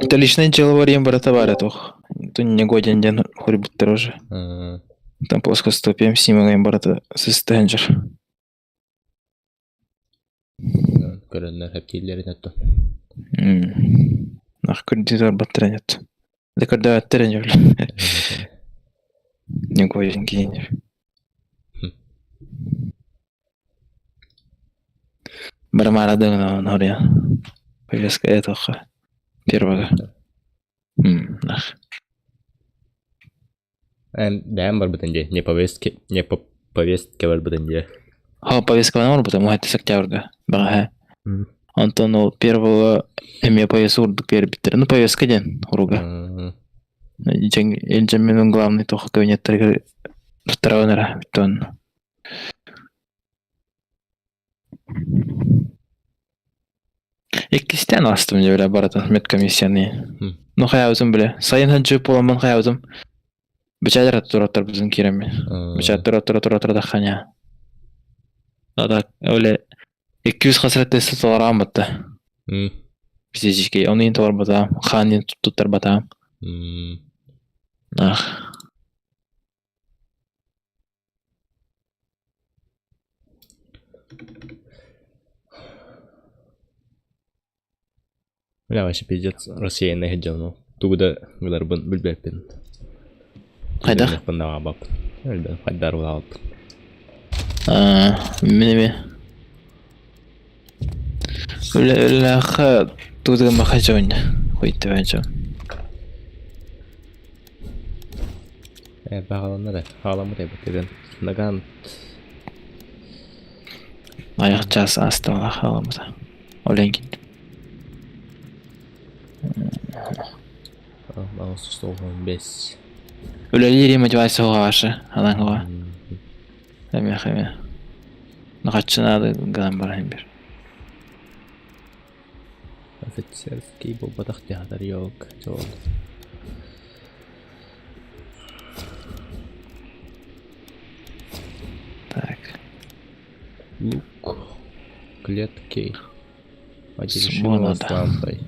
Это личное дело варием брата баратох. То не годен ден хурбиттер уже. Там плоскостопием симагаем брата сестенджер. Көрөннөр хептилерин өттү. Нах кредитор баттренет. Да когда тренер. Не годен генер. Бармара дыгна норя. Повестка этого первого. Нах. Дәм бар бутын же, не повестке бар бутын же. Повестка бар, потому что это октябрьга. Бага. Антон ол первого эме повестка урдук берип биттер. Ну повестка ден уруга. Эльджаминун главный тох кабинеттерге второго биттон. Эккистен астым же биле баратын медкомиссияны. Ну хаябызым биле. Сайын хаджы поламын хаябызым. Бычадыр аттыраттар біздің кереме. Бычадыр да ханя. Ада öyle 200 хасретте сатылар амытты. Бізде жеке. Оны ен товар батам. Ханен туттар батам. Ах. Бля, вообще пиздец. Россия не хеджал, ну. Тугда гыдар бын билбеппин. Қайдақ? Бындаға бап. Өлді, қайдар ұлағып. Менеме. Өлі тудығын бақа жауын. Қойты бән жауын. Бағаланна да. Ғаламы да бөтеген. Наган. Аяқ жасы астыға ғаламы да. Оленген. Бағасы 115. Өлелері мотивация ғашы. Алаңға. Әме. Нағатшынады ғадан барайын бір. Офицерский бобатақ театр yok. Жол. Так. Лук. Клетки. Свобода. С лампой.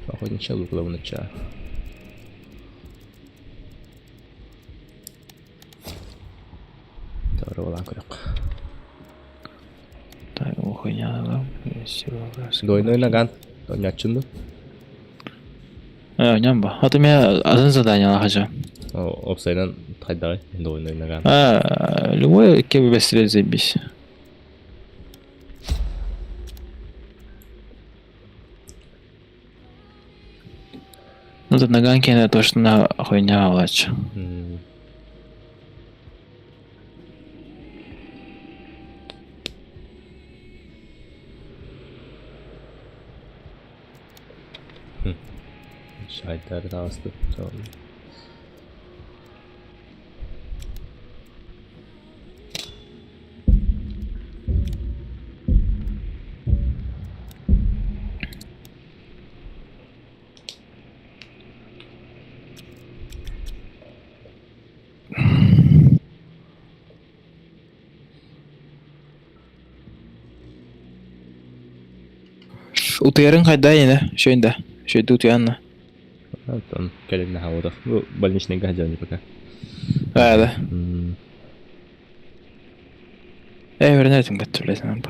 Охотничья лук ловнича. Товаровала крюк. Так, ухойня. Дойной наган. Дойня чунду. Нямба. А ты меня один задание лахажа. Обсайдан хайдай. Дойной наган. Любой кем быстрее заебись. Ну тут наган кене то, что на хуйня влачь. Şahitler de astı. Tamam. Утыярың қайда ені? Шөйінде. Шөйді утыянна. Там келем хавада. Ну, больничный гаджет не пока. Да. Öğrenelim götürülesin.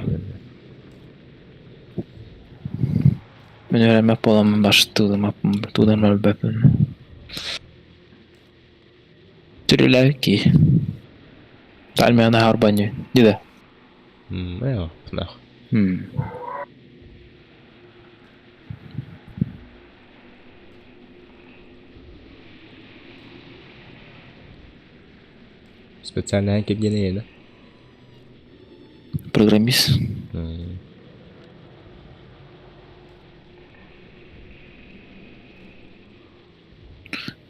Ben öğrenmek olamam başlattığım tuğdan ölbepim. Türüler ki. Talmaya harbanı. Nide? Ja, nah. Специальная гигиена, да? Программист.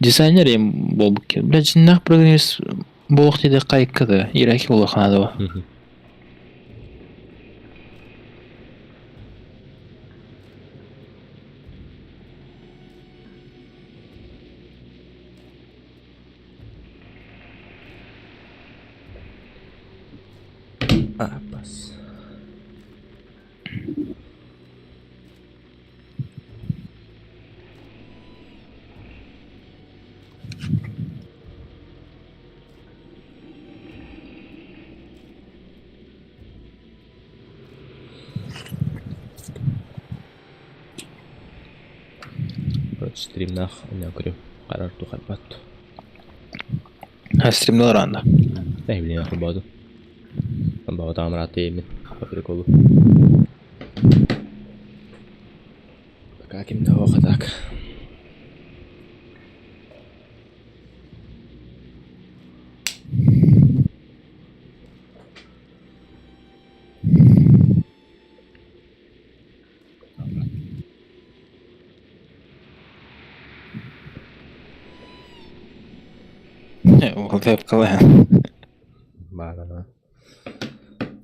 Дизайнер им болуп кет. Бля, жинак программист болук деди кайыккада, Ираки улаханада. Бас. стримнах не көрүп карар тухарбат. Ha streamde var anda. Не билем ахы баду. Баба тамрат эми по приколу. Каким да ох так. O Pep Kalayan. Багана.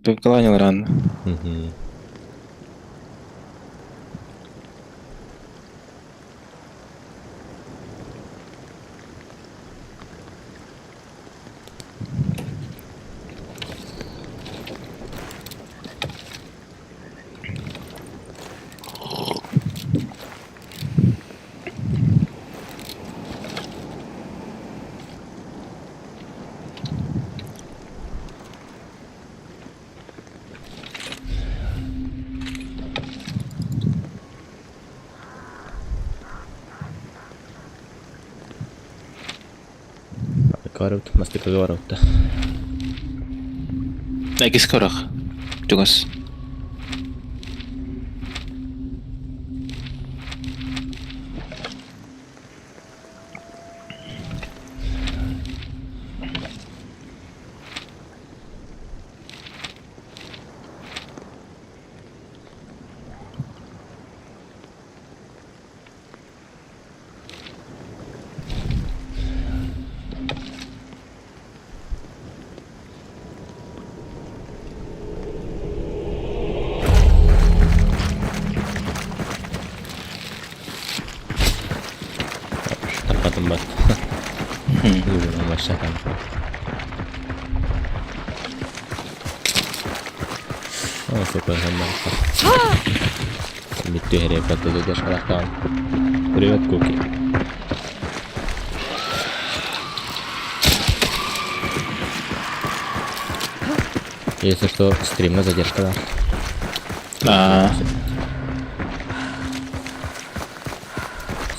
Pep Kalayan anda. Karut, mastika karutta. Äkis korak. Tugas. Tapadım bak. Yürüyorum başlakan. Oke, paham. Itu hebat tuh dia sekarang. Привет, Куки. Если что, стрим на задержка, да.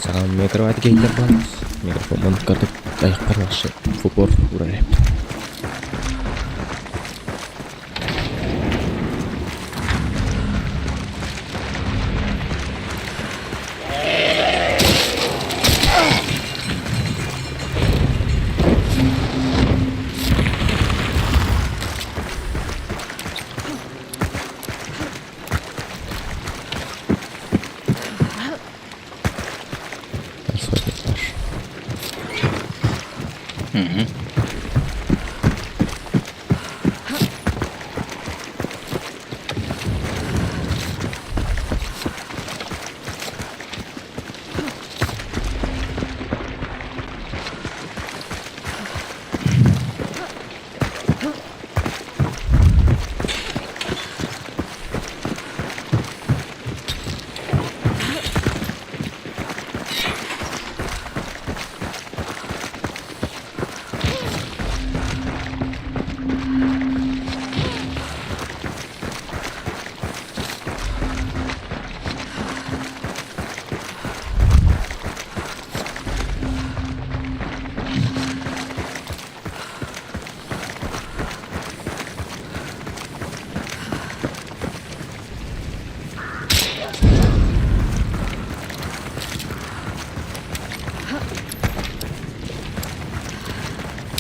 Саған микрофон кейдер бар. Микрофон картып аяқ қармақшы. В упор урайып.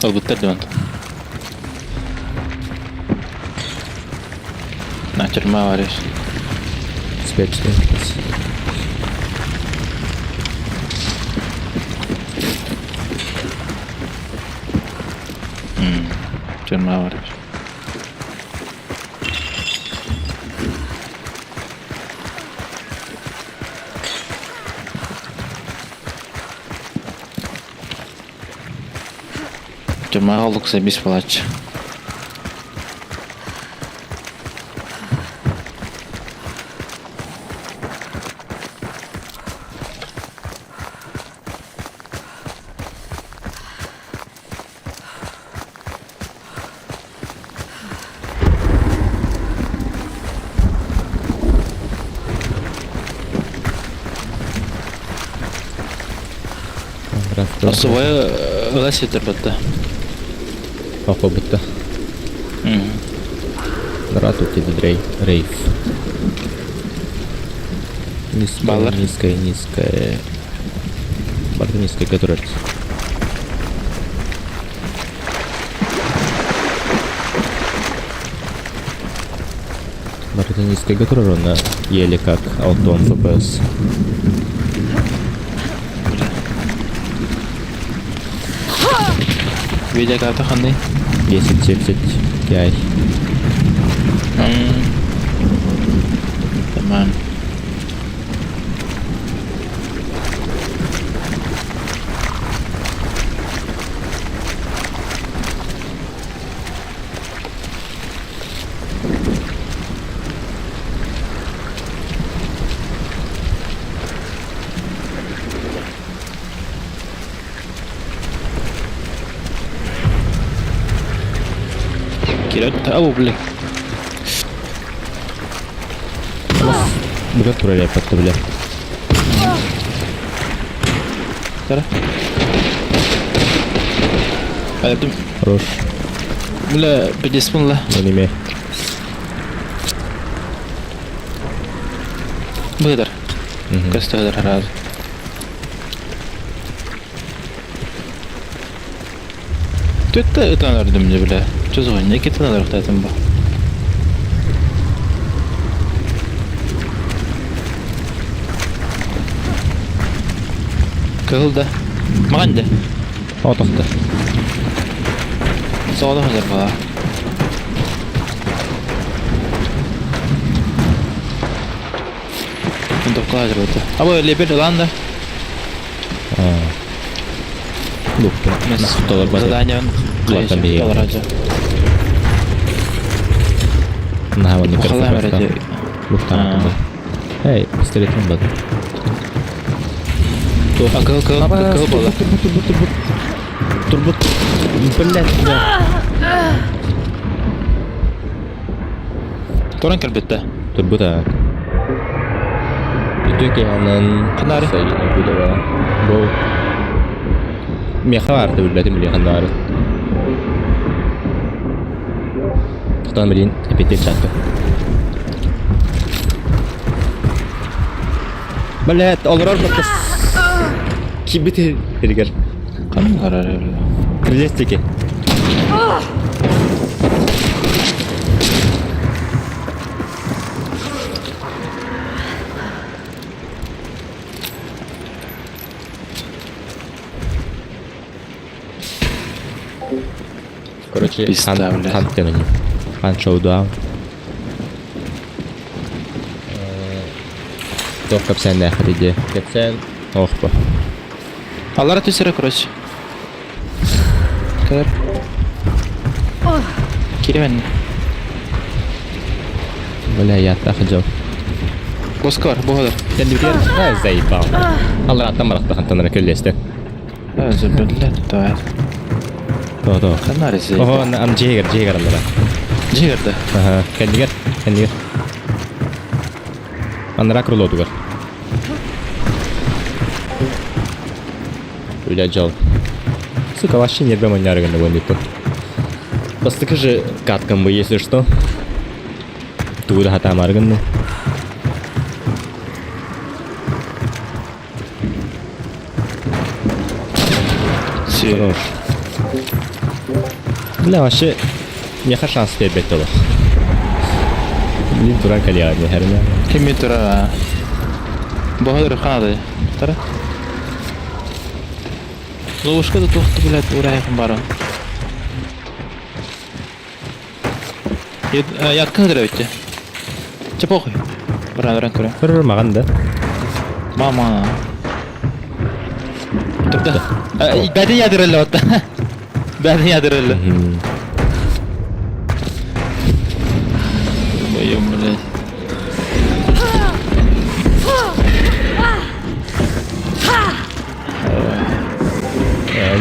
Albutter dön. Начерма варишь. Спечный. Çırma varaş. Çırma oldukça biz palaç. Особая ласитер бітті. Охо бітті. Рату теді рейф. Низкая. Барды низкая көтереді. Барды низкая көтереді, оны еле как аутон FPS. Видеокарта қандай? 1070 Ti. Tamam. Kira tahu boleh. Bukan pura dapat tuh beli. Tara. Ada tuh. Terus. Mula pedis pun lah. Anime. Begitu. Kasih tahu dah. Tuh itu anar dem je bela. Çözüm ne ki tane raktadım bu. Kıldı. Mağanda. Otoqda. Sağda hazır bala. Doktor hazır oldu. Ama öyle bir lan da. Lukta. Nasıl bada. Задание. Kulaktan bir Dolar aja. Nah, ini Oxalar kerja. aja. Lukta. Hey, pistoletim bada. Kıl bala. Turbut. Belet. Toran kelbette. Turbut ha. Itu kayanan Kenari? Sayın Abdullah. Bu Mekha vardı billatim bile kanarı. Tutan bilin epitek çattı. Belet olur bakas. Kibiti herger. Kan karar öyle. Kristiki. Короче, хан темени. Хан шоудаун. Тох капсен не хариде. Капсен. Охпа. Аллара тüsere короче. Кыр. Киремен. Бля, я тахаджал. Боскар, богодар. Sen de biliyor musun? Ha, zayıf abi. Allah atamarak da hantanlara kölleste. Özür billah. Tamam. Doğru. Kan neresi? Oho, am ciğer anlara. Ciğerde. Aha, kendiger. Anlara kurulu odugar. Öyle cal. Сука, вообще нет дома не органа никто. Просто скажи каткам бы, если что. Туда хата марганну. Хорош. Бля, вообще мне шанс тебе было. Блин, дурак не херня. Kim tara? Богодар ханады. Тара. Ловушка да тохты блядь, урайхым бары. Яткын дыры өтті. Че похуй. Баран көре. Бір маған да. Мама. Топта. Бәден ядырылы отта. Бәден ядырылы. Ойым блядь.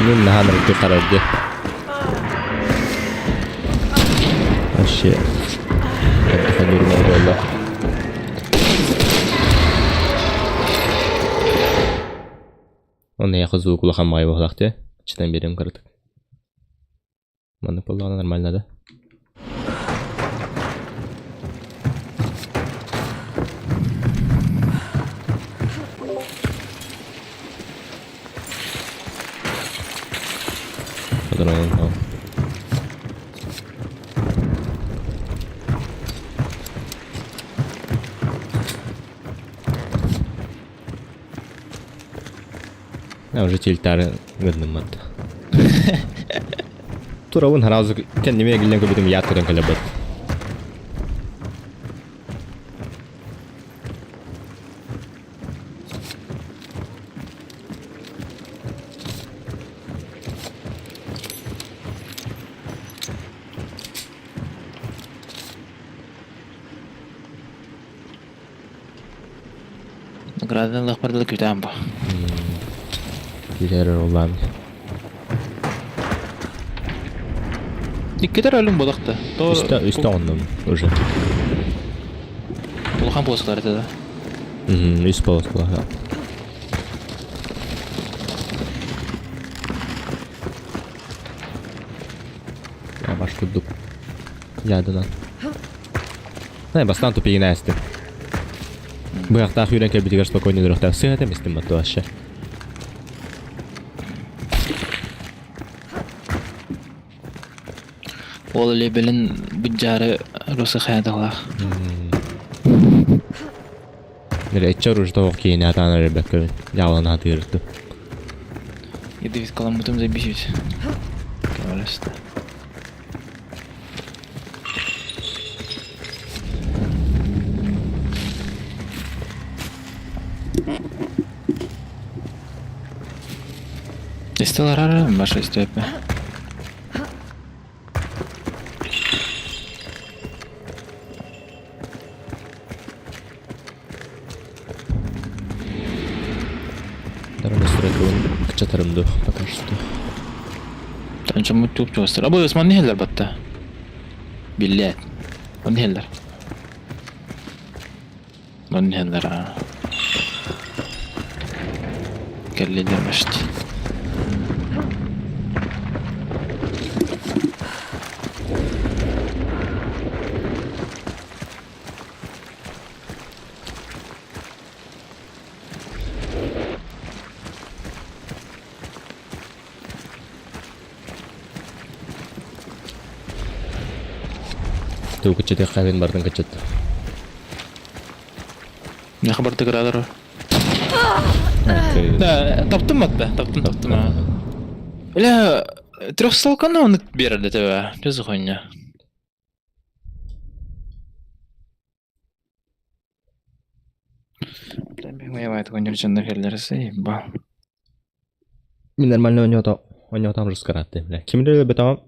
Мен наханыр көй қарады. Вообще. Это дурно было. Он я хозу кулахан май бахлахте. Читан берем картык. Маны поллагана нормально, да? Подробно. Я уже тильтары гыдным мат. Туравын харазы кендеме келген көбүтүм ят көрөн келебет. Наградан лахмардылык күтәм бу. Кирер улам. Диккетер ölüm болакта. Üstte ondan уже. Улхан болсалар да. Üst полоскала. Я баш кудук. Ядынан. Не, бастан тупи нести. Быяктаа хүрен кебитигер спокойно дурахта. Сыгат эместим мату аша. Ол лебелин бүджары русы хайдалар. Речер уже того кейне атана ребекка. Ялана тырту. Иди вид каламутым забисить. Кавалеста. Истелар ара баша истепе. Дорога стройкун кчатарымду пока что. Танча мутуп чостар. Абы Осман не хеллер батта. Биллет. Он хеллер. Он хеллер. Келлелер машти. Ту кчете хавен бардын кчет. Не хабарты градер. Да, таптым атта, таптым. Бля, трехстолканы оны берди тебе. Без хуйня. Бля, мен вайт конженер хеллерсе, ба. Мен нормально ойнотам жускаратты. Бля, кимдер бетам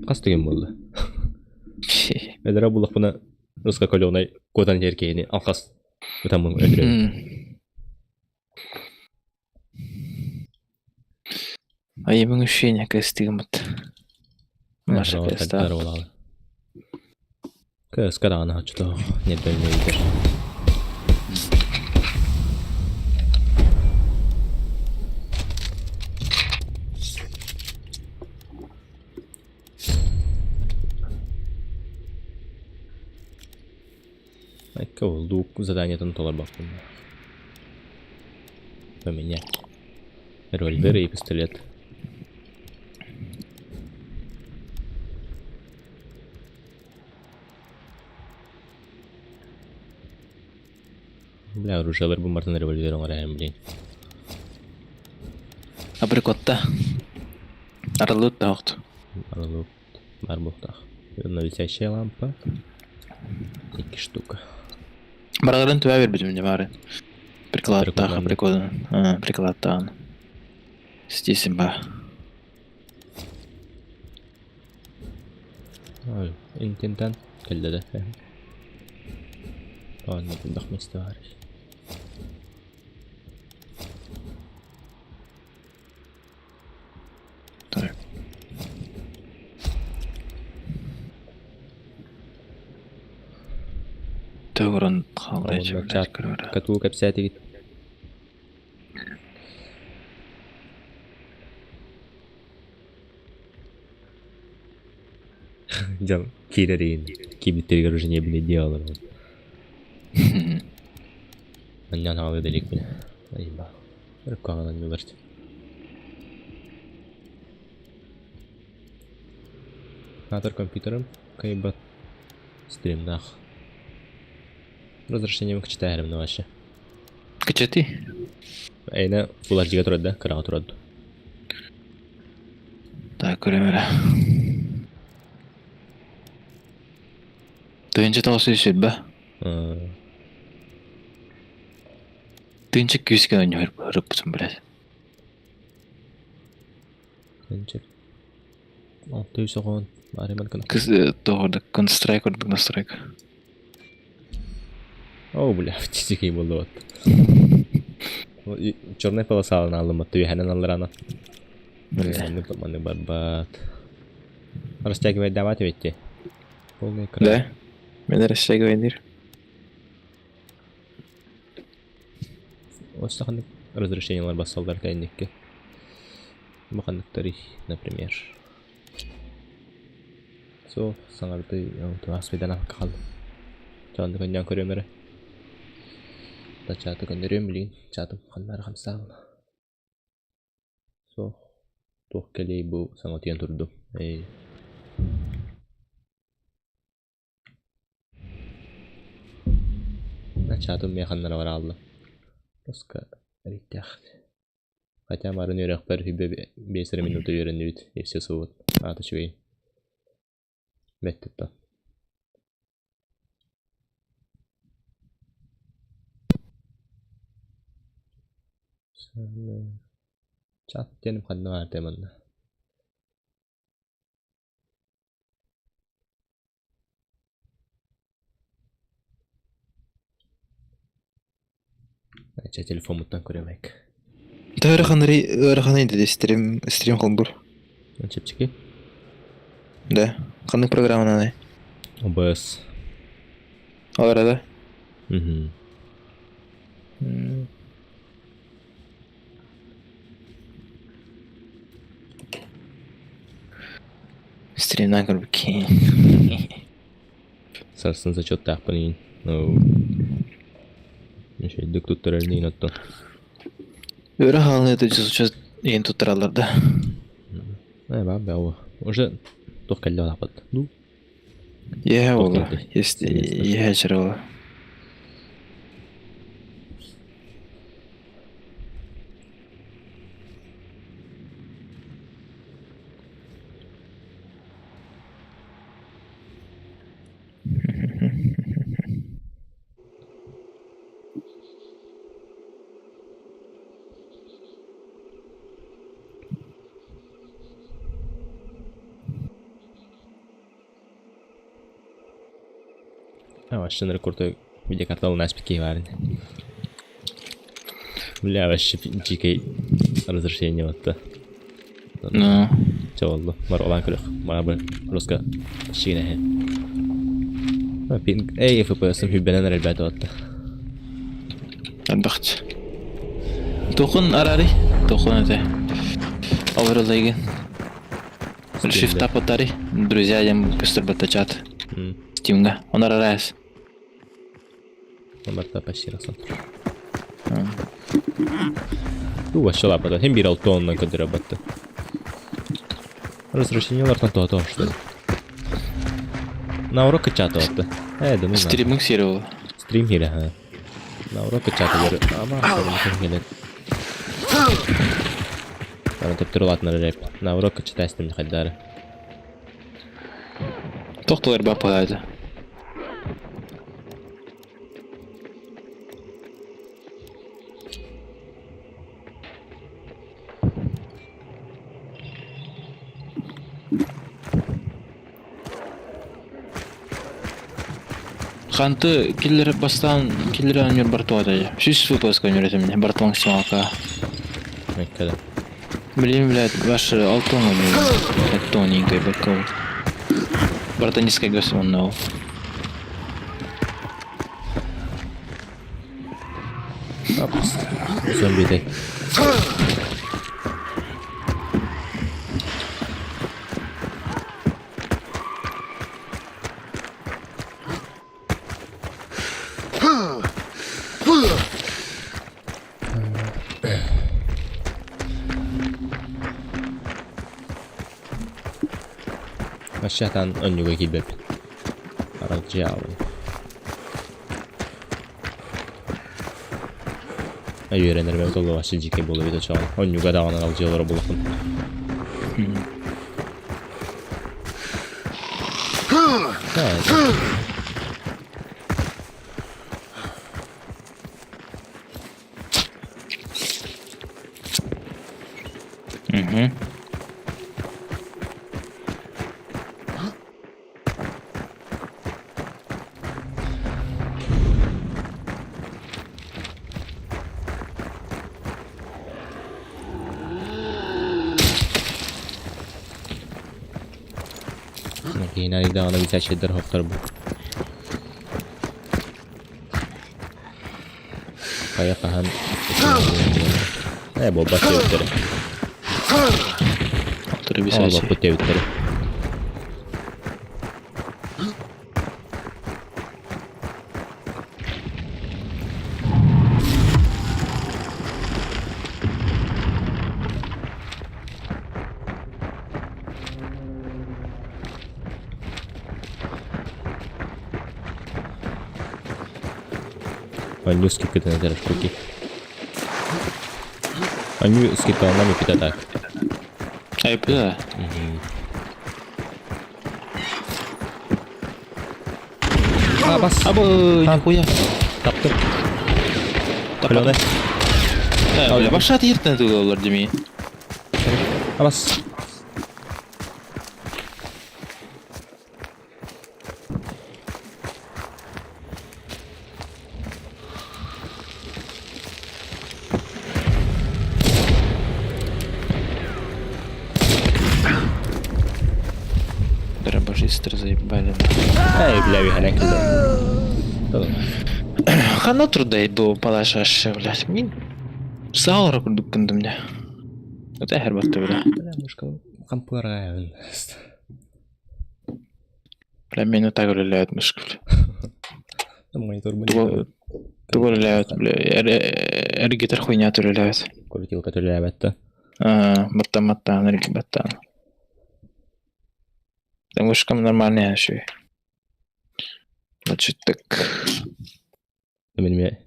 кастыгым болду. Эдера булак буна руска колёнай кодан жеркейни алкас. Бетам өтүрө. Айыбың ощущение кастыгымыт. Наша каста. Скарана что не дойдет. Лук задание там толар бак. Поменять револьверы и пистолет. Бля, оружие бар бумартын револьверон арайым, блин. Абрикотта. Аралут таухт. Аралут. Бар бухтах. Нависящая лампа. 2 штука. Бараларын түбә бер битим бары. Прикладта, прикладтан. Стисим ба. Ой, интендант келді да. Ладно, бұндақ место бар. Так. Төгірін қалдайчы. Кату кәпсәті кет. Жан кирерин. Кибиттерге рожение бile diyorlar. Annan hava delik bile. Ayba. Rık kalan yıllar. Натор компьютером кайбат стримнах. Разрешение мы читаем на ваше. Качати? Айна Full HD турат да, крау турат. Так, көрөмөрө. Тыйынчы таусы өсөт ба? Тыйынчы күйіскен ойны рыппысын біледі. Тыйынчы. Тыйы соған. Мариман кана. Кыз тоғырды. Констрайк ордық настрайк. О, бля, птички было вот. Черная полоса алdım attı. Hemen alır ana. Маны барбат. Растягивать давать ведь. Полный экран. Да? Меня растягивает мир. Вот стаканlık разрешениялар басалдар тайникке. Баканlıktары, например. Со, саңарды аспайдан кал. Жанды көнден көрөмөрө. Да чаты көндөрөм билин, чатым кандар камсал. Со, тох келей бу саңотен турду. На чатым механнара бар алды. Тоска ритях. Хотя марын өрөкпөр хүбө 5 минута үйрөнүбүт. Все суут. Аты чуй. Беттетта. Чат деним кандай бар теманда. Айча телефон муттан көрөмөйк. Өрханы иди стрим кылдыр. Чепчики? Да. Кандай программаны? OBS. Алар да. Стримнан көрүп кийин. Сарсын зачет тахпанин. Мешейдик туттарылын оттон. Өрханы это сейчас ен туттаралар да. Баба, уже тох келли алапат. Ну. Ол. Если чарала. Вообще на рекорде видеокартал на спике варен. Бля, вообще дикий разрешение вот-то. Ну. Чё oldu? Var olan kırık. Bana bu Ruska şeyine he. Ping FPS'im hübbenen elbette hatta. Albaht. Dokun arari. Dokun это. Overlaygen. Shift tap atari. Друзья, я кыстырбатта чат. Steam'ga. Onlar arayız. Onlar da başlayasın. Bu aşağı yapmadan hem bir altı ondan kadar abattı. Разрешениялардан то что ли? На урок чата вот. Да ну. Стриминг сериал. Стрим хире, ха. На урок чата говорю. Ама, что не Ана тептерлат на рэп. На урок читайстым хаддары. Тоқталар бапады. Ханты киллер бастан киллер анер бартуада. Шиш выпуска нюретем мне барту максималка. Когда? Блин, блядь, ваш алтон у него тоненький баков. Бартанистская государственная. Зомби-дай. Машатан оннуга килбеп. Аралжаал. Айверенерме толуга сиджике болуп өтө чаган. Оннуга даган аралжаалар болупун. Yine de ona güzel şeyler haftar bu. Kaya kahan. Bu batı ötleri. Altırı bir şey. Bu batı ötleri. Аню скипит на этой штуке. Аню скипал нами так. Ayıp da. Bas. Abo nikuya. Taptım. Taptım. Öyle. Öyle başa yırtına tıkıyorlar demeyi. Bas. Быстро заебали. Эй, бля, вихаnek. Хана труда был полошаше, блядь. Мин саура курдукканды мне. Это хербатты, бля. Немножко кампура. Бля, меня так уляют мышку, бля. Монитор будет. Тугу уляют, бля. Эргитер хуйня уляют. Крутилка уляют. Матта, энергия батта. Мышкам нормальная еще. Значит так. Benim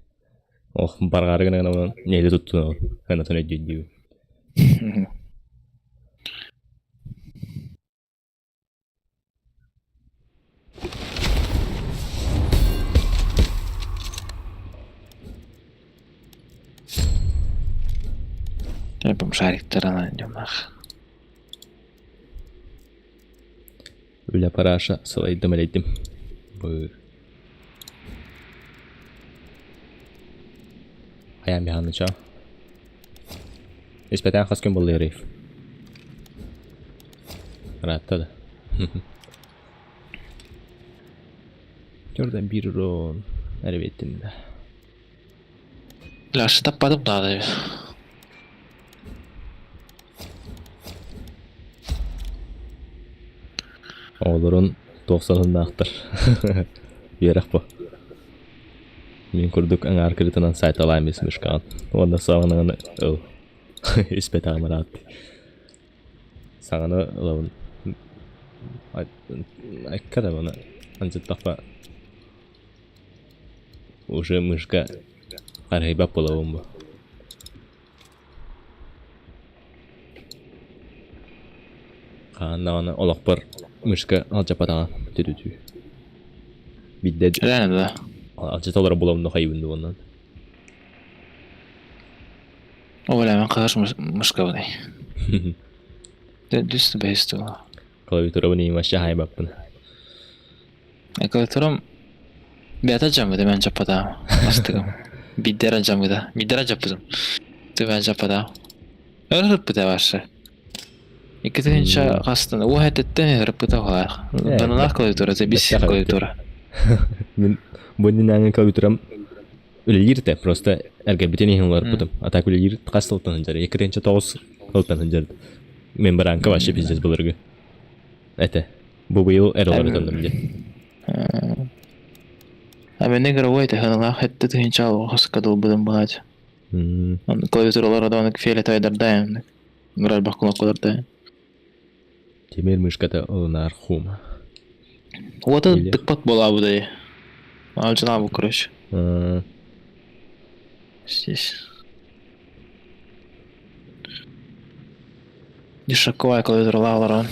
bargarıgına ama neydi tuttu kana sana diyor. Я помшарик тарана немнах. Öyle paraşa salaydım eleydim. Buyur. Ayam bir hanı çağ. Nispeten khas gün buluyor herif. Rahatta da. Gördüm bir ron. Elbettim de. Laşı tapadım daha da. Oğulların 90'ında aktır. Yerak bu. Min kurduk en arkadaşından sayt alaymışmış kan. Onda sağına o. İspet amarat. Sağına lavun. Ay kada bana. Ancak tapa. Уже мышка. Арайба половым bu. Kandan olaq bir mышка alçapata tütütü. Bidde. Yani da. Alçatalara bulamında hayvındı ondan. O bile ben karşı mышка bu ne? Düstü behiste o. Klaviatura bu neyim aşağı hay baktın. Klaviaturam bir atacağım da ben çapada. Bastıgım. Bir deracam da. Bir deracapızım. De ben çapada. Öyle hırpıda varsa. İkide aslında o hadetten hırpıda var. Bana klaviatura da biz klaviatura. Ben bunun nangın klaviaturam öyle yirte просто LGBT neyim hırpıdım. Atak öyle yirt kastaltan hıncar. Ekrençe toğuz kaltan hıncar. Men baranka başı bizces bulurgu. Ete. Bu yıl eroları tanıdım diye. Ben ne kadar oydu hanımlar hatta tühince al haskadıl budum bağaç. Klaviaturalar adamlık fiyat aydar dayan. Mural bakılmak kadar dayan. Темир мышката олнар хума. Вот это Или- тыкпат была бы, да. Алжина бы, короче. Э, Здесь. Ишаковая клавиатура.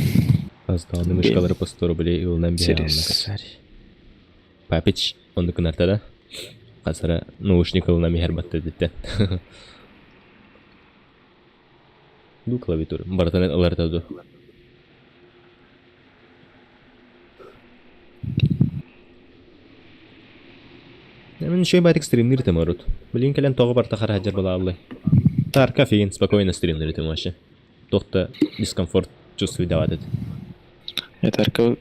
Азданы мышкалары по 100 рублей ылнан бия ална касар. Папич, онды кынартада. Касара наушник ылнан михер батты деттен. Ду клавиатура. Бартанет алартаду. Мен шой батик стримнер теморут. Блин, кален тоғы барта хараджар бала аллай. Тар кофеин, спокойно стримнер тем вообще. Тохта дискомфорт чувствую даватет. Это арка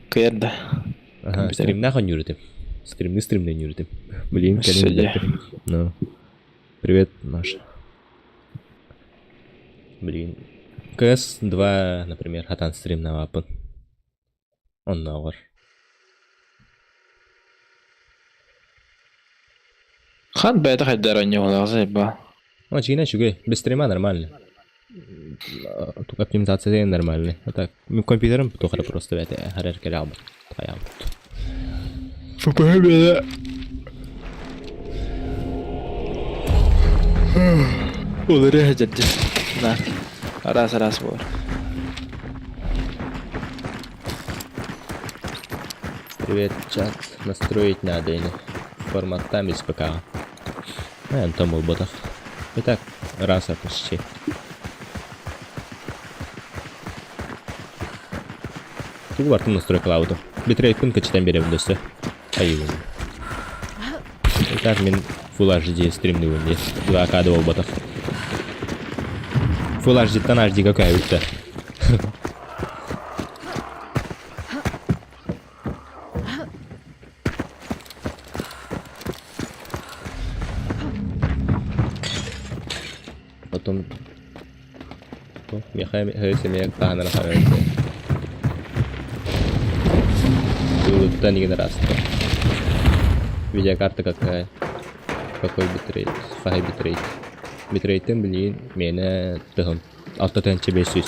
Ага, стрим нахуй юритим. Стримный юритим. Блин, Судя. кален. Ну. Привет, Маша. Блин. КС-2, например, хатан стрим на вапан. Он наугар. Хан бета хайдар не было, заеба. Ну, чина чугай. Без стрима нормально. Тут оптимизация нормальная. А так, компьютером тухара просто это харер керал. Таял. ФПГ. Улыры жадди. Да. Раз был. Привет, чат. Настроить надо или формат там без ПК. Там был ботах. Итак, раз почти. Тут варту настрой клауду. Битрейт пункт читаем берем досы. Аю. Итак, мен Full HD стримный вон есть. 2К до ботах. Full HD тан HD какая у-то. Потом... Я семья тахана на характере. Тут не раз. Видеокарта какая? Какой битрейт? Фай битрейт. Битрейтем, блин, меня тагом. Автотенче 500.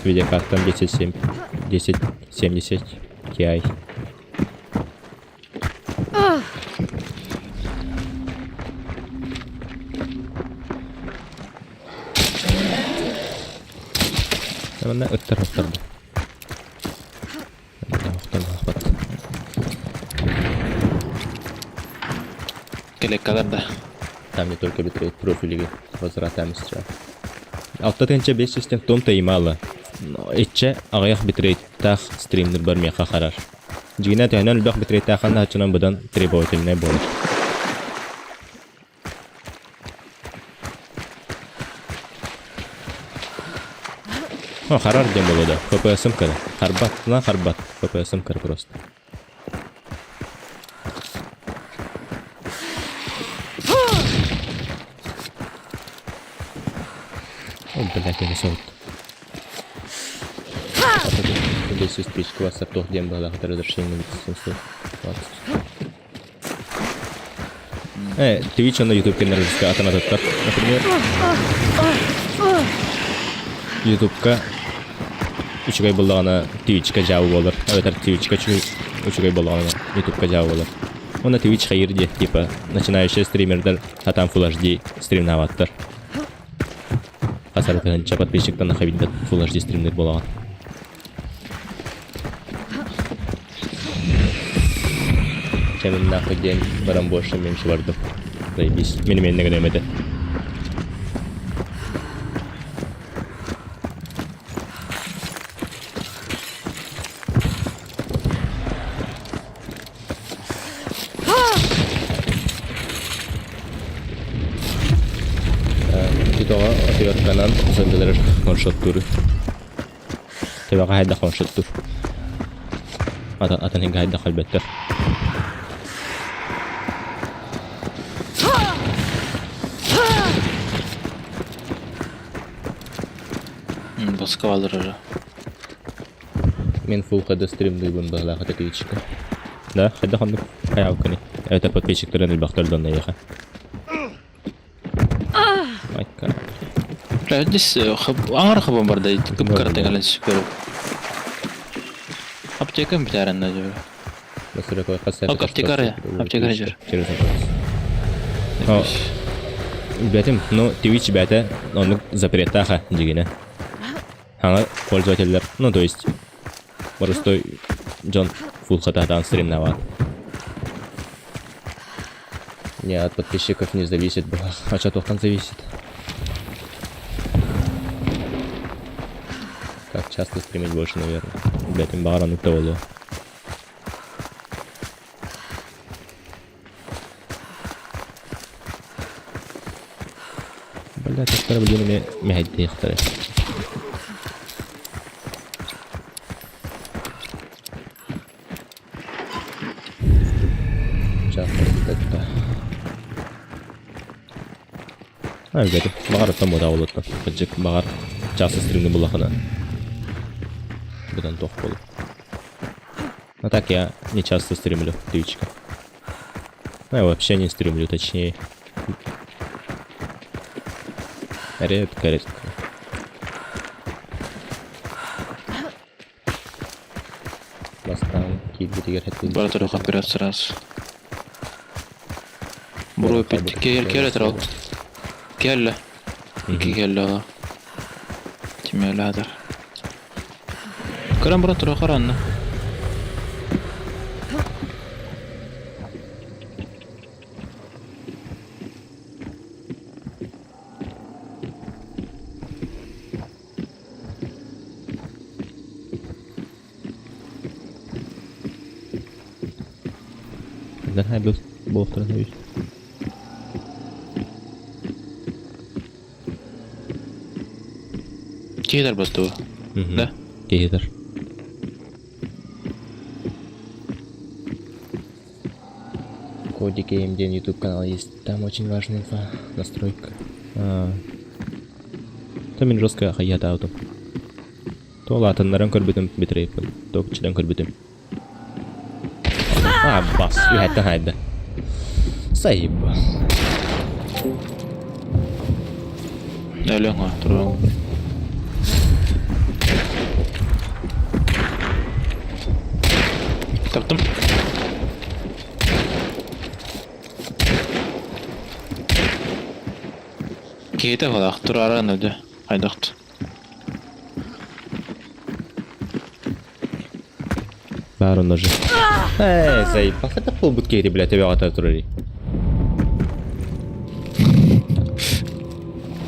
Видеокарта 1070 Ti. Mana ötter. Келек кадарда. Там не только битрейт, профили возвратами сейчас. Автотенче 500 том-то и мало. Но иче ағаяқ битрейт тах стримнер бар меха харар. Жигина тәһнән үлбәк битрейт таханна хачынан будан требовательный болар. Харар дем было да. ФПС-ым кара. Харбат. ФПС-ым кара просто. О, блядь, я не сот. Здесь есть пичка, вас артох дем было, хотя разрешение 720. Twitch на YouTube канале атана таттар, например. YouTube-ка үчүгай боллагана Twitch-ка жабы болар. Аватар Twitch-ка үчүгай боллагана YouTube-ка жабы болар. Оны Twitch хайырде, типа, начинающий стримердер атам Full HD стримнаваттар. Асар канча подписчиктан нахабиндат Full HD стримнер боллаган. Чемин нахуй день барам больше меньше бардым. Заебись. Мен негодемеде. Итога отыгат канан сөнделер коншот туры. Теба хайда коншот тур. Атын хинга хайда халбеттер. Баскавалдыр уже. Мен full HD стрим дыйбын бағла хата Twitch-ка. Да, хайда хондук хаяукани. Это подписчиктерен илбақтардан наяха. Майка. Дис аңар хабам бар да кып карта гален сүкөр. Аптекам битәрен дә җөр. Mesela koy kaç Al аптекары, аптекары җөр. Бәтим, ну, Twitch бәте, оны запреттаха дигене. Хаңа пользовательлер, ну, то есть, просто Джон фул хатадан стримновал. Не, от подписчиков не зависит, а что тохан зависит. Как часто стримить больше, наверное. Бәтим бағараны толы. Бля, так проблемами мягкие ихтары. Чакыртта. Әлбәттә, багар там мода булды. Кыҗык багар часы стримны булахына. Будан тох булды. А так я не часто стримлю Твичка. Ну, я вообще не стримлю, точнее. Редко. Бастан килди дигәр хәтта. Бар торга операция раз. Буру пит кел торал. Кел. Кел. Тимәле хәзер. Карам бар торга каранны. Den här båten har ju. Кидер басту. Да. Кейдер. Кодик AMD YouTube канал есть. Там очень важная инфа. Настройка. Там мен жестко хаят аутом. То латыннарын көрбүтүм битрейпин. То кичиден көрбүтүм. Бас, yhden häitä. Saiba. Дәлең торам. Таптым. Кейте валак тураран өдө. Айдакт. Барын ножи. Саиба, это полбут кейти, блядь, тебя атают турари.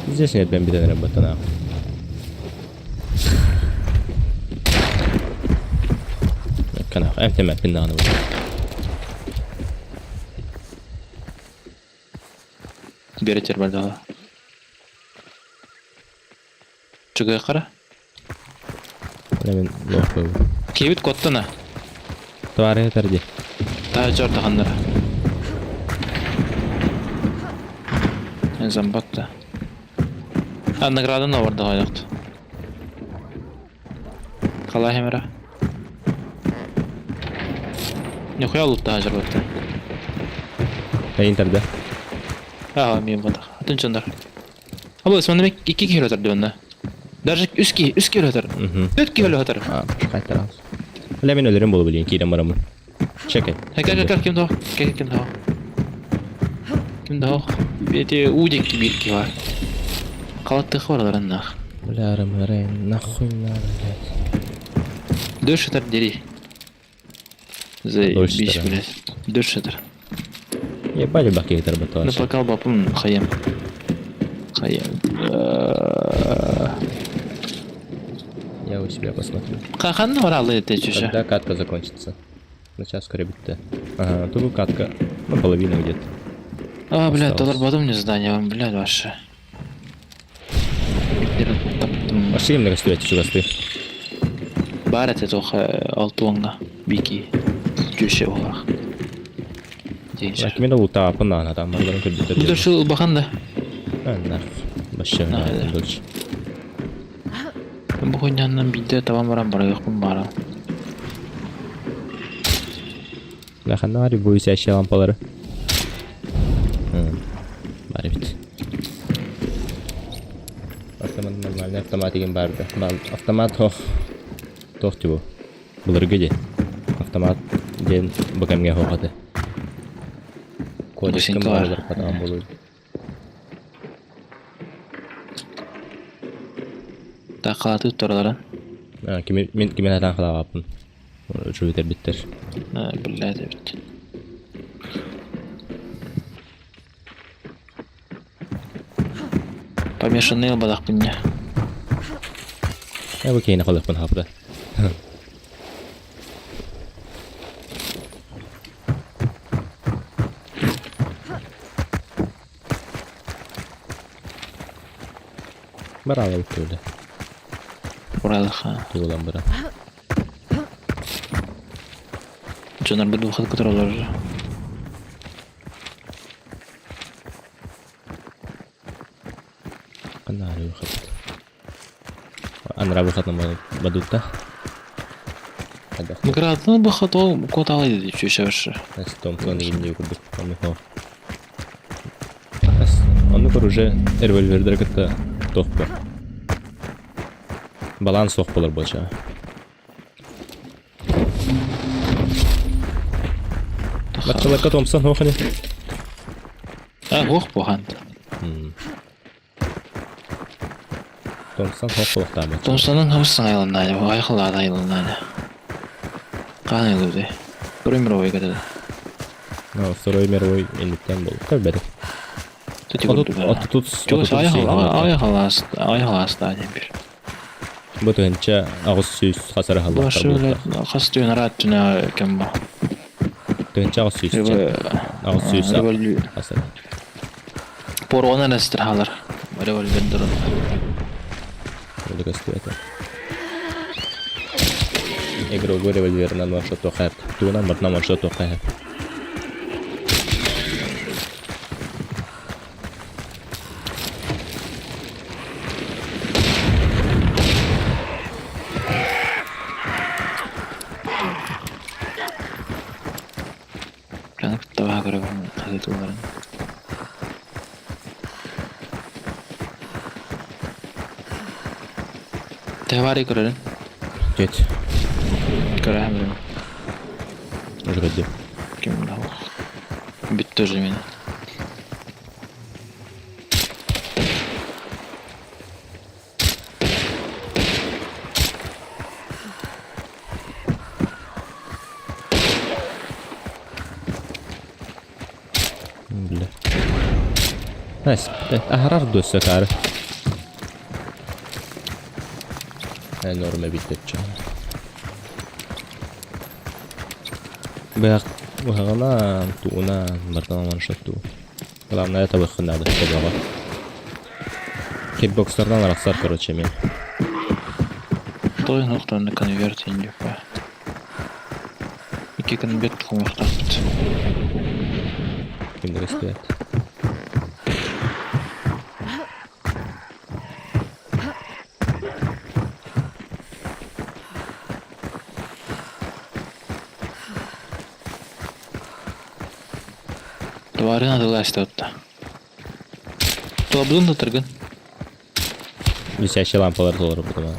Здесь нет прям беды работа. Канал, эмтемет пиннану. Беретер бардага. Чугай кара. Мен лоху. Кебит коттана. Твари тарди. Та жорда ханнара. Замбакта. Награда на варда хайдакт. Калай хемера. Нихуя лутта ажырбатта. Интерде. Мен бада. Атынчандар. Абы сонда 2 километр дөннө. Даже 3 километр. 4 километр. Кайтарам. Мен өлөрүм болуп элейин кейден барамын. Чекай. Кем доо. Ким доо. Бете удик бирки бар. Калатты хварларын нах. Блярым, нахуй надо, блядь. Дöşeter deri. Заебись, блядь. Дöşeter. Ебали бакейтер баташ. Напакал бапым хаям. Я у себя посмотрю. Каханна бар алды течүшө. Когда катка закончится? Ну сейчас скоро битте. Ага, тут катка. Ну, половина где-то. Блядь, доллар бодум не здание, блядь, ваше. Вообще много стоит, чувасты. Бар эте тох алтуаңга бики жүшө болак. Лайк мен улута апынан адам баларын көрдүтөр. Дöşül баханда. Нар. Башы. Дольч. Бу койнандан бидде табан барам баракпын бара. Лаханари bu ise лампалары. Бары бит. автоматиген барды. Автомат тох тибу. Булырга де. Автомат ден бакамге хохаты. Кодекем Бусинка бар. барылар катаган болу. Тақалаты тұраларын. Кимен атан кылагаппын. Жөйтер биттер. Біледі бит. Помешанный бадақ бінне. Бу кейине калыкпын хапта. Баралы өттүлдү. Урадық ха. Тугулан бара. Жонар бір дұқыт күтіралар. Канары выход. Анра выходна бадутта. Мигратный бұқыт ол код алайды деп шөші. Томсон дегенде көрдік. Оны көр уже револьвердер кітті тоқпы. Баланс соқ болар болча. Бақчаларқа Томсон оқыне. Оқ бұған. Томсон оқ болықтамы. Томсонның хабысын айланады, айқылады айланады. Қан айлады. Второй мировой кәдеді. Второй мировой ендіктен бол. Кәлбәді. Айқаласты адем бір. Бұтығынша ағыз сүйіс қасары қалдықтар болықтар. Қасты өнарат түні кәм ба. Бұтығынша ағыз сүйіс қасары. Порғанын әстір қалар. Револьвердерін. Öyle gösteriyor. Egro go revolver'dan marşa toqar. Tuğunan barna marşa toqar. Kanka tabağa göre kazet onların. Tevari görelim. Geç. Görelim. Öyle. Kim bilir. Bitti zemini. Bile. Nice. Ahrar dosta kar. Enorme bitecek. Бэк вагана туна мартана маншатту. Главное это выход надо, чтобы кикбоксердан араксар, короче, мен. Той ноқтан конверт инде па. Ике конверт қомақтап бит. Кимдер стоят. Товары надо лазить оттуда. Туабудun да тұргын. Висящие лампалар толыр бұдыма.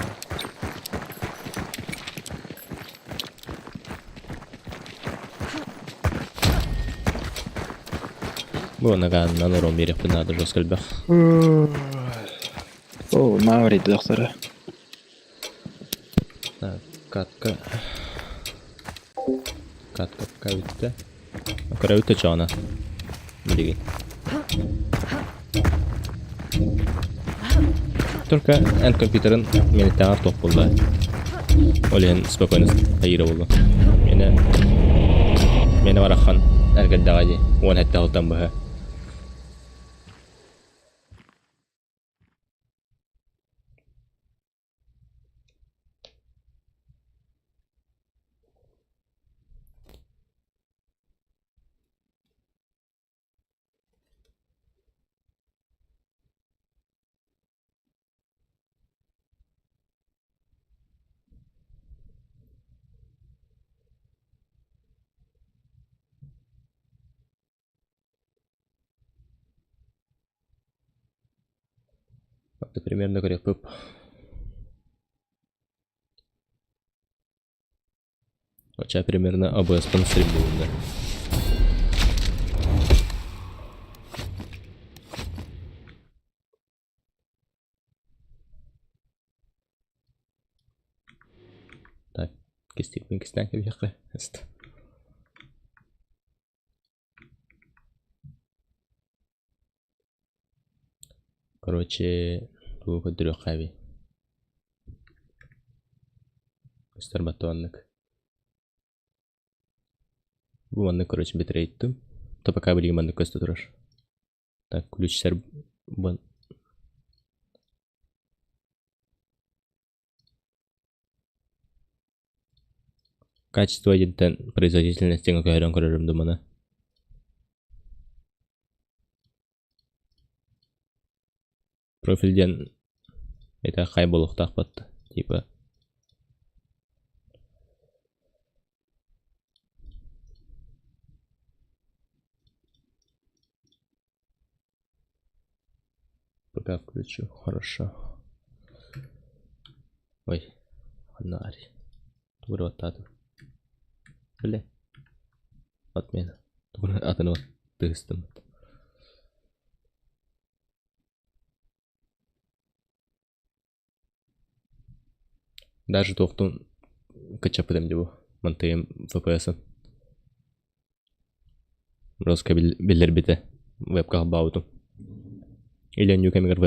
Бұл наған нанором берек бұна да жос кәлбәк. О, маврид доқтары. Катка өтті. Көре өтті чағына. Білеген. Только ән компьютерін мені тағар тоқ болды. Олен спокойно тайыры болды. Мені бараққан әргәлді ғады. Он әтті алтан бұға. Это примерно греб. Оча примерно OBS по стрим булында. Так, кистик мен кистен кеп жаққа. Короче, bu көдүрөк каби. Көстөр батуаннык. Bu манны, короче, битрейттим. Топа кабелиги манны көстө турар. Так, ключтер бан. Качество единтен производительности көйрөн көрөрүм думана. Профилден это кай болуктак батты. Типа пока включу. Хорошо. Ой, фонарь. Тугры оттатып. Біле. Отмена. Тугры атын от тыгыстым. Даже тоқтун качапыдым деп мантыйым FPS-ын. Роска билер бите. Вебкага баутум. Или он юкемигер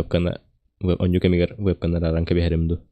вебкана ранка бихеримду.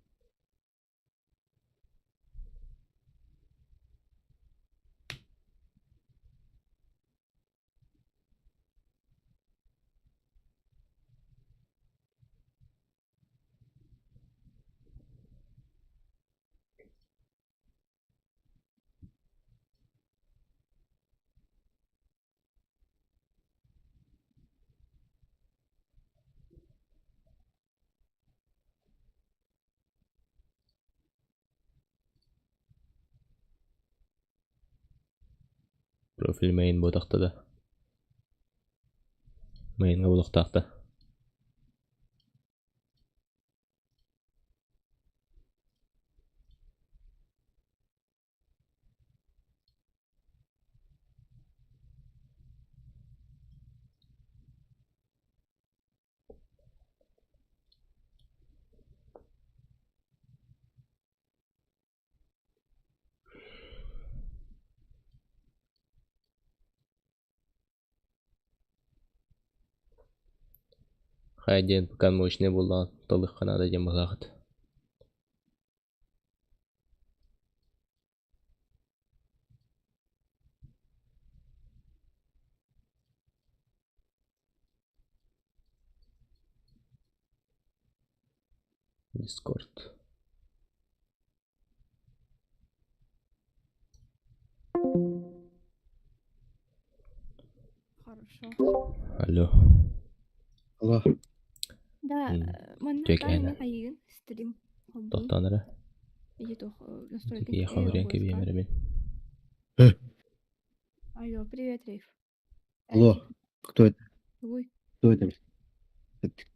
Профиль мейн ботакта да. Мейнга ботактакта. Хайден пыкан мощный булган толык канада дем багат. Дискорд. Хорошо. Алло. Алло. Да, мен Тек тайны әне. кайын стрим. Тоқтаныры. Иди тох настройки. Тики хаврен кеби емеремен. Алло, привет, Рейф. Алло. Кто это? Ой, Кто это?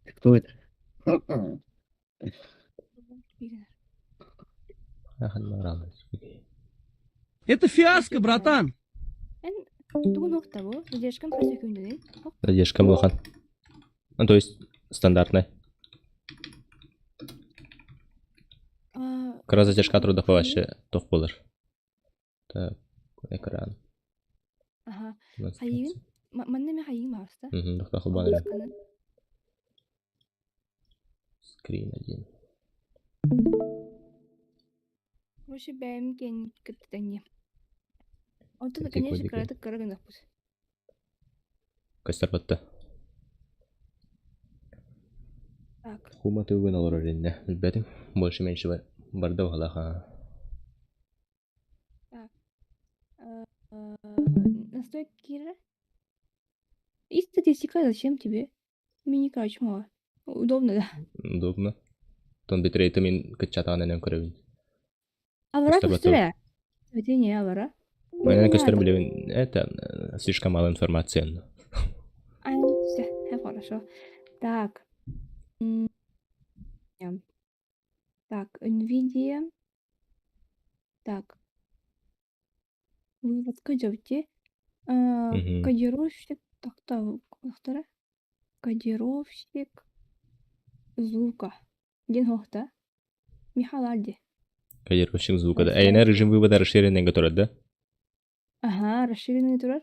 Кто это? Игорь. Это фиаско, братан. Тугун октабы, задержкам по секундный. Задержка булган. Ну, то есть стандартная. Кара задержка труда вообще тох болар. Так, экран. Ага. Хайын? Манна ме хайын баста. Доктор Хубанер. Скрин один. Вообще бэм кен кыттанье. Он тут, Какие конечно, кодики? карагынах пус. Костер батты. Так. Хума ты угын алар оренде. Билбедим. Больше меньше барды валаха. Настройки Кира. И статистика зачем тебе? Мини короче мало. Удобно, да. Удобно. Тон битрейты мен кычатанен көрөбүн. Авара Костер пустая. Это не авара. Мен костер билебин. Это слишком мало информации. Все, хорошо. Так. Так, NVIDIA. Так. Выводка жабти. Мгм. Кодировщик. Тохтара. Кодировщик звука. Ден хохта. Михаларди. Кодировщик звука да. Трансляция. Эйна режим вывода расширенный турат да? Ага, расширенный турар.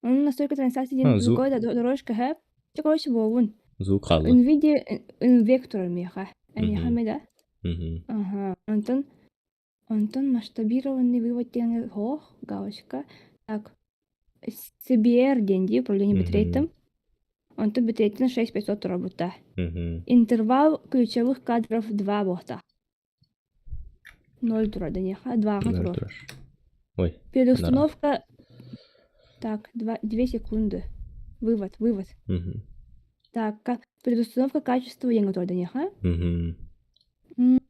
Настройка трансляции А, ден звуковой дорожка хэп. Короче, бовун. звук халлы. NVIDIA вектор меха. Меха Мгм. меда. Мгм. Ага. Антон масштабированный вывод тен хох. Галочка. Так. CBR деньги, управление Мгм. битрейтом. Антон битрейтом 6500 работа. Мгм. Интервал ключевых кадров 2 бохта. 0 тура денеха. 2 Ноль тура. турар. Ой. Переустановка. Так, 2 секунды. Вывод. Мгм. Так, предустановка качества еңготор денеха. Мгм. М,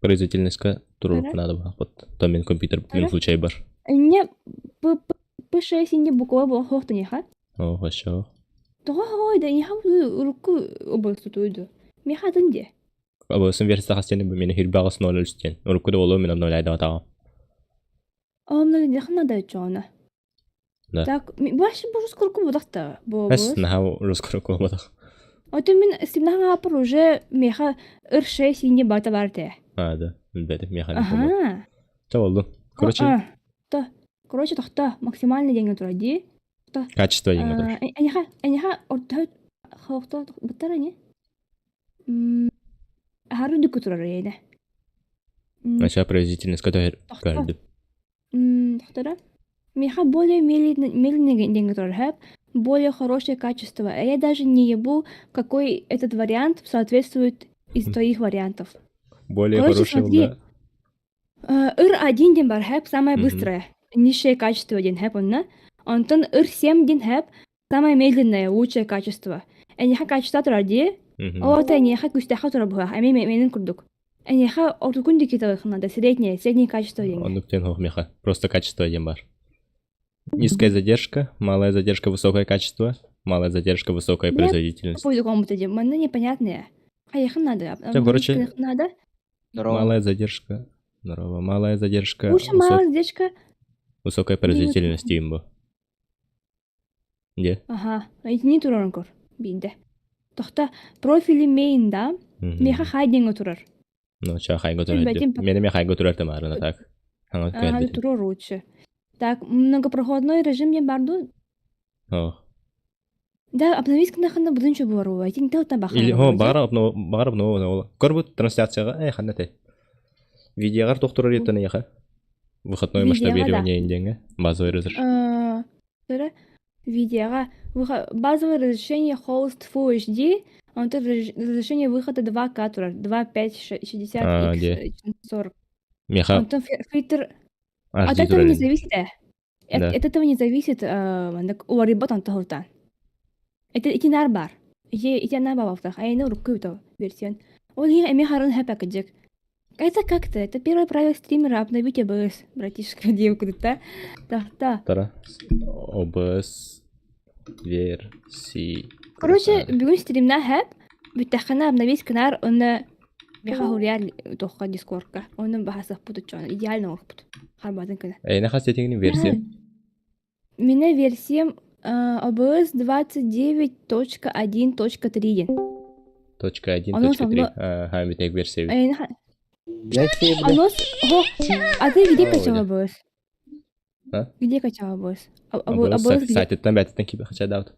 Производительность-ка турар Ара. надо было. Вот то мен компьютер в Ара. любом случае бар. Не P6 инде буква бо хох денеха. О, хорошо. Тога хой денеха урку областу туйду. Меха денде. Абысын версия хастені бұл мені хирбағыс нөл үлістен. Уркуды олу мен нөл айда атағам. Омна денеха надо чона. Да. Так, баш божус курку бодахта. Әс нахау русскары қолмадақ. Ото мен стимнаха апыр уже меха R6 инде бата барте. А, да. Білбеді. Механик қолмады. Ага. Ча болды. Короче, Короче, тохта максимальный деньги туради. качество еңі тұрар. Эняха орта хохта баттара не? Хару дуку турар яйда. Аша производительность көтер көрді. Тохтара. Меха более медленный деньги турар хэп, более хорошее качество. А я даже не ебу, какой этот вариант соответствует из твоих вариантов. Более Короче, хороший смотри. да. R1 ден бар хэп, самое Мгм. быстрое. Низшее качество ден хэп, он. Антон R7 ден хэп, самое медленное, лучшее качество. Эняха качество туради. Вот эняха кустаха турабуха. Ами менен курдук. Эняха ортукунди китабы надо среднее качество деньги. Он ноктен хох меха. Просто качество ем бар. Низкая задержка, малая задержка, высокое качество, малая задержка, высокая Нет. производительность. Пойду кому-то дем. Мне непонятное. Хаяха надо. короче, Надо. Малая задержка. Здорово. Малая задержка, Лучше малая задержка. высокая производительность имба. Где? Ага. Не туранкор. Бинде. Тохта профили мейн да. Меха хайдинго турар. Ну, ча хайго Бәтим турар. Мене хайго турар тамарына так. Ага, Ага, көрбетим. турар лучше. Так, многопроходной режим ден барду. О. Да, обновить кнахана будынча буару. Айтин телта баха. Или багарап но көрбөт трансляцияга ханнате. Видеогар доктор ретен яха. Выходной Видеога, масштабирование инденге. Базовый разрешение. Тора видеога. Базовое разрешение host Full HD. А то разрешение выхода 2К турар. 2, 5, 60, где? 40. Меха. Антон фильтр. HD От этого турар. не зависит. Да. От этого не зависит. Уарибот антахултан. Это итинар бар. Итинар бабавтах. А я не рукую версион. Он я эми харон хэпакаджек. Это как-то. Это первое правило стримера. Обновить АБС. Братишка, девка, да? Тара. OBS версии. Короче, бүгүн стримна хэп. Бүттахана обновить канал. Он бяха хуряр тоха дискордка. Он бахасах путучон. Идеально орпут. Харбатын кана. На хастетингин версия. Меня версия OBS 29.1.3. Точка 1.3. Оно битек версия. Версия, бля. Оно А ты где качал да. OBS? А? Где качал OBS? OBS где? сайтеттен бәтеттен кибе хача даут.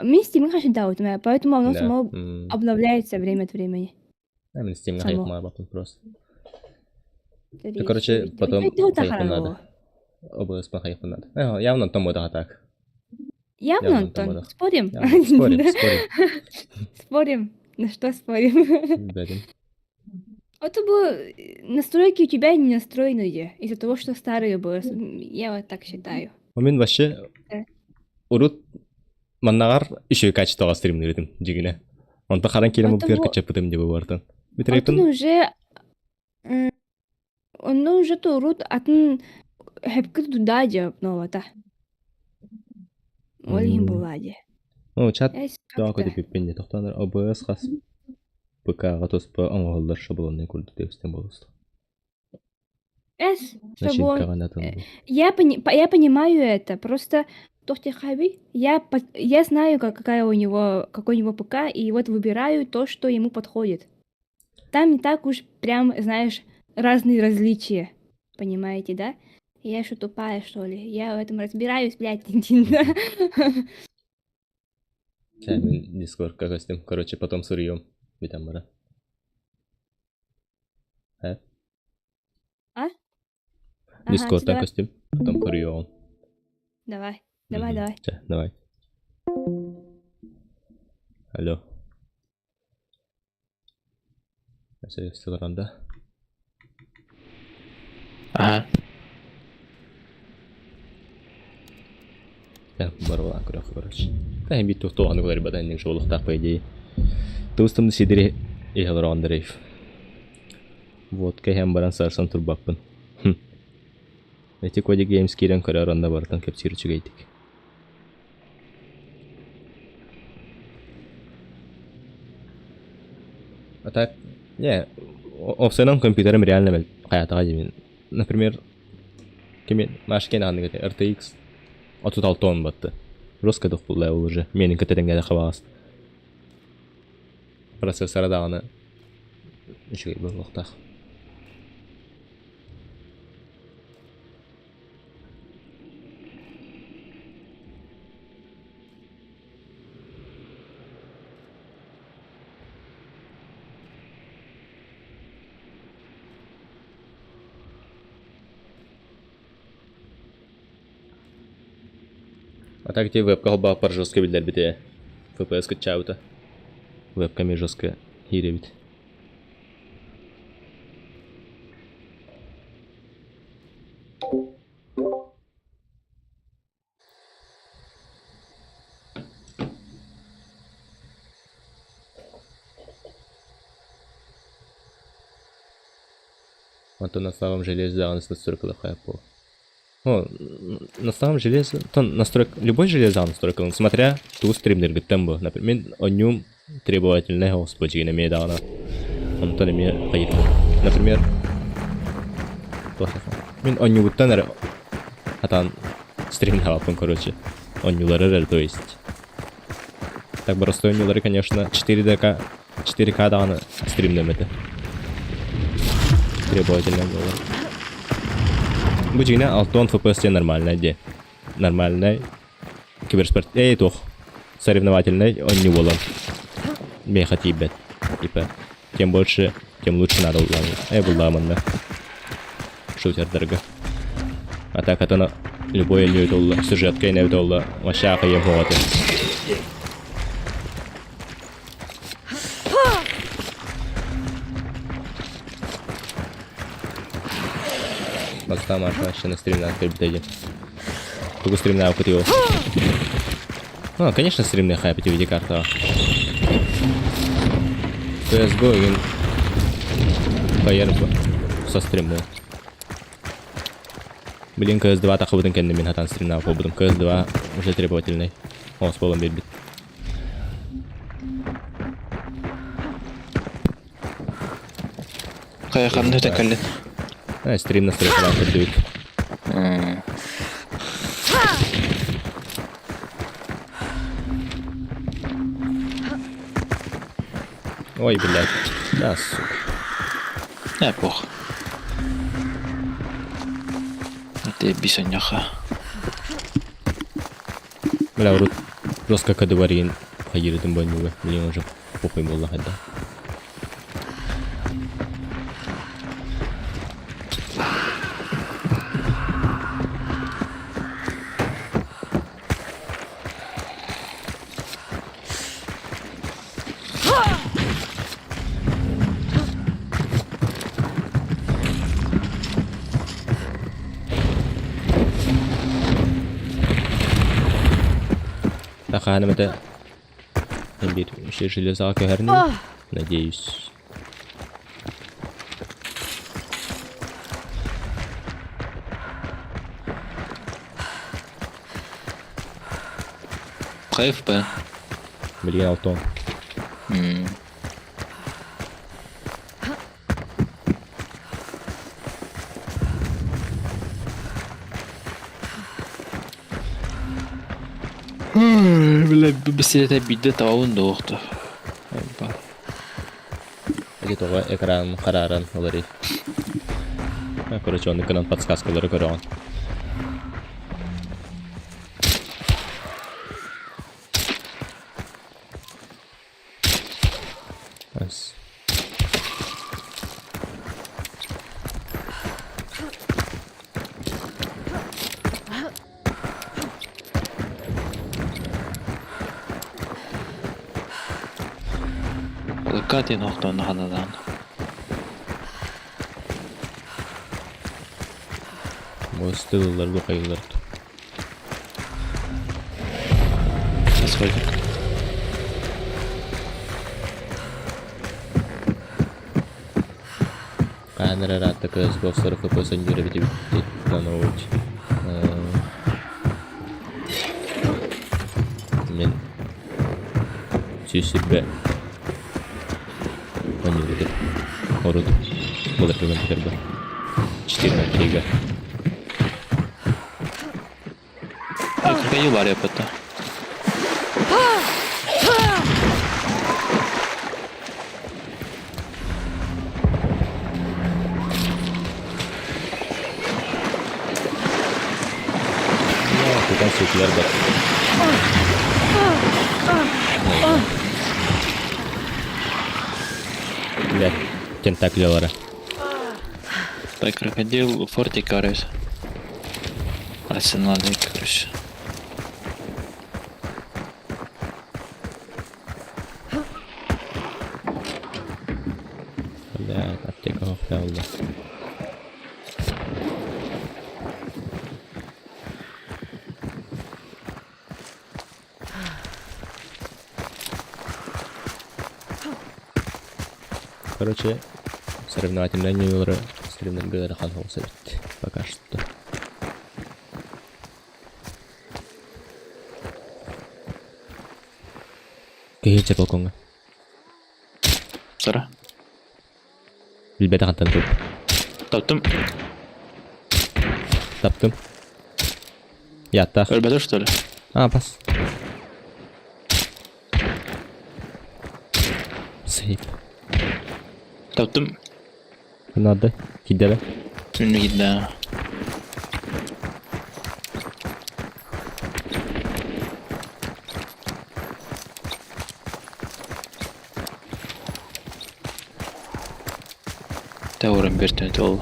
Мен стримин хаши даут, поэтому оно Да. само обновляется время от времени. Мен стимге Само. хайпма бапын просто. Короче, потом хайпын надо. OBS пан хайпын надо. Явно там мода так. Явно, Явно, Антон. там, да. Спорим? Спорим. Спорим. На что спорим? Бәдім. Это бы настройки у тебя не настроенные из-за того, что старые OBS. Я вот так считаю. Мен вообще Да. урут маннагар еще качествоға стримін үйретім жигіне. Онта қаран келем Это бұпер во- качаппытым деп бартын. Он Битрейпін. уже турут атын хепкит туда же новата. Олим булади. О, чат Эс дағы как-то. деп беппенде тоқтаныр. OBS қас ПК-ға тоспа аңғалдар шабыланын көрді деп істен болысты. Эс, Начинка собой. гана тын. Я понимаю это, просто Тохтехави, я знаю, какая какой у него ПК, и вот выбираю то, что ему подходит. Там не так уж прям, знаешь, разные различия, понимаете, да? Я что, тупая, что ли? Я в этом разбираюсь, блядь, да? Мен Дискордка кастым. Короче, потом сырьем. Битам бара. А? Ага, Дискордтан давай, кастым. Потом сырьем. давай, давай. Давай. Алло. Мәселе сығыранда. Ага. Бар болан күрәк, короче. Тәһин бит тоғаны кылар бата иннең шоулыктак по идее. Тустымды сидере ихалар Андреев. Вот кәһәм баран сарсан турбаппын. Эти коди геймс кирен көрәр анда бартан кептирчү гейтик. А так, не, офсенам компьютером реально мел хаятага жемин. Например, кемен машкен аны гете RTX 36 тонн батты. Роска дох булла уже. Менин кетеренгә дә хабас. Процессора да аны ничек бу вакытта. А так тебе вебка холба пар жестко билдер бите. FPS качаута. Вебками жестко хиревит. А то на самом железе да, с настройкой хайпо. О, на самом железе, то настройка, любой железа настройка, смотря ту стримнер геттембо. Например, он нем требовательный господи, на мне дана. Он то на мне хайр. Например, мен он нем тенер, а там стримнер апон, короче, он не ларер, то есть. Так бы расстояние лары, конечно, 4К дана стримнер это. Требовательно было. Бучина 6 FPS нормальная, где? Нормальная. Киберспорт. Тох. Соревновательный, он не волон. Меха типа. Тем больше, тем лучше надо улавливать. Буламан, шутер дорого. А так это на любой не удало. Сюжетка не удало. Машака его. Там вообще на стримнах перебитаги. Только стримная укутил. Конечно, стримная хайпить в виде карта. CSGO и поербо со стриму. Блин, CS2 так обыден кенне мин хатан стримна побудем. CS2 уже требовательный. О, с полом бит. Каяхан тәкәлле. Стрим настройкалар көрдүк. Ой, блядь. Да, сука. Пох. Это бисоняха. Бля, урут жестко кадыварин. Хайырдым бонюга. Блин, уже похуй болла хадда. Ханым это бит еще железа кагарни. Надеюсь. Кайф бы. Блин, Алтон. Böyle bir silete bildi tavuğun da yoktu. Ege toga ekran kararan olary. Korоче, onu kanan подсказкалары көрөгөн. Nice. Dikkatli noktanın hanadan. Bu stilleri dokayılır. Nasıl koyduk? Камера рата кыз бостары фпс өндөрү бити танууч. Мен чешибе önündeki orada burada bir menteker var. 4 kega. Какая юлария пота? Ya, buradan sürtüler bak. Bile, tentaklyalara. Так, крокодил фортикарис. Арсенал короче. Bile, apteka hafta oldu. Короче, соревновательные игры соревнования ханхолса бит. Пока что. Кейче полконга. Сара. Билбете хантан топ. Таптым. Таптым. Ятта. Ölmedi что ли? Пас. Сейп. Таптым. Надо. Киддебе. Ünlü gitti. Тауырын бертен oldu.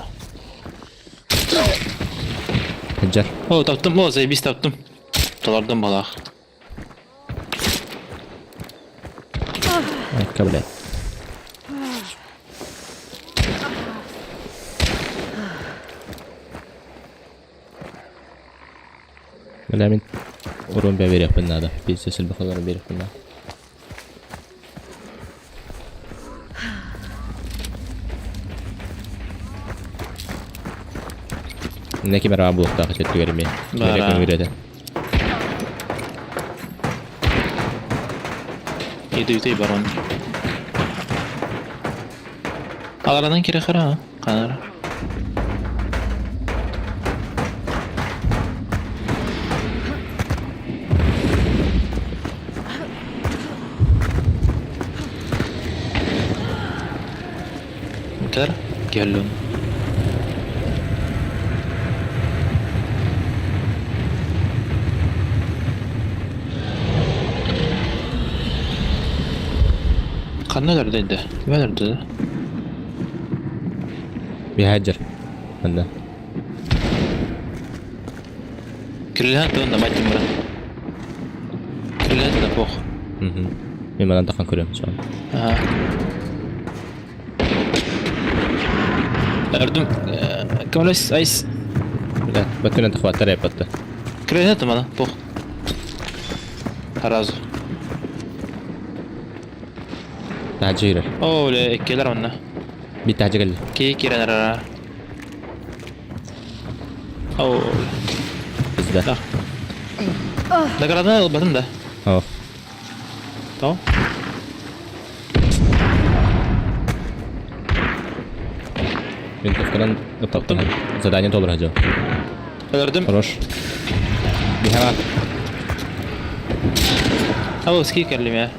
Heccar. O taptım. O zaybis taptım. Dolardan balak. Evet, kabul et. Lamin urun be verip bunlarda. Bir sesil bakalım verip bunlar. Ne ki merhaba bu da kaçet göreyim. Gerek mi verede? Yedi yüteyi baron. Ağradan kire kara. Kanara. Yeter. Gel lan. Kan neredeydi? Neredeydi? Bir heccar. Bende. Kirilen de onda maçım var. Kirilen de bok. Ben bana takan kuruyorum şu an. Aha. Ördüm. Kamales ice. Bile, bakın anta kuatlar yapattı. Kirilen de bana bok. Harazo. Tahacı girer. Oo le ekkeler onunla. Bir tahacı geldi. Ki kiren ara. Oo. Bizde. Da. Da kadar almadım da. Oh. Tamam. Винтовка топтым. Задание толыр хажы. Öldürdüm. Хорош. Bir hemen. أو سكيك اللي معه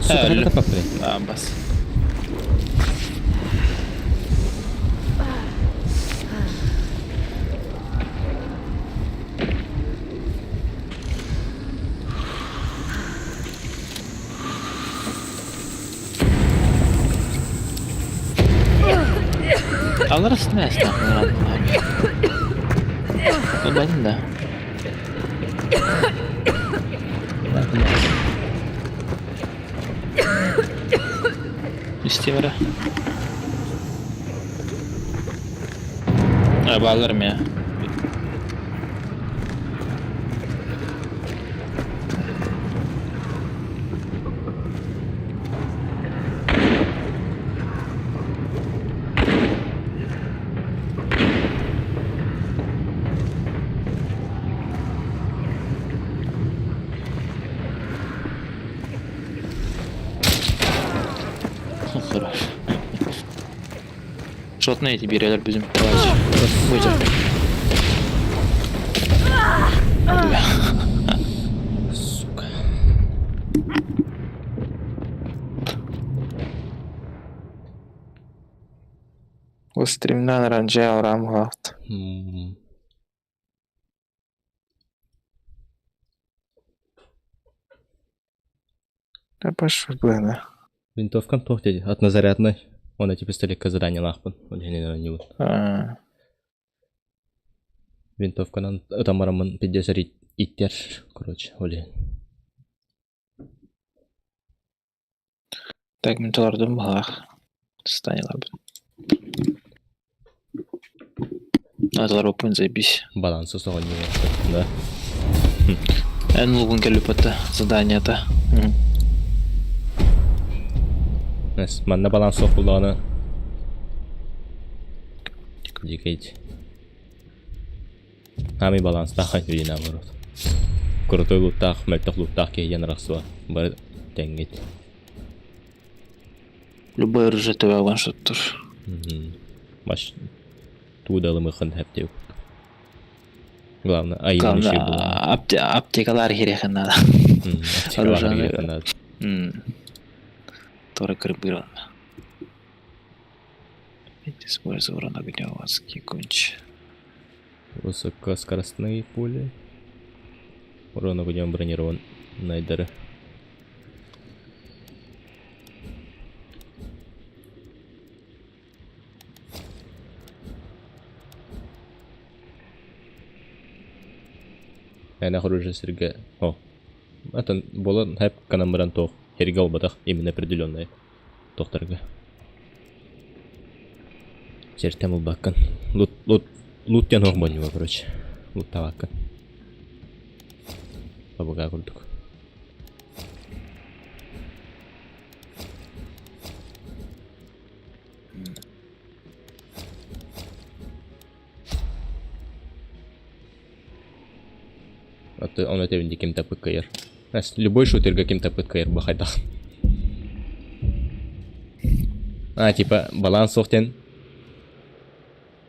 Сука, Öyle. hadi papre. بس الله راس الناس وبعدين ده İstemiyorum. Bağlarım ya. Хорошо. Шотны эти берелер bizim. Buyurun. Сука. O streamden önce aram haft. Да пошел бы она. Винтовкам тоқтеді. Однозарядный. Он эти пистолетка задание лахпын. Он жене не вот. Винтовканан ытамарамын пиддесер иттер. Короче, оле. Так мен толардым балах. Станилар бы. Аталар опын заебись. Балансы соған не да. Эн лугун келіп атты задание-то. Näs, manna balans sokulağını дикейт. Хами баланс тахай вина ворот. Крутой луттах, мельтах луттах кейен расва. Бар тенгит. Любой оружие тебе алған шоттур. Маш тудалы мыхын хэптеу. Главное, айын иши була. Аптекалар херехен надо. Аптекалар херехен надо. Тора крыбыран. Используя урон огневозки конч. Высокоскоростные пули. Урон огнем бронирован. Найдеры. Әне оружие сирге. О. Атын болан хэп канамбран тох. Херге албадах именно определенное. Тохтарга. Чертем улбаккан. Лут тян огбаню, короче. Лут таваккан. Побога курдук. Он это винди кем-то ПКР. Любой шутер каким-то ПКР бахайдах. Типа баланс офтен.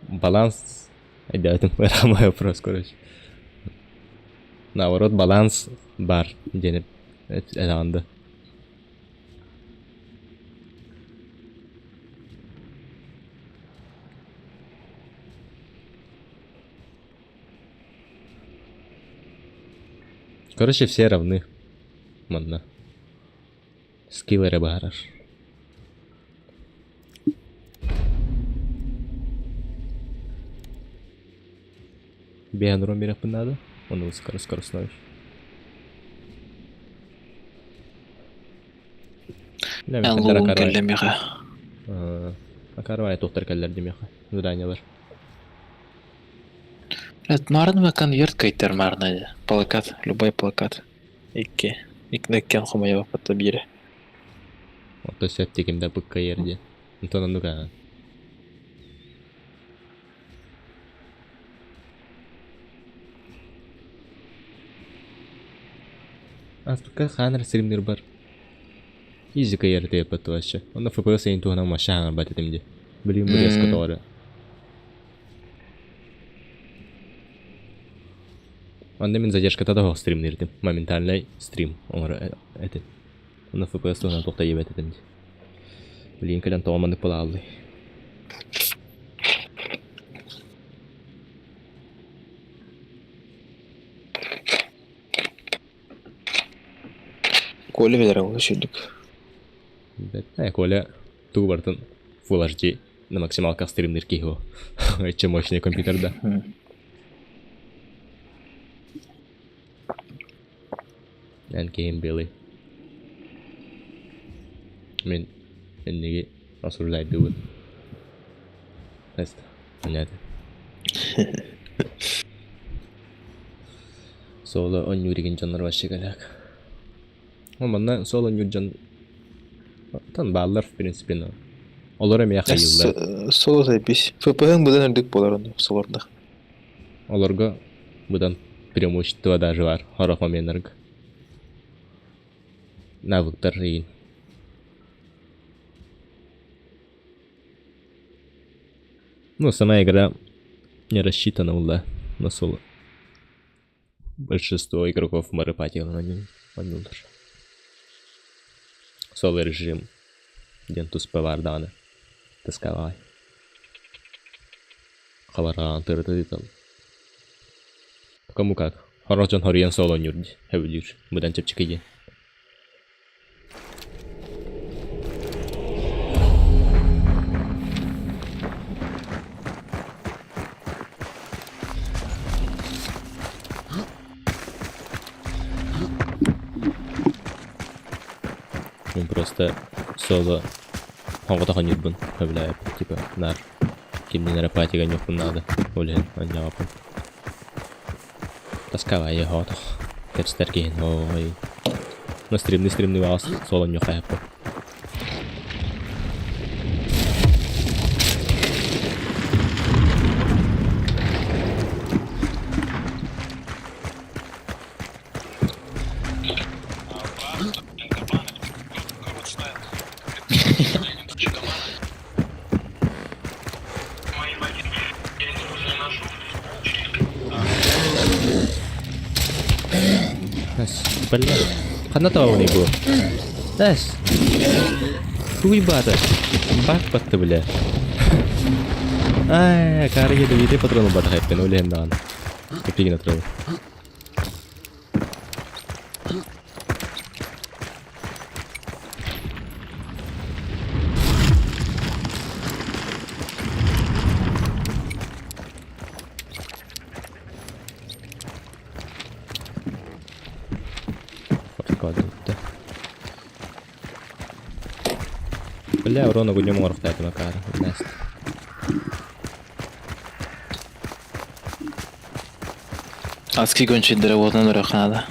Баланс. Да, это мой вопрос, короче. Наоборот, баланс бар. Денег. Это анда. Короче, все равны. Модно. Скиллеры бараш. Беан ромера надо. Он высокоскоростной. Лугун келлемеха. Акарвай тоқтар кәлләр демеха. Заданиялар. Марна конверт кайтер марна. Плакат, любой плакат. Икки. Икнеккен хумаева потабире. Вот то есть текимда ПКР. То нануга. Астука ханар стримнер бар. Изи КР те пату вообще. Он на FPS инту на машина батит имди. Блин, резко тора. Анда мен задержката да стримнердим. Моментальный стрим. Оңора этин. Оны FPS тона токта ебет этин. Блин, калан тоомандык бола алды. Коля ведер ол шүлдік. Коля туу бартын Full HD на максималках стримнер кихо. Эче мощный компьютерда. And game Billy. Мен неге осуждайды вот. Тест. Понятно. Соло он юриген жанр вообще галяк. Мана соло юржан тан баллар в принципе но. Олар эме хайылдар. Соло запись. ФПН бұдан үрдік болар оны соларда. Оларга бұдан преимущество даже бар. Хорох моменттер. Навыктар и ну, сама игра не рассчитана была на соло. Большинство игроков марипатило на нем. Соло режим. Дентус павардана. Тосковай. Халаран тыртыдытал. Кому как? Хорожон хориен соло нюрди. Хевдюр. Будан чепчикиди. Он просто соло хонгота ханюрбун хавляет типа нар кимни нарапати ганюхун надо олен аньяпун тосковая его то тепстерки ой на стримный вас соло нюхает. Блин, ханатова не было. Дас. Хуй бата. Бак батты, бля. Ай, карги да виде патрону бата хайпен, улен дан. Кепиги натрыл. Бля, урона гуднем морфтает макар. Нест. Аски гончиндері отын ұры қанада.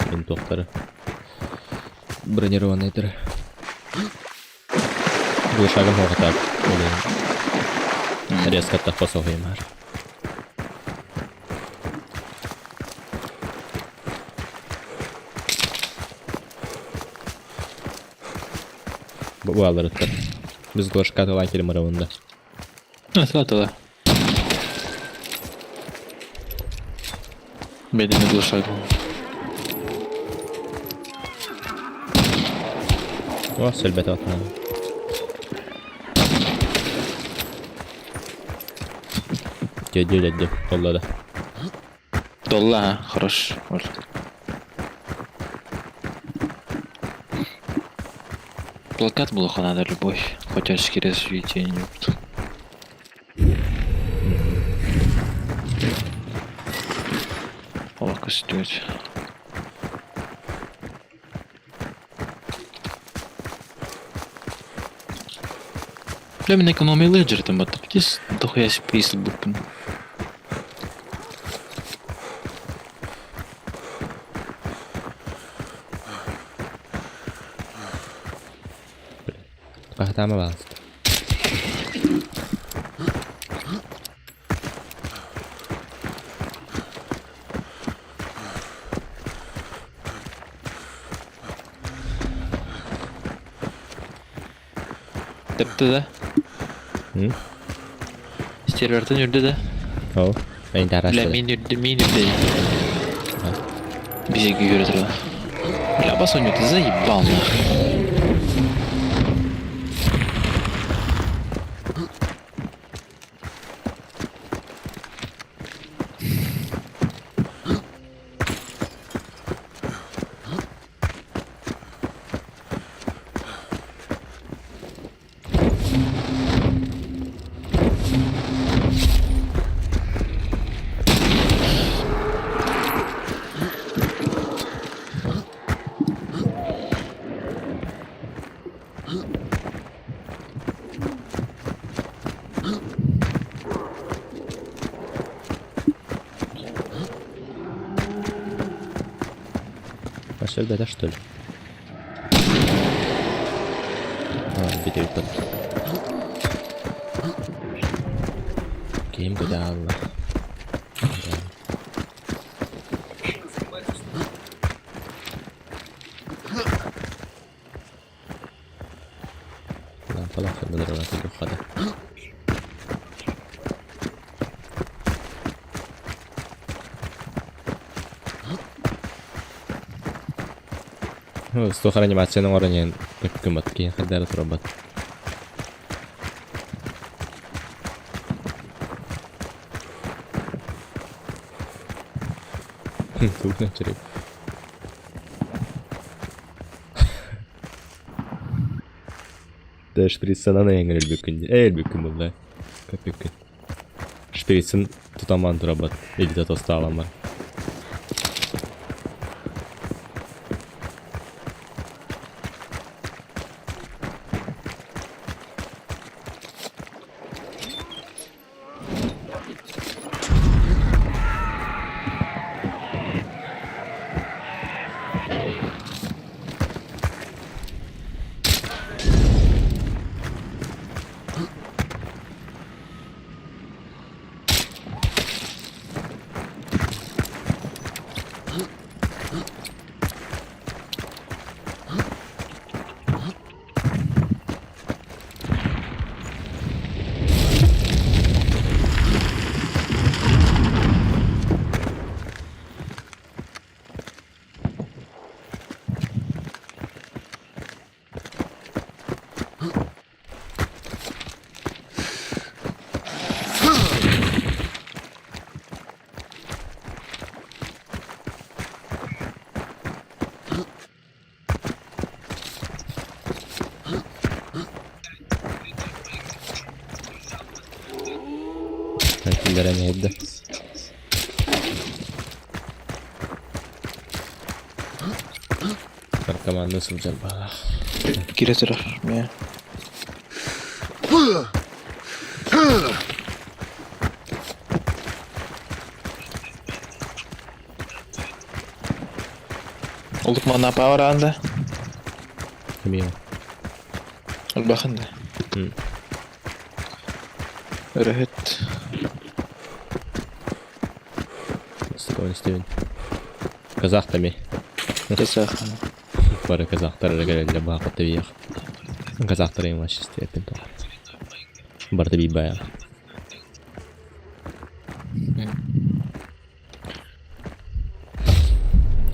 Мен тоқтары. Бронированный тірі. Бұл шагым оғытап. Резко тақпас оғайым ар. Bu alır ıttır. Biz goşka atılan kelim aravında. Atla. Bedeni gluşak. O selbet atma. Dedi. Tolladı. Долла, а? Хорош. Может. Плакат был надо любовь. Хотячки развитие не опыт. Ловко стоит. Племен экономии леджер там это здесь дохуя список буквально. Kahtama bas. Tepti de. Hı? Sterverden yürüdü de. Oh. Ben de araçladım. Min yürüdü. Bizi görüyorlar. Bля, басоню, ты заебал нахуй. Başarı beda что ли? Video тут. Game beda Allah. Lan falan kadar orası yok kadar. Стохар анимацияның орынен өпкім бат, кейін қадары тұра бат. Тұғына жүрек. Да, шприцсан ана еңір әлбекін бұл да. Көпекін. Шприцсан тұтаман тұра бат, елді тоста алам бар. Killere ne eddi? Arkaman nasıl acaba? Gire taraf ya. Olduk mu ana power anda? Bilmiyorum. Al bakın da. Rahat. Nasıl konuştuğun? Kazak da mı? Kazak. Para kazaklara geldi bakıp da bir kazakların var işte yapın da. Barda bir bayağı.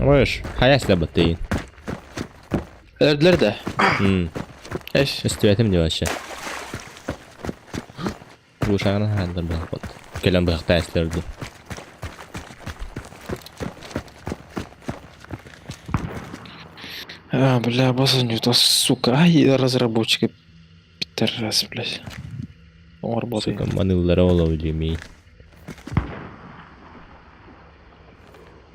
Ama iş hayasla batayın. Öldüler de. Eş. İstiyatim diyor aşağı. Bu şahane halde bakıp. Gelen bıraktı eslerdi. Бля, басоню, то сука. Ай, разработчики. Пидорас, блядь. Он работает. Сука, манылlara olabilmeyi.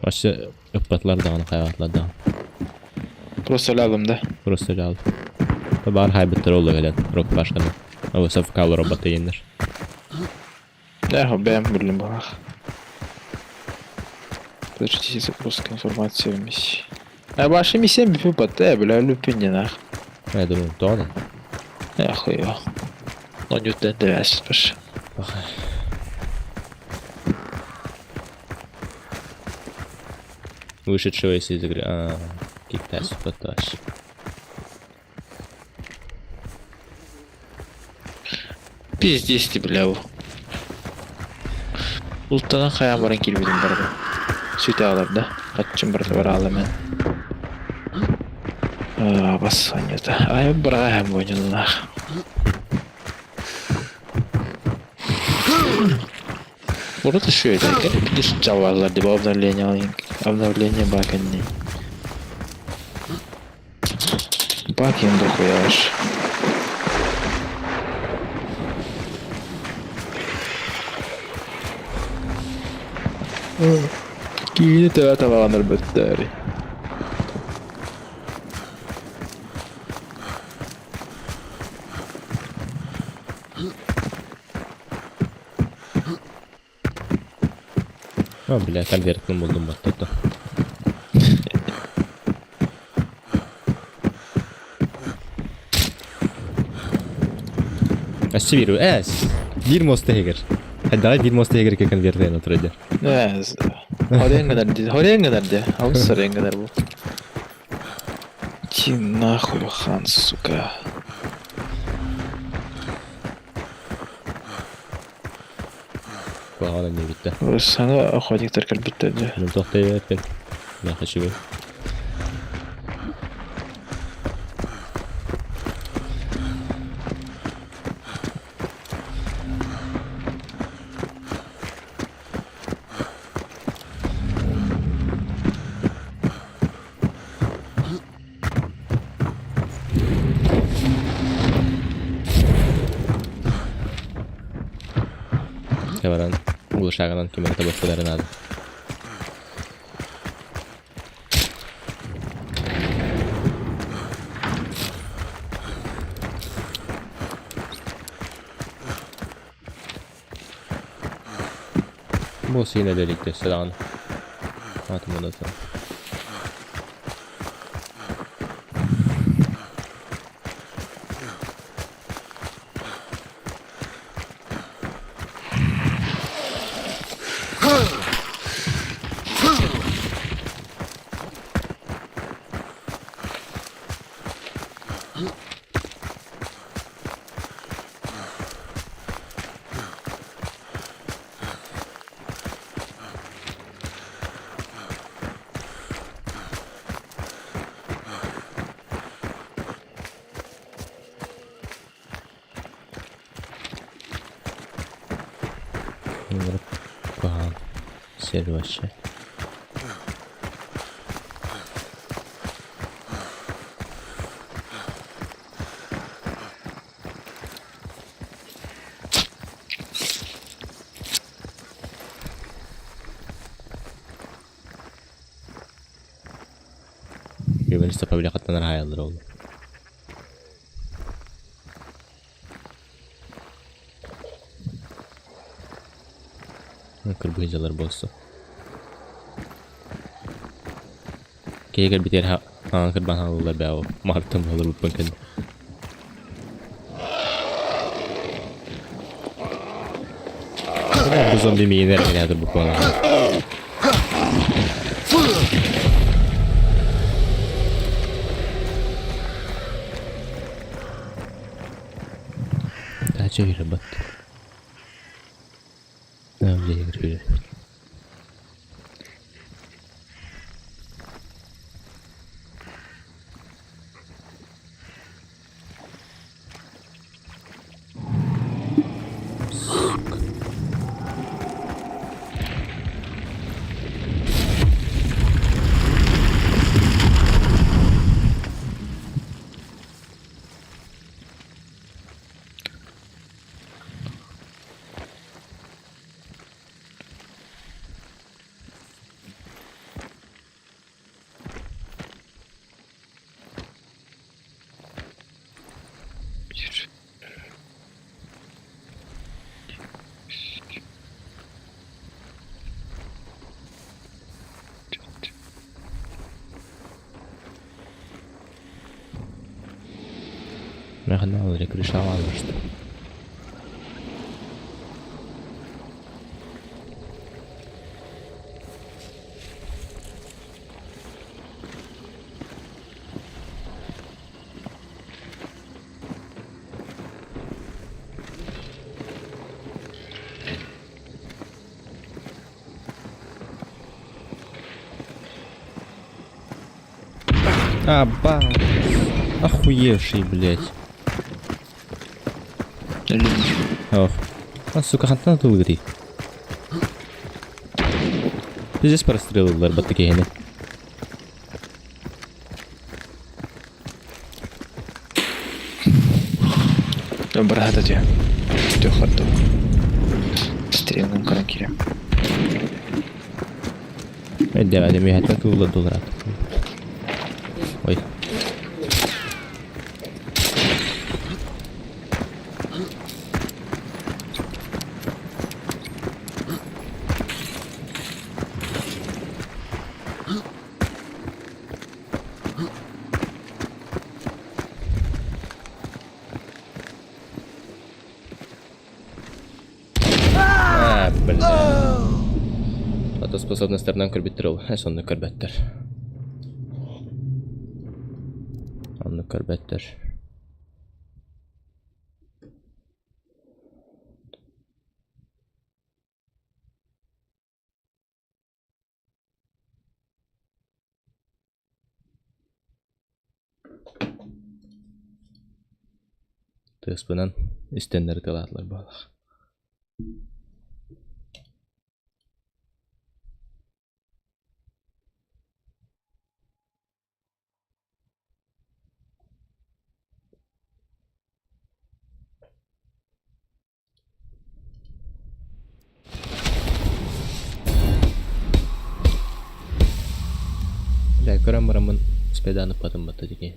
Başka ıpatlar dağını hayatlar dağını. Просто lazım da. Burası da aldı. Tabi haybetler oldu gelen. Rock başkanı. Ama safkalı robota yenir. Да, ben блин, бах. Подождите, загрузка информации в миссии. А ваша миссия бифи потэ, бля, люпинья нах. Ne durum doğru. Нахуй его. Ну, не ты дэвясь, Вышедшего из игры. Китай супотаж. Пиздец ты, бля. Ултана хаям баран келбедим барды. Süte alır da. Kaççım bir var ağlamen. Bas oynaydı. Ay bırak hem oynadılar. Burada şöyle. Gidip cevazlar diye обновление alayım. Обновление bakın ne. Bakayım da koyar. Giyini teva tavalanır bötteri. Ha bile конвертным buldum bak tuttu. Asviru es. Bir mosteheger. Hadi bir mosteheger ke конвертен oturacak. Evet. Oraya kadar de. Avustralya kadar bu. Ki nahуй хан, сука. Bağlı ne bitti. Sana охотник теркер bitti de. Ben tohtaya ben. Ne kaçıyor? Kevaran ulaşağından kimere tabakları nadı. Bu yine delikte sedan. Hatım onu da. Bunları bakalım. Seri başı. Güveniş tapabilen katlanır hayalleri oldu. Kırbıyıcılar bozdu. Kayaklar biter ha kırban halılar be o. Martım alır bu bakın. Bu zombi mi yener nedir bu konu? Daha çevir bat. Ne yapacağız böyle? Merhaba, olacak kırışa almıştı. Аба. Охуевший, блядь. Ох. А, сука, хантан тул гри. Здесь прострелилар баттакейни. Брат, это что хату. Стрелным каракирем. Эдде адеми хатан тулла долларат. Ой. Способностьтарынан көрбөттөр ол. Сонны көрбөттөр. Онны көрбөттөр. Тыспынан истендер тылатлар балах. Көрәм барамын спеданып батым бата деген.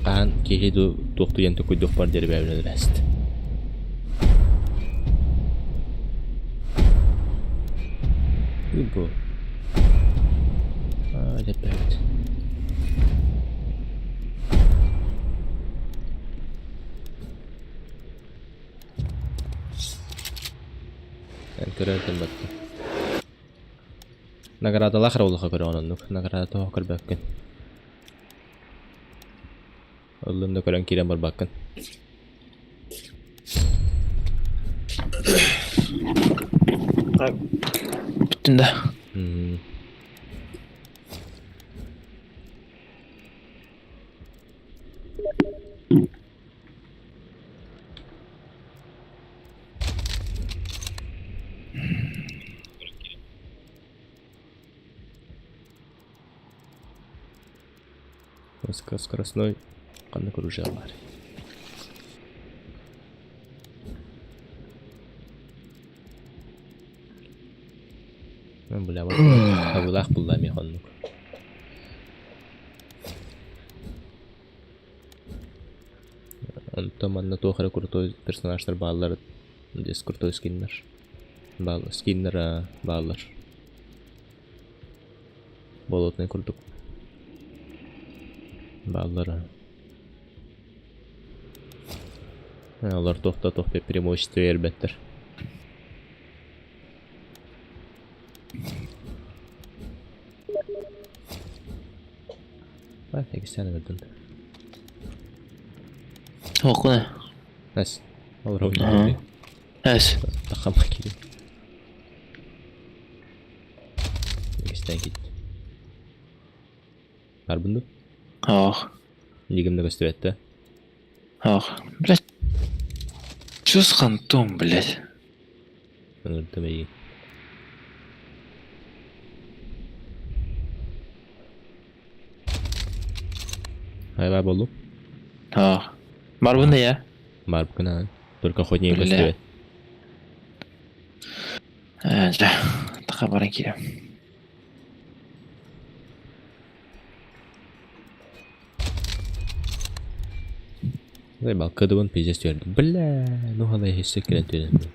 Қан кеһиду тоқту янты көйдөх бар дер бәвлен рәст. Үбу. Деп бәвлен. Көрәтім бата. Награда лахра улаха көрө онунук. Награда тоокор баккын. Оллунда көрөн кирен бар баккын. Бүттүн да. Скоростной қанды көруші бар. Мен бұлі абылақ бұлда меқонлық. Онто манна тоқыры крутой персонаждар баллар. Здесь крутой скиннер. Скиннер баллар. Болотный курдук. Баллары. Алар тоқта преимущество ербеттер. Бай, тегістен өрдін. Оқына. Әс. Алар ойны. Әс. Тақама келем. Тегістен кет. Бар бұнды? Ах. Лигімді көстіретті. Ах. Блядь. Чус хантом, блядь. Өңірді мейін. Айла болу? Ах. Бар бұнда, я? Бар бұкына. Только ходнейін көстірет. Жа. Тақа баран келем. Бал кыдыбын пиздец түйерді. Бля, ну қалай хессек керен түйерді.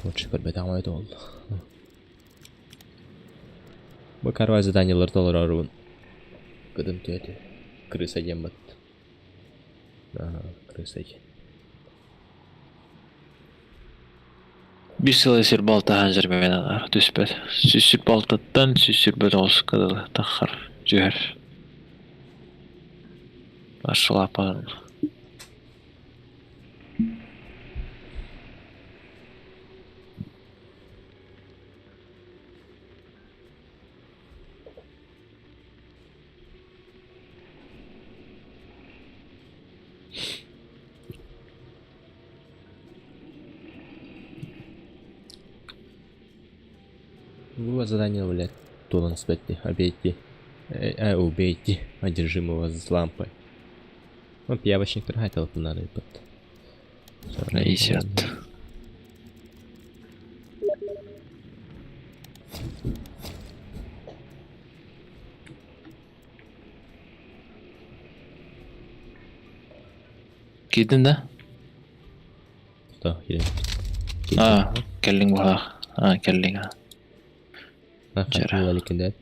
Вот шикар бәді амайды ол. Бұл карвай заданиялар толыр аруын. Кыдым түйеді. Крыса дем бат. Крыса дем. Bir sılesir balta hancar beğenen düspet. Süsür baltattan süsür bir olsun kadılı takkar cüher. Başlı yaparım. Было задание, блядь, Толан спетти, обейти. Убейте одержимого с лампой. Ну, пиявочник торгайтел надо и под. Лисят. Gidin de. Что, или? Kelling bu ha. Kelling ha. Jara. Jara.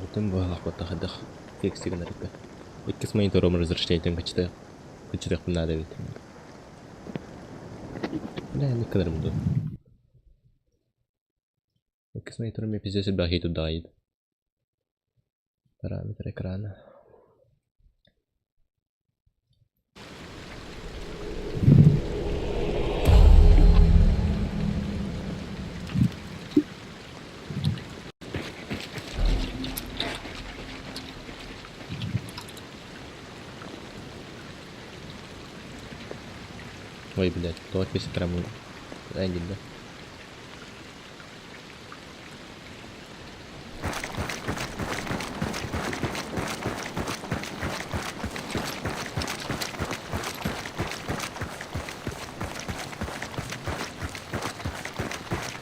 Потом была охота ходах. Текст игнорика. Ведь с монитором разрешением качаю. Качаю надо ведь. Да, не кадром буду. С монитором я пиздец себя хиту дает. Параметр экрана. Ой, блядь, то опять прям один, да?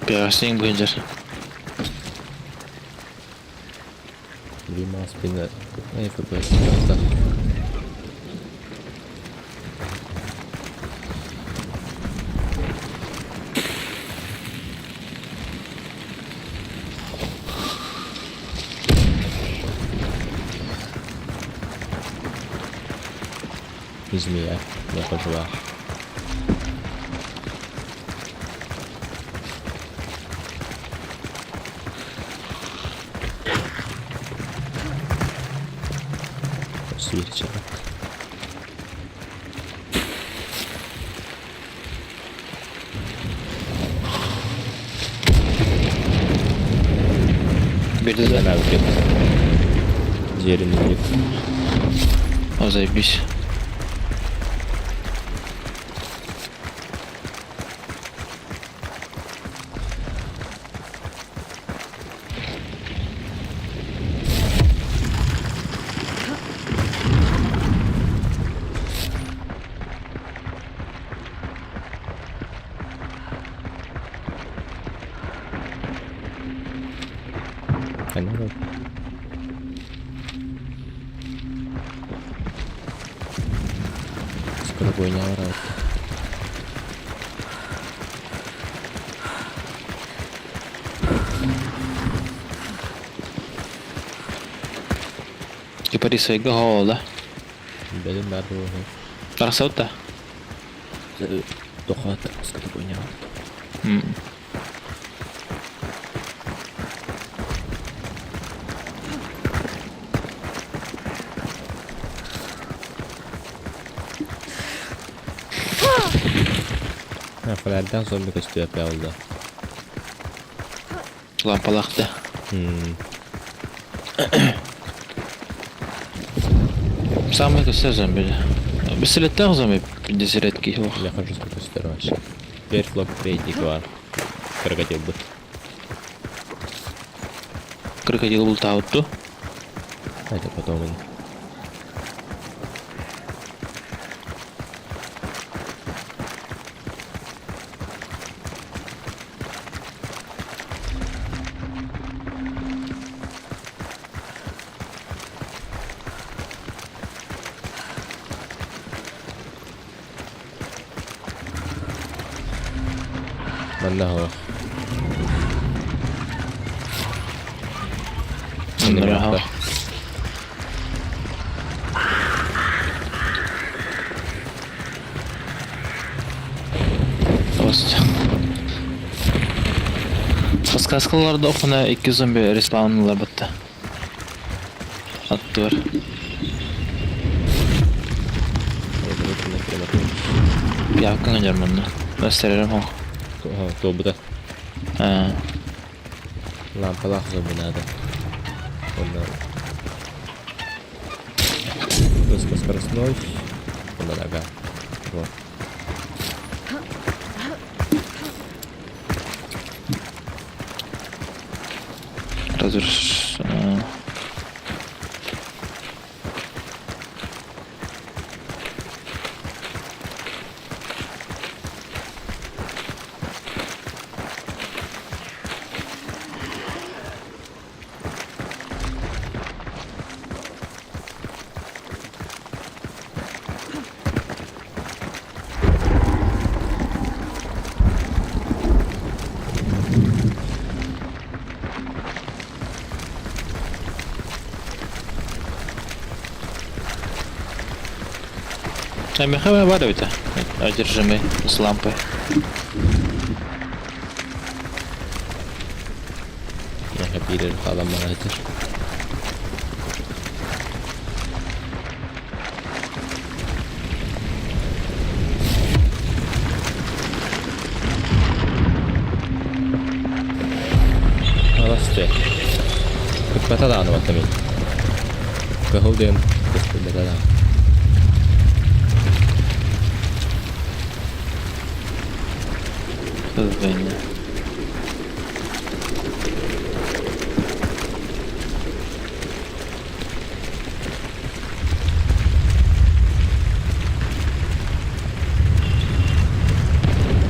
Piyasing Bıncır. Lima spinner. FPS просто. Змея, я пожила. Свечера. Bir de Она выпьет. Зеленый. o zajebiś. Kanal. Скоро бойня орать. Kipari sayga hola. Benim nerede o? Tarasauta. Дохот, скоро бойня. Falardan zombi kostü yapıyor oldu. Lampalaqda. Самый косой зомби. Бессилетах зомби 50 редкий. Я хожу с костер вообще. Теперь флоп третий var. Крокодил бы. Крокодил был тауту. Это потом он. Mana ho? Нахуй. Сказкаларда окуна 2 зомби респаунлар бутты. Атты бар. Якын жарманны. Өстеререм о. То bu da. Ha. Lampalar zombilerde. Onlar. Скоростной. Onlar aga. Вот. Разрушишь. А Михаил Варович, одержимый с лампой. Ya hep ileri falan banadır. Alasçı. Kutbata da anı baktamayın. Kahıldığın kutbata da. Хызбайна.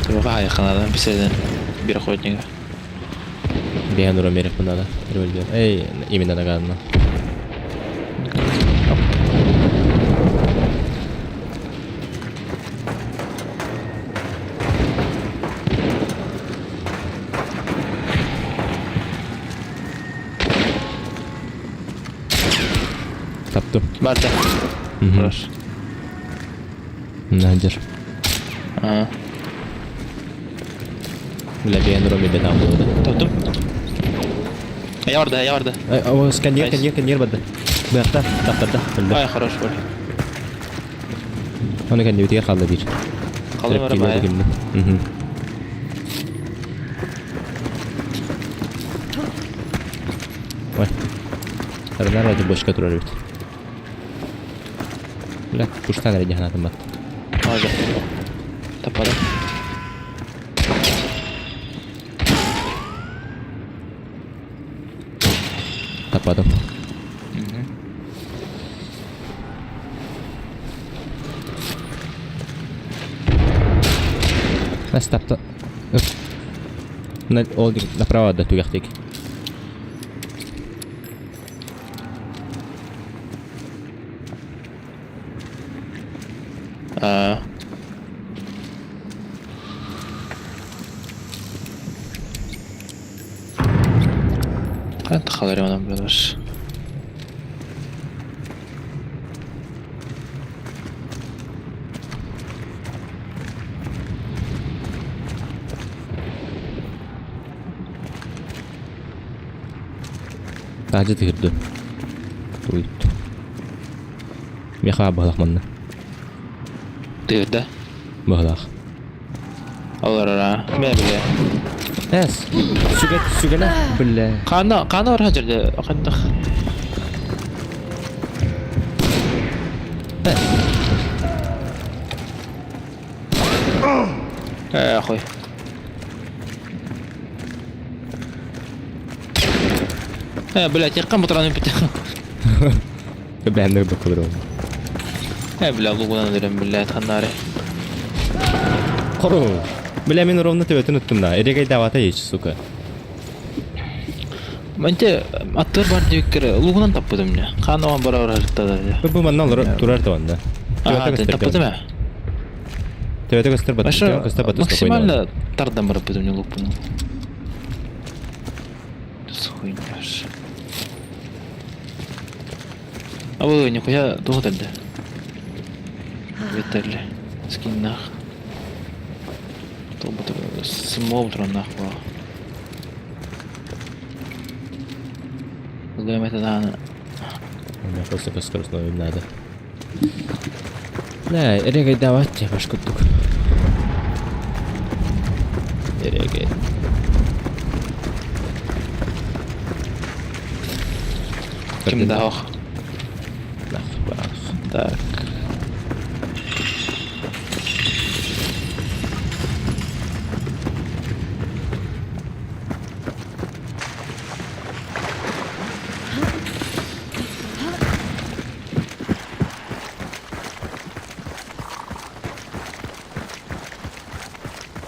Труба яқынадан беседен bir охотника. Бехан урам беріп бұнада. Рөлдер. Эй, именно наганна. Taptım. Barda. Mhm. Хорош. Nadir. Ага. Bile beğen durum bir betam oldu. Taptım. Я орда. O skanyer bada. Bu yakta taptırda. Ай, хорош был. Onu kendi bitiyor kaldı bir. Қалай бара бай. Vay. Sarılar hadi boşka durar bit. Bile kuştan nereye canatım bak. Hadi. Tapada. Tapadım. Nasıl taptı? Oldu. Направо да туяхтик. Kanka kalır ondan biraz. Tacı tıkırdı. Uyut. Meha bağlak manna. Dirde. Bağlak. Olur ara. Ne bile. Es. Sügene. Bille. Kana var hacırdı. Akındık. Akhoy. Блядь, я кому транı bitti. Ben de bakılır oğlum. Bля, лугудан dedim billahi tanrı. Koru. Bile men ровно töbetini tuttum da. Erege davata yeç suka. Bence attır var diyor ki лугудан tapmadım ya. Kan o an beraber haritadı. Bu mandan durar tavanda. Ага, ты tapmadım ya. Töbete göster batı. Başka Göster batı. максимально тардан бараппадым не лупун. Схуйняш. А вы нихуя догадали? Ветерли. Скинь нах. То будет смотр нахуй. Здаем это да. Я просто скоростной надо. Да, Erege давать я başka tuttuk. Erege. Kim daha? Bak. Так.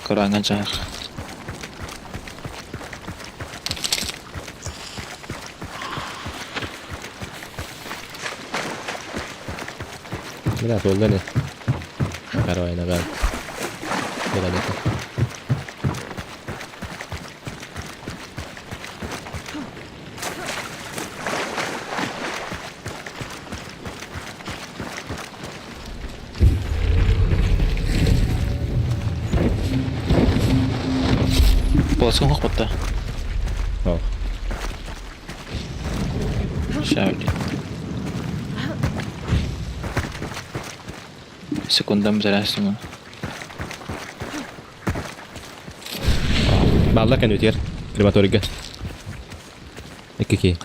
Kurang ajar. Mira, solda ne? Karo ayna karo. Mira dito. Polską chłopotę. Oh. Şöyle. Sekundam bize mı? Balla kan ötüyer. Krematoriga. Ekki.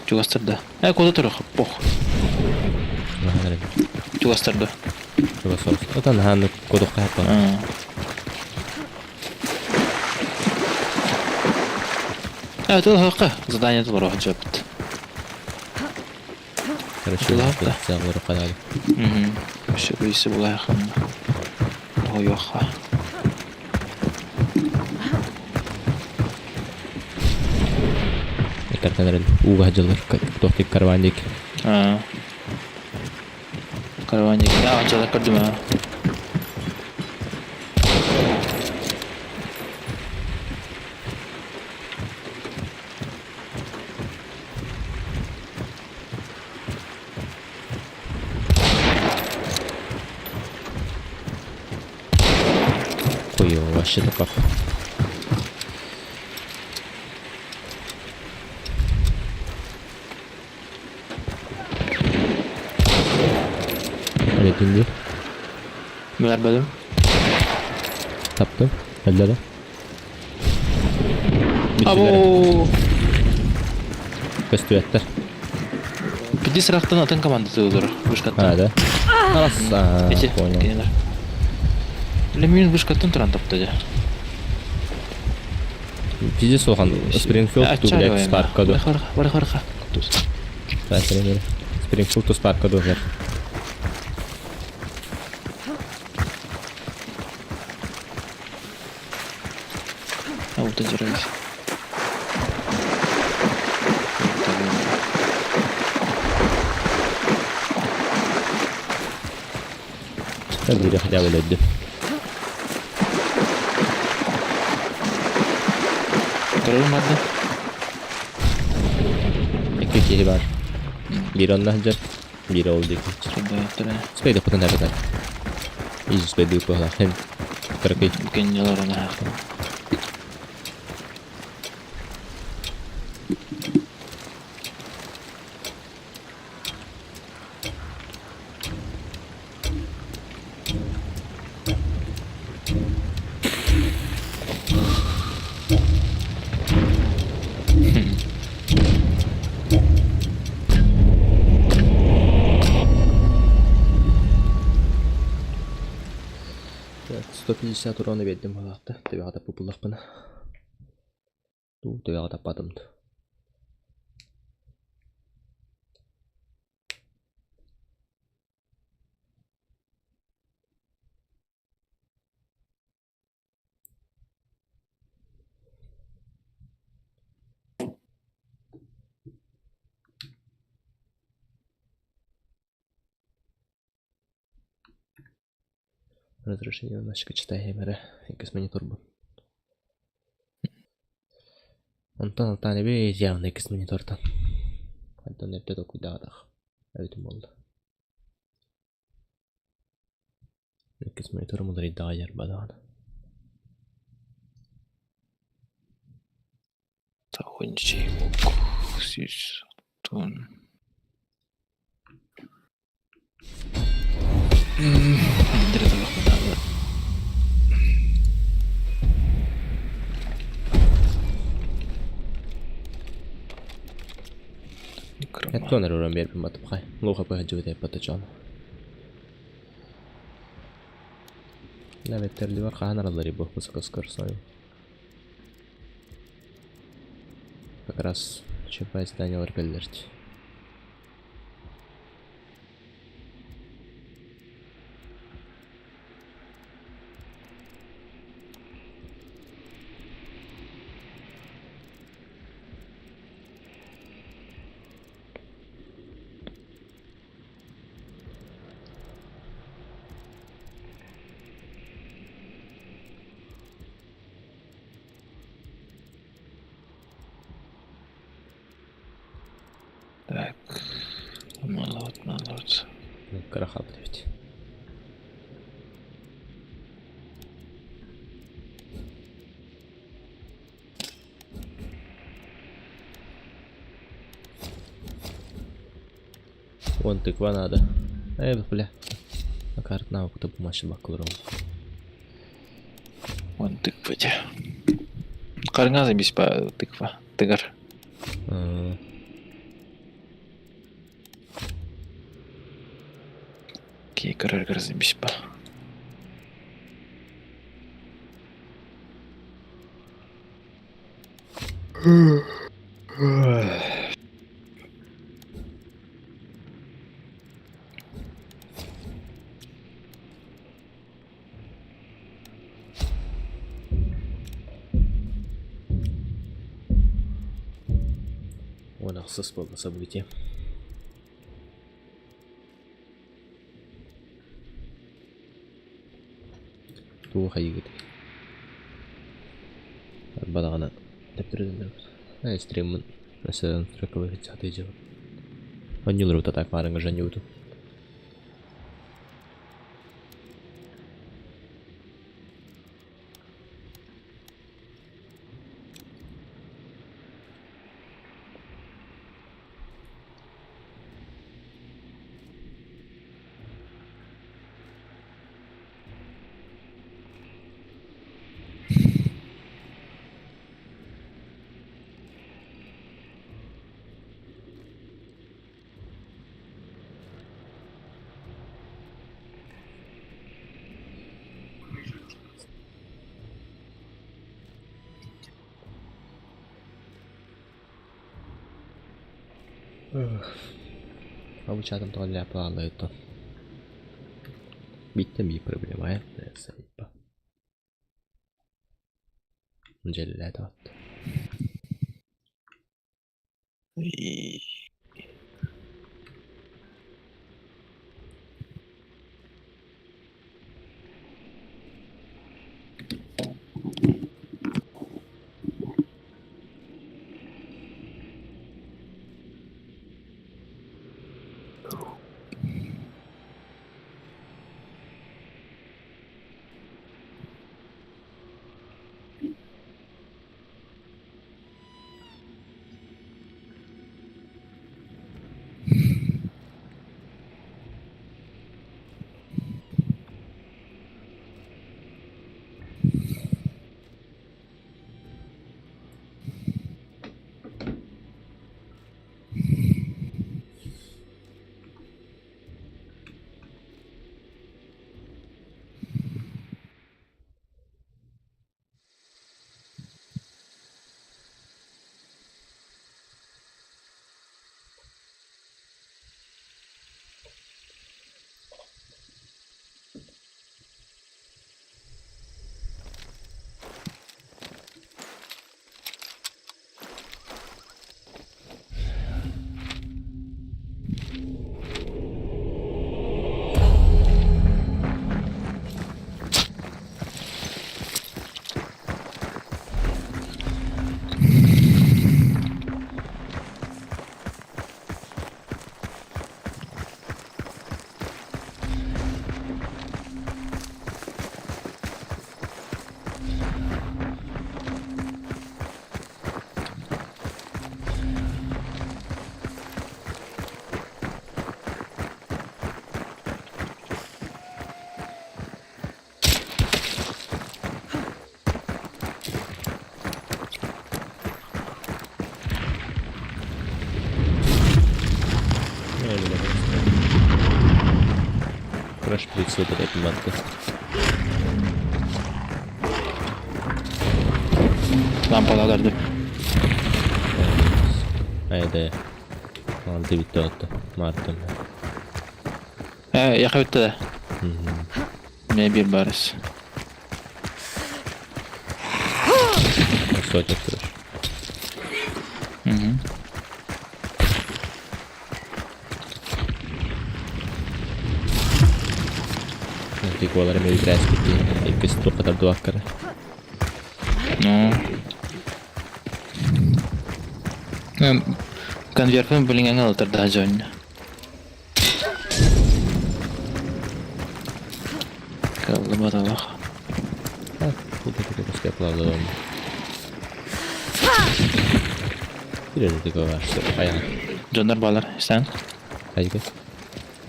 Чугастырды. Куда тұры пох. Чугастырды. Coba sos. Otan han kodok apa? Это легко. Задание тут вроде джабт. Хорошо. Ладно. Сяглар калали. Все бейси булахан. Ойоха. Ekartanlar uga jallar tohti karvandik. Караванник. Да, он что-то кардима. Ой, вообще то как. Hadi dinle. Ver bölüm. Taptım. Hadi. Abo. Göstüretler. Pidi sıraktan atın komandası olur. Вышкаттан. Hadi. Alas. Эти. Понял. Кинелер. Лемин вышкаттан туран таптады. Пиздец соған. Спрингфилд ту, блядь, Спаркка ду. Барха. Да, тренер. Спрингфилд ту Спаркка ду, блядь. А вот одираюсь. Biri hadi böyle öldü. Duralım hadi. İki kişi var. Biri ondan hajar. Biri oldu iki. Coba tere. Sepeda putun apa kan? İyi sepeda itu lah. Hem kerja. Mungkin jalan nah. Так, 150 урона ведем халахта. Тебе популах пана. Ту тебе падам. Разрешение нашего читаем, якось монитор был. Антон тани бей явно якось мониторда. Антон не пьет куйдадах. Öyle oldu. Якось монитор мудрый дайер бадан. Tahunci sis ton. Dari tolak pertama. Et tuonne ruudan vielä matta kai. Luuha pohjan juuri teippa tjana. Lävetterli varka hänarallari pohkussa kaskarsoin. Как раз чипай здание орбеллерти. Так. Молод. Ну, караха ведь. Вон тыква надо. Бля. На карт на опыта бумажи бакулром. Вон тыква. Карыңа забись па тыква. Тыгар. Кей карар забись па. Он ахсыз болды событие. Туу хайгыт. Балагана тептерден. Стриммен. Mesela track'ı hiç hatayıcı. Annyılır bu tatak varın gıcan yudu. Обучатам то для плана это. Bitti проблема, neyse. Cellat attı. Crash Blitz da yapılmadı. Lampalardı. Haydi. Aldı bitti oldu. Martım. Yaka bitti de. Ne bir barız. Nasıl olacak Crash? Nanti gua lari medio crash bitti. İlk kez kadar dua kare. No. Kan biar pun paling angel terdajon. Kalau Allah. Bu da kita pasti upload. Tidak ada tiga var. Kayak Jonar balar sen. kayak gitu.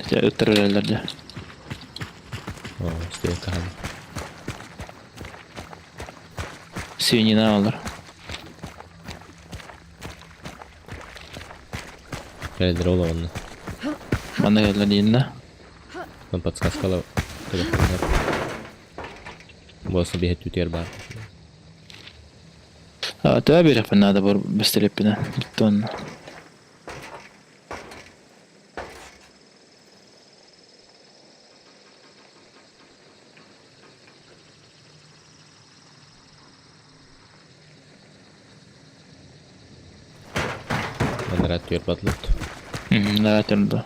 Ya terlalu. Oh, işte kan. Sini ne olur? Kaydır oğlum onu. Mana geldi yine. Tempat skas kalau telefonnya. Bos lebih itu tiar bar. Tabii bir apa nada baru bestelipine. Beton. Beneran tiar batlut. Nada terdo.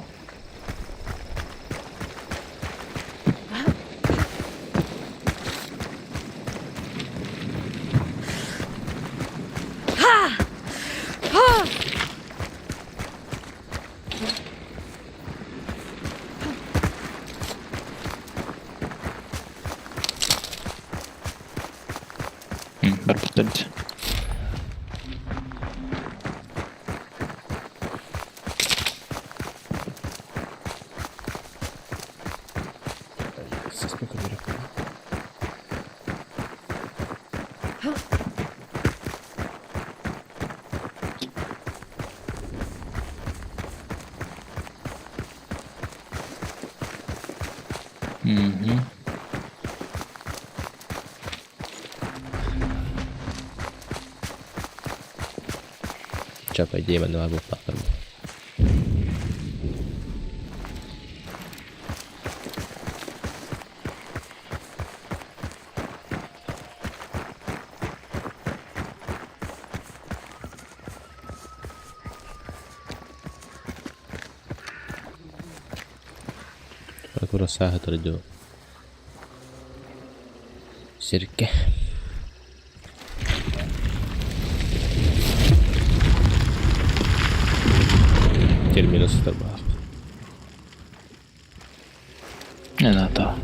Berputar. Capek dia mana aku pakai. Aku rasa terjauh. Sirke. Terminus terbang. Ne tahu.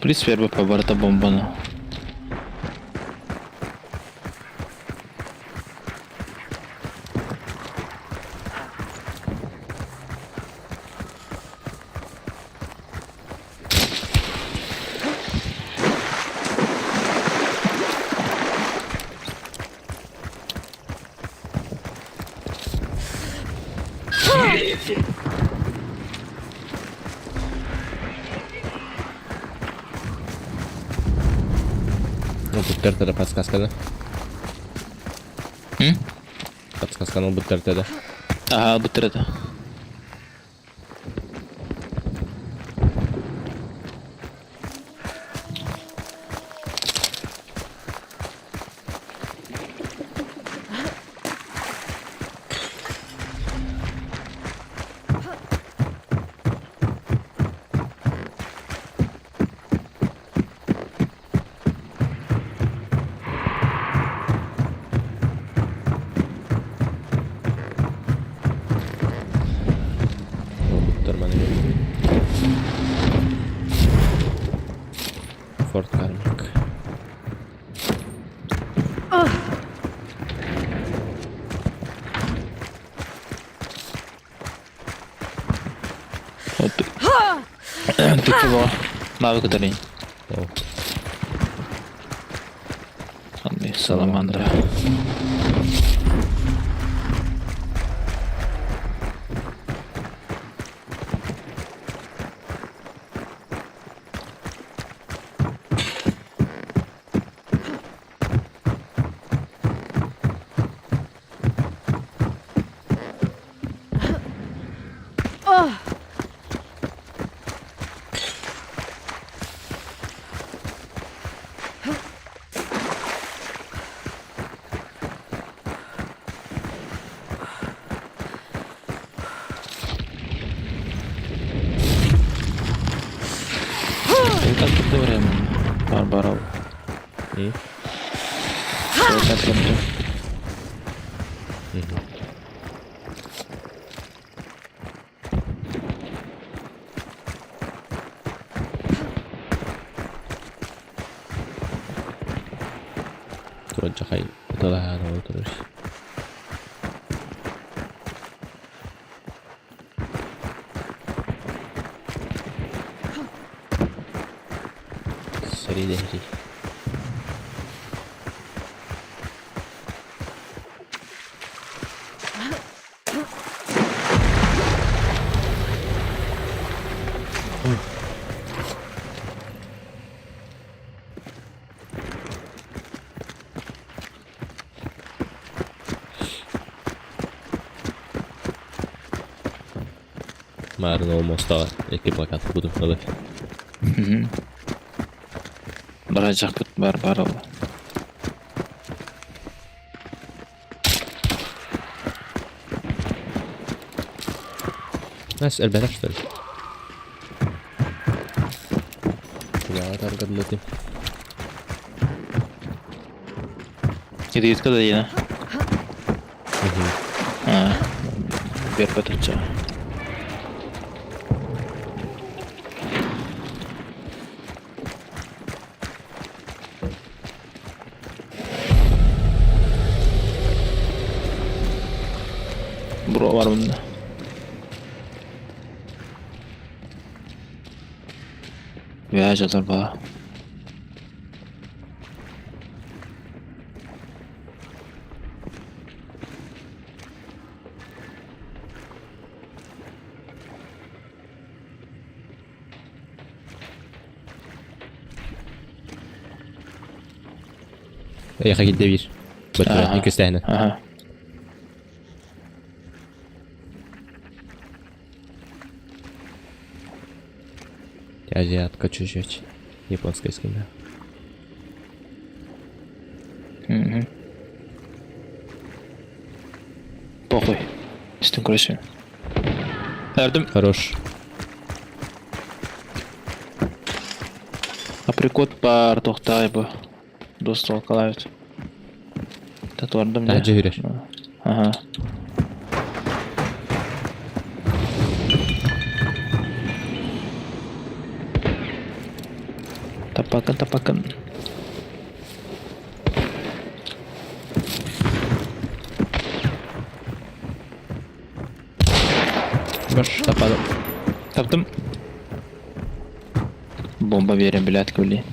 Please ver bapak barata bomba no. Butter tada pas kaskana. Pas kaskana butter tada. Aha betul itu. Butter mana? Fort Carmack. Тыква. Навык дарень. О, Ладно, Саламандра. Как это время? Барбаров. iyi. Как это? Turacak ay. Itulah ano terus. Seri dehri. Määrän almost daha iki plakat buldum öyle. Barajak put Barbarov. Näs elbette işte. Ya targetladım. Gidiyor kadar yine. Ha. Bir patlıca. Bro var bunda. Viajalar bana. Ya hakik devir. Betul, Aha. ikisi de Aha. Азиатка чуть-чуть. Японская скина. Похуй. Üstün kuruşu. Verdim. Хорош. Aprikot бар, to'xtay bu. Do'st olqalaydi. Tatvardim da. Acı hürer. Aha. Tapakan. Boş tapadım. Taptım. Bomba verin bilet kulli.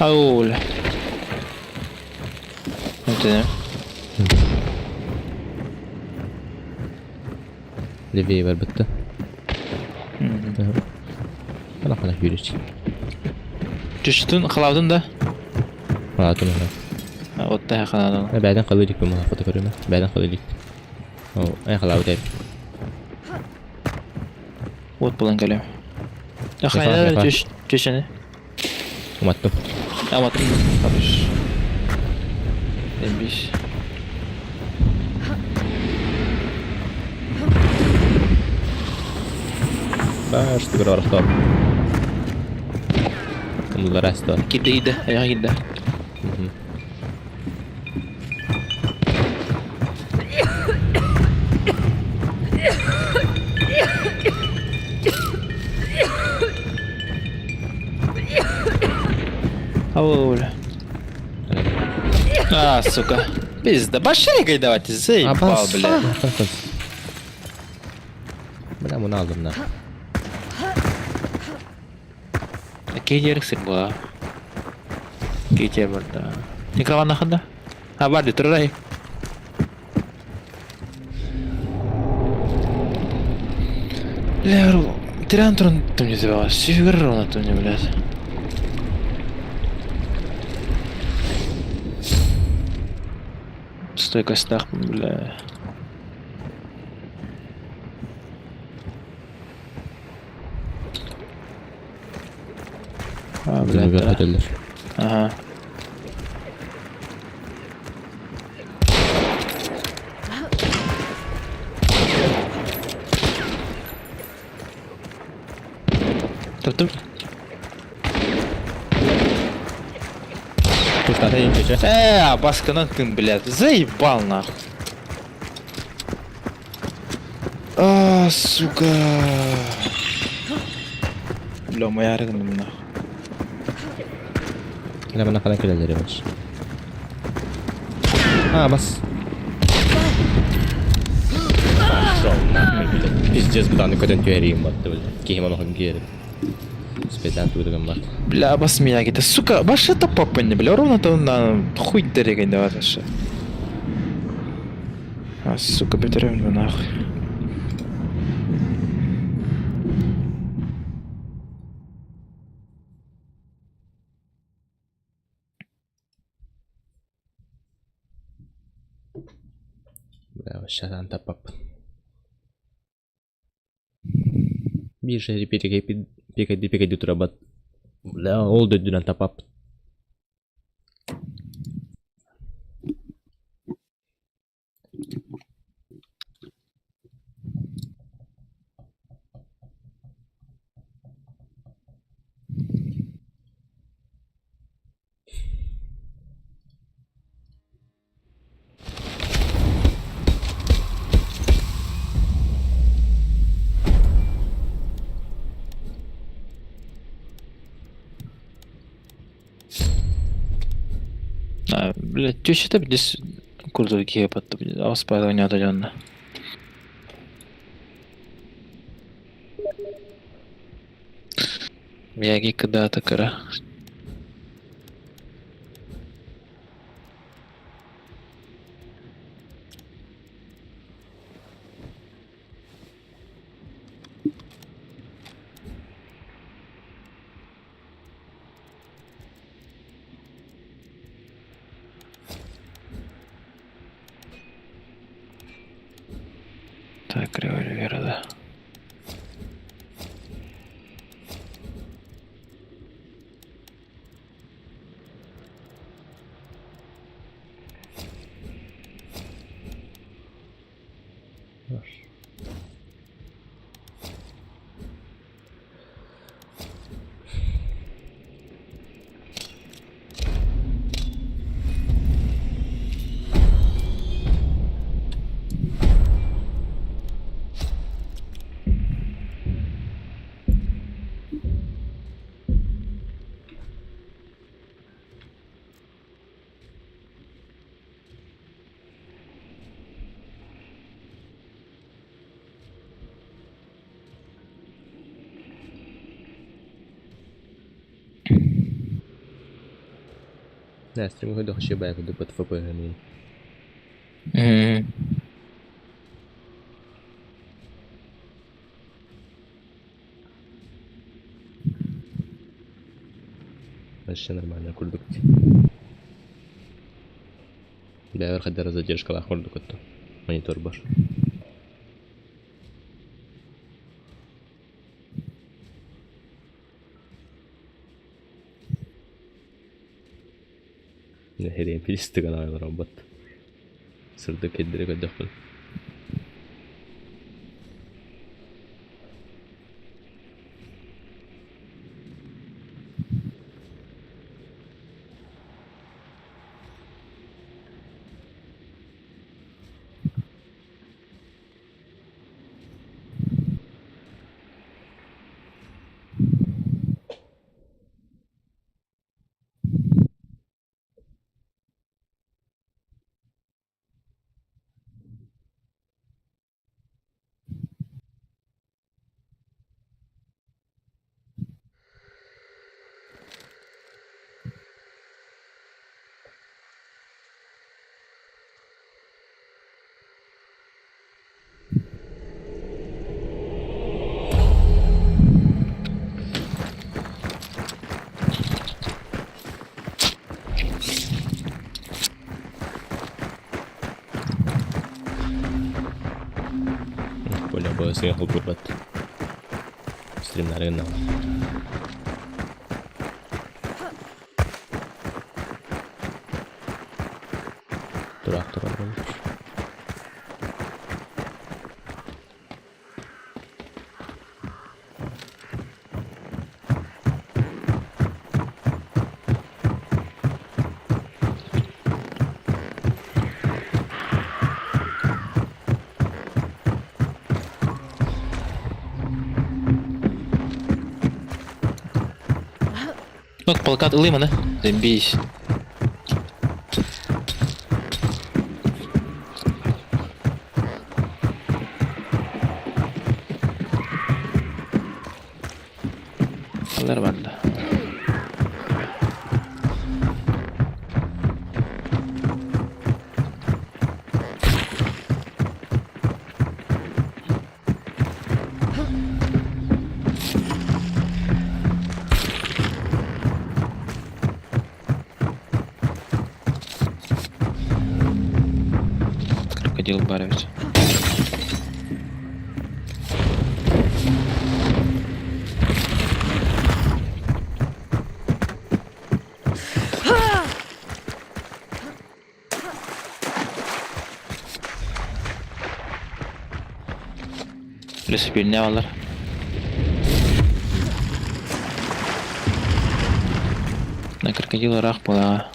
Aul. Ötene. Levye var bitti. Hala yürüyüş. Düştün, kılavdın da. Rahatım öyle. Otta kanadan. بعدين خليك بالمحافظة فريمة. بعدين خليك. أو أي خلاص تاني. Ot bulan geliyor. Ya Yapar, hayal yapar. düşeni. وماتم. Ama kapış. Demiş. باش تقرا رختار. والله راستا. Gide. Ayağa gide. А, сука. Пизда. Башригай давайте, заебал, бля. Бля, bunu aldım lan. Кейдерік сырба. Кейте барда. Микрован нахында? А, барды, тұрай. Бля, тиран тұрын ты мне звала. Сюгір ровно ты мне, блядь. Стойкость нах, бля. А, Bizim блядь, да. öderler. Ага. Тобто... Kuşlar da köşe. Басканан ты, блядь, заебал нахуй. А, сука. Бля, моя рыгным нахуй. Yine bana falan köleleri var. Ha bas. Pizeceğiz bu tane kötü tüyeriyim battı böyle. Kihim onu hangi yeri. Speden tuğduğum bat. Бля, бас меня где-то, сука, баш это папа не, бля, ровно-то он на хуй дорогой давай вообще. А, сука, бетерем нахуй. Бля, şadan tapap. Bir şey pekedi turabat. Bля, oldu dünen tapap. А, блядь, теща-то, блядь, курдуки епатты, блядь, ауспайда отойдённо. Яги когда-то кара. Так, револьвер, да. Ne, stream ko doon siya ba ako dapat pa ni. Вообще нормально курдук. Да, хотя задержка la kurduk отто. Монитор бар. Ne heriyim filisti kanallar robot. Sırda kedire kadar. bu sen hol kurbat. Streamlere gönne. Durak. Bak plakat ılıyım ana. Zembiş. Alır bende. Крокодил баровец. Birisi birini alır. На крокодила рах была.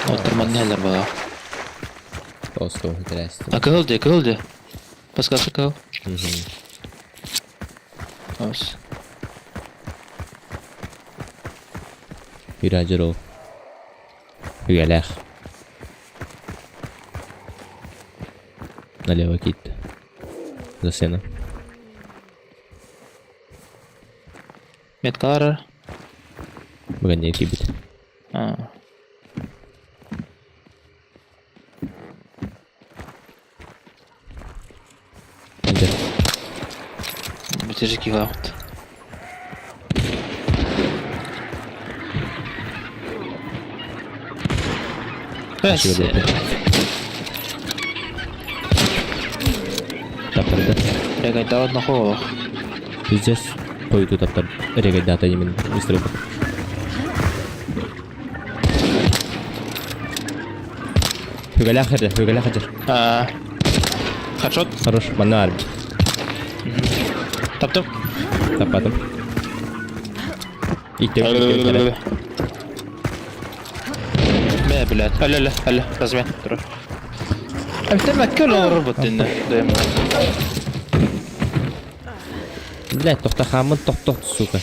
Oturmadı neler bana. Dostu interesting. Kırıldı. Paskası kırıl. Olsun. Virager ol. Hüyeler. Налево кит. За сеном. Меткалар. Бүгін не кибит. Enter. Бітежі кілаут. Şöyle. Таптарды. Регайда одна холох. Пиздец. Пойду таптар. Регайдата емен. Быстро. Hügele hacer. Хедшот. Хорош. Bana harbi. Таптым. Tapadım. İlk de Be блядь. Алло. Размен. Дура. Обтемек көл робот dinle. Дайма. Блядь, to'xta hamın to'xta, suka.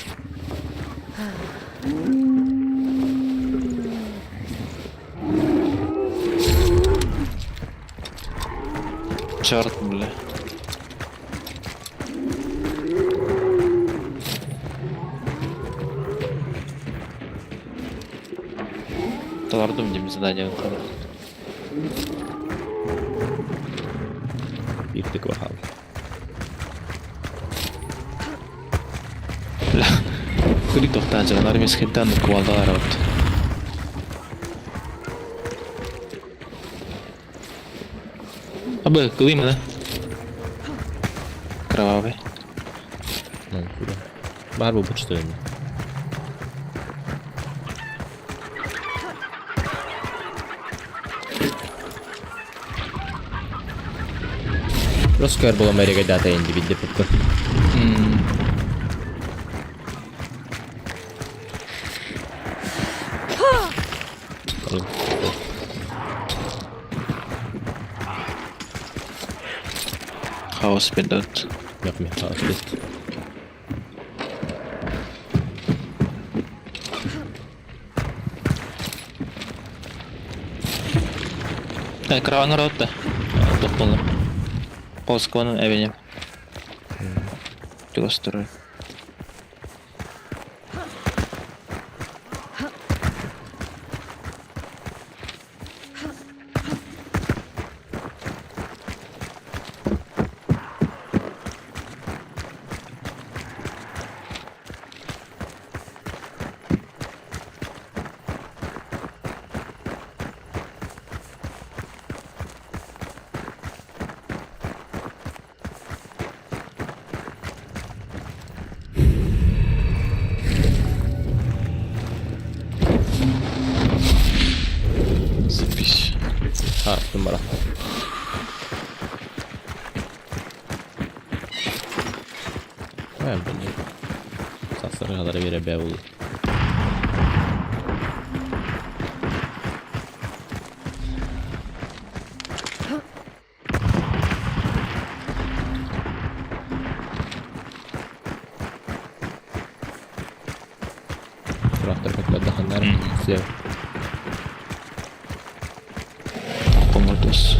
Черт, бля. Talardım değil mi zadanyanın kadar? Bir tık bakalım. Kulik tohtancılar armiyasketten de kuvaldalar oldu. Abi kılayım mı? Kravavый. Ну, куда? Бар bu что ли? Просто было мэрия дата инди виде попка. Хаос бедот. Yok mu? Haas best. Kravanga rotta. Dokmalı. Polskovanın evine. Gösteriyor. Attım bana. Ben bunu saçlara kadar vere be olur. Traktör katlar da kanlar size. Komodos.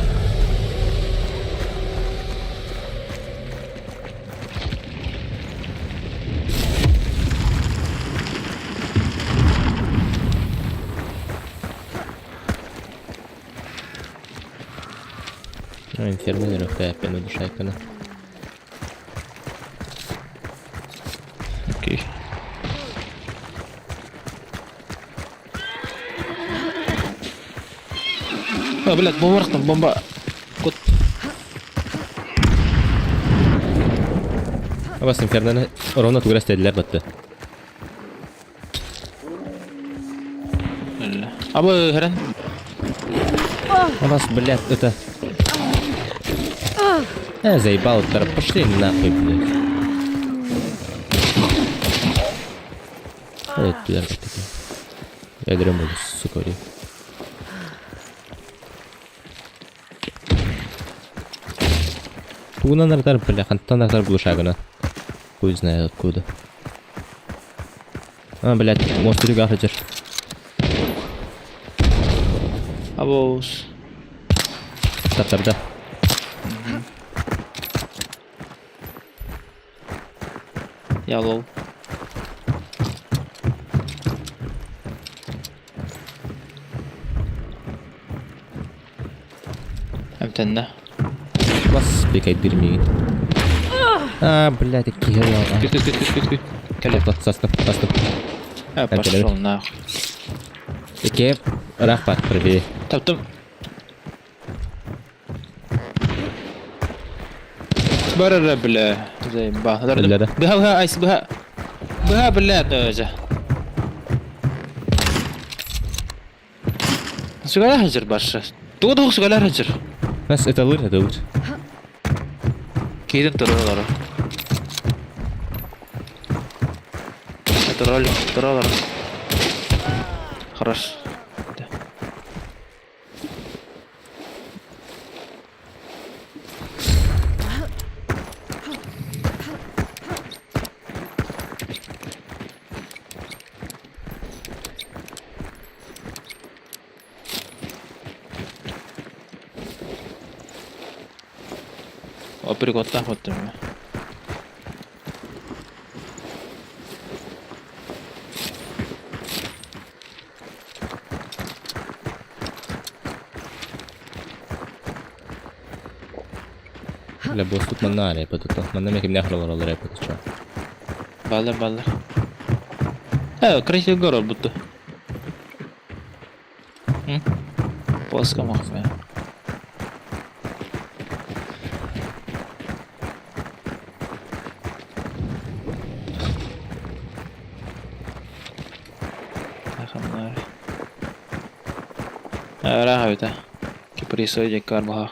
No, infierno de los que apenas lo sacan. Okey. بلاد bomba رقم bomba كنت بس infierno ورona تقول استدلال بده. ابو هرن خلاص بلاد это. Заебал, пошли нахуй, блядь. Это пидор такой. Я дремлю, сука, блядь. Тугунан нардар, бля, хантан нардар был шагана. Хуй знает откуда. А, блядь, монстры гахатер. ابوس Тартарда. يلا امتنا Бас, бекай бермейін. Блядь, кегер яға. كت كلب Састып. пошел нахуй Икеп, рахпат бірбе. تم برر بلا زي بالله ده. بها ايس بها بالله ده سؤال هجر برشا تقول سؤال هجر Нас это лыр. كيد انت رولر ترولر خرج Apricot tahmattım ya. Бля, босс тут манна репетито. Манна меким не хралар репетито. Балlar. Красивый город будто. Плоско махме. Raha öde. Ki söyleyecek galiba.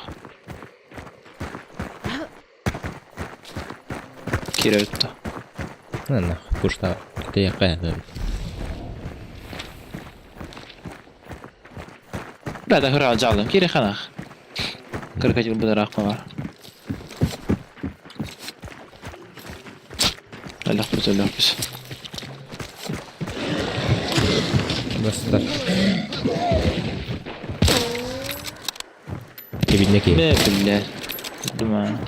Kira öttü. Nanna, kusta tee kahve. لا ده هرا جعلم كيري خناخ كركجل بدر أقمار لا خبز بس Bas tak. Kebinne ki. ما بالله دمان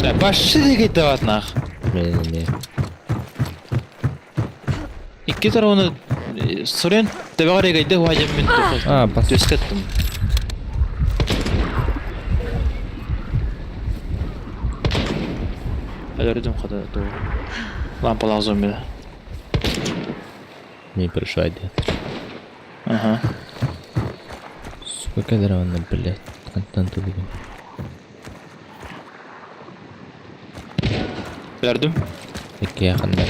لا باش شدي قد دواتناخ Ne. İki tane onu soruyan tabi gaydı hacım min Bas. tüskettim. Alırdım kadar doğru. Lampa lazım bile. Не пришайди. Aha. Сколько дрона, блядь, контента видим. Verdim. Peki yakında.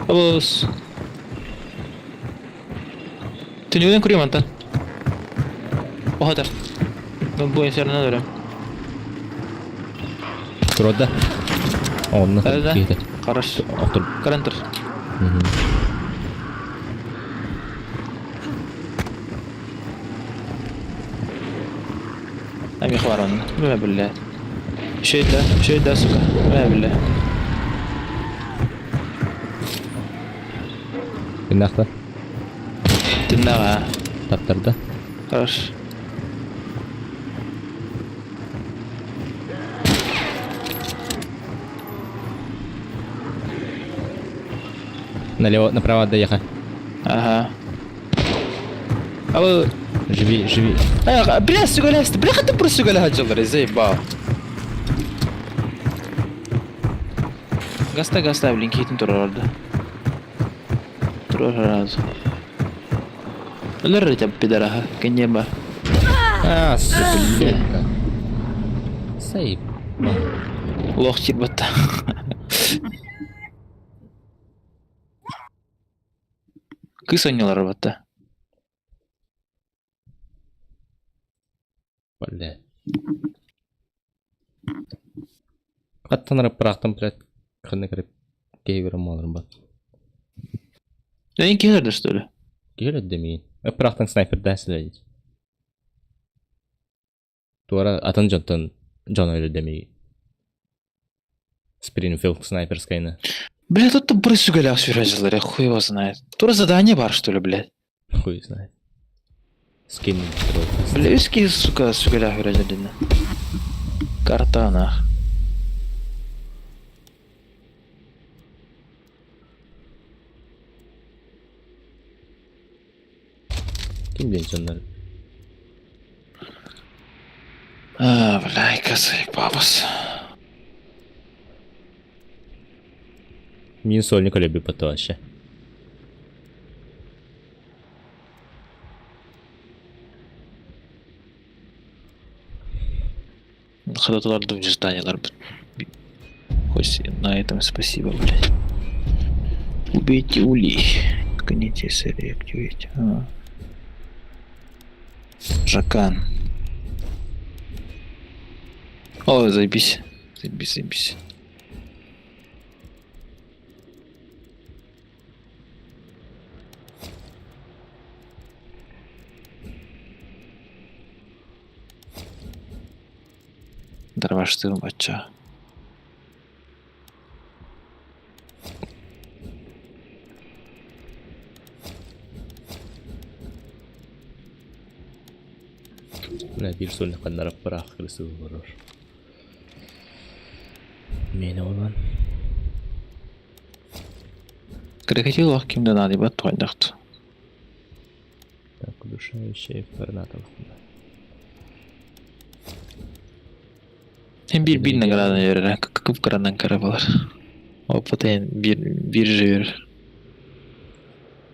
Abos. Tünüden kurayım antan. O kadar. Ben bu eserine dönüyorum. Turda. Onunla. Nerede? Giydi. Karaş. Otur. Karantır. Hem يخبر عنه ما بالله شيء ده سكة ما بالله Gündakta. تناغا Taptarda. خلاص Налево, направо доехай. ага أو Живи. بلا سجلها بلا خدت برو سجلها جلري زي با Gasta blinketin durur orada. Durur herhalde. Ölür de bir daha. Kenya ba. Ah, сука. Sayıp. Loh çirbatta. Kız oynuyorlar batta. Блядь. Каттанырып бырақтым, блядь. Кырына кіріп кейбірім алырым бат. Neyin gelirdi işte öyle. Келеді демейін. Бырақтың снайпер дәсілі дейді. Туара атын Джон өлі демейін. Спринфилд снайперскайны. Блядь, тут бір сүгелі сюрежілер, хуй его знает. Тура задание бар, что ли, блядь. Хуй знает. Скин. Бля, üski сука сүгелі сюрежілеріне. Карта нах. Kim bilen onlar? Бля, косой папас. Min сольник люби потоще. Ходаталарды в зданиялар. Хоть на этом спасибо, блядь. Убейте улей. Ткните сыры, активируйте. Жакан. О, заебись. Заебись. Дарваштığım бача. Buna bir sольник қандарап бірақ кірісі болар. Мені olan. Крокодил легким надо ебать тойдахт. Так, удушающий фернатов. Hem bir nagaradan verir. Kıp kırandan karabalar. O potayin bir verir.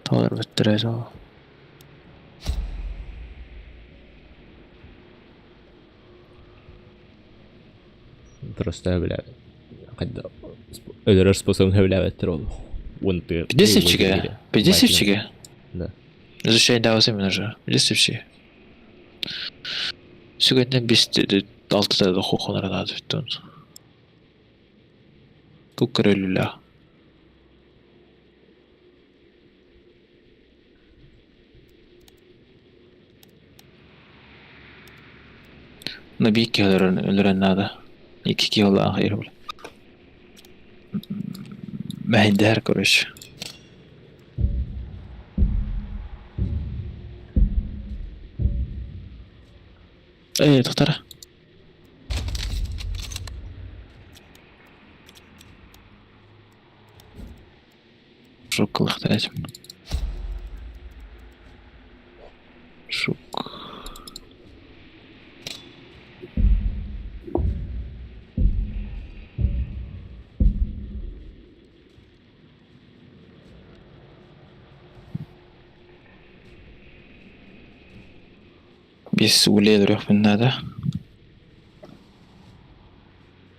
Tağlar bittirez o. Просто бля. Когда ölür способен хевляветтер ол. Пятидесятчиге? Да. Защищай да өзі мен уже. Пятидесятчиге. Сегодня бесті алтыда да хохонар надо біттен. Көп көрелілі. Но бейки өлірен надо. İki yolu ahir bile. Mehender koruş. Tutara. Şok kılıqtı acım. Şok. Biz ولاد من هذا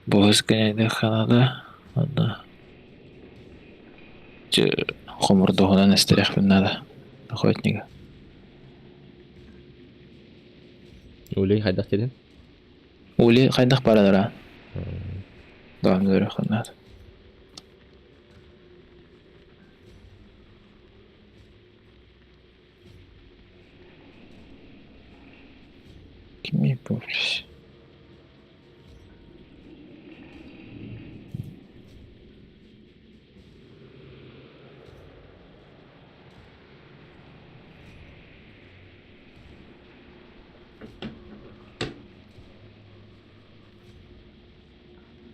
بوز قاعد خلاص هذا خمر ده هنا نستريح من هذا أخوتني Uli haydak dedin. Uli kaydak baralar ha. Devam ediyor kanat. Kim yapıyor?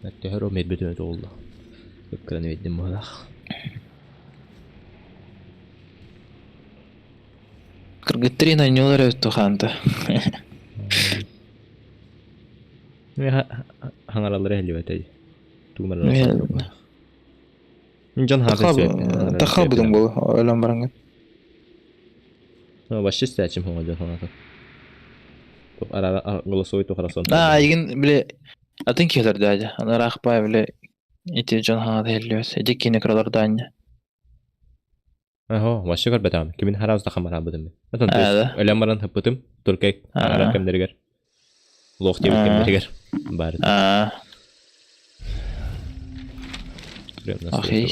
Näyttää hero medbetön tuolla. Jokkana ne vedin mulla. Kırgıttırın anyolar öttü kanta. Ne hangaraları helvetey. Tuğmalar. Can Takabıdın bu ölen barangın. No başı seçim hoca falan. Top ara голосовой то хорошо. Ha, yigin bile atın ki kadar daca. Ana rakpa bile iti can ha helliyorsa. Ece kine kralar danya. Aho, başı kar betam. Kimin haraz da kamera budım. Atan Evet. ölen baran hıpıtım. Türkiye Ha. ara kemderiger. Loh diye kemderiger. Bari. Aa, Nasıl? ahi.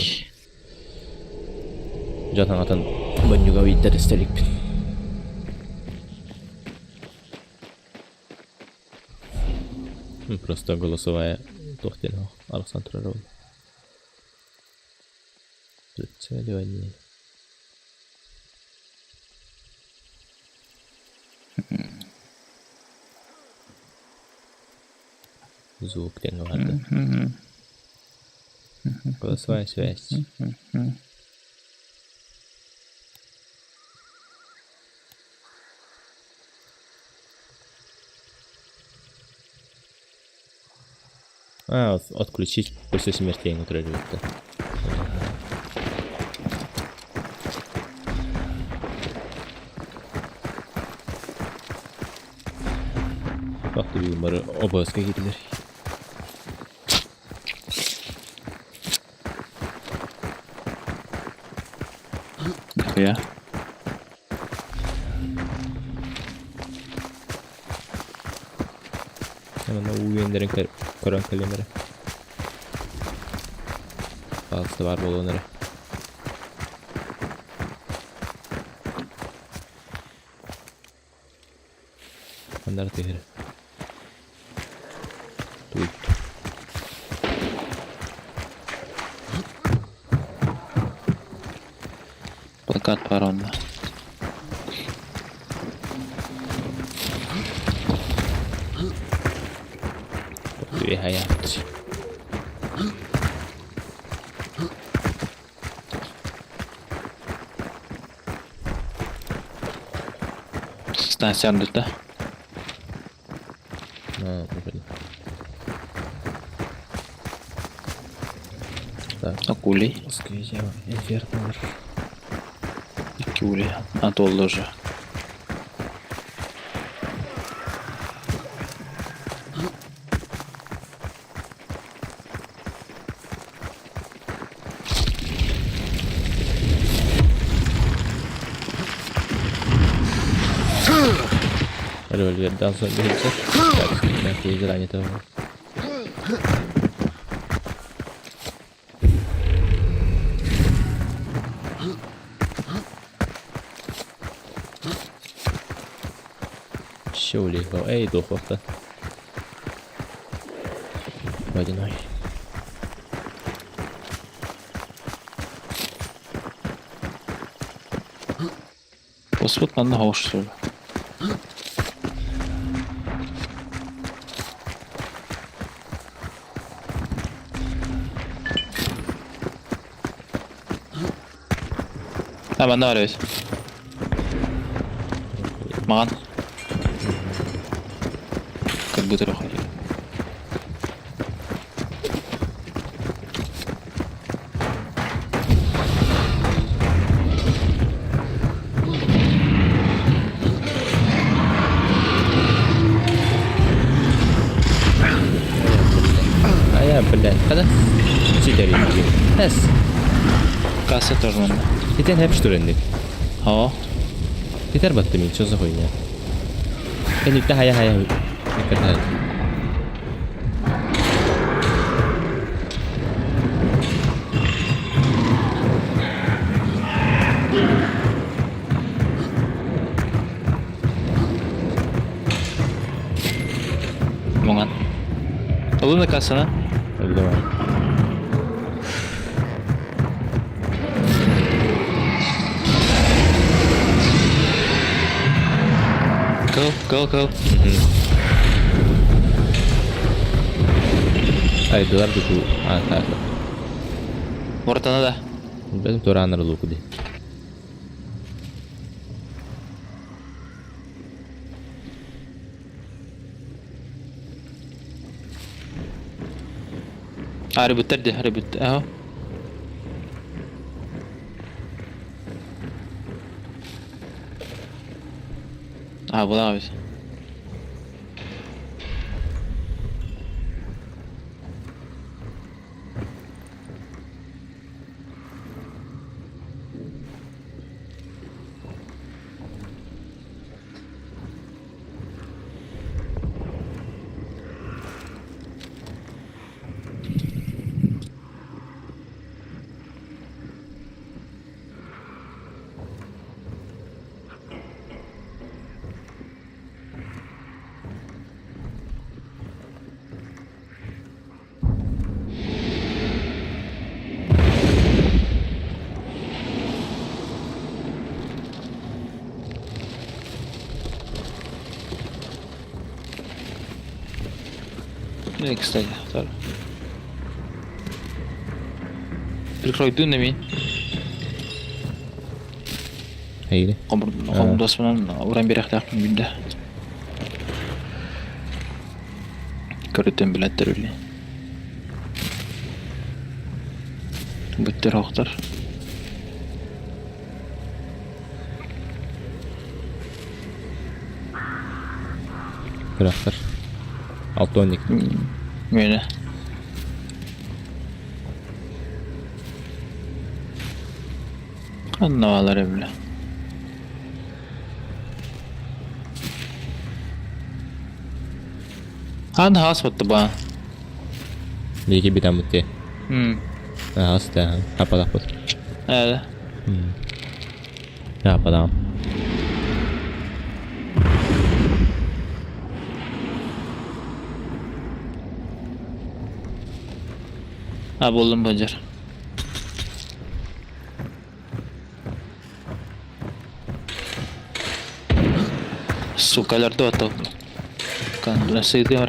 Can atan banyoga vidder istelik. Просто голосовая тохтина. Александр Рол. Прицеливание. Звук тянулся. Голосовая связь. Отключить после смерти натуралиста. Baktı bir numara obaska gidilir. Ya. Hemen o uyanların koran kalemleri. Bazısı var olanları. Onlar tehir. Dur. Plakat var onda. Bir hayat. Stansiyon düzde. Ha, böyle. Так, Акулей. скажите, инферно. 2 uli. Ha doldu уже. Роль-вердан sonra gelecek. Ben teyze aynı tarafa. Şöyle o ey doğ vakta. Hadi nay. Osman bana hoş söyle. Ha bende var evet. Mağan. Компьютер уходи. Ayağım fırlayan kadar. Çiğderi gibi. Hes. Касса тоже надо. Giden hep şu törendik. О, Yeter battı mı? Çözü koyun ya. Kenikte haya. Dikkat et. Mongan. Oğlum da kalsana. Öyle var. Go. Aydılar da bu. Ha tamam. Ortana da. Benim toranlar loku di. Reboot. Aho. Bulan abi. Ne kısaca. Tamam. Прикройдun demeyin. Haydi. Komur dostmanın uğran bir aktarım günde. Körütten biletler öyle. Bütler oktar. Bıraklar. 6-12. Böyle. Anlamalar evle. Han has battı bana. Ligi bir tane mutti. Hasta. Apa. Evet. Apa tamam. Buldum Bacar. Sukalar da atau kan nasıl gidiyor?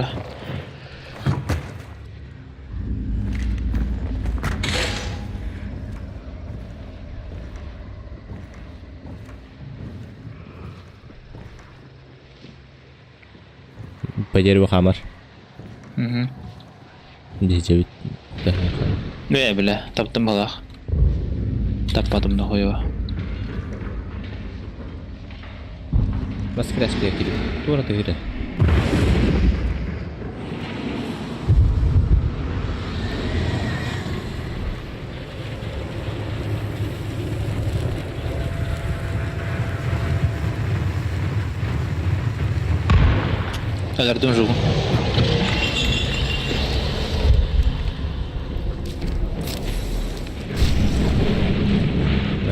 Pajar bu kamar. Mhm. Diyecek. Ne bile taptım balak. Tapmadım da koyuyor. Bas kiras kayak gitu. Tuh rata gitu. Alerdim jogo.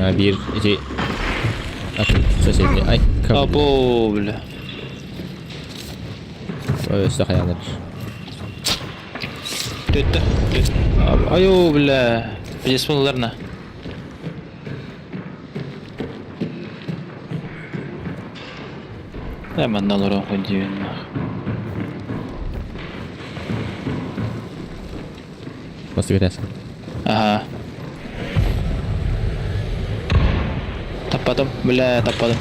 Nah, bir iki. Sesini. Ay, kabul. Abo bile. Öyle kayanlar. Döttü. Ayo bile. Jesmonlarına. Hemen alır o diyor. Masih kiras. Aha. Tapadım bile tapadım.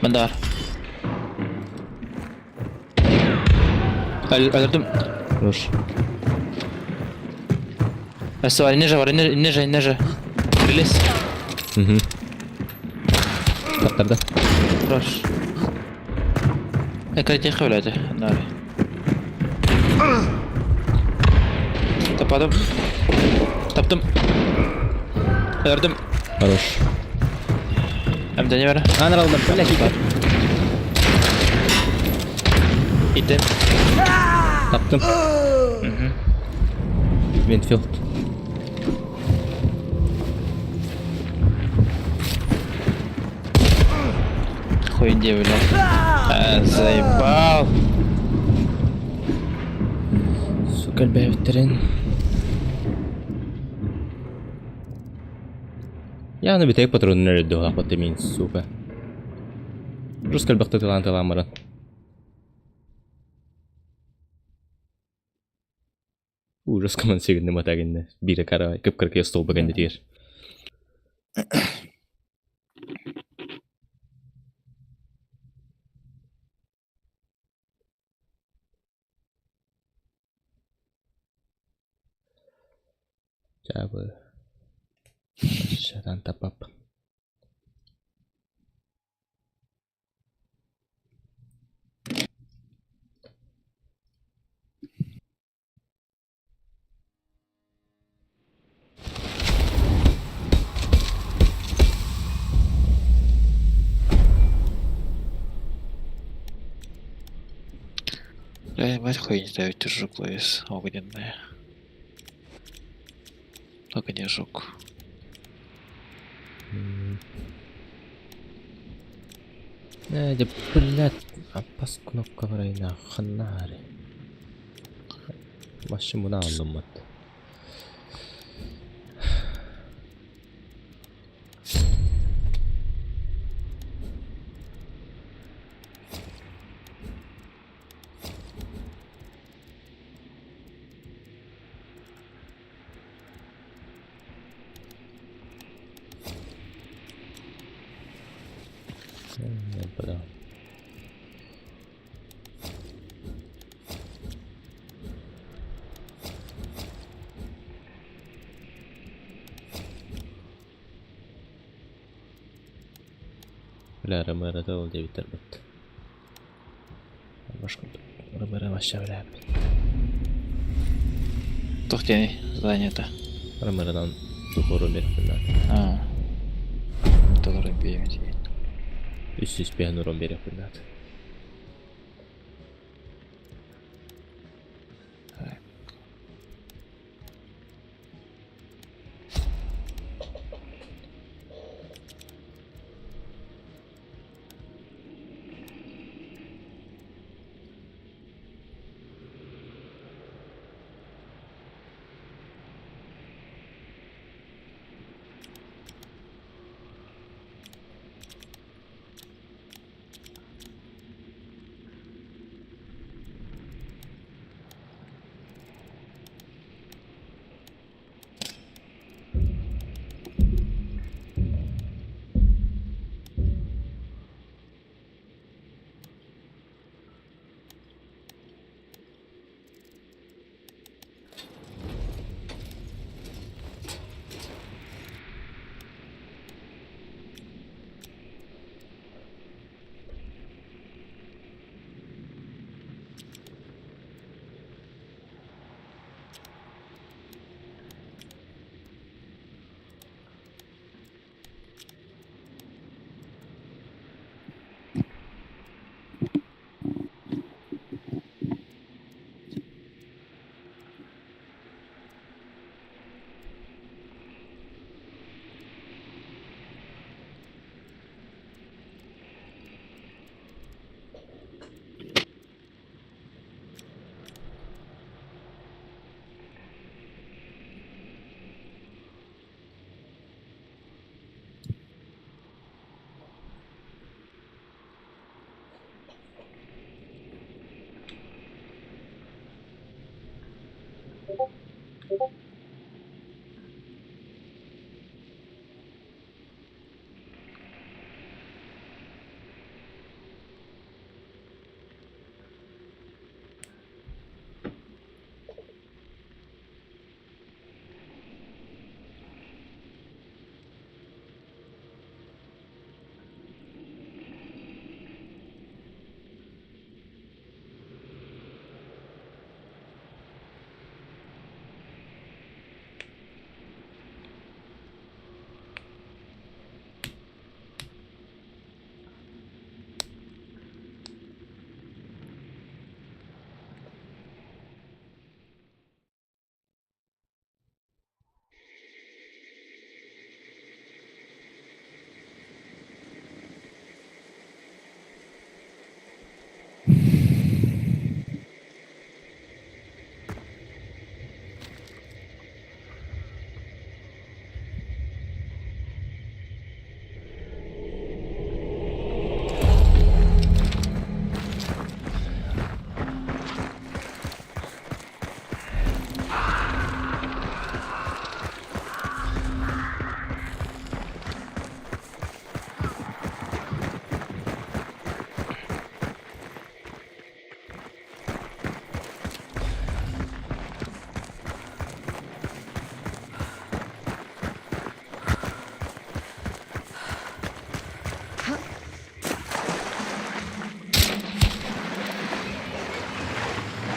Mandar. Öldürdüm. Terus. Var inneje. Release. Patladı. Rush. Ekranı öyleydi. Nari. Tapadım. Taptım. Gördüm. Хорош. Hem de ne var? Анар алдым. Блядь, İttim. таптым. Вентфилд. Хуй где, блядь. Заебал. Сука, бәвіттерін. Яғны бітек патронын өрді ғақпатты мен, сука. Рус кәлбіқті тылан-тыламырын. Ужас команд сегінді матагынды. Бірі қарай, кіп-кірке стол бігінді дейір. Жабы. Шадан тапап. Бля, мать хуй не ставить жук ловис огненная. Только не жук. Де, блядь, апас кнопкаларына ханнари. Башы мұна алынмат. Бля. Бля, рамара ол деп бітір бітті. Башқа рамара баша бля. Тухтени, занято. Рамарадан тухору беріп бля. Доллары береміз. Үсіз пен урон беріп бля.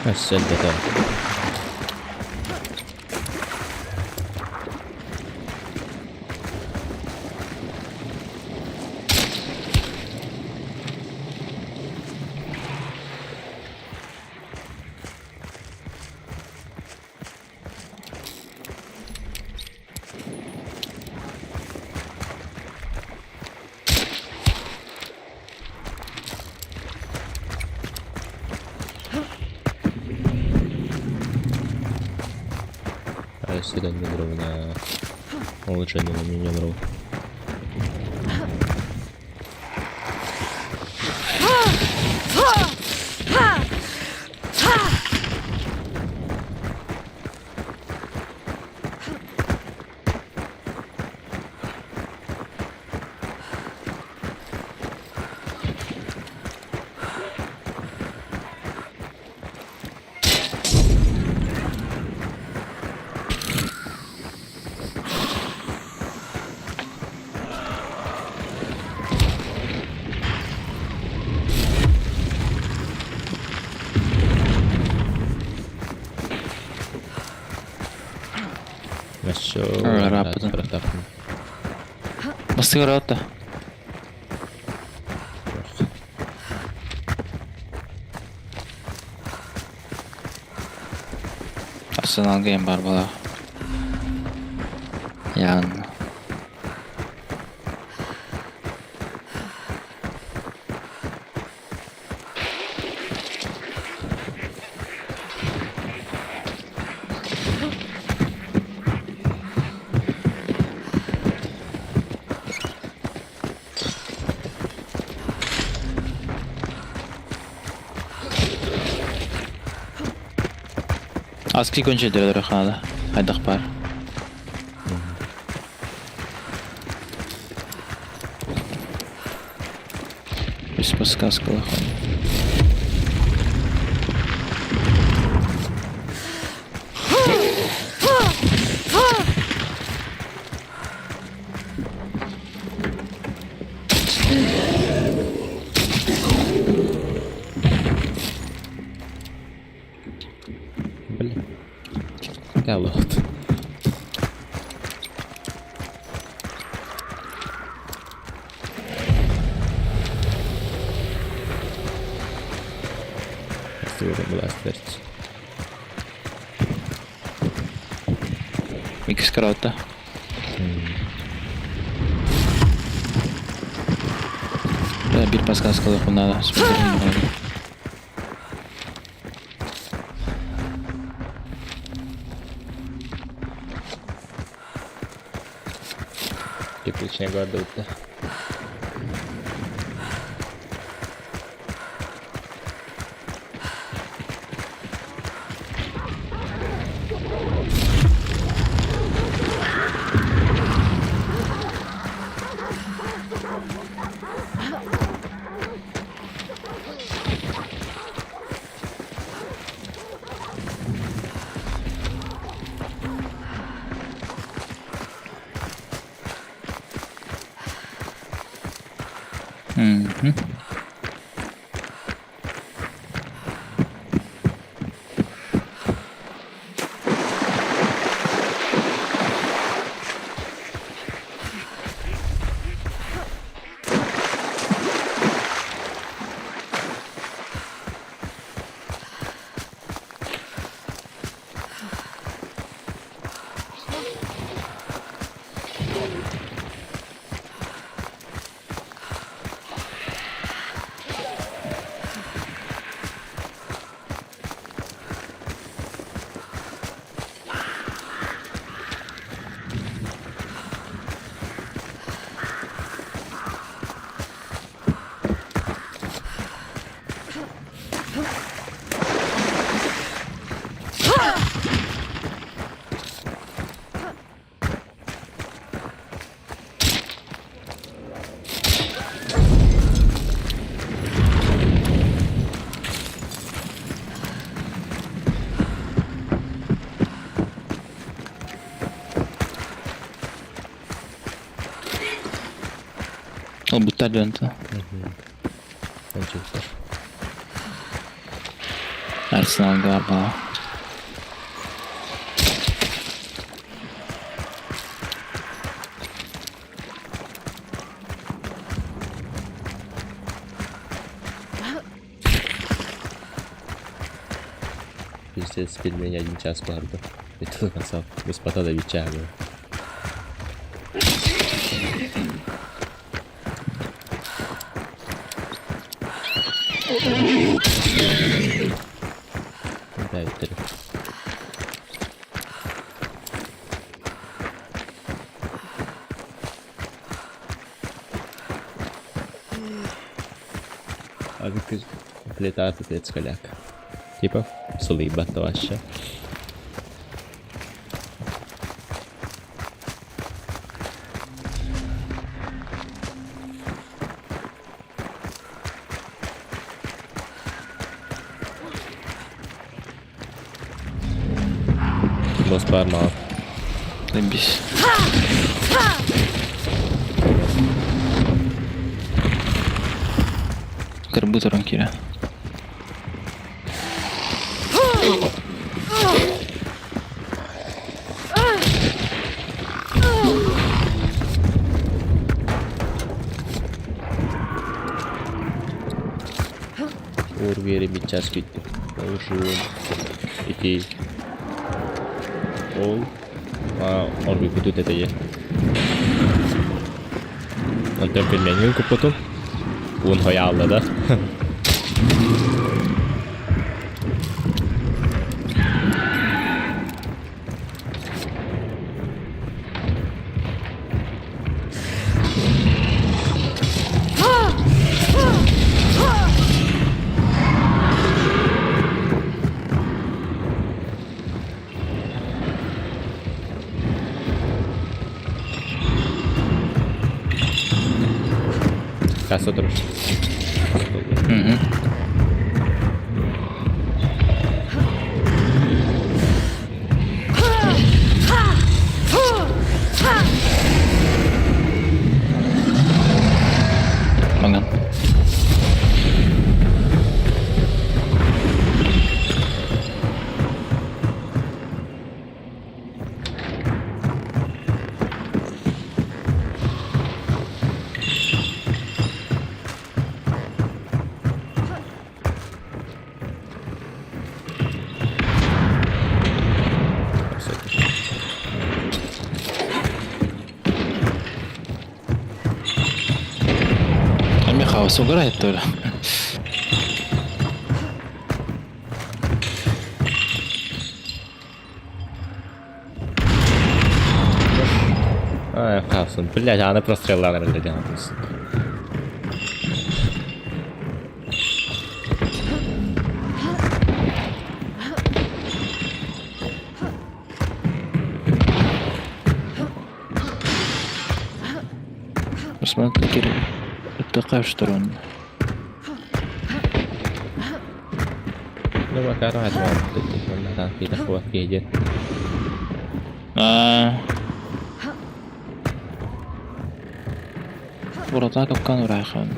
Bas elbette. Седан метров на улучшение на маневров. Все. Рапидно. Басты рота. Arsenal game бар бала. Ян. Aski konuşuyor diyorlar kanada. Haydi akbar. Biz paskas kılı. Gel Mix karota. Bir paskas kılı bunlara. Тепличная гордота. O butar dentro. Pode ser. Arsenal galiba. Пиздец, пельмени 1 час vardı. Это насал. Господа да вечерю. Да, это. А вы плита пипец коляк. Типа, слыбата ваша. Бос пармал. Заебись. Карбутором кире. Урвери бичас gitti. Ожу. İki. Ol. Orbi kutu teteye. Anten pельменью купотун. Un hayalda da. Kas oturur. Mangan. Хаос угорает то ли. Ай, хаоsun. Блядь, она прострелила, наверное, делалась. Посмотри, Кирилл. Это такая сторона. Ну, пока рад, вот, надо какие-то хватки едет. Burada kapkan rayhan.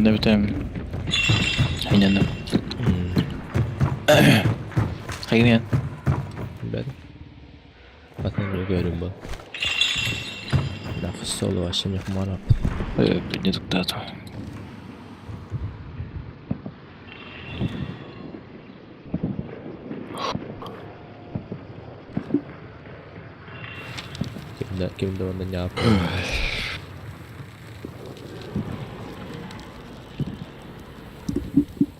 Ben de bitem. Aynen. Hayır. Ben. Atan görüyorum bu. Nafis solu aşım yok marap. Не диктатор. Kimde ondan yap.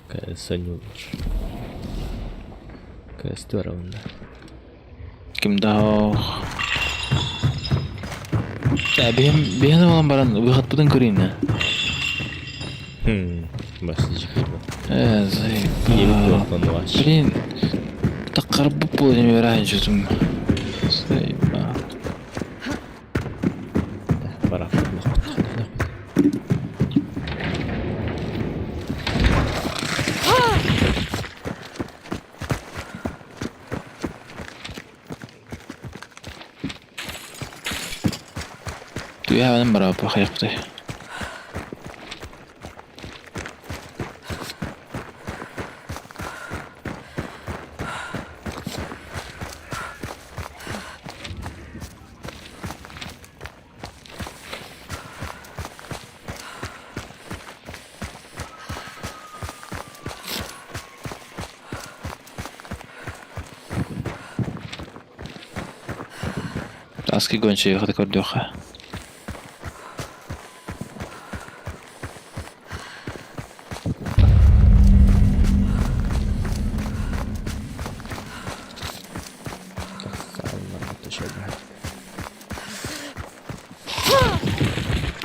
Kayak senyum. Kayak istiara onda. Kim daha? Ya benim olan baran uygatmadan göreyim ya. Başlayacak gibi. Zayıf. Yeni kulaklandı baş. Блин, так карбу полным раньше там. Зайыf. Barak. Du har en bra på skärpte. Aski gönçeyi hadi gördük.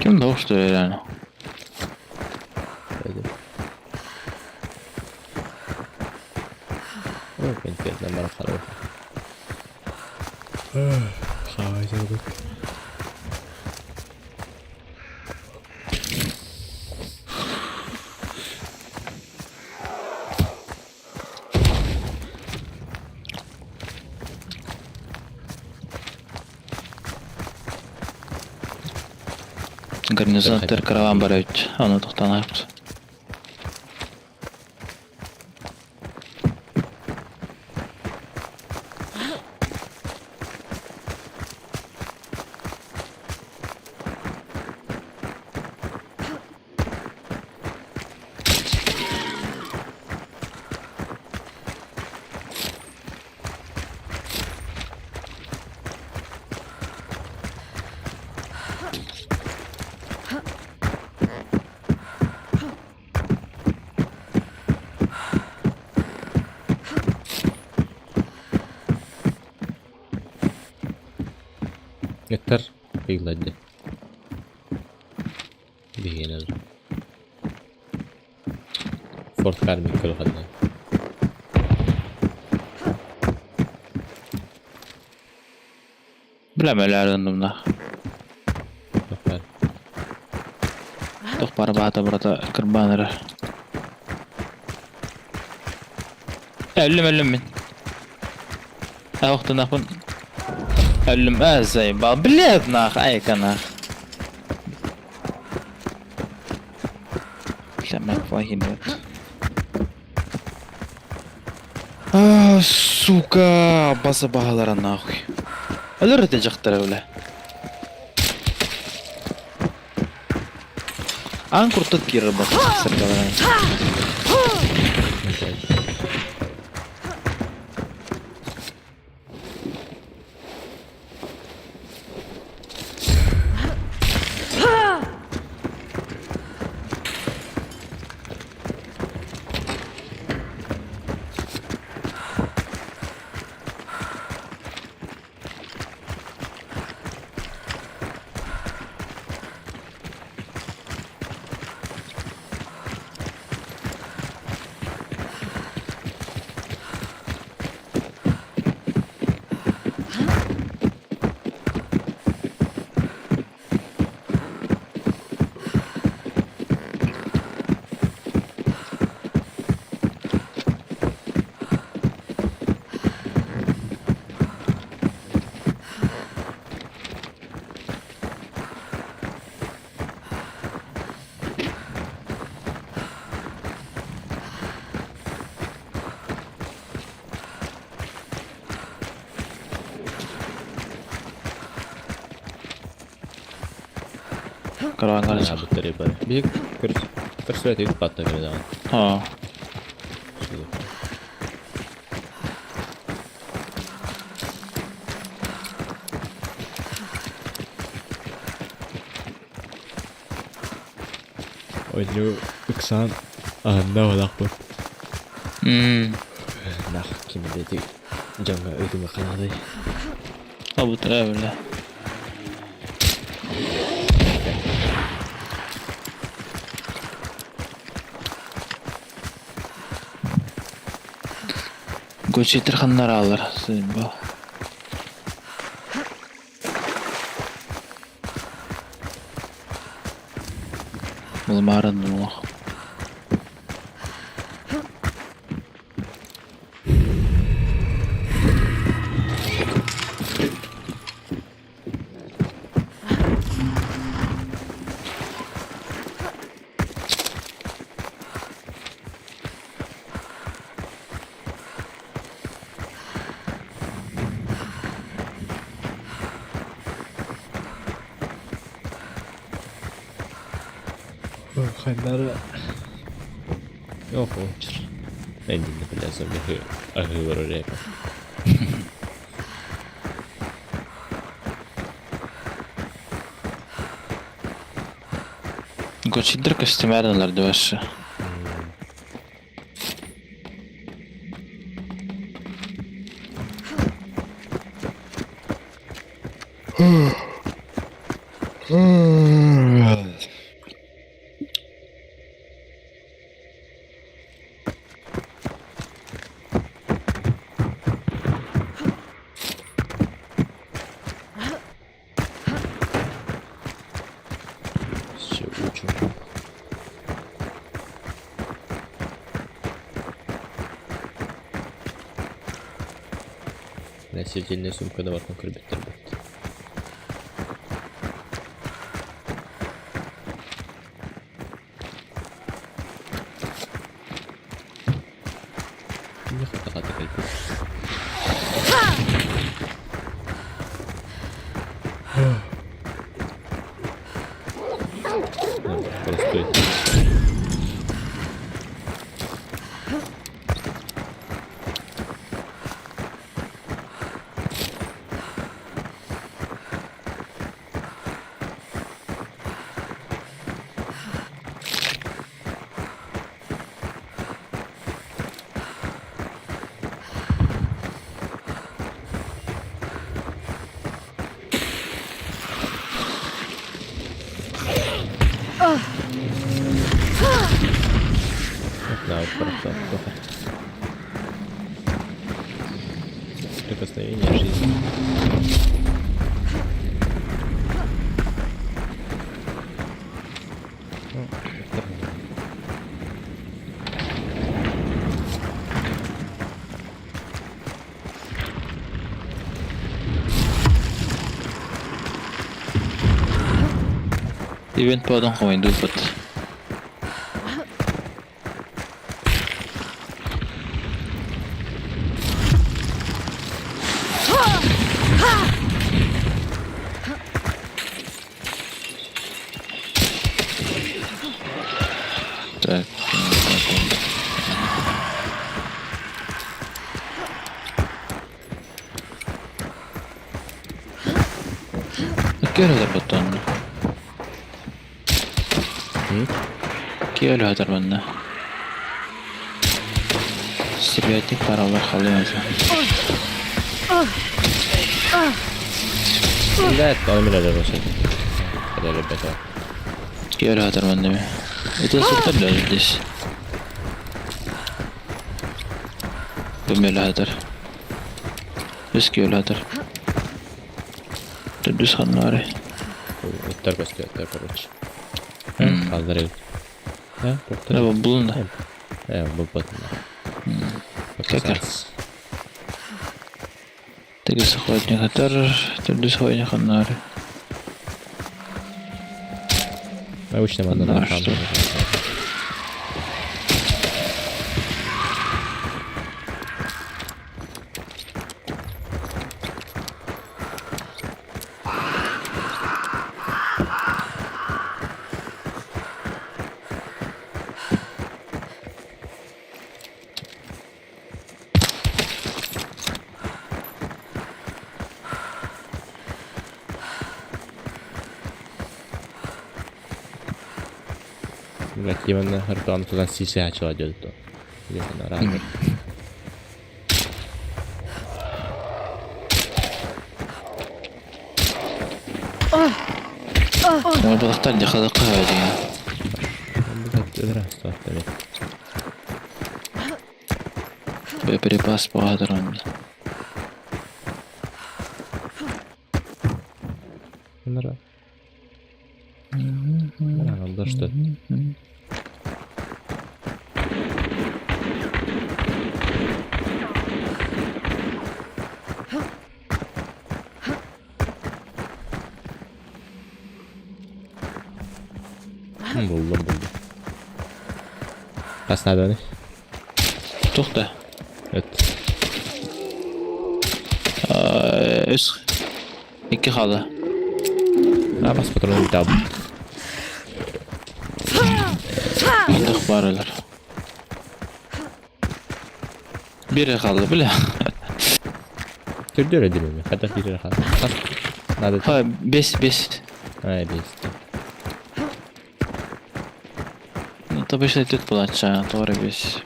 Kim doğuştu yani? Hadi. Oh, ben kayıttan bana karar. Kahveye bak. Гарнизон караван барайт. Аны тоқтанайбыз. Yeter. Yıladı. Bir genel. Fort Carmichael hadi. Bilemelerden bunda. Bakar. Toq bara bata kırbanırı. Ölüm min. Vaqtı naqın. Ölüm azay ba bilad naq ay kana. Tamam fahim. Сука, баса бағалары нахуй. Өлір де жақтар өлі. Аң құртыт кері бақы сырғаларын. Karan Ha, karacak. bu tarafı var. Bir kırsıra teyit batta göre zaman. Ha. Oyunu ıksan ahanda valak bu. Nah kimi dedi. Canga ödümü kanadı. Ha bu tarafa böyle. Göçetir xanlar alır. Sizin bu. Бұл марын бұл. Xanları yok olmuş. Ben de birazdan bir ahı var oraya. Göçetir kostümlerler de başı. Şey uçum. Neyse cennet sumkada bakın kırbetler bitti. Ne kadar kaldı. Просто да, просто плохо. Прикосновение жизни. Event podon koyun dupet. Так. كيف هذا البطن؟ كيف هذا البطن؟ سيبياتي paralar خلينا لا تعمل هذا الرسول هذا البتاع كيف هذا البطن؟ إذا صرت لا ليش؟ بميل هذا بس كيف هذا؟ تدوس خناري التربس كده короче kaldırıyor ha لا بقولنا bu batında كاكر تجلس خواتني خطر تدوس خواتني خناري ما وش نمان الله ده يستر. Rakibimden haritadan tutan sisi açığa döndü. Yakın aradı. Ama balıklar ne kadar kahveci ya. Bu da biraz tuhaf evet. Böyle bas bağdır onu. Bunlara. Bunlara dostlar. Buldum. Kaç tane dönüş? To'xta. Evet. Üç. İki kaldı. Bas patronu bir daha. Aldık barılar. Biri kaldı bile. Türdü öyle değil mi? Kadar biri kaldı. Kaç? Nerede? Ha, beş. Hayır işte. Tabii şey tut bulaşça. Doğru beş.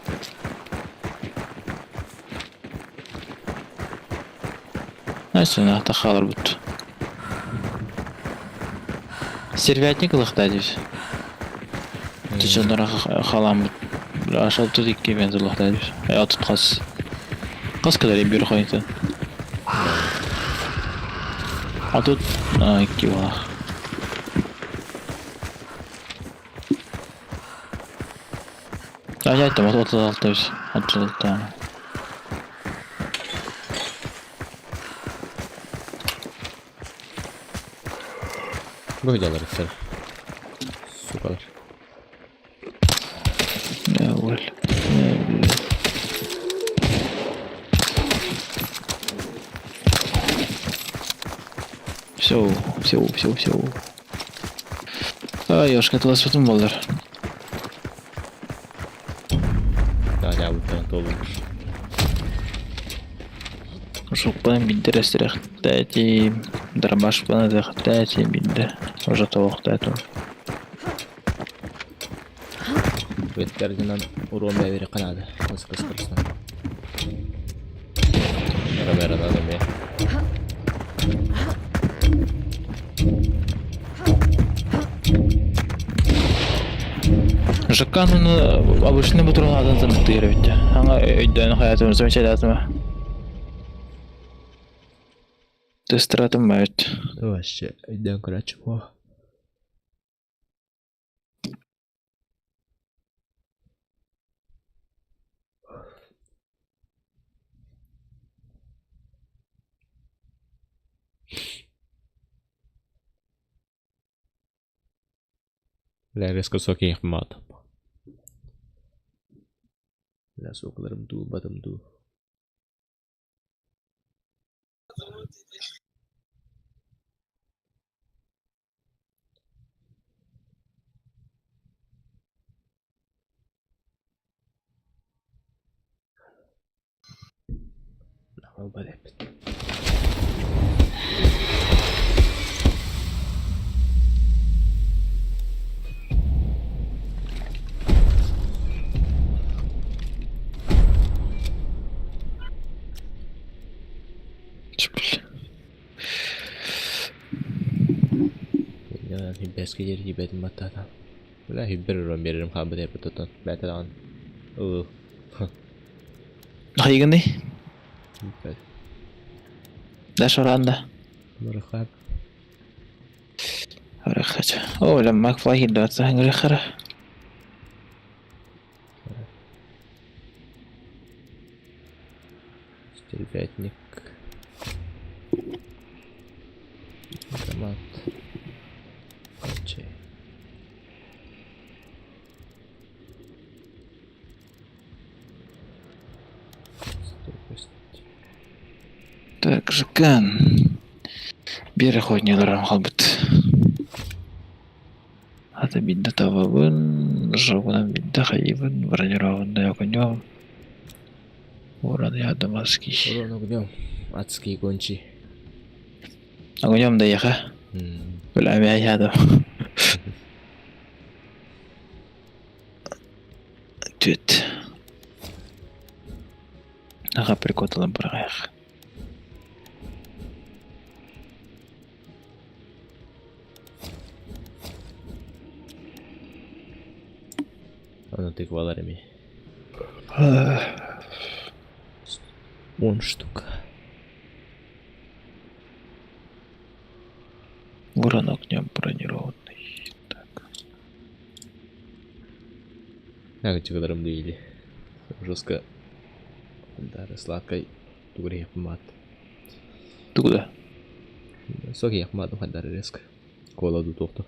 Neyse ne hata kalır but. Servetnik ılıqda deyir. Tüçünlere kalan but. Aşağı tut iki benzer ılıqda deyir. Ya tut kas. Kas kadar iyi bir koydu. Atut. İki var. Ya ettim 36 bir. 36 tane. Bu vidaları isterim. Su kalır. Ne var? Все. Ай, я ж хотел спать болар. Daha ne bu olmuş. Шукпан биддер эстерех тати драмаш пана да тати бидде. Уже толық тату. Vetlerden uromaya veri kanadı. Kız kırsın. Ramera adam ya. Жаккан обычный бутырын адан зырмыкты керебит. Аңа өйдөн хаятыбызды мечелатымы? Тестратым мәйт. Вообще, идем короче. Bile резко soki yapmadım. Biraz oklarım du, badım du. Ama böyle. Ya hibbeske yeri hibbedim hatta. Ulan hibberirim veririm kabul yapıp tutun. Ben de lan. Хайгын ди? Hibber. Даш оранда. Mırıkab. Арахач. О, лама флаги датса хангри хара. Стервятник. Автомат. Окей. Так, Жакан. Бері ходнеларым қалбыт. Ата бидді табабын, жоғынан бидді хайыбын, бронированда якынем. Ораны ядым аски. Урон огнем. Адский гончий. Огнем да яха. Бөләме ядым. Түт. Аға прикотылы бұрғайық. Аны тек валар эми. 10 штук. Ворон огнем бронированный. Ага, чыгыдарым дейли. Жестко. Дары сладкой. Тугуре япмат. Туда. Соки япмат, хадары резко. Кола ду тоқты.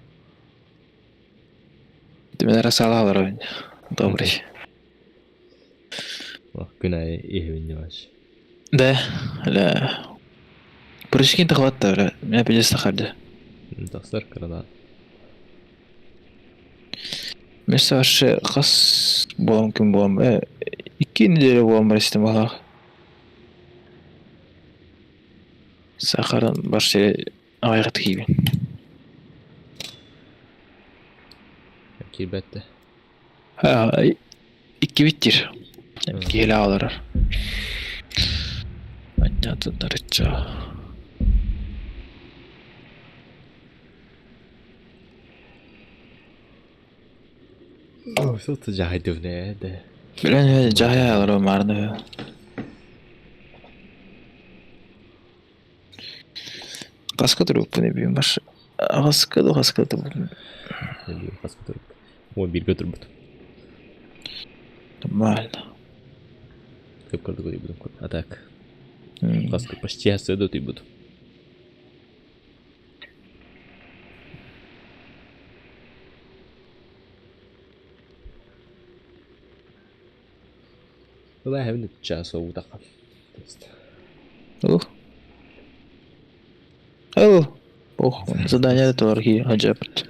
Ты меня рассалал, Ровень. Добрый. Күнай ehvinni var. Да, لا. Бурышкин тахватта, бля. Меня придется тахарды. Тахсар кырана. Mesela aşı kas bolam kim bolam. 2 nedelе bolam бар истем балақ. Сахаран башы ағайғат кейбен. Kirbetti. 2 bitir. Gele ağlar. Понятно, рыча. Сот жайды не де. Bilen cahaya ağlar o marını. Kaska durup bu ne bileyim başı. Kaska da bu. Ne bileyim pasport. O bir götür but. Нормально. Kaip kartu kurį būtum, kur atak. Kas kaip aš čia sėdu, tai būtų. Ладно, я не час утака. Ох, задание это архи, аджапт.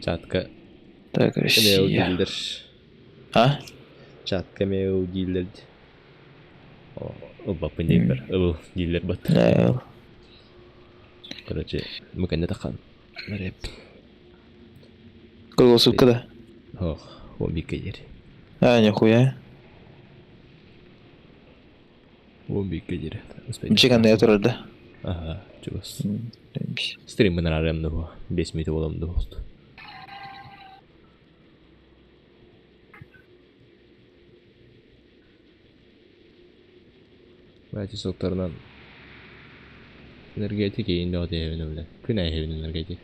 Чатка. Так, Кемеу Россия. дилдер. А? Чатка меу дилдер. О, бапы не бар. О, дилдер бат. Да. Короче, муканне тақан. Рэп. Круглосутка когда? Ох, он бика ери. Нихуя. Он бика ери. Чеканда я тұрады. Ага, чувас. Стриммен арамды bu. 5 minut olamdı oldu. Belki soklarından energetik yayında o devini bile. Güney evinin energetik.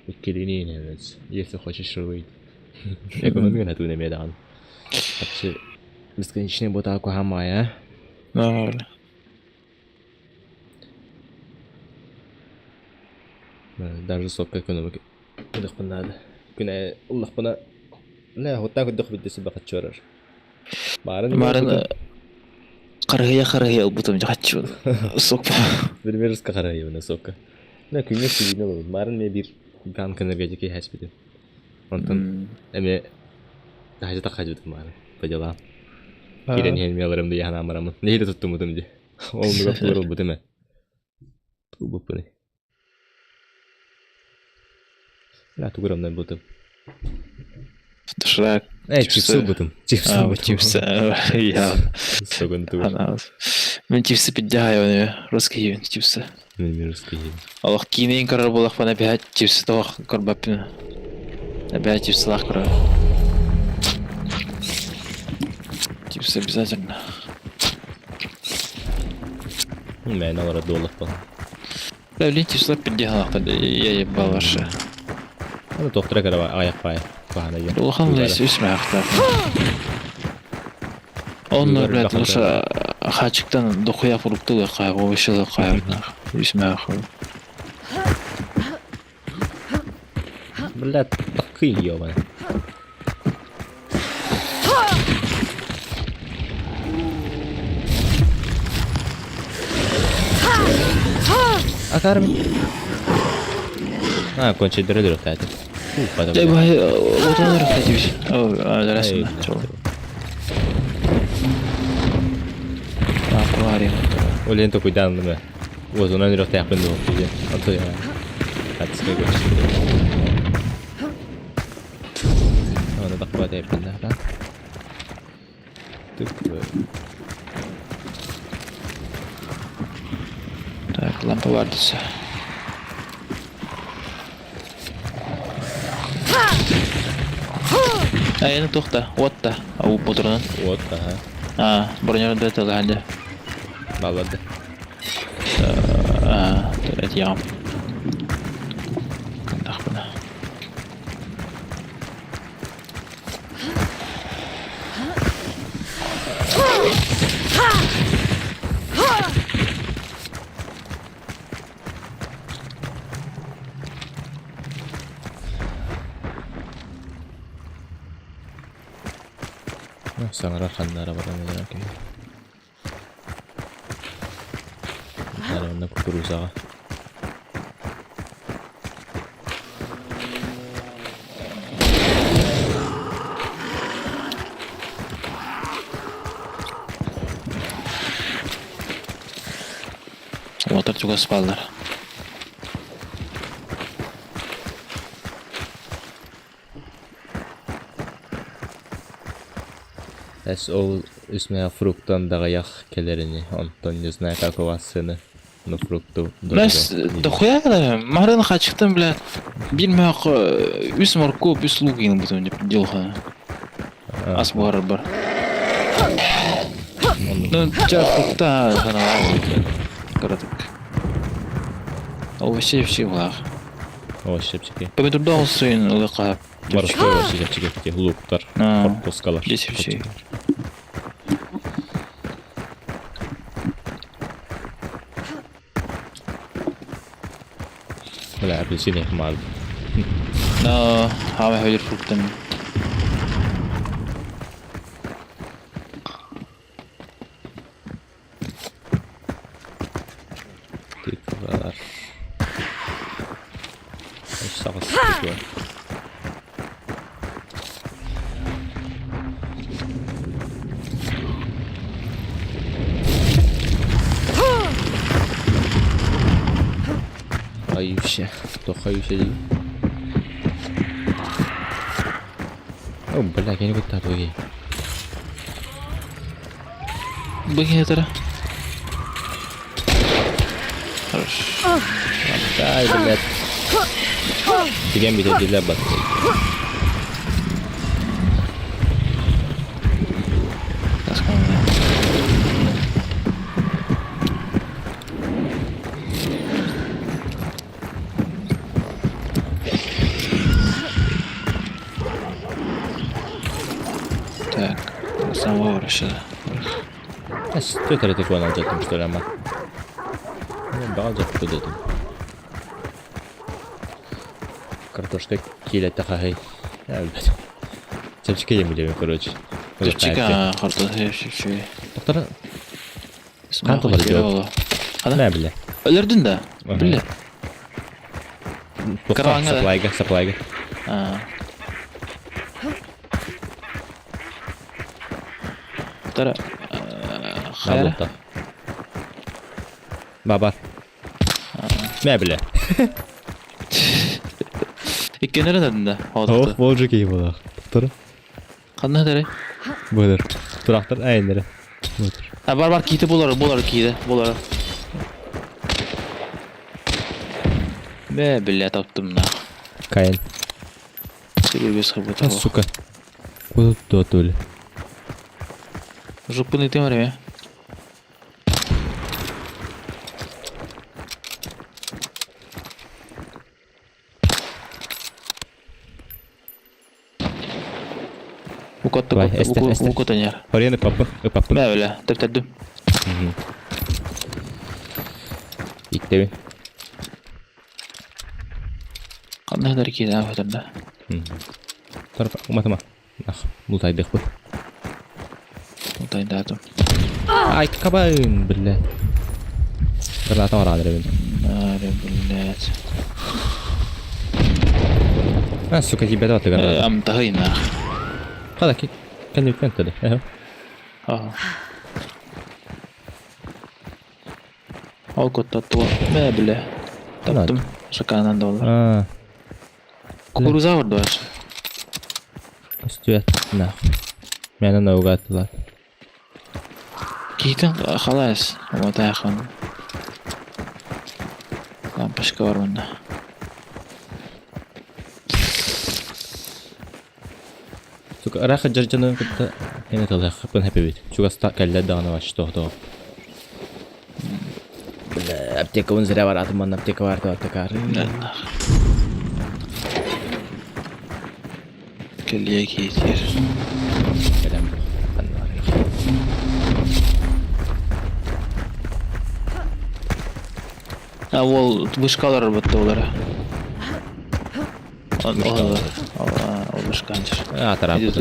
İkkiliğini yine eviniz. Yesi hoşu şuraydı. Ekonomi yönetimi demeye dağın. Hapsi biz içine bu taku hamaya. Нормально. Даже сокка экономика. Удах надо. Күнә Аллах бана. Ла хотта кудах бидесе бакат чорар. Марын қарғия бұтым жақатшы бұл. Соқпа. Бермерісқа қарай ебіне соққа. На күнге сүйіне бол. Марын ме бір банк энергетики хәс бедім. Онтан әме хәжета хәжбедім марын. По делам. Кирен хелме аларымды яхана амарамын. Нейді тұттым бұтым де. Ол мұғақ тұрыл бұтым ә. Бұл бұпыны. Ла туграмдан бұтым. Дошрак. Чипсы бұтым. Чипсы. Я. Согон тугр. Мен чипсы піддягаю, вони русский євін чипсы. Мен русский євін. Аллах кейнейін қарар болақ бана бәйт чипсы тоғақ көрбәппін. Бәйт чипсы лақ көрі. Чипсы обязательно. Мен алара долық бол. Ләулин чипсылар піддяғалақтарды я ебал варшы. Аны тоқтыра кәрі аяқ бай. Улхан лайс үсмә ақтар. Оны блядь, лучше хачиктан дохуя фруктовый қай, овощевый қай. Үсмә ақтар. Блядь, такый ёбан. Акарми. Кончай дыры-дыры кстати. Дай бай, вот он расходился. Зарасина. Аквариум. Олен то cuidado, né? O outro não está aprendendo. Não tô já. Tá desligado. Não takva tepinler ha. Tık böyle. Так, лампа вардится. Эни тохта, отта. Ау потрунан. Ot ha. Бронёрда тылганды. Bağladı. Evet yağım. Kındak buna. Sanırım kanlara bakalım neler ki. Arabanın kuturu uzağa. Motor juga spallar. Es ol üstüne fruktan daga yak kelerini. Ondan yüzüne kakovasını. No fruktu. Нас дохуя да, марынға чыктым, бля. Билмей ақ үс моркоп, үс лук ең бітім деп делға. Ас бар бар. Ну, чарпыкта санаға. Короток. Овощей все влаг. O şepçiki. Помидорда olsun ылықа. Морской var şepçiki. Luktar. Korposkalar. Здесь все. Böyle apelsin ihmal. No, haben wir Frukten. Tekrar. Sakız sıkıyor. Ayuşa. Toka ayuşa değil. Oh, bela kayaknya gue tahu lagi. Begini tara. Harus. Ay, belet. Tiga bisa dilebat. Tas kamu. Так, самого враща. Что это такое alacaktım işte ama. Ben alacaktım dedim. Картошка килет тахай. Я блядь. Чепчики yemeyeceğim короче. Чепчика картошка все. Доктор. Kantolar diyor. Ne bile. Ölürdün de. Bile. Karavanga da. Supply'ga. Tara. Hayır. Baba. Ne bile. İki nereden de? Oh, bolcuk iyi bu da. Doktor. Kanına dere. Budur. Turaktır aynıları. Budur. Ha var kiti bular kiti bular. Ne bile taptım da. Kayın. Тебе без хлопота. А, сука. Куда туда то ли? Жопный ты время. Vai, este. Ukotanyar. Oraya ıpapı. Ne öyle? Tırtadım. Gitti mi? Kanına dere kiti daha ötürde. Tarafa, umatama. Ah, multaydık bu. Utayın dağıtım. Ay, kabayın bile. Ternyata var adire benim. Nare billet. Ha, suka gibi de atı galiba. Am tahayın ha. Hadi ki. Kendi yüklen dedi. Aha. Al kotattu. Ne bile. Taptım. Şu kanan da olur. Ha. Kukuruza vardı var. Üstüet. Nahun. Menen avukatlar. Giytin halas. Ama tayakın. Lamпочка var bunda. Сука, раха жаржаны кытта эне талах хапын хапебит. Чуга ста калла дана баш то. Аптека он зря бар атман аптека бар то аптека. Kelliye giytir. Келем. Ha ol wышкалар бутты олар. Ол wышканчыр. Атарап. Идет.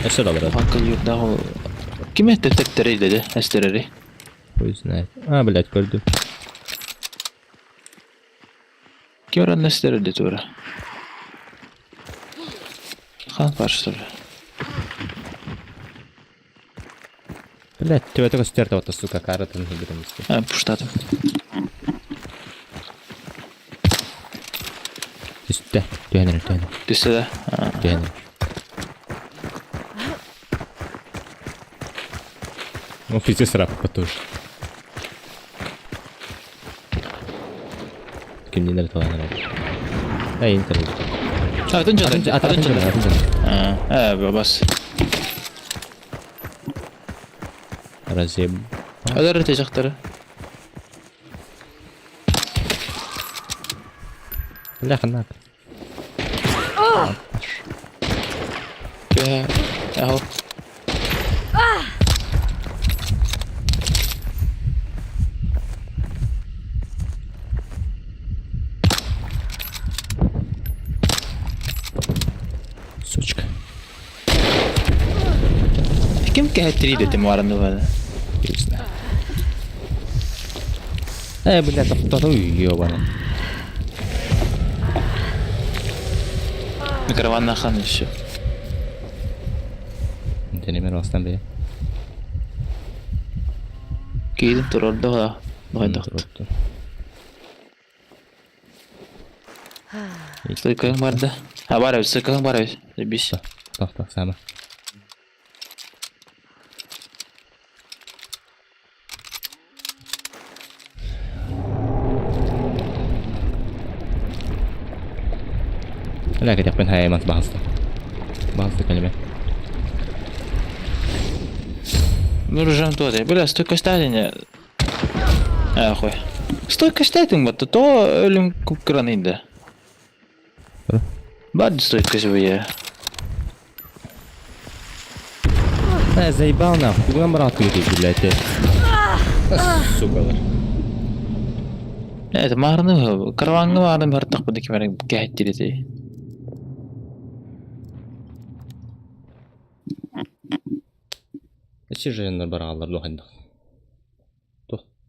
Эсер алар. Акыл юкта ол. Ким тектери dedi? Эстерери. Хуй знает. Блядь, көрдү. Ким ранна эстерери тура. Хан бар что ли? Блядь, ты этого стерта вот сука каратын хибиримизди. Пуштадым. Üstte. Döner. Düşse de. Döner. Ну, пиздец раб потуж. Kim dinler falan herhalde. Ha internet. Atınca. Bas. Razim. Öder ötecekleri. لا خناك. اهو. Сучка. Kim كهتري ده تمارن هذا. Блядь, кто-то ёбаный. Микроволновая хан еще. Денемер астан бе. Кейдin turardı ha. Baydaktı. Стойкаң барды. Бар өз, стойкаң бар өз. Бис. Так, сама. لا كده يقبل هاي ما تبحثت كلمة Нұржан тоды. Бля, стойка стадине. Ахой. Стойка стадин бат, то өлім күп кранында. Бар стойка живая. заебал нахуй, куда брат идет, блядь. Сука. Это марны, карванны марны бартак буды кемерен кәһеттирети. Эчи жыйындар баралар лохында.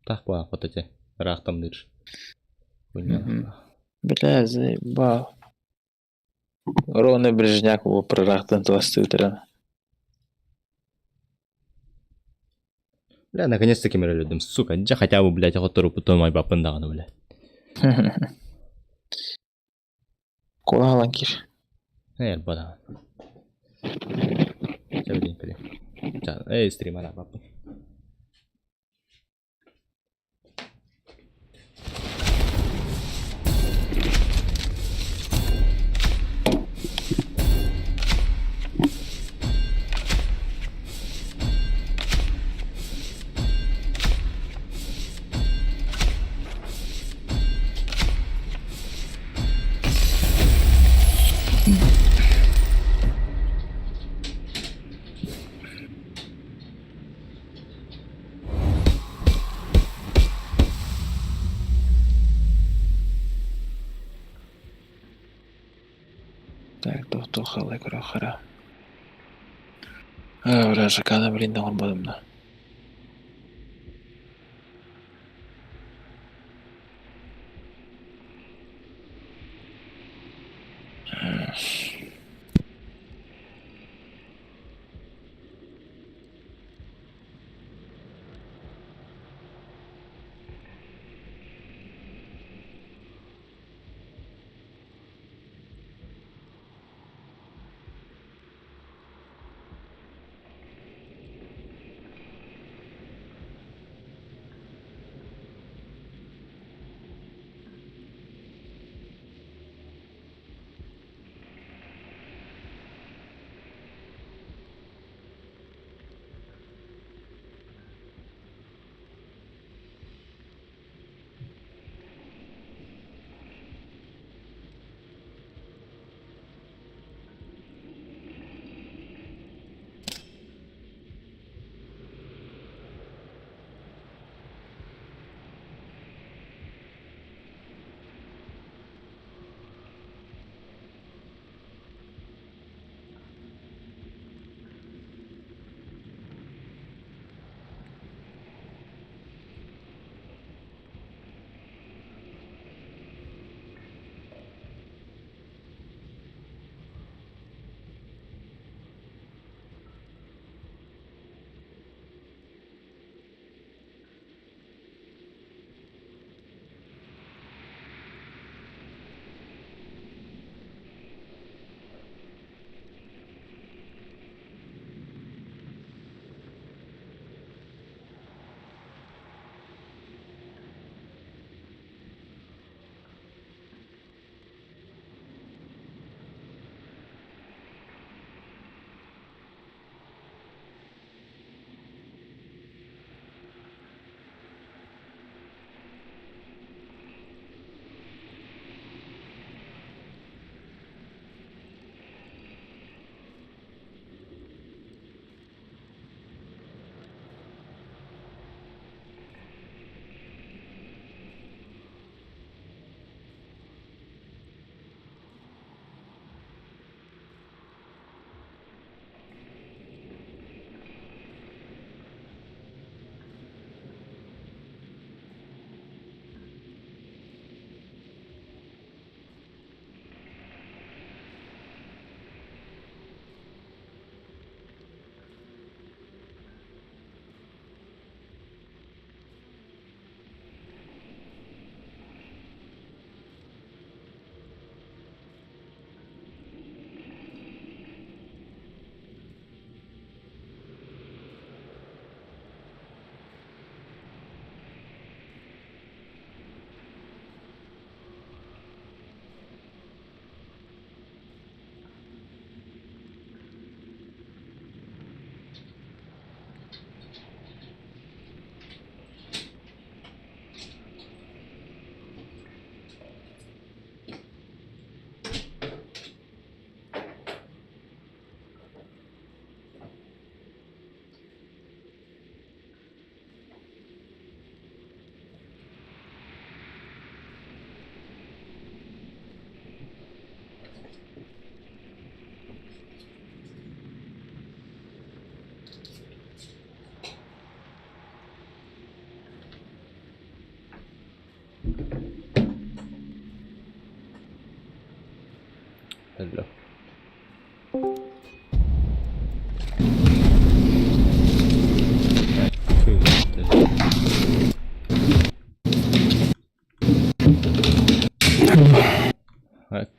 Так баа фототе. Рахтам дыр. Бля, заебал. Ровно Брежняк его прорахтан толстый утром. Бля, наконец-то кемереледим, сука. Джа хотя бы, блядь, охотору потом мой бапындаганы, блядь. Кола аланкир. Бада. Чабдин пили. Стримара бапы. Так, то халай крахара. Бля, шакана, блин, да он бодымда.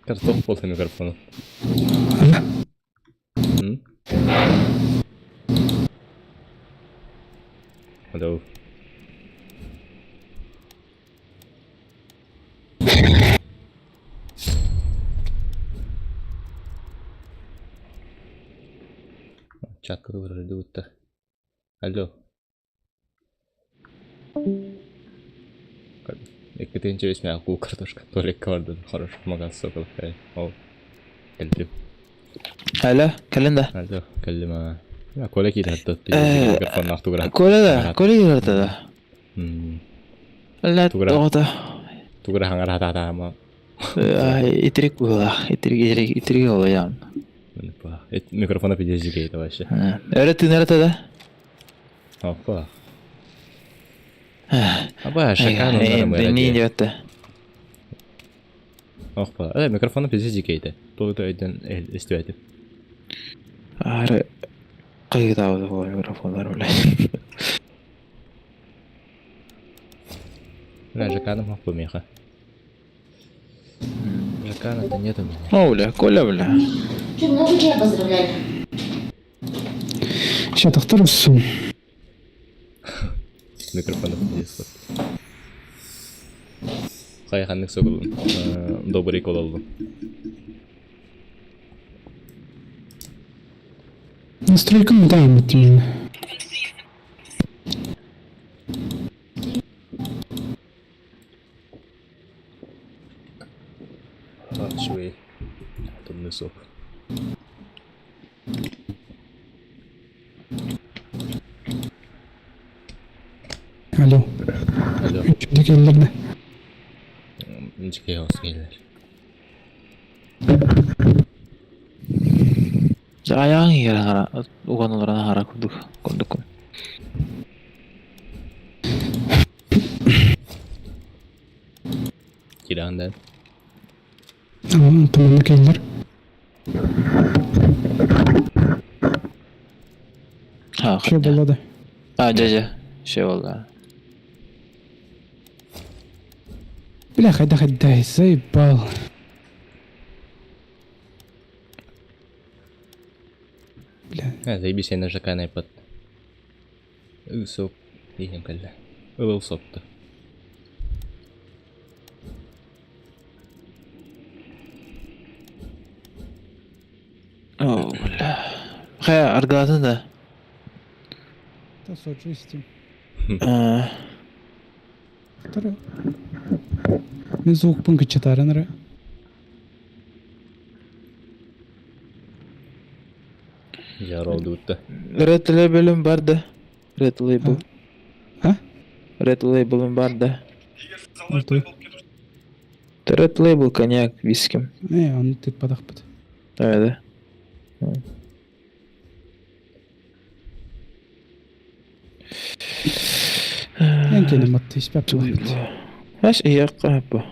Картоп болса микрофону. Алло. Чатка вроде будто. Алло. Екатеринча весь меня кул картошка. Толик кавардын. Хорош. Магаз сокол. О. Келдим. Алло, календа. Алло. Келдим. Ya kola kiri hatta mikrofon nak tugra. Kola girdi da. Alla Tugra. to'g'da. Tugra hangar hata ama. Итирик була, итирик ола ян. Mikrofona pideci geydi başı. Öğretti nerede da? Hoppa. Aba şaka onlara mı? Ne diyordu? Hoppa. Evet mikrofona pideci geydi. Dolu da öden istiyordu. Ara kıyıda oldu bu mikrofonlar öyle. Ne жаканым hoppa меха. Жакана-то нет у меня. Оля, Коля, бля. Что, много тебя поздравляли? Сейчас тахтарысын. Mikrofona pideci. Kayhanlık sokulun. Добрый кол oldu. Настройкам да, мутин. Швей. Атомный сок. Алло. Алло. Şimdi gelirdi. Ничего gelir. Ayağın yere hara, uğanılarına hara kurduk. Kiranden. Tamam, tamam gelir. Ha, Şey boladı. ha, caca. Şey oldu. Бля, хода, заебал. Бля. Заебись, я на жакана под. Сок. Дiyeyim kalle. Ilıl soktu. Oh, bля. Хая, аргадın da. Да, сочувствие. Aa, Второе. Мен звук пункт читарыныры. Jar oldu bitti. Red Label'im vardı. Red Label. Ha? Red Label'im vardı. Oldu. Red Label konyak, виским. Не, он ты подахпыт. Evet. Я келем матты, испяп чылахпыт. Haş iyi bu.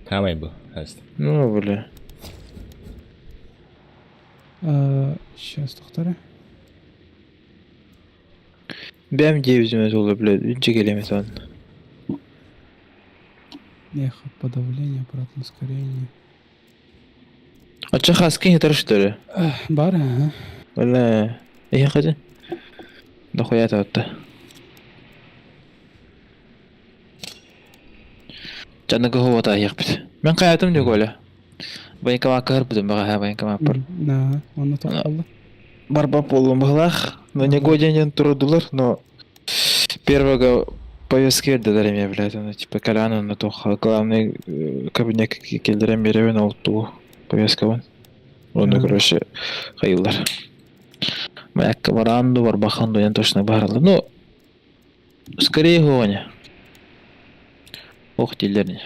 Tamam bu. Hasta. Ну, бля. Сейчас, тохтары. Benim cevizime olur bля. Önce gelemet on. Эхо, подавление, обратное ускорение. Açık haskin yeter что ли? Бар, ага. Вала. İyi hadi. Дохуя tatlı. Canı hava yaptı. Ben hayatım diyor öyle. Ben kava kar buldum bana ben kava par. На, он отохал. Барба полом глах, но не годен трудулар, но первого повестки дали мне, блядь, ну типа коляну на то главный кабинет келдерем беревен олту повестка вон. Он короче хайылар. Маяк варанду барбаханду я точно барылды. Ну скорее гоня. Ох, тилерни.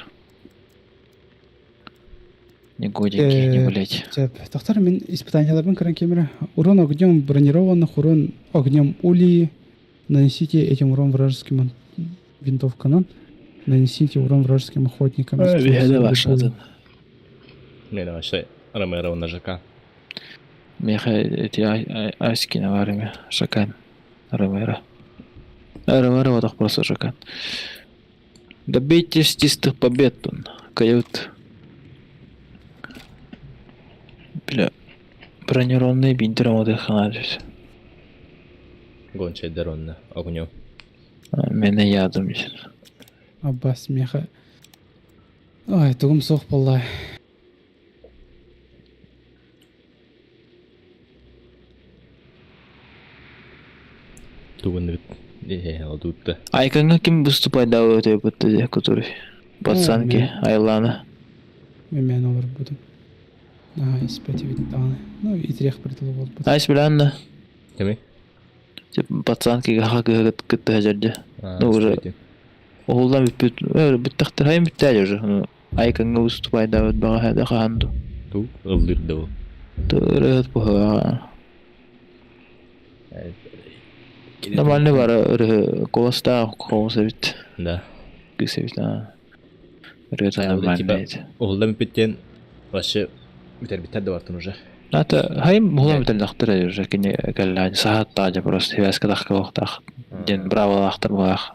Не годенький, не блять. Тохтар, мен испытаниялармен көрген кемері. Урон огнем бронированных, урон огнем ули. Нанесите этим урон вражеским винтовкам. Нанесите урон вражеским охотникам. Мен аша Ромеро на ЖК. Меха эти аськина варами. Шакан. Ромеро. Ромеро вот так просто шакан. Добейтесь чистых побед, он. Кают. Бля. Бронированные бинтером отдыхать. Гончай Деронна. Огню. Мене ядом. Аббас меха. Ой, тугум соқ болла. Тугун алдутта. Айканга ким выступать да вот это который пацанки Айлана. Мен олар будем. Ага, испати виттаны. Ну, и трех притылы болды. Айс биланна. Кеме? Пацанки гахак кытты жерде. Ну уже. Олдан биттахтер хайм биттәле уже. Айканга выступать да вот бага да ханду. Ту ылдыр да ол. Төрөт бага. Нормально бар колоста кроуса бит. Да. Кысевит. Это нормально. Олдан биттен башы битер да бартын уже. Это хайм булам битен дактыр уже кине калла саат тажа просто вяз кадах калахтах. Ден браво лахтар бах.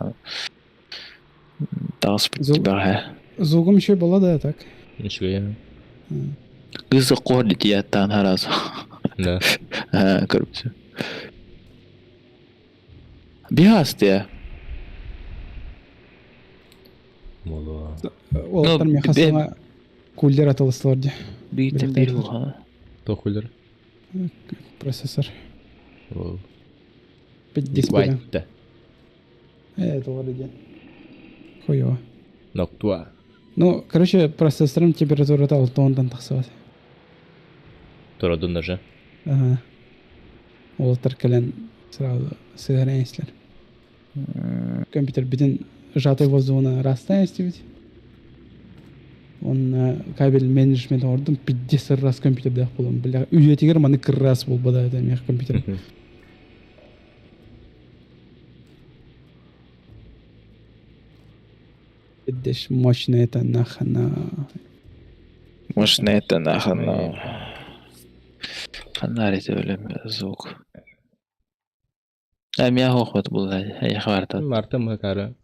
Тас битбар. Зугум еще была, да, так? Ничего я. Кызы корди тияттан хараз. Да. Коррупция. Бихасты. Моло. Олар мехасына кулдер атылыстылар. Биттен бир буга. Тохулер. Процессор. Ол. 50 Вайтта. Это вроде. Хуёво. Ноктуа. Ну, короче, процессором температура-то 6-тан тахсабат. Торадун даже. Ага. Олар кален сразу сыграемся. Компьютер битен сжатой воздухна растает стивить. Он кабель менеджмент орден 50 раз компьютер дах болом. Бля, үйетигер маны раз бол бада это мех компьютер. Идеш мощно это нахана. Может, на это нахуй, но... Фонарить звук. Меня хохот был, я хварта. Марта Макара.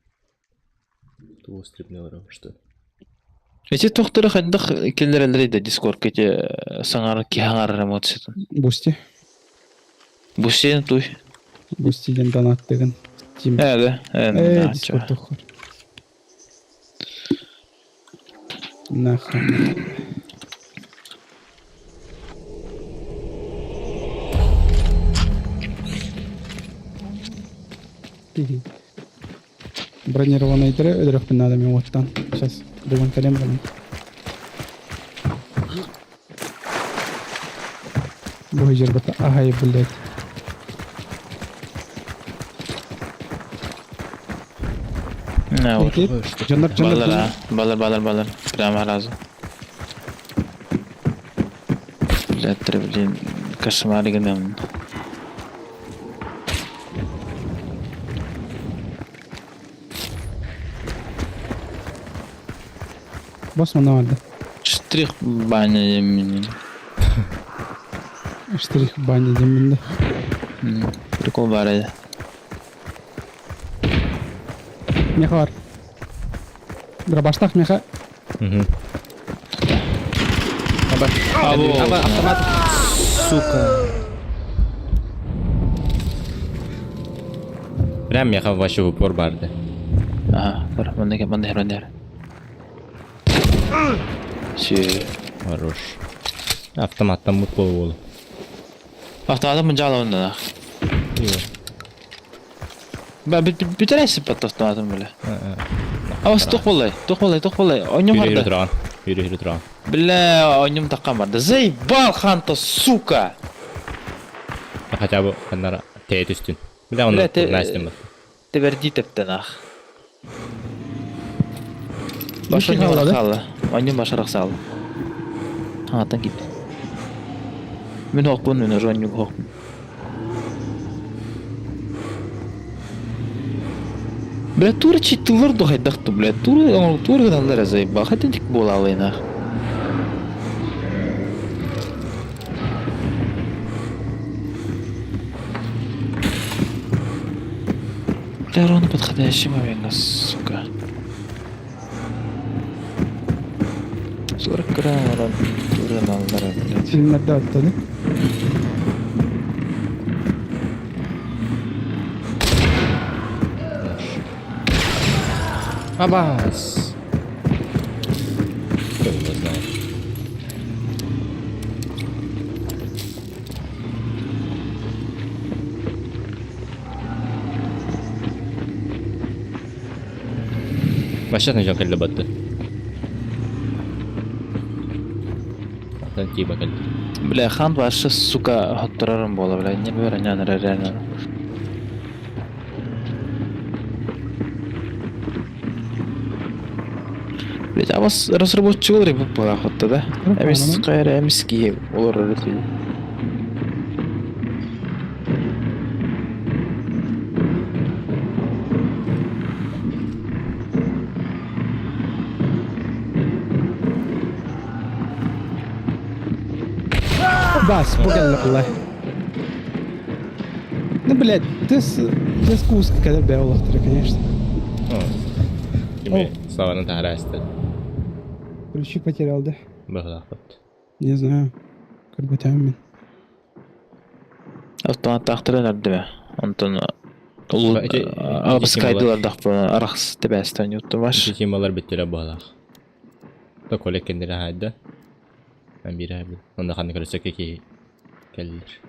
Ту стрипнелар что. Эти тохтары хандах келлер да дискорд кете саңар кихаңар ремонт сетен. Бусти. Бусен туй. Бусти ден донат деген. Тим. Да. Дискорд тохор. Нахана. Бронированный дрёх надо мне вот там. Сейчас думаю колем броню. Бой жербата. Ага, и блядь. На вот. Жандар. Балар. Прямо разу. Блин, кошмар гнем. Босс мана Штрих баня емин. Штрих бани деминде. Прикол бар еді. Меха бар. Дробаштах меха. Аба автомат. Сука. Прям я вообще в упор барды. Ага, бар, мандер. Все. Хорош. Автоматтан мут болу. Автоматом мынжала онда. Бітірәсі пат автоматом біле. Ава тоқ болай. Ойнем барды. Yürü тұран. Бля, ойнем таққан барды. Заебал ханта, сука! Хотя бы қандара тәйт үстін. Бля, оны нәрстен бар. Теверди тептен ақ. Баш ойнем қалы. Ойнем башарақ салы. Аттан кет. Мен оқпын, мен уже ойнем оқпын. Бля, тура читтылар дұғайдақты, бля. Тура ғаналар азайба. Қайтын тек бола алайын ақ. Клероны подходящий момент, сука. 40 грамм olan durun aldılar, блядь. Filmlerde atladı. Абас! Кто его знает? Başlatın can kelle battı. Atan ki bakalım. Бля, хан başı сука hottırarım bu ola, bля. Не böyle ne reально. Блять, а вас разработчик olur bu bu hotta da. Emis kayra emis ki olur öyle. Бас, بقول والله. Ну, блядь, ты с куска когда бля, والله, конечно. Kimi sağının tahrastı. Ключи потерял, да? Bağla battı. Не знаю. Как бы там. Автомат тахтырын ördü mü? Ondan ulu abis kaydılar da bu araks tebestan yuttu baş. İki kimbalar bittiler bağla. Da kolek kendine hayda. Ben bir abi. Onda kanı karışacak ki gelir.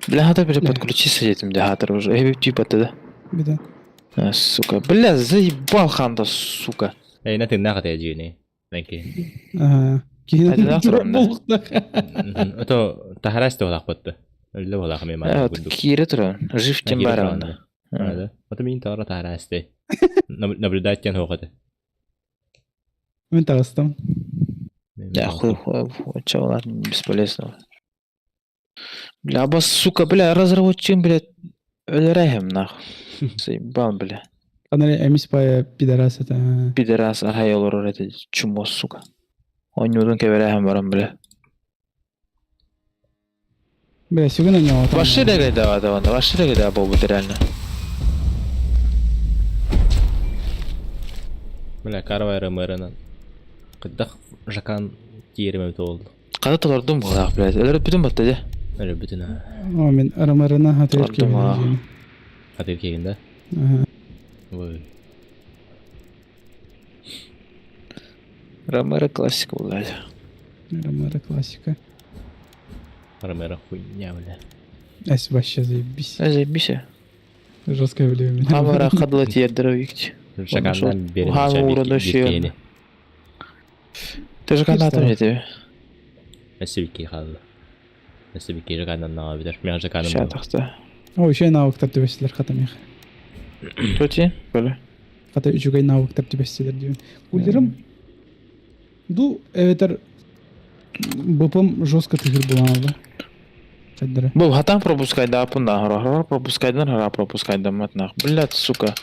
Бля, хата перепад ключи с этим, да, хата уже. Эй, типа ты, да? Беда. Сука, бля, заебал ханда, сука. Ey ne tırnak atayacı ne? Belki. Ага. Кейін Hadi daha sonra ne? болдық. То тахрасты олақ бітті. Өлі олақ мен маған Вот, кире тұрын, жив тем баранда. Да. Вот мен тора тахрасты. Наблюдать тен хоқыды. Мен тағыстым. Да, хуй, чавалар бесполезно. Бля, бас, сука, бля, разработчик, блядь, өлерәйім, нахуй. Заебал, бля. Қанары әмес бая пидорас это. Пидорас, ахай olur öyle чумос, сука. Ойнудың кеберәйім барам, бля. Бля, сюгін әне отам. Ваши регай давады, ванда, ваши регай да бұл бұды реально. Бля, карвайры мэрынан. Қыддақ жақан тиеремі толды. Қада тұрдым бұлақ, блядь, өлер бүтін бұтты, де. Өлі бүтін а. О, мен арамарына хатыр Тұрдым, а. кебелі. Қатыр кегінде. Ага. Ой. Ромеро классика, блядь. Арамара классика. Ромеро хуйня, бля. Әс вообще заебись. Заебись. Жестко білемін. Хамара қадылы тиердірі өйікті. Жақандан берін Хан уğrunda şey біткені. Ты же канатом не тебе. Мәсі бікке қалды. Мәсі бікке жақандан наға бітір. Мен жақаным Ща бұл. тақты. О, ще навыктар төбестілер қатам ех. Төте, böyle. Қата үчігай навыктар төбестілер дейін. Өлдерім. Ду, эветер быпым жестко тыгыр буланады. Қайдары. Бұл хатан пропускайда апында. Хара пропускайдан, хара пропускайдан матнақ. Блядь, сука.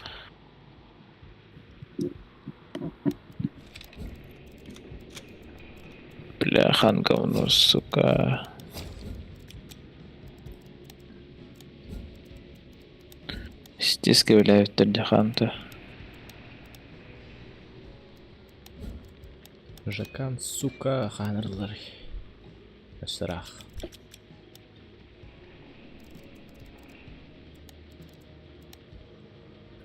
Бля, хан говно, сука. Стиски влияют ханта. Жақан, сука, қанырлар. Өсірақ.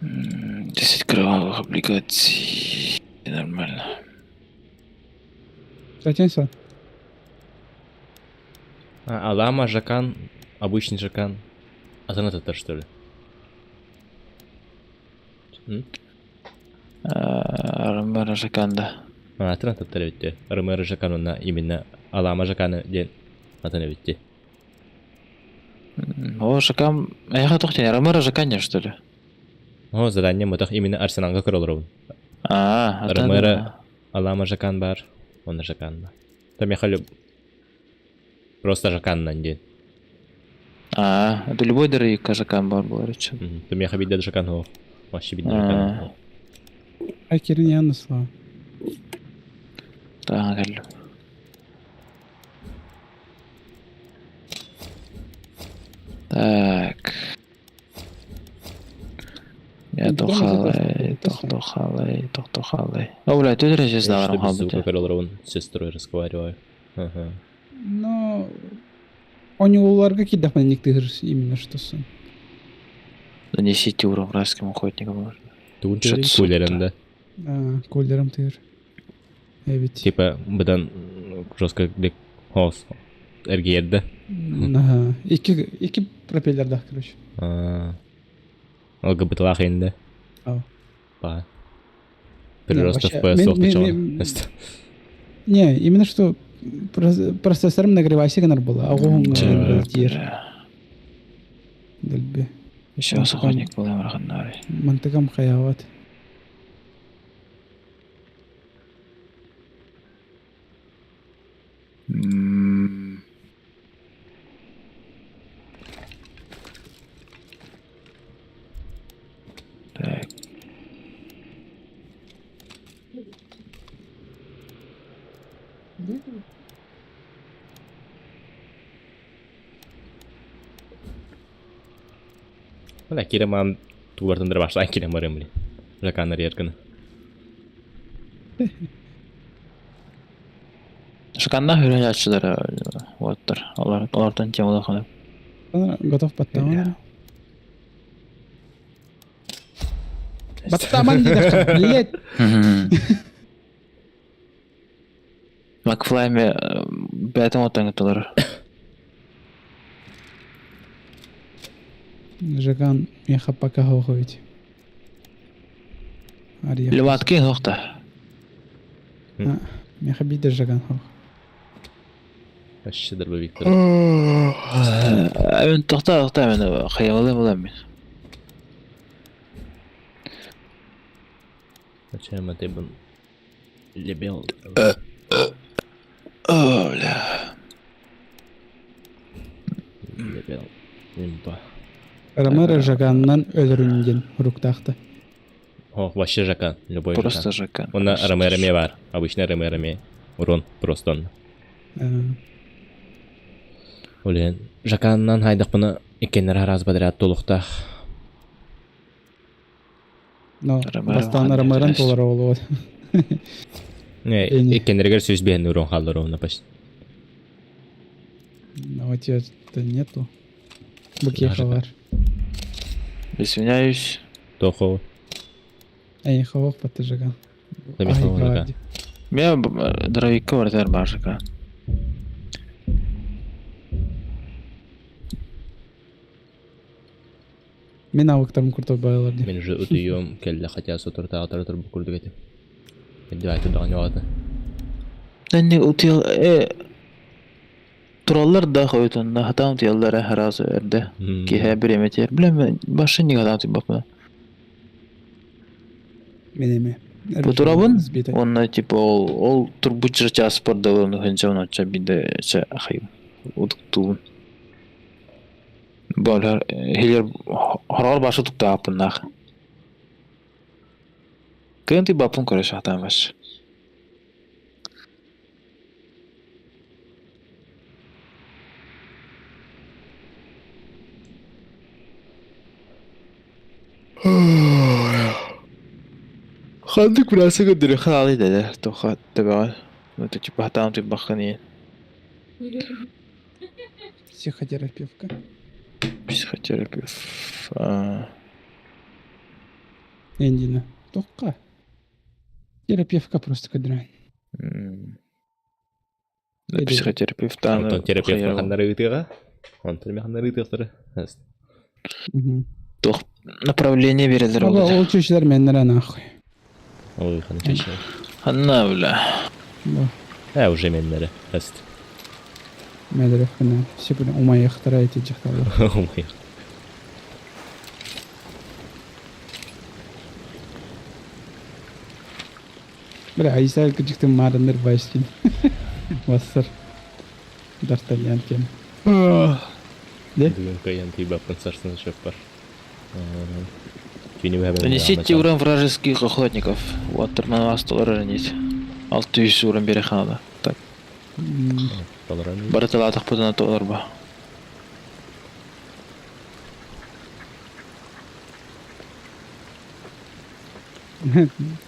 М, 10 кровавых облигаций. Нормально. Затянься. Алама, Жақан, обычный Жақан. Атына татар, что ли? Ромеро Жаканда. Атына татар бітті. Ромеро Жақан онна именно Алама Жақаны ден атына бітті. О, Жакан... Я тоқтен, Ромеро Жаканья, что ли? О, задание мұтақ именно Арсеналға көрілірін. Ромеро, Алама Жақан бар. Онна Жақан бар. Там я халю... Просто Жақаннан ден. Это любой дырыйка Жакан бар был, речь. Там я хабидді Жақан хоқ. Вообще бидді Жақан хоқ. Айкерін яндысла. Так, гәлі. Так. Тохтохалай. Оуля, ты дережес Что даварым без звука, халбыты. королар, он с сестрой разговариваю. Ага. Но они уларга кидах на них тыгрс именно что сын. Нанесите урон вражеским охотникам. можно. Тугун Что-то тери сутта. кулеринде. Колдерам тыгр. Эвит. Типа, быдан жестко дек хос. Эргерде. Ага. Iki пропеллердах, короче. ЛГБТ инде. Ау. Па. Прирост вообще, FPS сначала. Не, именно что процессором нагревайся гонор было, а он тир. Дальби. Еще охотник был Амраханнари. Мантыкам хаяват. Так. Mana kira mam tuardan dari baştan kira marım li. Rakanlar yerken. Шуканда хүрэн ячылар оттар. Алардан тем улаханы. Готов подтаман. Подтаман гидах, блядь. Макфлайме бәтен отан гытылар. Жаган меха пока хоховить. Ария. Леватки хохта. Меха биде жаган хох. Aşçıdır bu Victor. Мен тоқта мен хаялым булам мен. Зачем это был? Лебел. Оля. Лебел. Имба. Рамера жаганнан өлөрүнден руктахты. О, вообще жакан. Любой Просто жакан. жакан. Он на РМРМ бар. Обычно РМРМ. Урон просто он. Олен. Жаканнан хайдық бұны икенер хараз бадрат толуқтақ. Но Рамера бастан хан рамеран дерес. толар олуот. Не, икенергер сөз бейін урон қалдыр оны почти. Но у тебя-то нету. Букеховар. Извиняюсь. Тохо. Эй, хавох паты жаган. Замесил жакан. Мен дровикка бар бар жакан. Мен авыктарым куртуп байлар деп. Мен уже утуюм келді хотя сотыр тағатыр бұл күрді кетіп. Енді айтып даған жоғады. Нәнне утел тураллар да хойтон хатам тияллар хараз эрде. Ки ха бир эметер. Билем башы не гадам типа. Мен эме. Бу турабын онна типа ол турбучыр часпорда оны ханча ча биде ча хай. Удукту. Балар хилер харар башы тукта апнах. Кэнти бапун көрөш хатам баш. Хандык бірасы көндірі қалалы деді, тоқа табаған. Это типа там ты бахани. Психотерапевтка. Психотерапевт. Эндина. Токка. Терапевтка просто кадран. Психотерапевт. Антон терапевт маханнары ытыға. Антон маханнары ытықтыры. Тох направление бередер Ага, олды. ол чөчелер меннер нахуй. Ой, ханы чеші. Ханна бля. Уже меннері. Әст. Мәдірек кына. Все bunu умай яхтара эти жақтарлар. Омай. Бля, Айсал күчіктің марыныр байшкин. Вассар. Дартальян кен. Не? Бүгін қайын тейба принцарсын шөп бар. Нанесите урон вражеских охотников. Вот термонавастолар ранить. 600 урон бере ханада. Так. Бараталатық бұдына толар ба.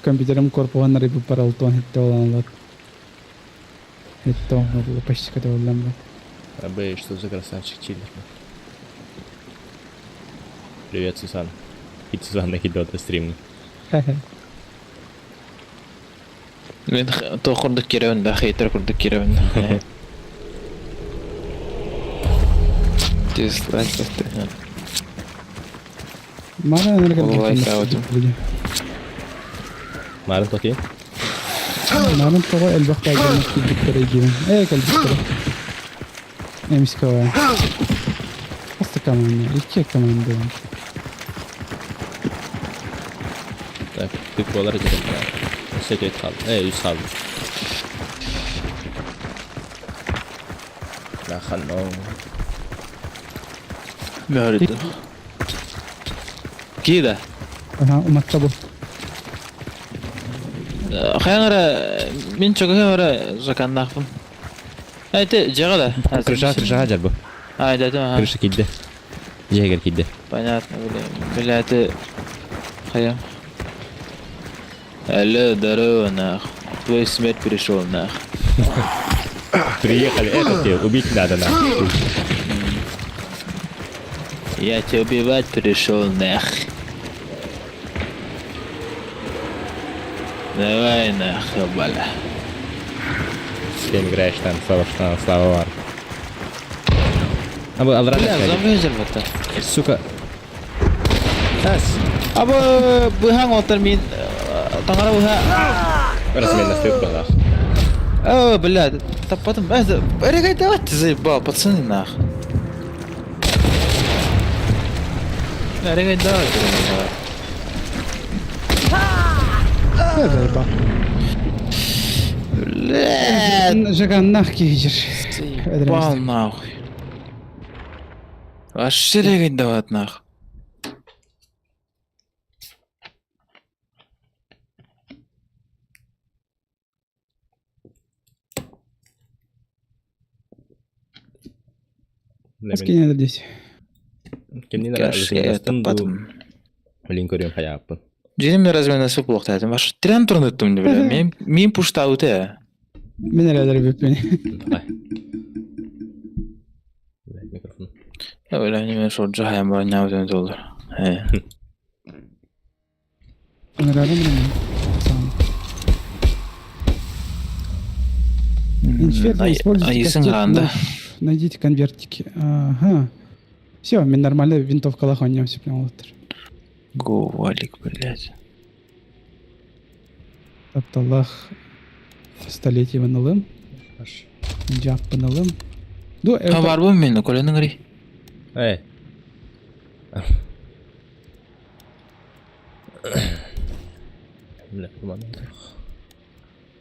Компьютером корпуганнар ибу паралтон хитте оланлар. Хитте оланлар почти ката оланлар. Абы, что за красавчик чиллер. Привет, Сусан. Хит Сусанна хидота стрим. Мен тохурдук керевин хейтер курдук керевин. Дизлайк этти. Мара энергия. Ой, каутум. Марын токи? Марын того элбахта агрен киддиктер эгивен. Калдиктер. Эмискава. Просто команда. Икки команда. Так, ты колар edeceğim. Secret kaldı. 100 kaldı. Lahan o. Mörd. Kida. Aha, umatta bu. Hayangara min çok hayangara zakandaqım. Ayte jagala. Kırışa hacar bu. Ayda tamam. Kırışı kiddi. Jäger kiddi. Понятно, блядь, Хаям. Алло, здорово, нах. Твой смерть пришел, нах. Приехали, это тебе убить надо, нахуй. Я тебя убивать пришел, нах. Давай, нах, бала. С кем играешь там, слава var. Abi alır Бля, alır. зомби взорвата. Сука. Тас. Абы, быхаң отыр мен. Таңара быха. Раз мен настроил была. О, бля, да потом... Регай, давайте заебал, пацаны, нах. Регай, давайте. Заебал. Бля, Жаган нахки хижер. заебал, нахуй. Вообще регай, давать, нах. Скинь здесь. Kimliğin Каши, это потом. Блин, көрüyorum hayapı. Женимде разве на суп лоқтайтын? Ваш трен тұрныттым, не бля. Мен пушта ауте. Мен әләдер беппен. Hay. Mikrofonu. Я бля, не мен шорджа хаям бар, не аутен толдыр. Öneririm mi? Айысын қағанда. Найдите конвертики. Ага. Все, мен нормально винтовкалах ойнайм все прям отыр. Говалик, блядь. Тапталах столетие вынылым. Жап вынылым. Ду, А бар бұл мені, көленің ғри. Эй. Бля, куман.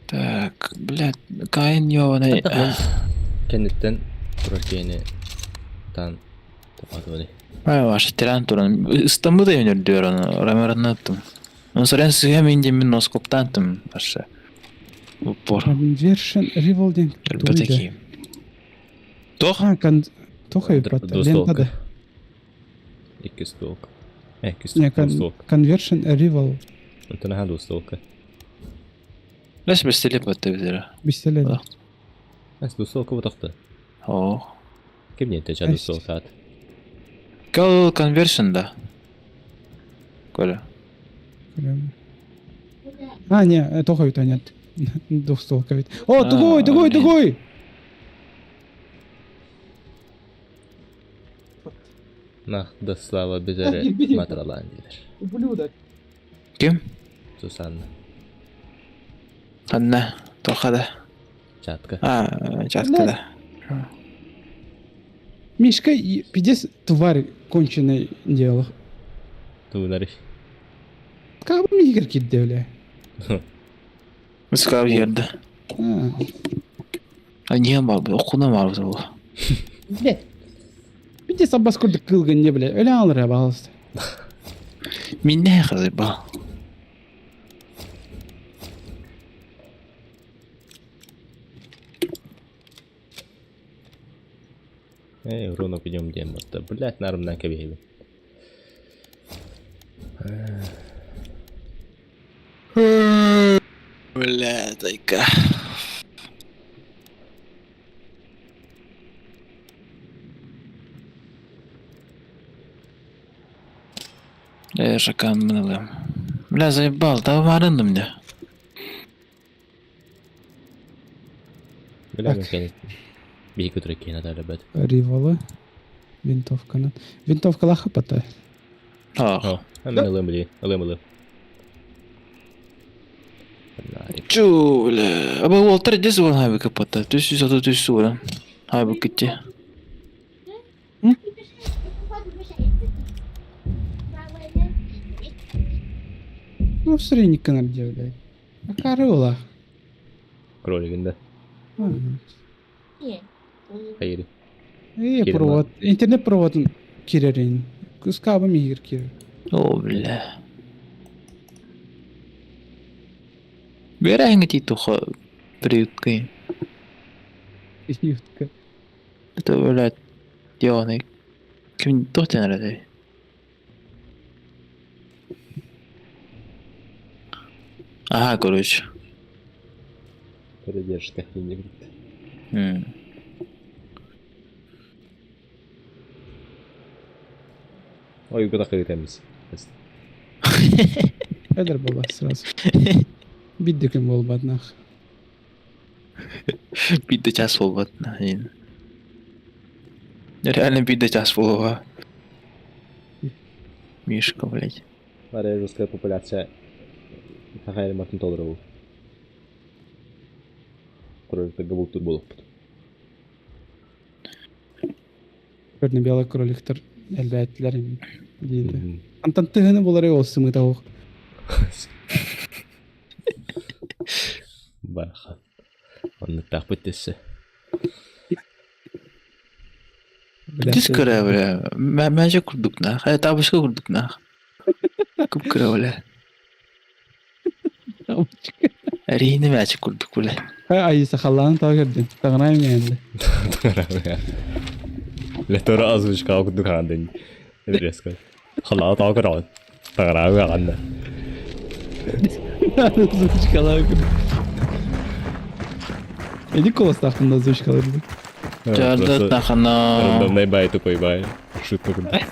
Так, блядь, кайын ёбаный. Кенеттен прокени тан тапады böyle. Ай, ваш тиран туран. Истамбуда өнердер оны, рамаранны аттым. Оны сорен сыға мен демен носкоптан аттым, ваша. Упор. Conversion Revolving. Такие. Тох? Тохай лентада. İki stok. İki Не, stok. Conversion Revolve. انت نهاد وستوك. ليش بستلي بتبذره؟ بيستلي. بس دوستوك وتخطى. اوه. كيف انت جاد دوستوكات؟ قال conversion ده. كله. Не, тохай то нет. Двухстолковый. О, тугой! Nah, da slava bizere matralan gelir. Ублюдок. Kim? Susanna. Anne. Tohada. Çatka. Чатка, да. Мишка, пиздец, тварь конченый дело. Tuğları. Как бы мне игрки бля. Искал жерді. Не бар, оқуна бар бұл. Блядь. Пиздец, аббаскурды кылган не, бля. Öyle alır ya, bağlısı. Мен не қызы ба? Эй, ровно пойдем дем. Блять, нарумдан кебейби. бля, тайка. Шакан мыналым. Бля, заебал, да арындым де. Білемін кәне. Бей көтірек кейін атайлы бәді. Ривалы. Винтовканы. Винтовка лахы пата. Ах. Мен ылым біле, ылым. Чу, бля. Аба Уолтер дез болан хайбы капата. Төсі сату төсі болан. Хайбы кетті. Ну, средний канал делай. А корола. Кролигінде. Hayır. Керем Провод. Интернет проводын кирерин. Кыскабы мигир кирер. О, бля. Берәңі тейті приюткай. Ютка. Это, блядь, дёный. Кім тоқтен әрәді? Ага, короче. Передержка. Ой, куда кайтамыз. Эдер бала сразу. Биддиким болбад нах. Бидді час болбады. Реально бидді час болуға. Мишка, блядь. Арaya русская популяция. Тахайры матын толыры бұл. Кроликті габыл тұр болып. Көрні белый кроликтер әлбәттілер дейді. Антан тыгыны болары ол сымы тауық. Бархан. Оны так бітесі. Дис көрі, бля. Мәже күрдік нақ. Табышқа күрдік нақ. Көп көрі, бля. Әрине мәже күрдік, бля. Айысы қалланы тау көрден. Тағынайым енді. Летора озвучка окуду кандын. Резко. Халаа тагыран. Тагырау яганда. Звучкалар көрден. Эди колос тақтында звучкалар көрден. Жарды тақына. Рандомный бай тупой бай. Шутка күнді.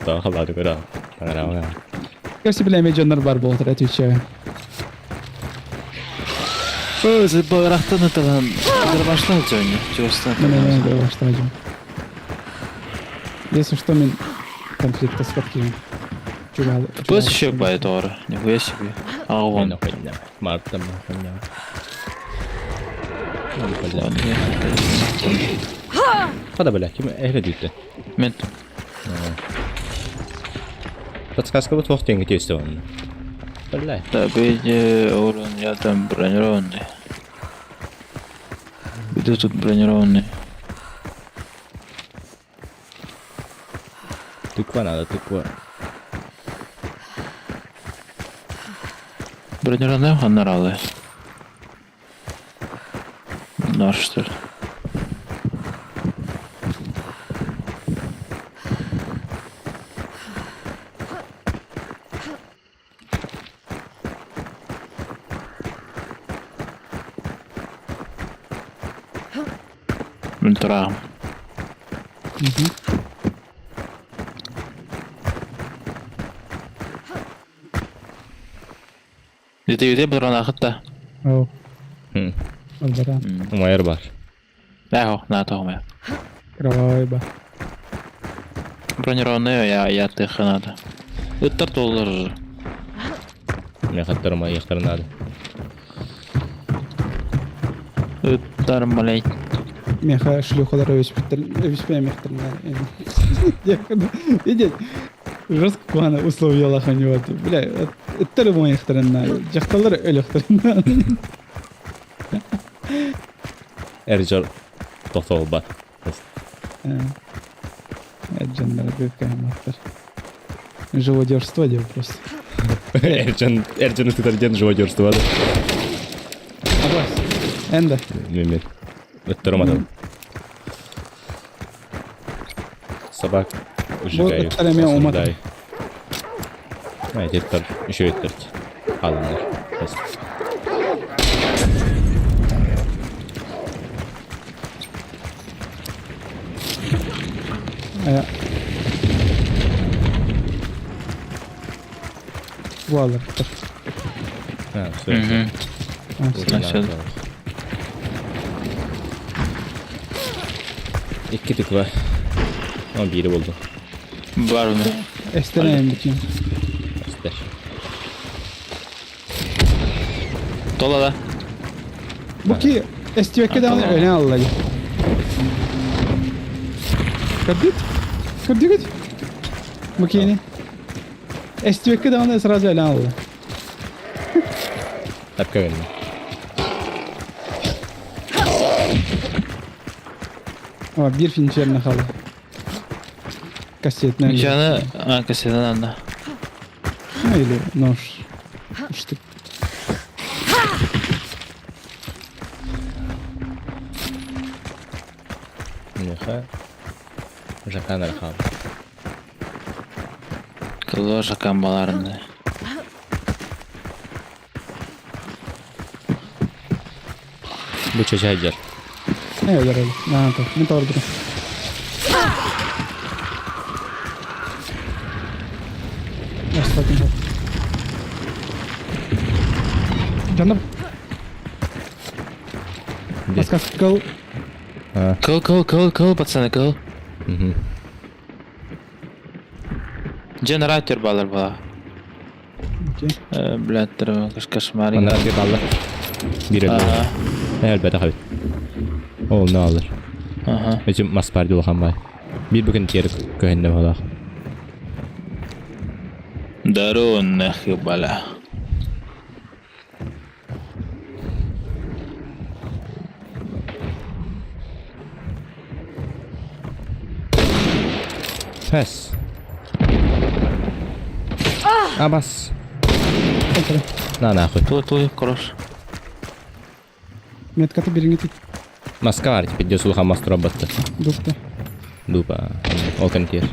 Тағы халаа тагыран. Тагырау яганда. Көрсі біләме жонлар бар болтыр әтүйтші. Өзі бағырақтан ұтылан. Бір башла жөні. Жостан. Мен бір баштайым. Если что, мен конфликта скаткиваем. Пусть еще бай тор. Нихуя себе. Ағуан. Марттан мақанна. Қада біля, кем әйгі дейті? Мен. Подсказка вот вахт деньги тесте он. Бля. Да, бейде урон, я там бронированный. Иду тут бронированный. Тыква надо, тыква. Бронированный ханаралы. Наш, что ли? Мен тұрағым. Дете бұдырған ақытта. Ау. Албаран. Умайыр бар. Әхо, на тоғымай. Кровавый ба. Бронированный, я тихо надо. Үттір толыр. Мен хаттарыма аяқтары надо. Үттір, блядь. Меха шлюхалар өспеем ехтерна. Видеть, жестко куана условия лаханюваты. Бля, это мой ехтерна. Жақталар өл ехтерна. Әржар тоқтауы бар. Эрджандар көккәйім аттар. Живодерство деп просто. Әржаны тытарден живодерство бады. Абас, әнді. Мен. Өттірім Собак Бұл өттіріме омады. Айтеттер, үші өттірді. Kalınlar. Bas. Aya. Bu alır. Dur. Ha, Hı söyle. hı. Ha, Aşağıda. İki tık var. Ama biri buldu. Var mı? Esteneyim bütün. İster. Dola da. Bu ki estivekte de Tamam. öyle Allah. Kırdit. Kırdit. Bu ki yine. Estivekte de onu sırası öyle Allah. Dakika verin. Ama bir film yerine kaldı. Kasetler. Nişanı arkasından anda. Öyle nor. İşte Neyse. Jakanlar kaldı. Kılıyor şakambalarını. Bu çocuğa yer. ne öyle öyle. Ne yapalım? Ne doğru durun. Yes, bakın bak. Canım. Kas kas kal. Ha. Кыл, пацаны, кыл. Hı hı. Generator bağlar bala. Okey. Bilettir, kошмар. Onlar bir ballar. Bir öldü. Aha, Elbette kabul. Oğul ne alır? aha. Bizim maspardi olhan bay. Bir bugün diğeri köhennem ola. Darun nahı bala. Pes. Abas. Okey. Na koy. Tuh, koros. Metkatı birini tut. Maska var tipi diyor sulhan mastura battı. Dukta. Dupa. Olkan tiyer.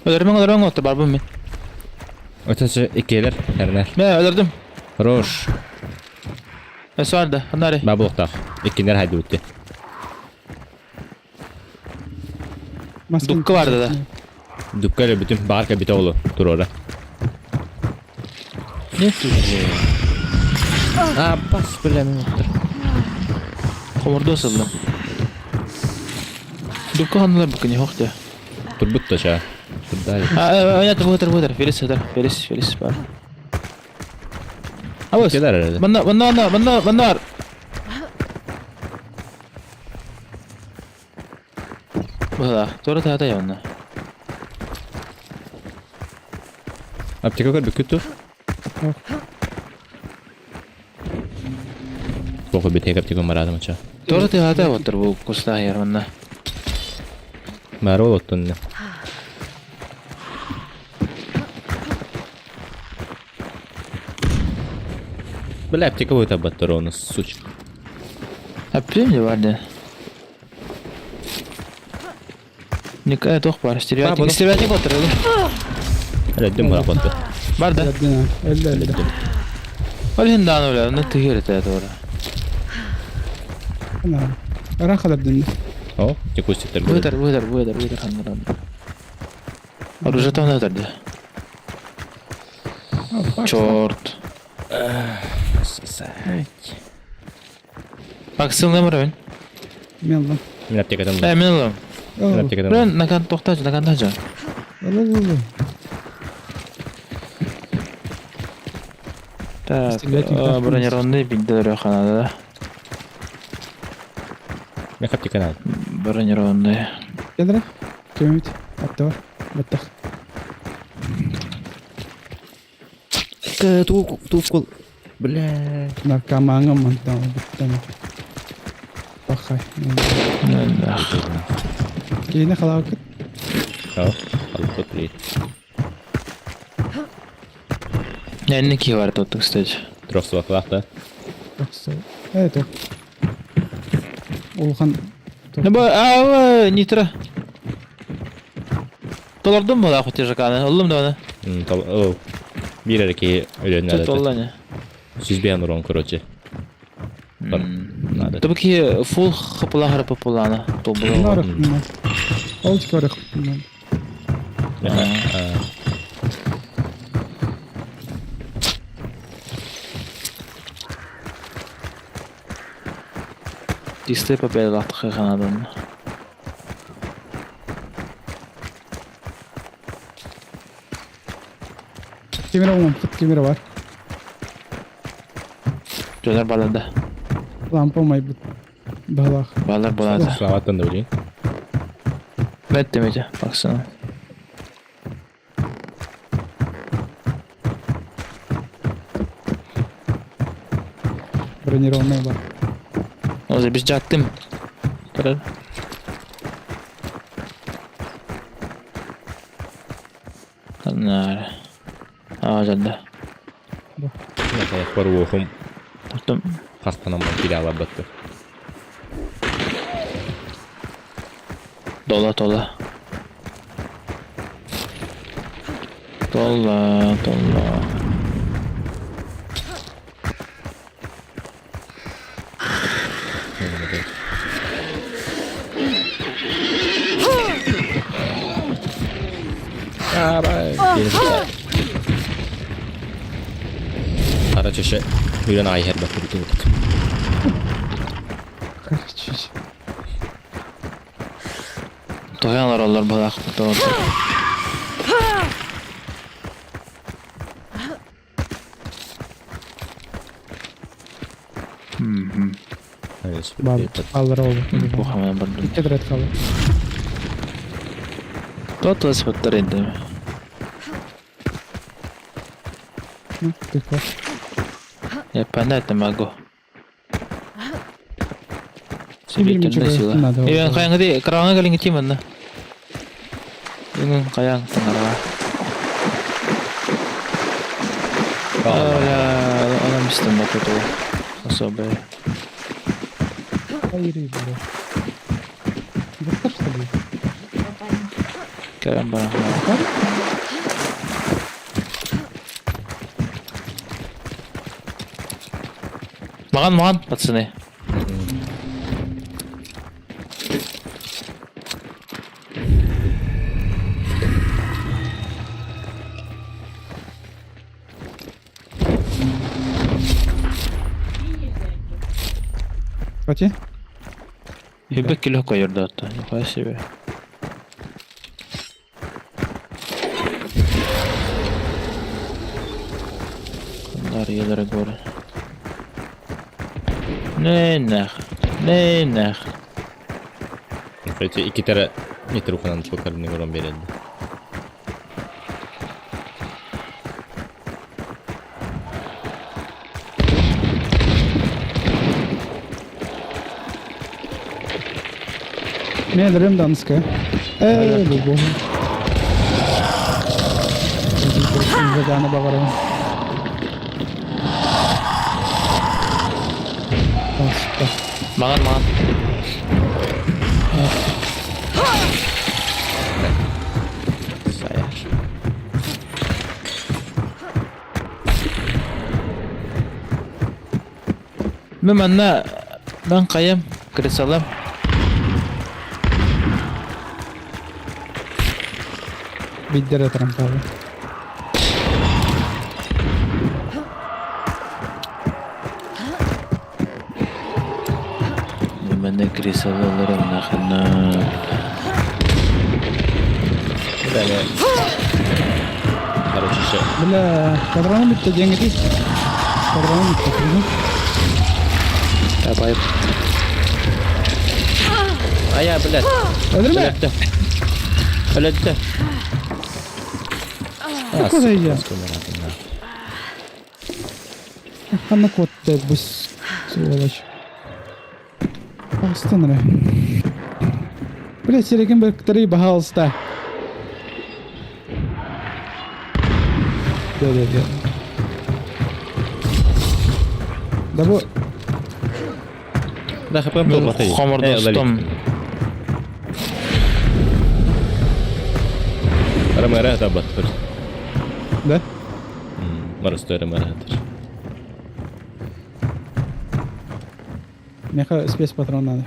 Öldürmen otur barbun men. Ötesi ikiler herner. Ben öldürdüm. Roş. Vardı. Onları. Babu oktak. İkiler haydi bitti. Dukka vardı da. Dukkayla bütün barka bite oğlu. Dur ora. Ne tutuyor? Abbas bilemiyorum. Komurda asıldı. Dukka hanılar bugün yok da. Dur but da şa. Dur da. Ha, budur. Feris var. Avuz. İkiler herhalde. Bana var. Valla, doğru da ya onlar. Aptika kar bir kötü. Yok. Koku bir tek aptika maradım aça. Doğru da otur bu kusta yer onlar. Maro ottun ne? Böyle aptika bu tabattır onu suç. Yapayım ya vardı. Ne kadar doch var. Stereotik otur öyle. Reddim bana battı. Vardı. Elde elde. Öyle hindan öyle. Ne tüyür ete doğru. Ana. Ara kadar döndü. O, çıkış çıktır. Bu eder hanlar. Arujata ne ederdi? Çort. Baksın ne var ben? Yandan. Min aptikadan bu. Emin olalım. Min Oh. aptikadan bu. Ben nakan tohtacı. Allah. Так, Стреляйте, как бронированный bildiler kanada. Ne aptikadan al. Bronirованный. Gel Kemit. Hatta var. Battak. Tuh kul. Bля. Narkamanga mantam. Tamam. Bakay. Yine kalak. O, alıp tutri. Ne ki var tuttu kısaca. Trox vakla. Yoksa. Evet o. Olhan. Ne bu? Nitra. Dolardın mı da kutu jakanı? Oğlum da bana. Tamam. O. Bir erkeği ölenler Тут de. олла. Siz bir anırın короче. Надо. Tabii ki full hıpıla harap hıpılana. Bunlar Доброго. hakkında. Olçuk var hakkında. Дисплей победа лахтыхы канадын. Kemire olmam. Fıt kemire var. Жолдар балада. Lampa olmayı bu. Bağlak. Балдар болады. Sıravattan da bileyim. Met demeyeceğim. Baksana. Bronirованная var. O zaman biz jattım. Kadar. Kanlar. Ağacında. Mesela var okum. Tuttum. Kastanam bir daha battı. Dola dola. Dola dola. Ara çeşe. Yürüyen ay her bakır bütün vakit. Kaç. Toyanlar onlar balak. Dola. Hayır. Bal. Balları oldu. Bu hemen bardım. İki direkt kaldı. Total spotlar indi. Hı, tek var. Ya pandai mago. Bilmiyorum, Sebetnya coba sila. nada. Iya kayang gede, kerawangnya galing kecil mana? Yung kayang tengah. Oh ya, alam sistem apa tuh? Asobe. Hayır iyi böyle. Bakar tabii. Kaya barang. Bakar. Makan makan, patsene. Kaç ya? Hibek kilo koyar da hatta. Yukarı seviye. Bunlar yıllara göre. Ne? Peki iki tane metre okunan çok kalın numaram verildi. Meğlerim danska. Bu. Zadane bakarım. Süper. Makan. Sayar. Memang ben kayam keresalam. Bitter atarım tabi. Memang keresalarım nakana. Yani ara çeşe. Bila kadranı bitti cengi değil. Kadranı bitti. Apa ya? Ayah belat. Öldürme. Belat. Çok kolay ya. Kanna kotte bus. Сволочь. Stanre. Блять, серегин бактери бахалста. Да. Да bu Да хапам Мен топла тей. хамар достым. Рамара да баттыр. да? Marastörü marahatır. Meha spes patron надо.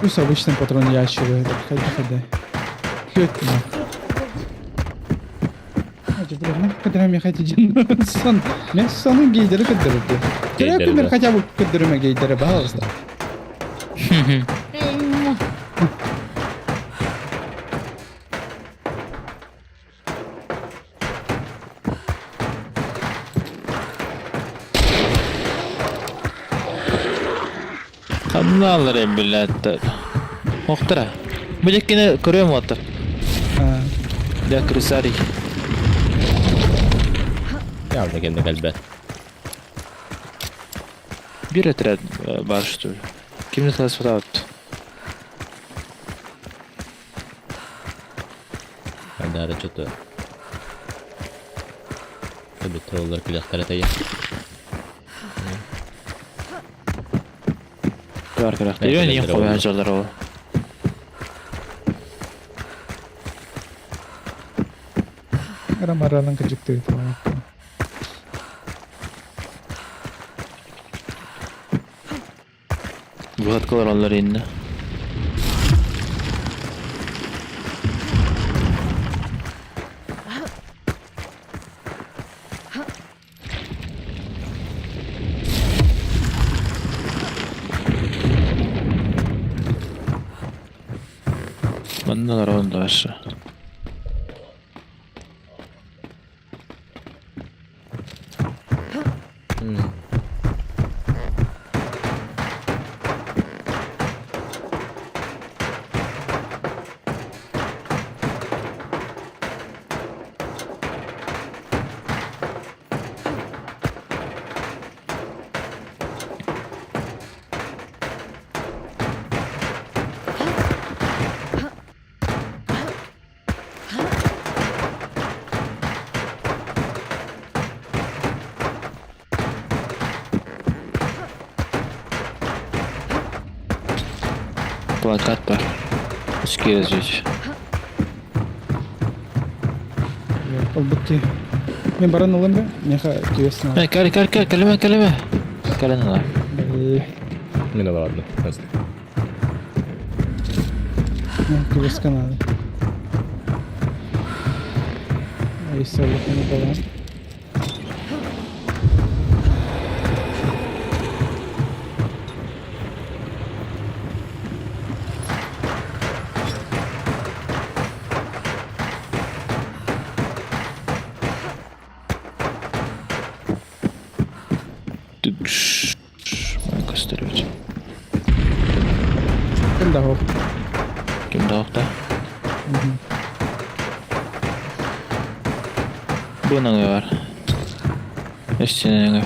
Пусть обычный патрон ящик. Ходи. Хётти. Hadi bırak ne kadar mı haticin son. Ben sonun giydiri kıdırdı. Kira Giydiri kıdır de. kaça bu kıdırıma giydiri bağızda. Kanını alır embillatta. Muhtara. Bu yine görüyor mu otur? Ha. Ya kırısari. Ya da kendi kalbe. Bir etraf var şu tür. Kimini klasifat attı? Ben de ara çatı. Tabi troller plaklar atayı. Var karakter. Yok niye Belki de koyacaklar o? Ramaranın kıcıktı falan. Bu hatkalar onları indi. Bandalar onda aşağı. Plakat var. İçki yazıyor. Olbukki. Ben baran olayım be. Meha tüyesin abi. Kaleme. Kaleme var. Yine de vardı. Nasıl? Tüyesin abi. Ay sallık onu falan. Ben gösteriyorum. Kim daha o? Kim dağıtta? Bu ne var? Üstüne ne var?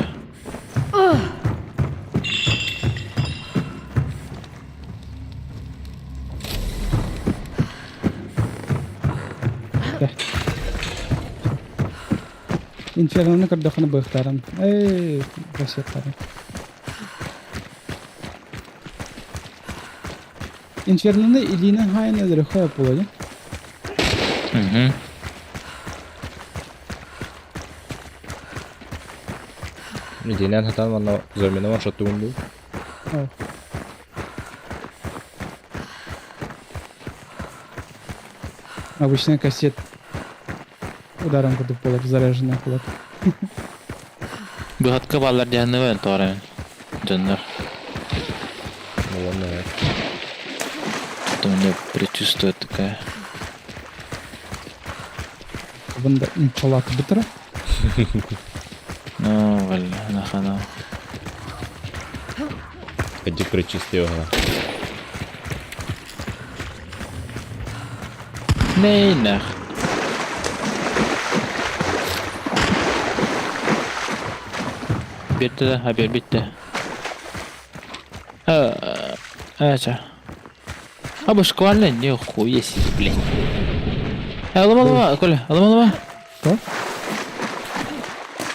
Infernal'ın kırdakını bıktarım. Ey, basitlerim. Infernal'da iliğine hain nedir? Koyup olacak. Hı. Dinen hatan valla zörmene var şattu bundu. Oh. Обычно кассет ударом кудуп болот, заряженный болот. Bu hatka ballar diyenle ben doğru. Canlar. Valla ya. Это у меня предчувствует такая. Бында импалат битра. Ну, валя, нахана. Каджик прочистил hala. Nej, nej. Bitti de, haber bitti. Acha. А шквальный не хуя себе, блин. Лома, Коля, лома. Что?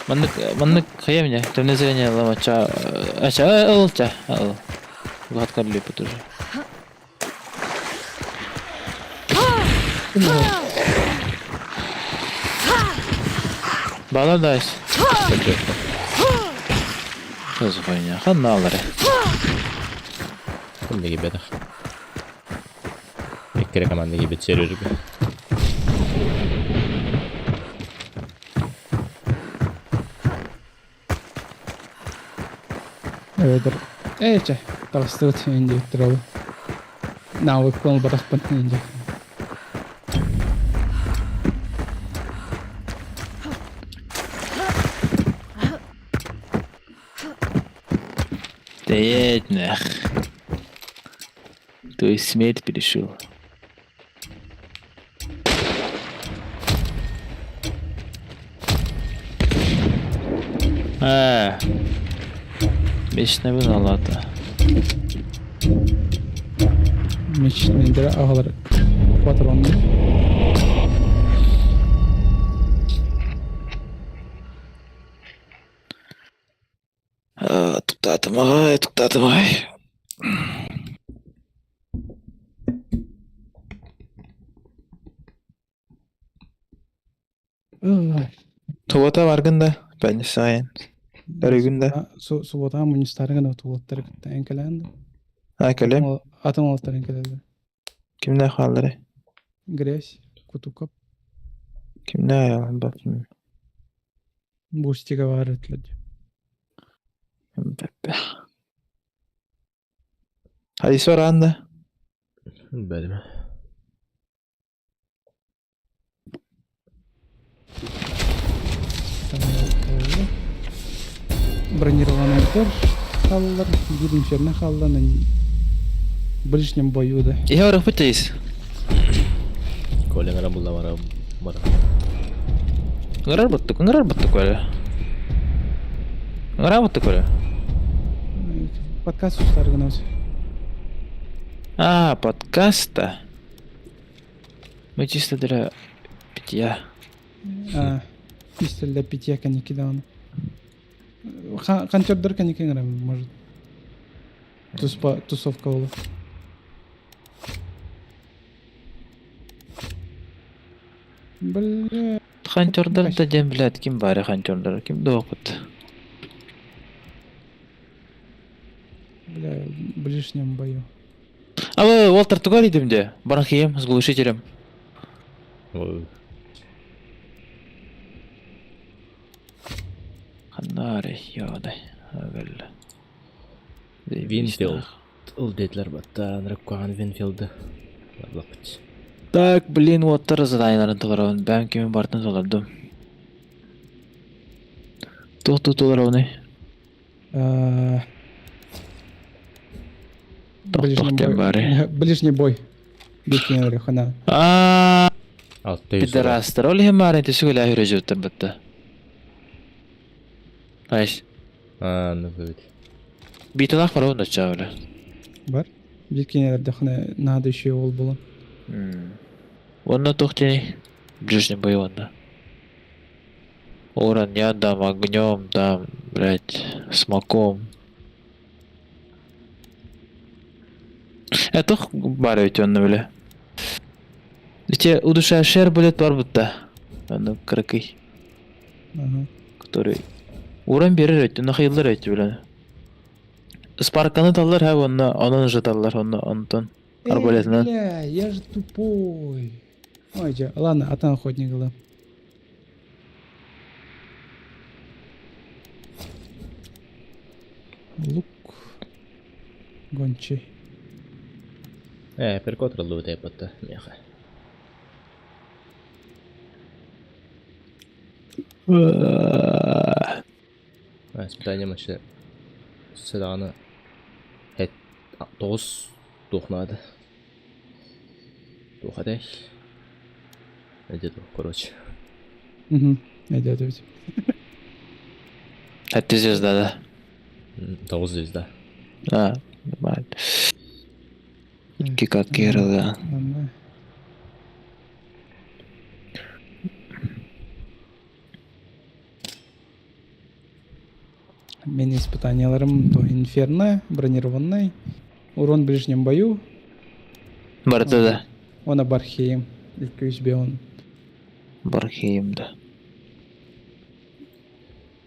Маннык хаямня, там название лома, ача, ал. Влад Карлипа тоже. Баладайс. Что за хуйня? Ханалары. Кімдегі бедақ. Еккері командығы бет сервергі. Evet. Eğer kalstığı ince tırılı. Навык кол бırakpan ince. Деятнах. То есть смерть перешел. Beşine bin Allah'ta. Мечтный ağları. Patronlu. Туктатым ай. Туата баргында, бәні сайын. Өрігінде. Subotan munistarın da tuvatları kıtta enkelendi. Көлем. Atım altları enkeledi. Kimde қалдыры? Грязь, kutu kap. Kimde ayağın bakayım. Бустига var etledi. Бәппә. Hadis var anda. Бәдім. Бронированный қалылар, біріншеріне қалылар, ближнем бою да. Я орық бұттайыз. Колен арабулла бара. Ғырар бұттық өлі. Ғырар бұттық өлі. Подкаст ұстары ғына өзі. Подкаста. Мы чисто для питья. Пистоль питья коньяки да оны. Қанчордар коньяки ғына, может. Тусовка олы. Бля. Хантёрдар да дем білет, кім бары хантёрдар, кім да оқыт. Бля, ближнем бою. Уолтер тугар едім де, баран кейем, с глушителем. Ханнари, ядай, агал. Винфилд. Ул дедлер баттан раккуан Винфилды. Барлапыч. Так, блин, Уолтер задайнарын толарауын, бәм кемен бартын толардым. Тоқты толарауыны. Ближний бой. Бекенері қана. Пидорастар, ол хем барын тесігіл әйірі жөттен бітті. Айш. Ну говорит. Битылақ бар оңда чағылы. Бар. Бекенерді қана нады еще ол болын. Онда тоқтені. Ближний бой онда. Оран ядам, огнем, там, блядь, смоком. Тоқ бар өте онда біле. Лите удушающий булет бар будто. Онда кракый. Который... Уран берер өте, нахайлар өте біле. Спарканы таллар, ха, онын жыталлар, онтон. Арбалетінен. Бля, я же тупой. Ой, ладно, атан охотник был. Лук. Гончий. Перкотр лут епотта, меха. Испытание маши. Седаны. Хет. Тоғыз. Тухнады. Тухадай. Иди тух, короче. Идет ведь. Хәтті звезда, да? Тоғыз звезда. Нормально. Как Кирилл, Мен испытанияларым то инферно, бронированный, урон в ближнем бою. Барыта да. Она Бархейм. Илкюзбеон. Бархеймда.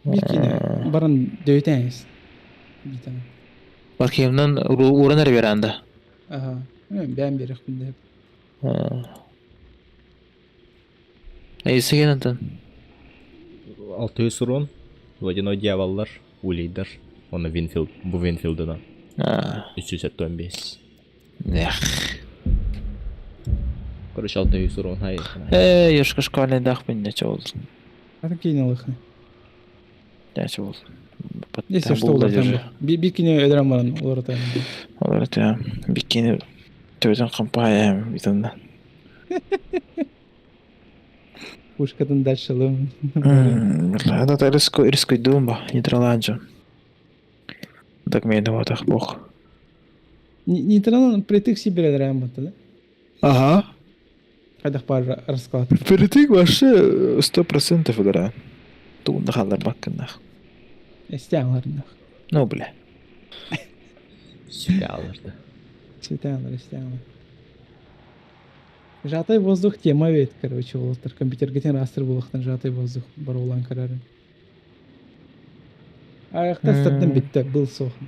Бикине. Баран дөйтәңіз. Битәң. Бархеймдан уран әрі беранды. Ага. Бән берек күнде. Әйсі кенінтін? 600 урон. Водяной дьяволлар. Улейдер. Оны Винфилд. Бу Винфилд'дан. 315. Эх. Короче 600 урон. Hayır. Ешкі шкален дақ бен нече болды. Атын кейін алықны. Нече болды. Если что, олар бикине өдірен баран олар атайын. Олар әті бикені төзін қампай әм бітінді. Пушкадан дальшылым. Это рискуй думба, нейтраланджа. Так мені думав так бог. Нейтралан притык себе өдірен бата, да? Ага. Қайдақ бар расклад. Перетик вообще 100% игра. Туында қалдар баққандақ. Estağlarında. Ну, бля. Süperlerdi. Estağlar. Жатай воздух тема вет, короче, олтар. Компьютерге тен растыр болықтан жатай воздух бар олан карары. Аяқта статтан бітті, был соқны.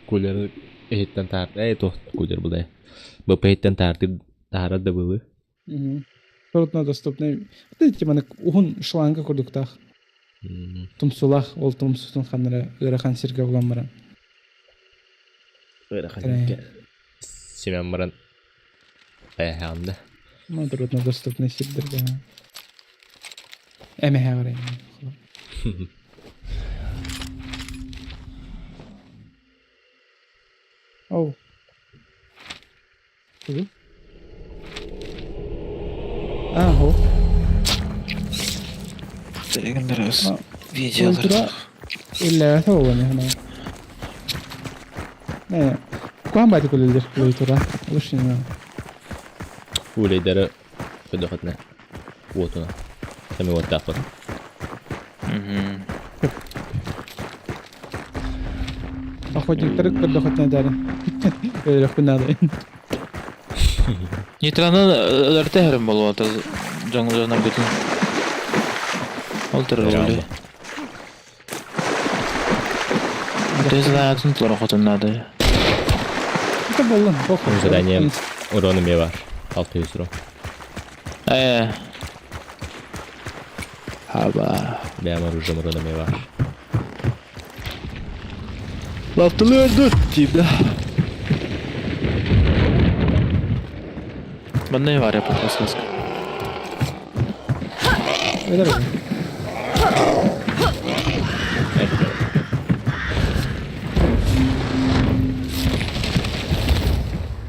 Кулер ehitten tartı. Toht кулер бұлдай. Бұл ehitten tartı tarады бұлы. Трудно доступны. Видите, мана ухун шланга курдуктах. Тумсулах, ол тумсустун ханнара ырахан сирге буган баран. Семен баран аяғанды. Ну, трудно доступны сирдерге. Әмеге қарайын. Оу. Куду? Хо. Дегендер өз Ультра видеолар. или не хана. Не. Куан байды көлелдер ультра. Лучше не надо. Улейдері көдіқытына. Отына. Сәме оттақпын. Охотниктары көрдөхөтнө дәрі. Өлөх күнады. Нейтралны өләрті әрім болу аты жаңылжана бүтін. Олтыр өлі. Тезі атын тұлар охотын нады. Это болын. Задание уроны ме бар. 600 урон. Хаба. Бәм оружием уроны ме бар. Лаптылы өрді дейді. Бандай var ya подсказка. Öyle mi?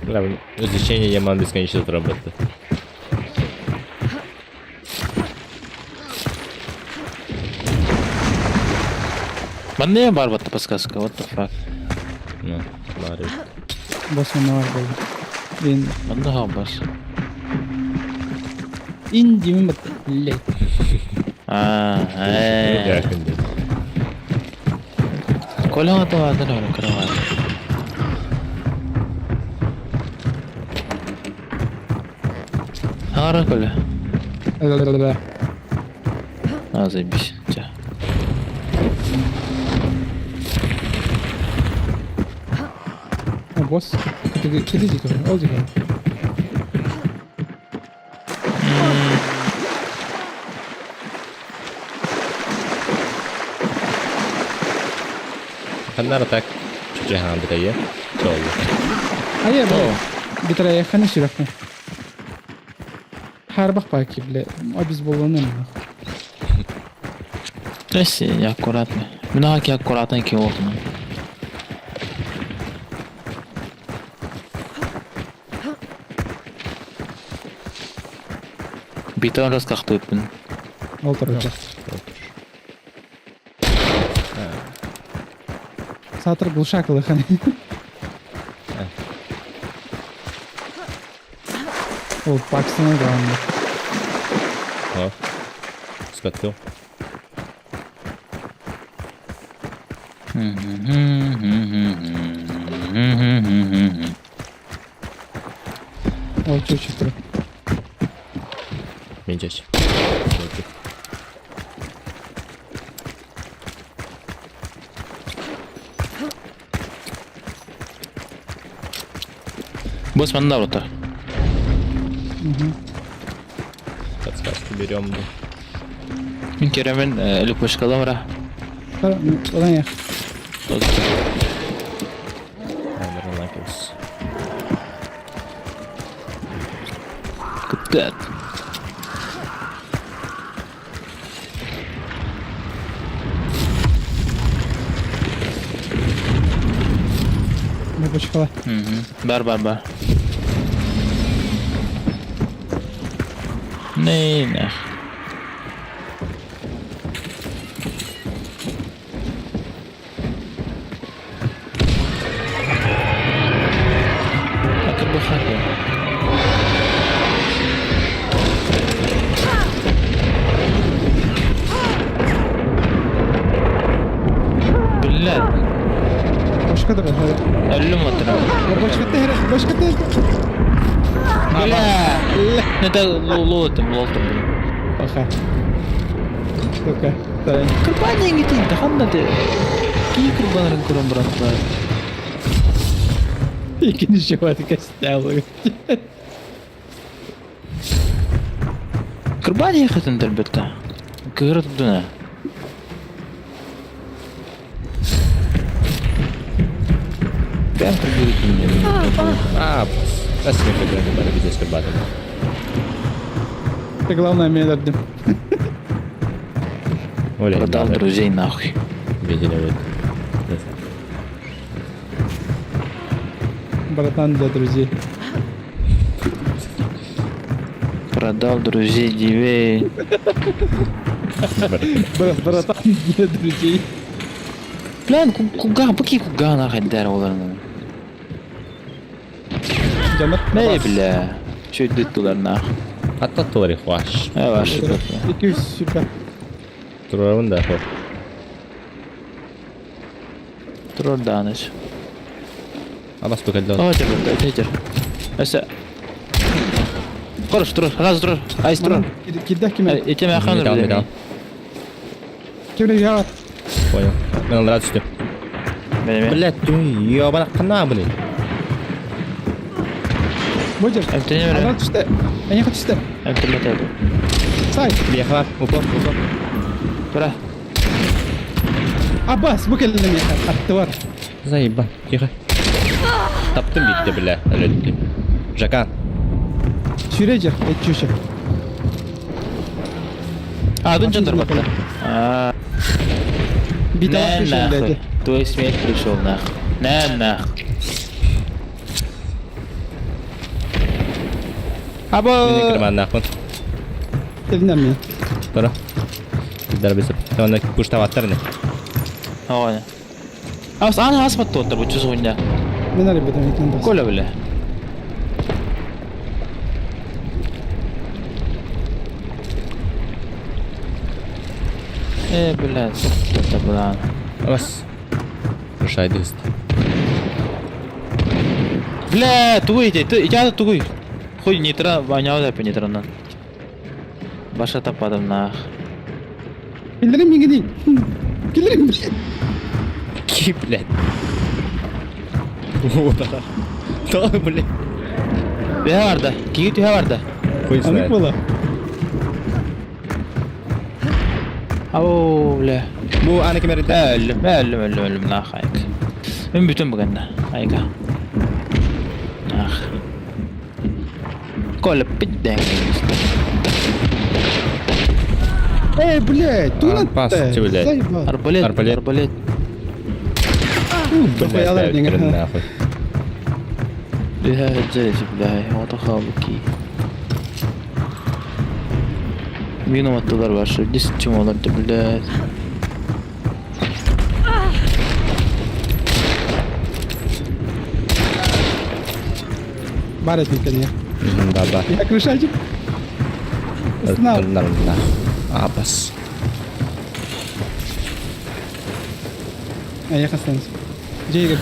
Ладно, изучение Яман бесконечно работает. Бандай var bu подсказка. What the fuck? Ну, Мари. Basmanlar var böyle. Banda habas. İndimin battı. Ley. Yakında. Kola atı vardı ne olur kara var. Hara kola. Zajebiście. Boss. Kedi çıkıyor. Olacak abi. Kanlar atak. Cihan biteye. Çoğulu. Hayır bu. Bir tane yakın iş yapma. Her bak belki bile. O biz bollanıyor mu? Neyse ya akkuratne. Münhaki akkuratne ki oldu. Bir tane raskakta öpün. Oltıracak. Satır gluşaklı hani. O Pakistan'a devam. Ага. Скатил. О, чуть-чуть. Менчач. Босс манда рота. Подсказку берем. Мен керемен элек пошкалам ра. Одан я. Камера накелс. Кыткат. Не почекала. Бар. Не. Акыр бахар. Блядь, Başka da ben. Hadi. ölüm atına. Başka da Başka da. Бля, это лотом. Okey. Okey. Tamam. Кырбан еңгетейін, таханда де. Кей кырбанырын көрім бұратты. İkinci şefatı kesti alıyorum. Кырбан еңгетін дәрбетті. Кыры тұдына. Прям кырбан А, спасибо, когда не надо видеть скорбатом. Ты главное меня дадим. Оля, Продал друзей нахуй. видели вы. Братан для друзей. Продал друзей дивей. Братан для друзей. Блин, куга нахуй дәр оларны. Canım. Не, бля. Чё дит тулар нахуй. Hatta tuvalet hoş. Var şükür. 200 süper. Turarın da hoş. Тұрор даныш. Ama спокойно. О, тегер. Әсә. Құрыш, тұрор. Раз тұрор. Айс тұрор. Gidek kime? Етеме ақан Медал, медал. Kimle cevap? Понял. Ben onlara düştüm. Benim. Блядь, ты ёбана кана, блин. Бочер. Әмтене бере. Anlat işte. En yakın işte. Әмтене тәді. Say. Приехала. Упал. Тұра. Abbas bu kelime yakın. Hattı var. Заебал. Тихо. Таптым битті, бля. Өлетті. Жакан. Sürecek. Et çüşe. Адын жандыр бақта. Bir daha Нә нахуй. köşelerde. Твой смех пришел нахуй. Нә нахуй. Мені Або. кірман нахуй. Elinden mi? Тора. Дар бесіп. Оны пуштаваттар не. Ағайны. Аны аспатты отыр бұл жүз ойында. Ben arayayım bir tane ekran bas. Коля біле. Блядь. Это было. Бас. Рушайды үст. Бля, тугой иди, я тугой. Хуй нитра, вонял да по нитранан. Баша тападым нах. Gelirim mi gideyim? Gelirim mi? Ки, блядь. Да, блядь. Тühe vardı. Kiyi tühe vardı. Хуй Amık знает. valla. Ау, бля. Bu ana kemerinde. Ölüm nah ayık. Ben bütün bugün de. Ayıka. Ah. Коля, пидden. Эй, блядь, тунат. Pas, блядь. Заебал. Арбалет. Арбалет. Арбалет. Копаялар Блядь, деген. нахуй. Тühe edeceğiz bля. Ota kabuki. Виноватылар var şu. Disçim olurdu bля. Бар etmek ya. Да. Ya крышачик. Isna. Narında. Abas. Aya kastanız. C'ye girdi.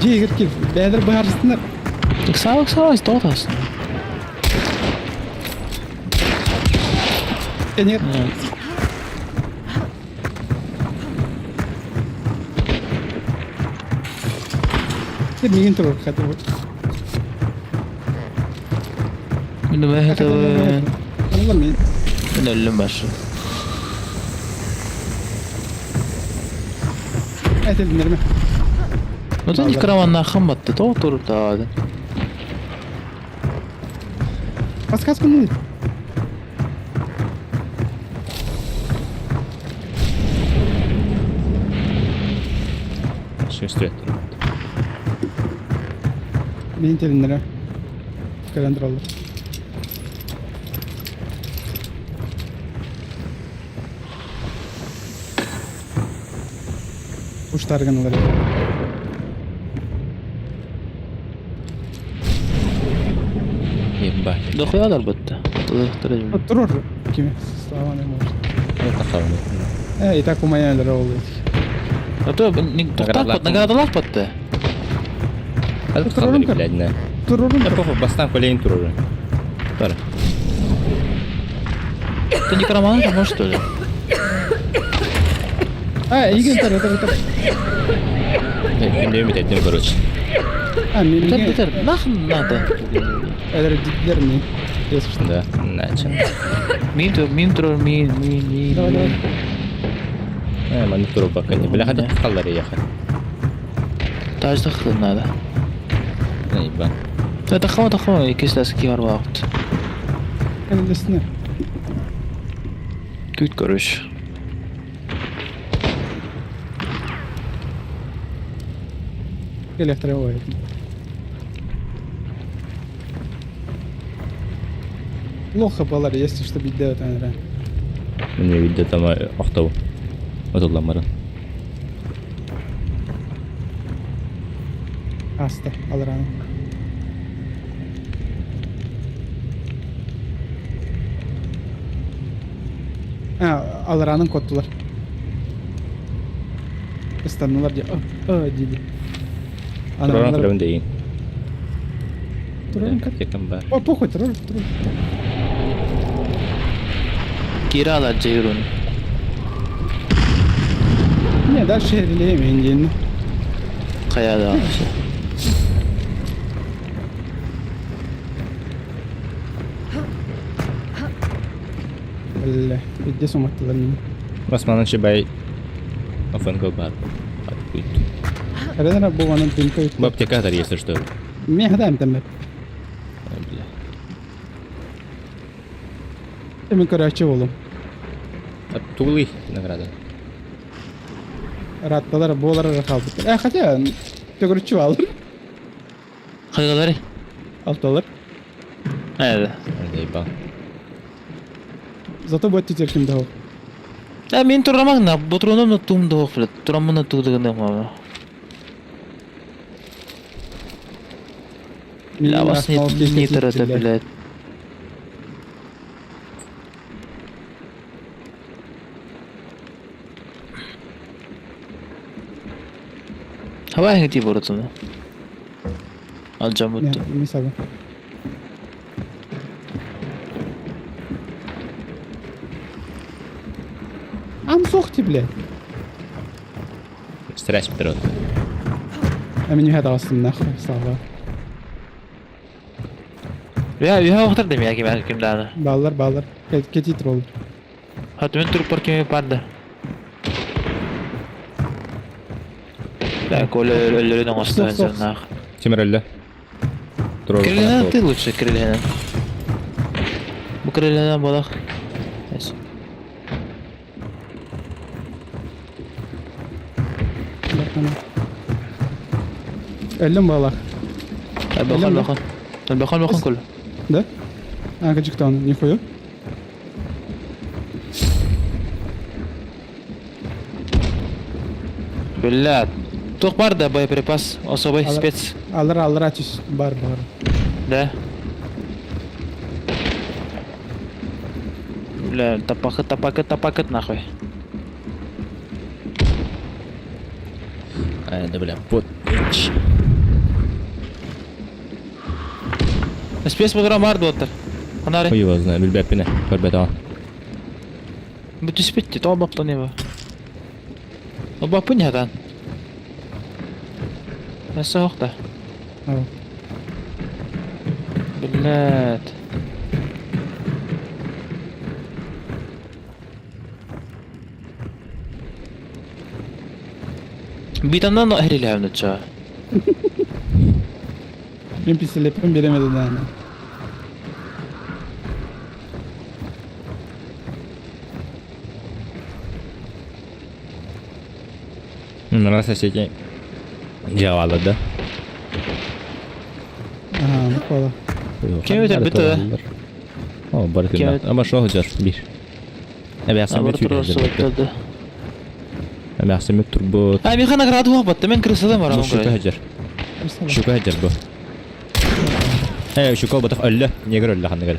C'ye girdi. Beyler bağırsınlar. Sağ to'xtasin. Ener. Mingin turur kata bu. Nima hadi Ana var mı? men o'lim bosh. Etelinler mi? O'zing ikramandan qimmatda turibdi hozir. Kas bunu. Şu üstü ettim. Beyin telinlere. Kalender alır. Uçlargan alır. Yem bak. Do'qyad albatta. Qidirtirajim. Durur. Kimi? Sağlam mı? Takalım. E, tak kumayanlar oluyor. To'xtab, nagradalab bitta. Hadi Tururum kalır kan. biladine. Dururum. Ya pofo bastan koleyin tururum. Tara. Ты не карман, что ли? Ha, iyi gün tarı. Günde ümit ettim короче. Ha, Битер, mimine. битер. Нахрен надо. Eğer dikler mi? Yazmıştım. Да, начал. Мин. Давай. Маны туру пока не. Бля, хadi kalları yakın. Тажды қылын надо. Нейба. Тахама, кистасы кивар вақыт. Elindesine. Күт, короче. Elektriğe var. Плохо было, если что беда это. Мне видно там охтау. Отолламары. Hasta, alır onu. Ha, alır anın koddular. Istanlılar diye. Dedi. Туран прям дейін. Durun kat. Yakın бар. O pokoj, durun. Кирала Джейрун. Ne der şehirleyemeyin diyelim. Қаяда алышы. Öyle. Bir de somattılar mı? Osman'ın şibay офенка бар. Herhalde bu bana dün koyup. В аптекатор, если что. Ne hadem temel. Бля. Emin karaçı oğlum. Тулы награда. Rahatlalar boğalara kaldık. Hatta tökürüçü alır. Қайғалары? Altalar. Әді. Ебал. Зато будет теперь кем дал. Мен тұрамағына, бұтырынан тұмды оқылды. Тұрамына тұғдығында мама. Лавас не тұрады, білет. Hava hangiti borotunu. Alacağım Ne? mutlu. Mesela. Am sokti bile. Стресс вперед. Emin hadi aslında. Sağ ol. Ya vaktar dem ya kim kimdana. Bağlar. Keti troll. Hatta ben turup parkime parda. Так, Оля ölüden остается нах. Тимрелле. Крылья ты лучше крылья. Bu крылья балах. Elim bağlar. Bakın كله. Да? А, качек-то он, нихуя. Блядь. Тоқ бар да боеприпас, особый спец. Alır açış. Бар. Да. Бля, тапакет нахуй. Айда, бля, вот. Спес бодра марды отыр. Қанары. Хуй его знает, бүлбәппіне, көрбәт ала. Бүтіспетті, толбапты не ба. Толбапы не атан. Нәсі оқты. Ау. Блядь. Битандан әрелі әвні ча. Мен пистолетпен беремедім yani. Раса секе жавалады. Aha, kola. Kim öter bitti? О, бар Kim күнді. öter? Ama şu hocam, bir. Әбәқсі Абыр мөт тұрысы үйренді. өттілді. Әбәқсі мөт тұрбыт. Мен қана қырады уақпатты, мен кірісадым Bu арамын şuka көрі. həcər. Şuka həcər bu. Şuka bataq öllü. Niye gör öllü xandı gör.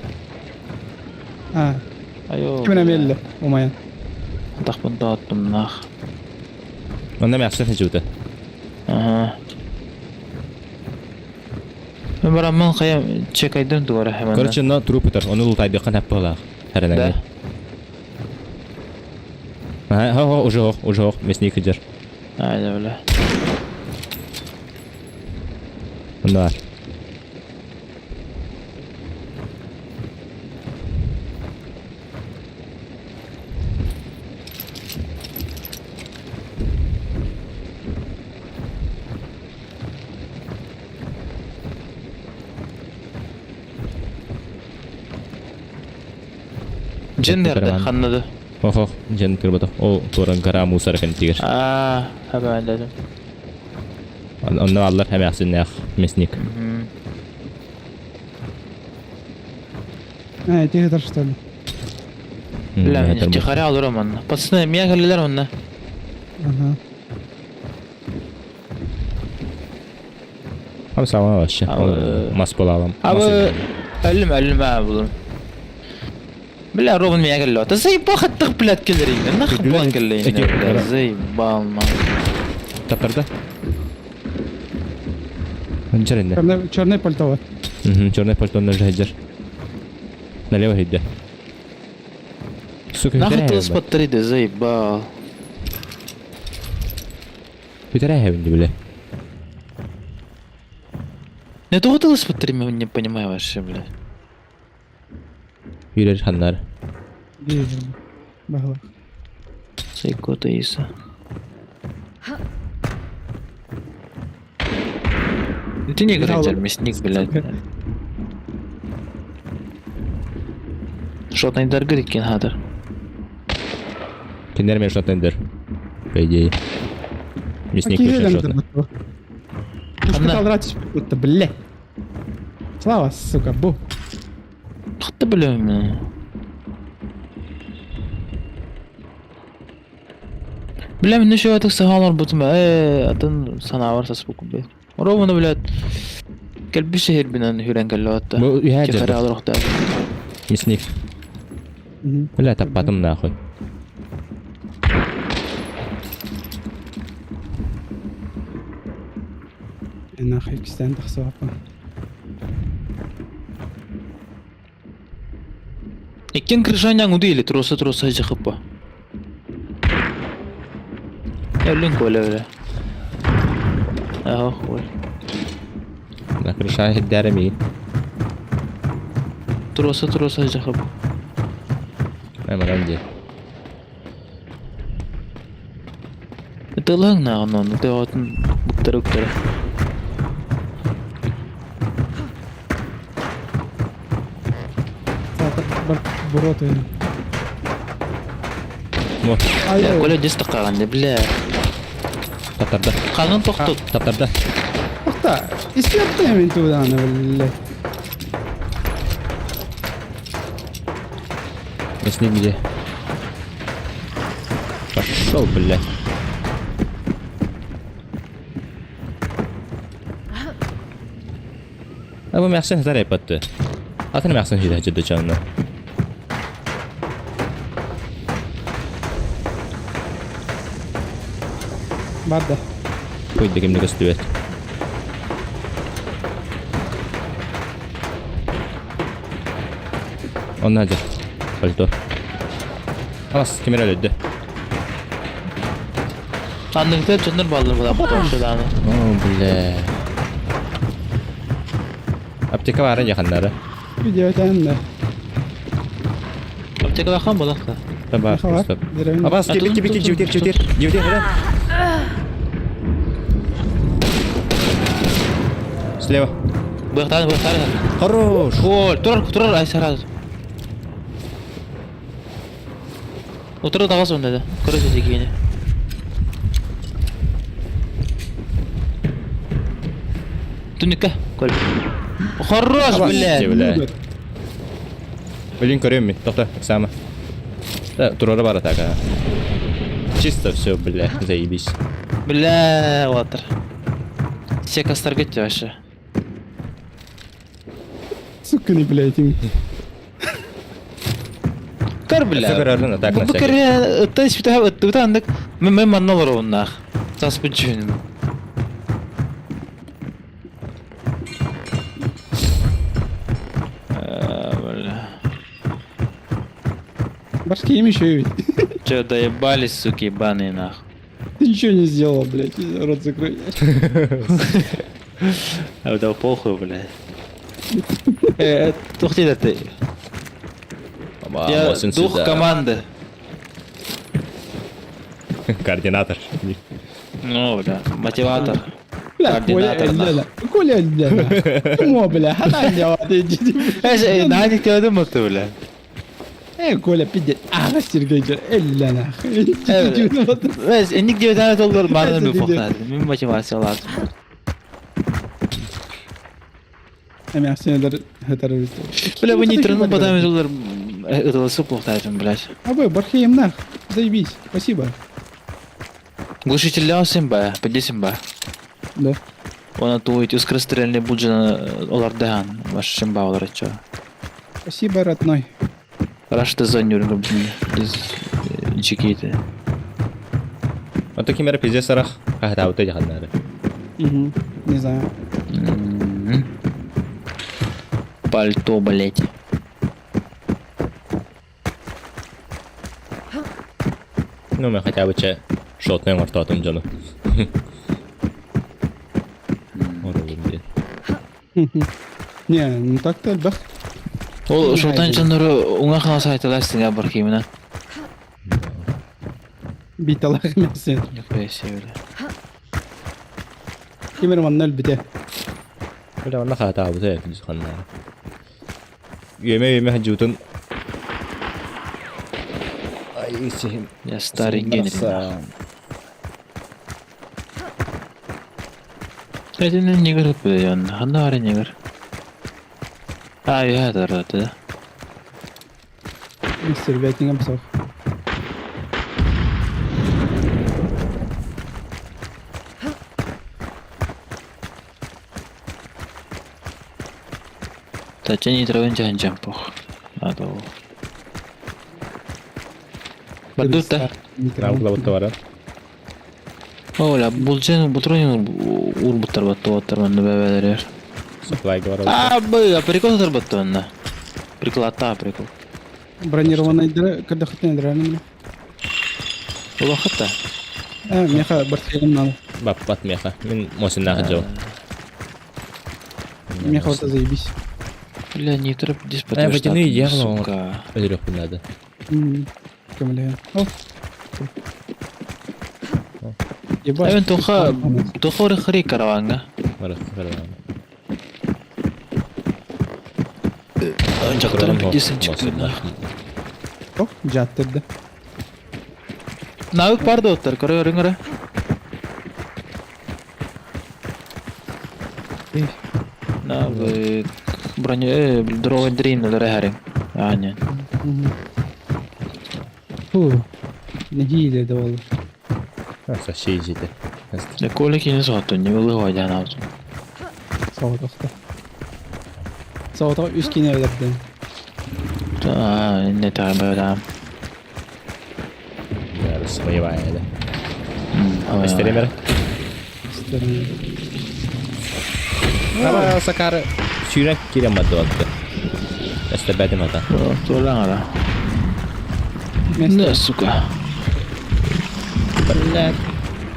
Ha, Айо. kimin emelli? Umayan. Дақ бұнда аттым нақ. Onda məqsəd necə ötə? Ага. Мен барамын қайам чек айдым дуара həmən. Короче, на труп ötər. Onu lutaydıqan həpp olaq. Hərənən. Да. Ha, уже ох. Mesnik həcər. Айда бля. Onda var. Джен nerede? Xannadı. Ох, жен кірбатaq. O torun qara musar kan tiger. Həbən dedim. Onda allar həm yaxşı nəx mesnik. Ha, тихо что ли? Бля, мен иftixari alırım onu. Пацаны, меня gəlirlər onunla. Ага. Abi sağlam aşağı. Mas bolalım. Abi, ölüm ha bulun. Бля, ровно меня gəlirlər. Та заебаха тıq блядь gəlirlər. Нахуй булан gəlirlər. Заебалма. Tapırda. Öncerinde. Черное пальто var. Черный пальто уже хеджер. Налево хедде. Сука, Нахуй hütere тылыс паттырыды, заебал. Hütere hevindi bile. Не того тылыс паттырыды, не понимаю вообще, блядь. Yürür hanlar. Değil. Bağla. Сайкота Иса. Ты не играешь, мясник, блядь. Что-то не дорого кен хадыр. Kimler mi yaşat ender? Beyceği. Misnik mi yaşat? Пушка толрать будто, бля. Слава, сука, бу. Хатты білем мен. Білем, не шо атық сағалар бұтым. Атын санавар сас бұқым бе. Рованы, блядь. Келбі шehir бинен хүрен келі атты. Bu üyəcər. Кефәрі алыр оқты. Misnik. Öyle tapadım nahul. Нахуй, кистен тақсы бапа. Еккен крышаняң уды или троса жақып ба. Әлін көлі өлі. Ағы қой. Nakır şahit derim Троса жақып. Hemen önce. Тылың нағын оны, тәуатын бұқтары. Бар бурот öyle. Bu Ay ay. Көлі десті қағанды, білә. Tatarda. Қағын тоқтық. Tatarda. Bak istiyordu hemen tuğdanı böyle. Misnik где? Пошел, блядь. Ama məxsən hədər yapatdı. Atını məxsən hidə həcədə canına. Бар да. Koydu kimde gösteriyor. Onun hacı. Palito. Alas kimera öldü. Anlıkta çındır balını bulan koşulanı. Oo bile. Apteka var ya kanlara. Video tane. Apteka bakan bulak da. Tabar. Var. Stop. Direkt. Abbas kibik civtir neden? Слева. Bıraktan. Хорош. Gol. Turar ay saraz. Otur da gazon dedi. Kırıcı zikini. Tünikka. Gol. Хорош, блядь. Блядь. Блин, корем ми. Тохта, сама. Да, турора бар атака. Чисто все, бля, заебись. Бля, ватер. Все кастаргетти вообще. Сука, не, блядь. Кар, бля. Фигурарный атак на Bu всякий. kere taş bir tane de ben manlar onlar. Tas bir cüğün. Böyle. Башки им еще ведь. Че, доебались, суки, ебаные нахуй. Ты ничего не сделал, блядь. Рот закрой. А это похуй, блядь. Тухти да ты. Ama Я olsun дух sizde. команды. Координатор. Ну, бля, мотиватор. Бля, Коля Координатор, Эльдена. Коля Эльдена. Кому, бля? Хана делать. Наник тебе мı bля? Коля, пиздец. А, Сергей, Эльдена. Evet, enlik diye tane olur bana Neyse, bir dinle. foknadı. Bir motivasyon lazım. Hemen seneler terörist. Бля, вы нейтрально потом olur ıdılısı foknadım, блядь. Абы, Бархеем нах. Заебись. Спасибо. Глушитель алсın be, bilirsin be. Да. Ona tuğut ıskırıstırelini bulcana olar dehan. Başın bağlar açıyor. Спасибо, родной. Raştı zannıyorum biz çekiydi. Ото кимера пиздец сарах. Кахта аута жаханнары. Угу. Не знаю. Пальто, блядь. Ну, мы хотя бы че шотный мартатым жану. Не, ну так-то бах. O şuradan canları ona kalsa aytalaşsın ya bakayım lan. Биталах месяц. Yok be şey öyle. Кемер маннал бите. Bela ona kahta auta ya pиздец ханнары. Yeme hacutun. Ay sihim. Ya старый генерал. Senin ne garip bir yan. Hangi var ne gar? Ay ya da da. Мистер Бетингем псов. Taca ni trawin jangan jampok. Atau. Betul tak? Раунд лавутта бара. Oh la bulcan buturan ur butar batu mana bebeler. Supply бара. Ah, be, прикол terbetul na. Прикол ата, прикол. Бронированный дыра, когда хотели драны. Ulah kata. Меха Бархеем надо. Баппат меха. Мен мосиннах джо. Меха вот заебись. Бля, не трэп здесь водяные ягла, сука. Өлөрөк надо. Камля. О. Ебать. Эвен тоха рехри караванга. Бара караван. Жактарым бедесин чыкты. О, жаттырды. Навык бар да оттар, көрөңөр. Навык броня дровый дрин рехари. Аня. Фу. Недели давал. Аса şey жете. Я колики не соту, не вылывай да навык. Сауатахта. Soğuta üst kine öderdi. Ne tabi adam. Yani sımayı bayağı da. Ama İsterim yere. İsterim. Ama sakarı sürek giremedi oldu. İşte bedim hata. Tuolaan ala. Mester. Ne suka.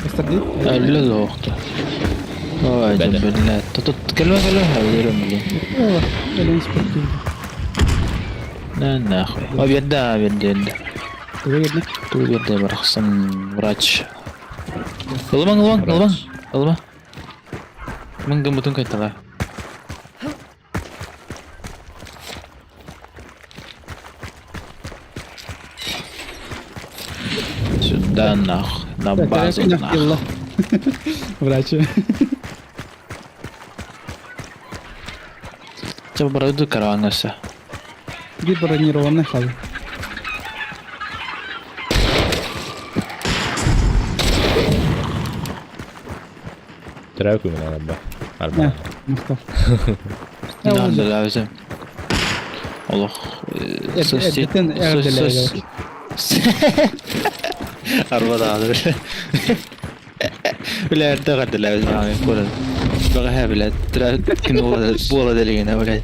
Mester değil. Älyllä lohta. Oi, Bede. jämbellä. Kello häviä mili. Oh, elin sportif. Nää nahoi. Oi viedä. Dur gitme. Tuo viedä varxsan vrach. Olma. Mungkin mutun kaitala. Sudah nabaz Nah, yallah. Врач. Coba baru itu karawangasa. Bir бронированный хал. Terapi mi lan abba? Harbi. Ne? Muhtar. Ne oldu? oldu lazım? Allah. Ebeten erdeler. Araba da alır. Bile erde kadar lazım abi. Burada. Bak ha bile. Terapi bu ola deligine böyle.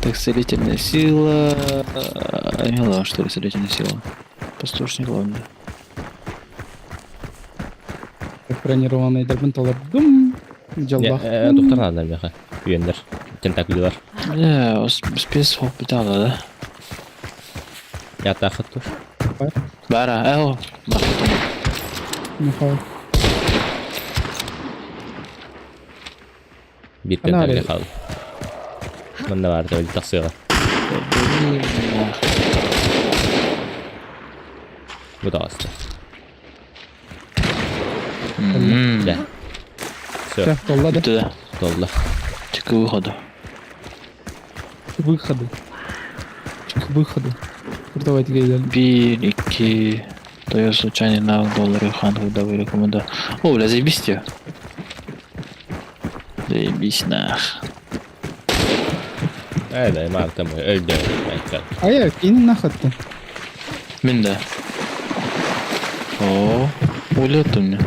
Так, целительная сила. Я не знаю, что ли целительная сила. Пастушник, ладно. Бронированный дербин толар. Дум. Жалбах. Doktor aldılar bir ha. Üyenler. Tentakülü var. Ya, spes hospital da. Yatta akıttı. Bara, o. Bak. Muhtar. Bir Ana tentakülü abi. kaldı. Bunda vardı öyle taksıyorlar. Bu da astı. De. Все, Şef tolladı. Bitti de. doldu. Çıkı выходу. Выходы. Выходы. Давайте гейдер. 1, 2. То я случайно на доллары ханку давай рекомендую. О, бля, заебись тебе. Заебись нах. Öyle Mart'a mı? Öldü. Belki. Ayak yine nahattı. Мен да. О, улету мне.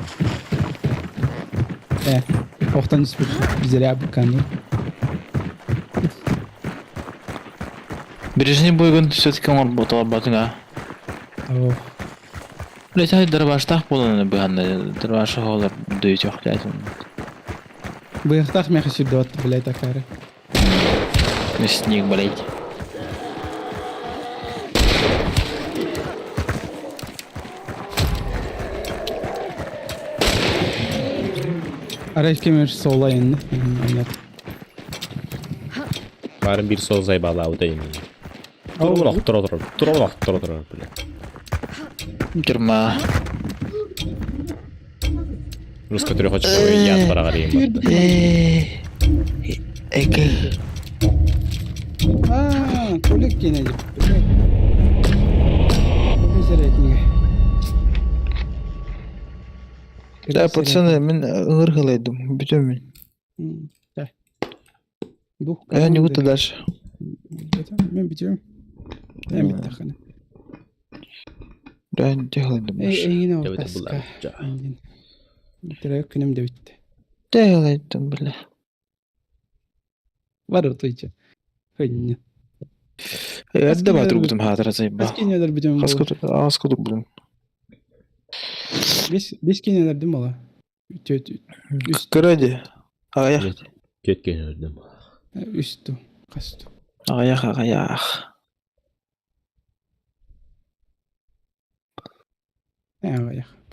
Оқтан спит. Bizleri yapıkandı. Бережни бойгон все-таки он работал батынга. Oh. Блять, ай дырбаштах боланы быганды. Дырбашы олар дөйт yok дәйтін. Быйықтақ меқі сүрді отты білай такары. Снег, блять. Araç kemer sola indi. Anladım. Varın bir sol zaybalı avda yemin. Dur. Böyle. Girma. Rus kötülüğü хочет yan para vereyim. Ekil. Aaa, kulak yine de. Güzel etniğe. Да, пацаны, мен ыңырғылайдым. Бүтем мен. Я не буду дальше. Мен бітем. Ben bitti xana. Ben tehlaydım. Yine o Evet, taska. bunlar. Direkt günüm de bitti. Tehlaydım bile. Var o tuyca. Hınnı. Evde batır budum hatıra zayıba. Beş kineler bітем bu. Askıdır budum. Beş kineler değil mi ola? Kıradi. Ayak. Kötken öldüm. Üstü. Kastı. Ayak. Ayak.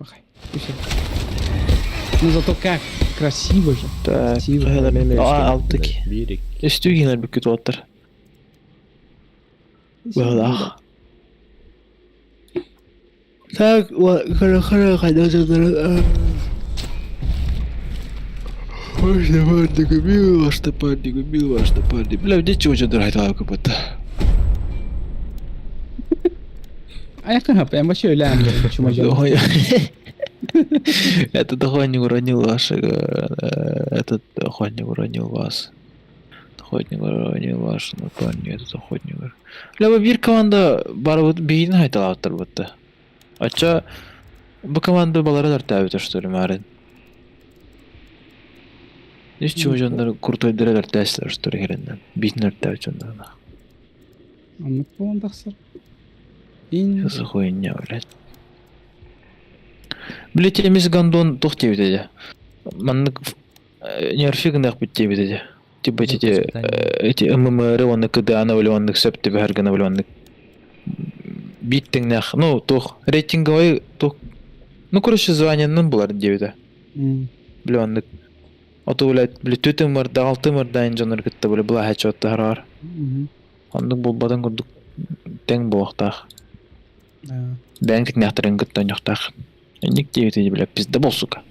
Bakay. Güzel. Ну зато как красиво же. Так, Красиво. aldık. Bir iki. Üstü giyilir bir kötü otlar. Böyle. Так, kara kaydı. Вашта пандик. Бля, где чего драть капота? Ayakın hap. En başı öyle hem. Çumacı. Этот охотник уронил вашего... Этот охотник уронил вас. Охотник уронил ваш, напомню, этот охотник. Ләбі бір команда бар бұд бейін айталауыттыр бұдды. Ача, бұл команда балары дәртәбі что ли, мәрін. Неш чего жандар куртойдыры дәртәсілер, что ли, керенден. Бейін дәртәбі жандарына. Аннык болан тақсыр. Ин... Шысы қойын не, блядь. Блядь, емес гандон тоқ тебе деді. Маннык нерфигіндақ бітте деді. Типа эти ММР он когда она вливанных сеп тебе харгана вливанных биттингнах ну тох рейтинговый тох ну короче званиянын булар дебиде вливанных ото блять блитүтүм бар да алтым бар да инженер китте буле була хачот тарар андык болбадан көрдүк тең болуктак бәңтик нахтырын кыттан жоктак ник дебиде биле бизде болсука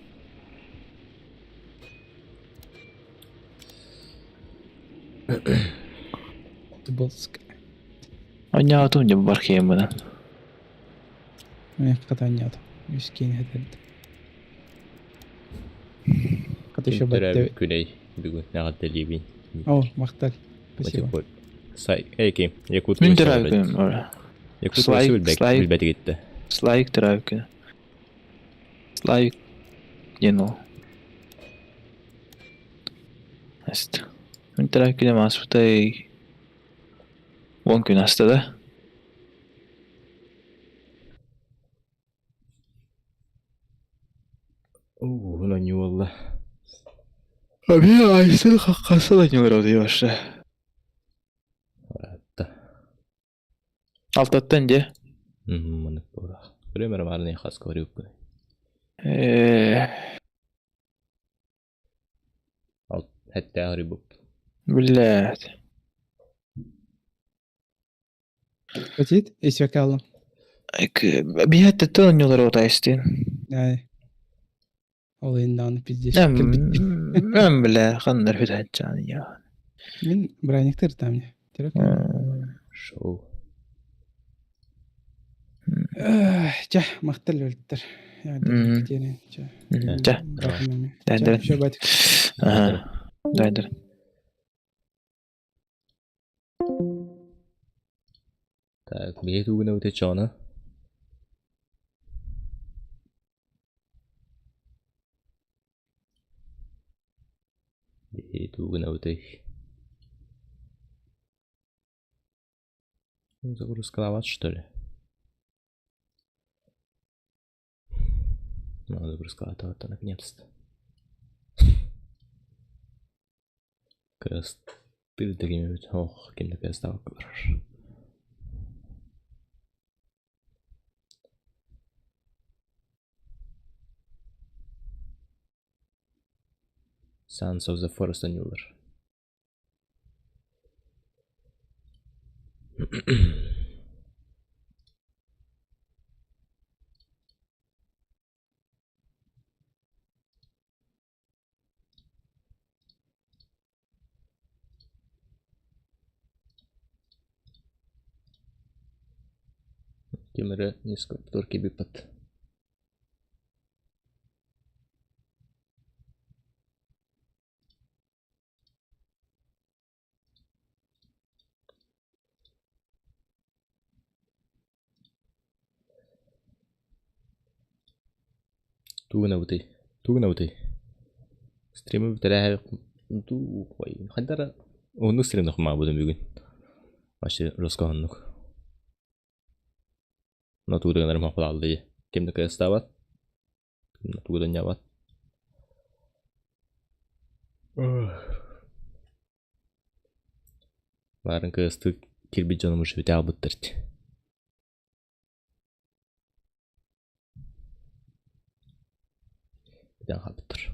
Тиболск. Аняту не бархемена. Мне катанят. Мискин хетерд. Кат еще бәтте. Күней бүгін нағат дәлейбін. О, мақтар. Спасибо. Сай, әйке, Якут Мен көйсі терапкін. Якут көйсі білбәті кетті. Слайк терапкін. Слайк. Ено. Аст. Мен терапкін емас бұтай... Он күн асты да. Уна не олла. Abi ayısın kakası da ne var o diyor işte. Hatta. Altatan de. Мына пора. Пример марный хас говорю. Ал хәтта арыбып. Блядь. Хотит? Если калам. Bir hatta tanıyorlar o da işte. Yani. Olayından pizdeş. Ben bile kanlar hüdetcan ya. Min браниктер там не. Терек. Шоу. Жа, мақтал өлттер. Жа. Дайдыр. Шабат. Дайдыр. Так, мне тут на утечёна. И тут на утеч. Загрузка на вас, что ли? Ну, загрузка вот наконец-то. Крест. Ты такими... Ох, кем-то креста хорошо. Sons of the Forest Annular. Темірі несколько турки бипат. Тугнавты. Стримы бітірі қой. Қайдара оны стримді құма бұдым бүгін. Башы росқағанлық. Но тугдағанарым ақыл алды. Кемді кәсті абад. Тугдан ябад. Барын кәсті кірбет жанымы жөте албыттырды. Bidan habittir.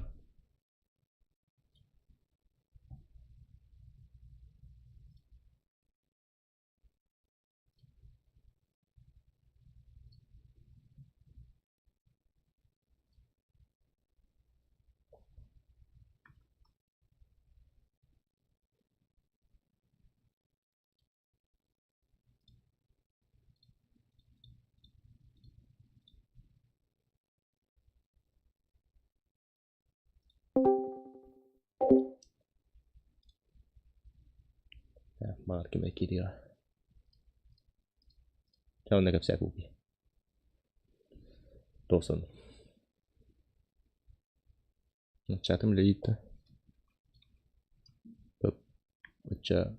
Bağır kime kiriyor. Tamam ne kapsak bu. Тосон. Чатым лейта. Уча,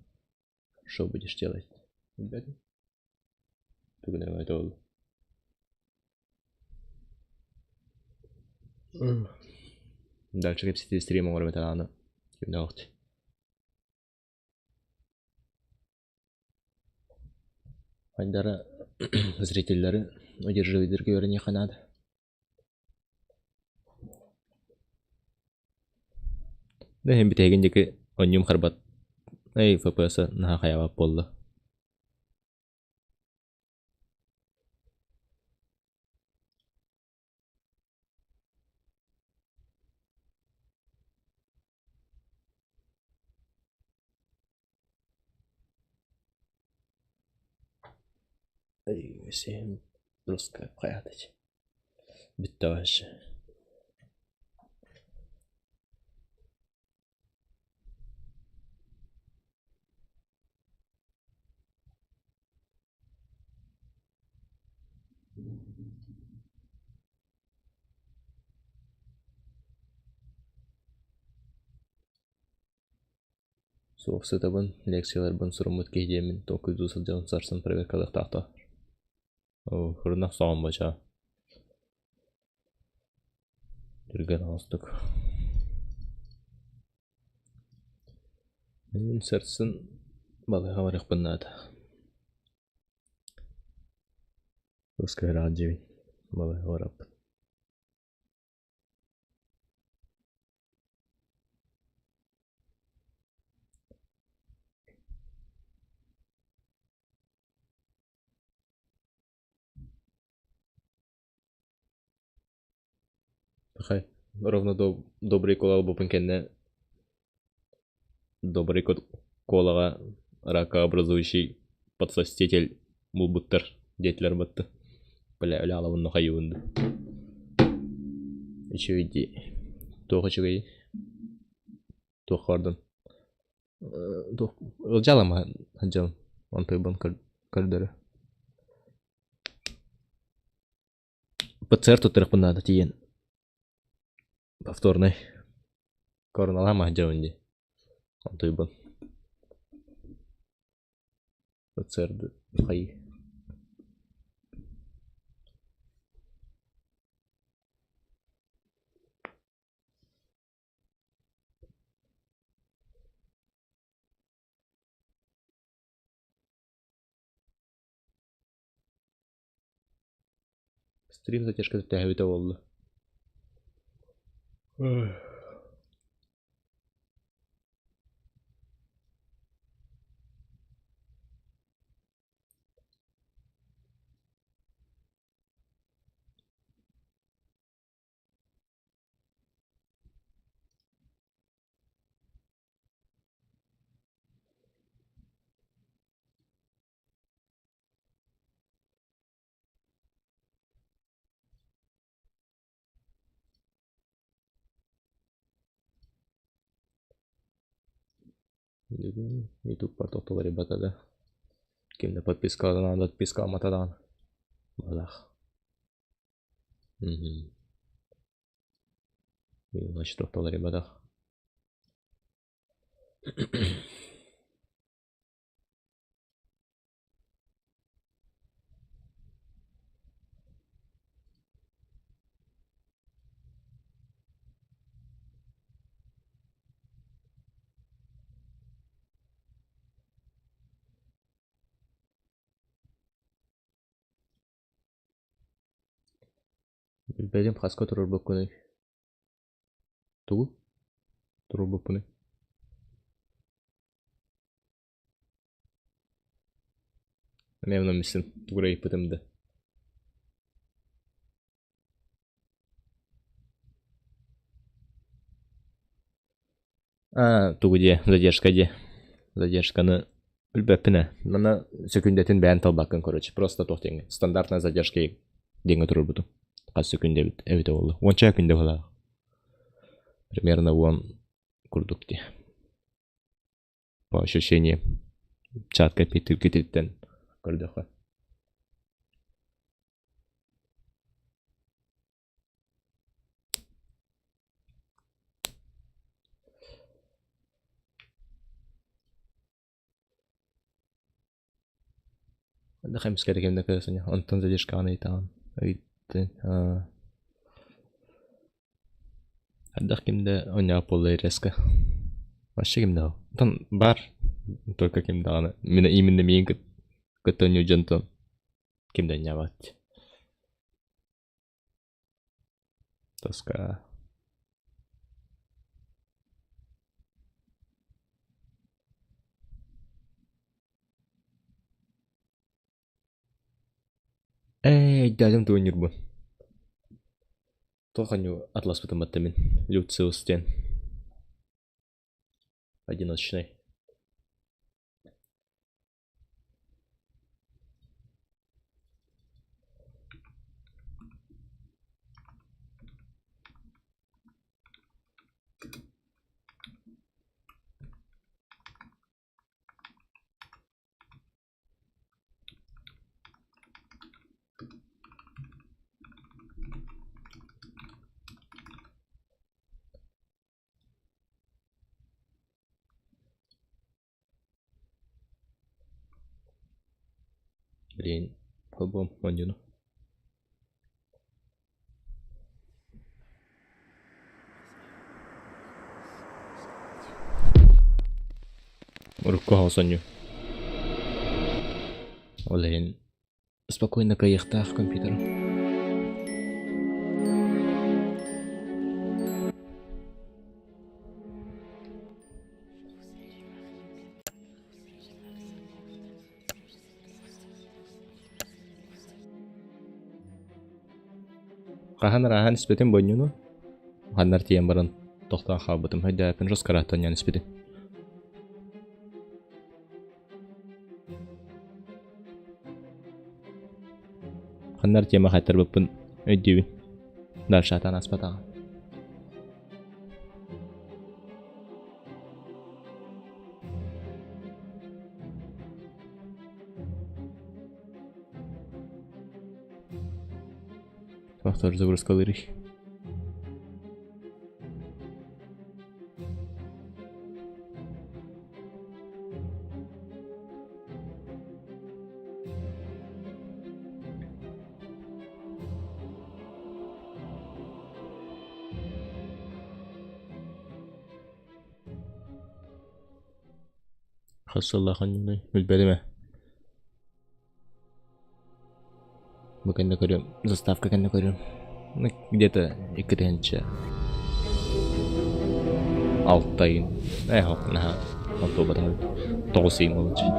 что будешь делать? Ребята? Тугу нормально долго. Дальше как сидеть стримом говорю это она. Кимнахт. Айдара зрительләре удерживайдырга өріне қанады. Да hem bitегендеки оннюм харбат. Эй, FPS наха хаябап болду. Эй, всем просто хаятыч. Битті вообще. Соғысы табын, лекциялар бұн сұрым өтке едемін, 900 жылын сарсын проверкалық тақта. Хұрнақ сауын бача. Жүрген алыстық. Мен сарсын балыға барық бұннады. Өскай радиоин балыға барап. Хай, ровно добрый колал бупын кенне. Добрый колаға ракообразующий подсоститель бұл бұттар, детлер бұтты. Бля, өля алавынны қайуынды. Еще иди. Тоғы чүгей. Тоғы бардын. Жалама, жалам. Антойбан кардары. ПЦР тұттырық бұнады тиен. Повторный. Короналама жауынде. Антойбан. ПЦРді қай. Стрим затяжка тягивает волны. YouTube портоктолу ребята, да? Кимде подписка надо, отписка аматадан. Балах. Значит, токтолу ребята. Bilbedim kaska turur bakını. Tuğu? Turur bakını. Memnun musun? Burayı pıtımdı. Тугу де, задержка де. Задержканы үлбәппіне. Мына секундетін бән талбақын, короче. Просто тоқтеңі. Стандартная задержка денге тұрыр бұтым. Қас секунде бит, әвіте болды. 10 секунде болады. Примерно 10 курдук де. По ощущениям. чат капитул кететтен көрдөх. Да хэмс керек эмне көсөне. Онтон задержка аны итаган. Аддах кимде оня полы резко. Вообще кимде. Там бар только кимде аны. Именно мен көтөнү жонтон. Кимде не бат. Тоска. Дядям турнир был. Только не атлас потом оттамин. Люциус стен. Одиночный. Блин, по-моему, манюну. Руку хаусаню. Блин, спокойно каяхтах компьютер. Рахан испетен бойнуну. Ханнар тиен баран тоқтан хабытым. Хайда пен жос каратан ян испетен. Ханнар тиема хайтар бапын өйдеуін. Даршатан аспатаға. Тоже загрузка лырыш. خص الله خنيني بالبلمة. Bukan nakarium, заставка kan nakarium. Где-то экранча. Алтайын. Наха. Автобатан. Тоғысыйын олынчы.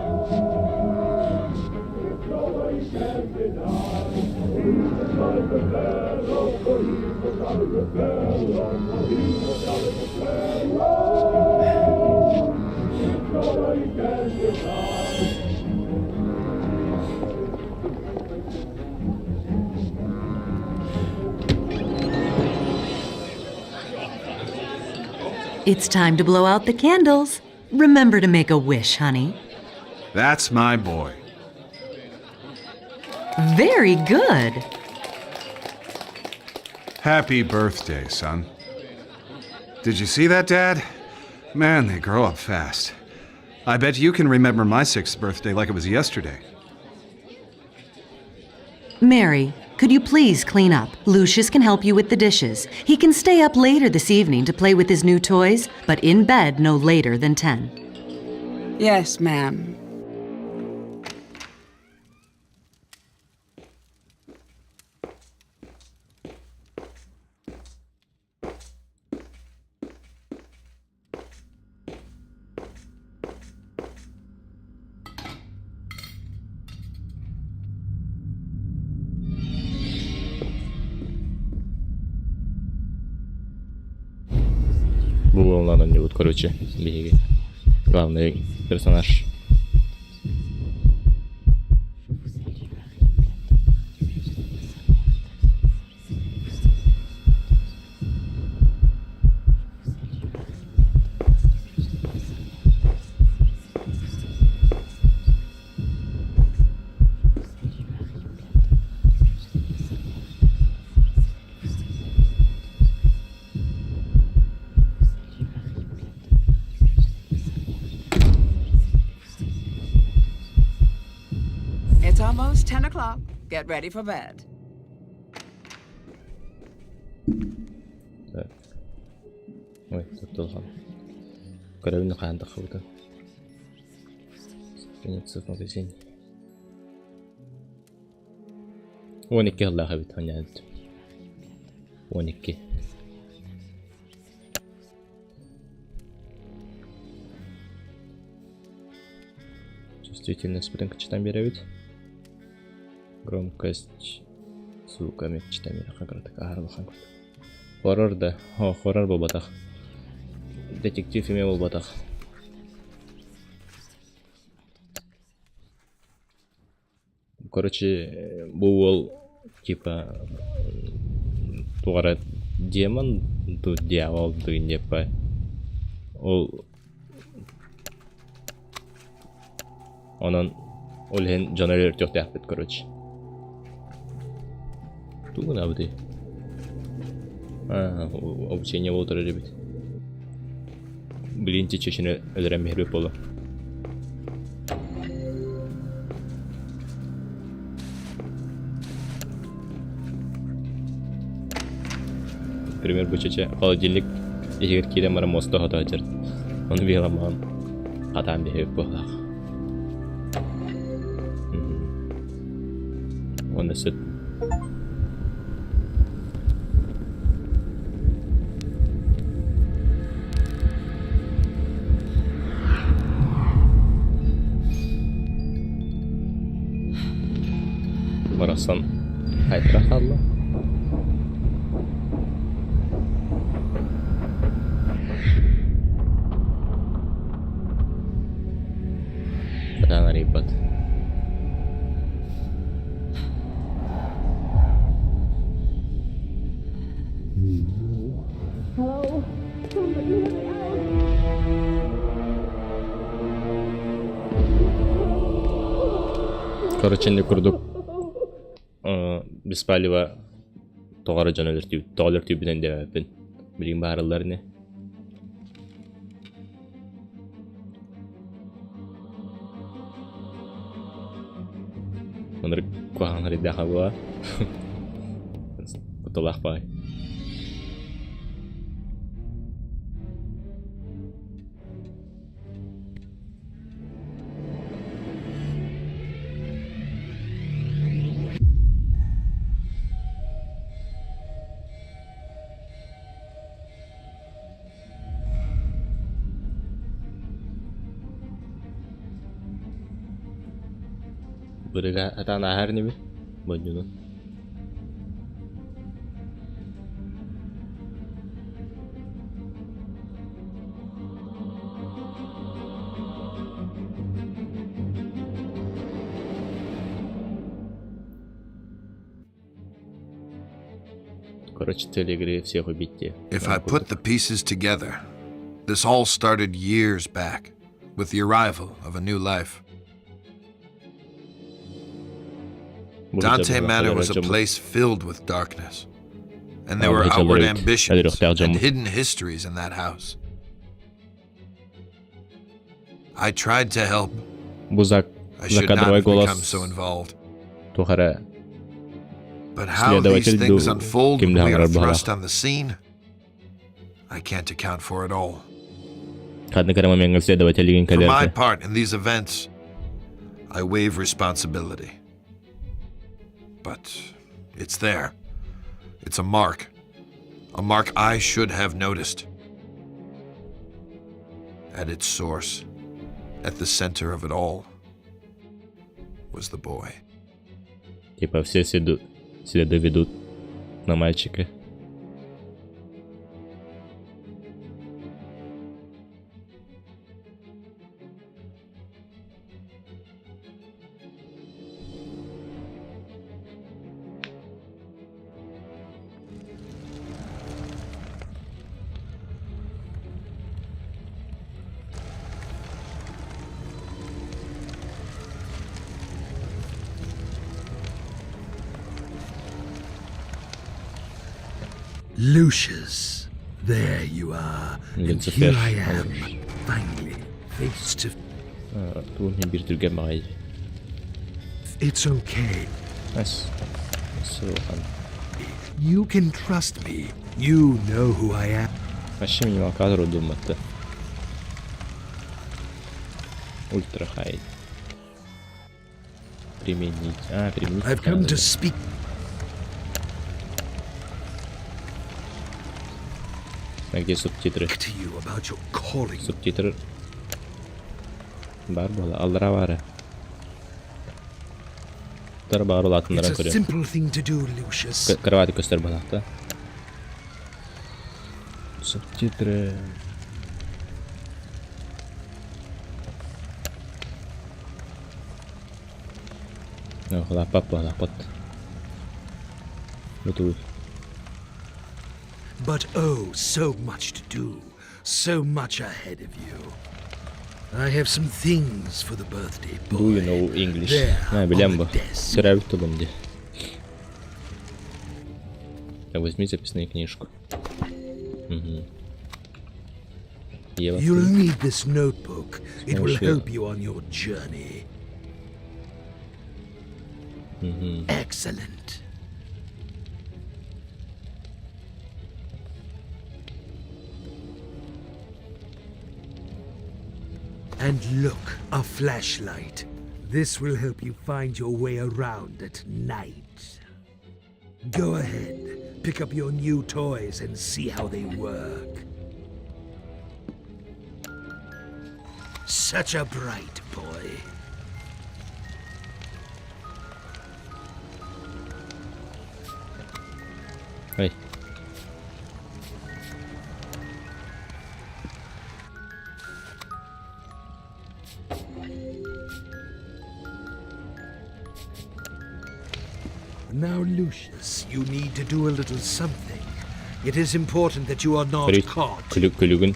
It's time to blow out the candles. Remember to make a wish, honey. That's my boy. Very good. Happy birthday, son. Did you see that, Dad? Man, they grow up fast. I bet you can remember my 6th birthday like it was yesterday. Mary, could you please clean up? Lucius can help you with the dishes. He can stay up later this evening to play with his new toys, but in bed no later than 10. Yes, ma'am. Был он не вот, короче, главный персонаж. almost 10 o'clock. Get ready for bed. Так. Ой, тоқталған. Көрәуіні қағандық қылды. Страница в магазине. 12 الله خبيت هنياد 12 чувствительность бірінші беребит громкость звука мекчитан бере ағарылған көрді хоррор да хоррор бол батақ детектив еме бол батақ короче бұл ол типа туғара демон тут дьявол деген деп па ол онан олен жаналер жоқ деп короче тугун абды обучение болдыры ребят билинти чечине өлөрөм мехреп болу например, бучача холодильник егер килем мара моста хата жер. Оны биламан катан беп болак. Оны сөт. Барасан кайтра халла. Kadang ribet. Короче, не курдук. Беспалево тоғары жаналар түйбінен демеппін. Білген барылар не? Menurut kuang hari dah gua betul apa? Berdekat atau nahar nih, banyak. Короче, телегрей всех убить. If I put the pieces together, this all started years back, with the arrival of a new life. Dante Manor was a place filled with darkness, and there were outward ambitions and hidden histories in that house. I tried to help. I should not have become so involved. But how these things unfold when we are thrust on the scene, I can't account for it all. For my part in these events, I waive responsibility. But it's there. It's a mark I should have noticed. At its source, at the center of it all, was the boy. Типа все следы ведут на мальчика. Lucius, there you are, and here I am, finally, face to It's okay. Nice. Soğukan. You can trust me. You know who I am. Вообще минимал кадр удумать-то. Ультра хай. Применить. Применить. I've come to speak. А где субтитры? To you about your calling. Субтитры. Бар была. Аллара бары. Тар бар олатынларан It's a көрем. simple thing to do, Lucius. Кровати көстер балақта. Субтитры. Лапот. Готовый. But oh, so much to do. So much ahead of you. I have some things for the birthday boy. Do you know English? There, Білем on ба. the desk. Сірәві тұлым де. Возьми записную книжку. Ева. You'll need this notebook. It will sure. help you on your journey. Excellent. And look, a flashlight. This will help you find your way around at night. Go ahead, pick up your new toys and see how they work. Such a bright boy. Ой. Now, Lucius, you need to do a little something. It is important that you are not caught. Külügün.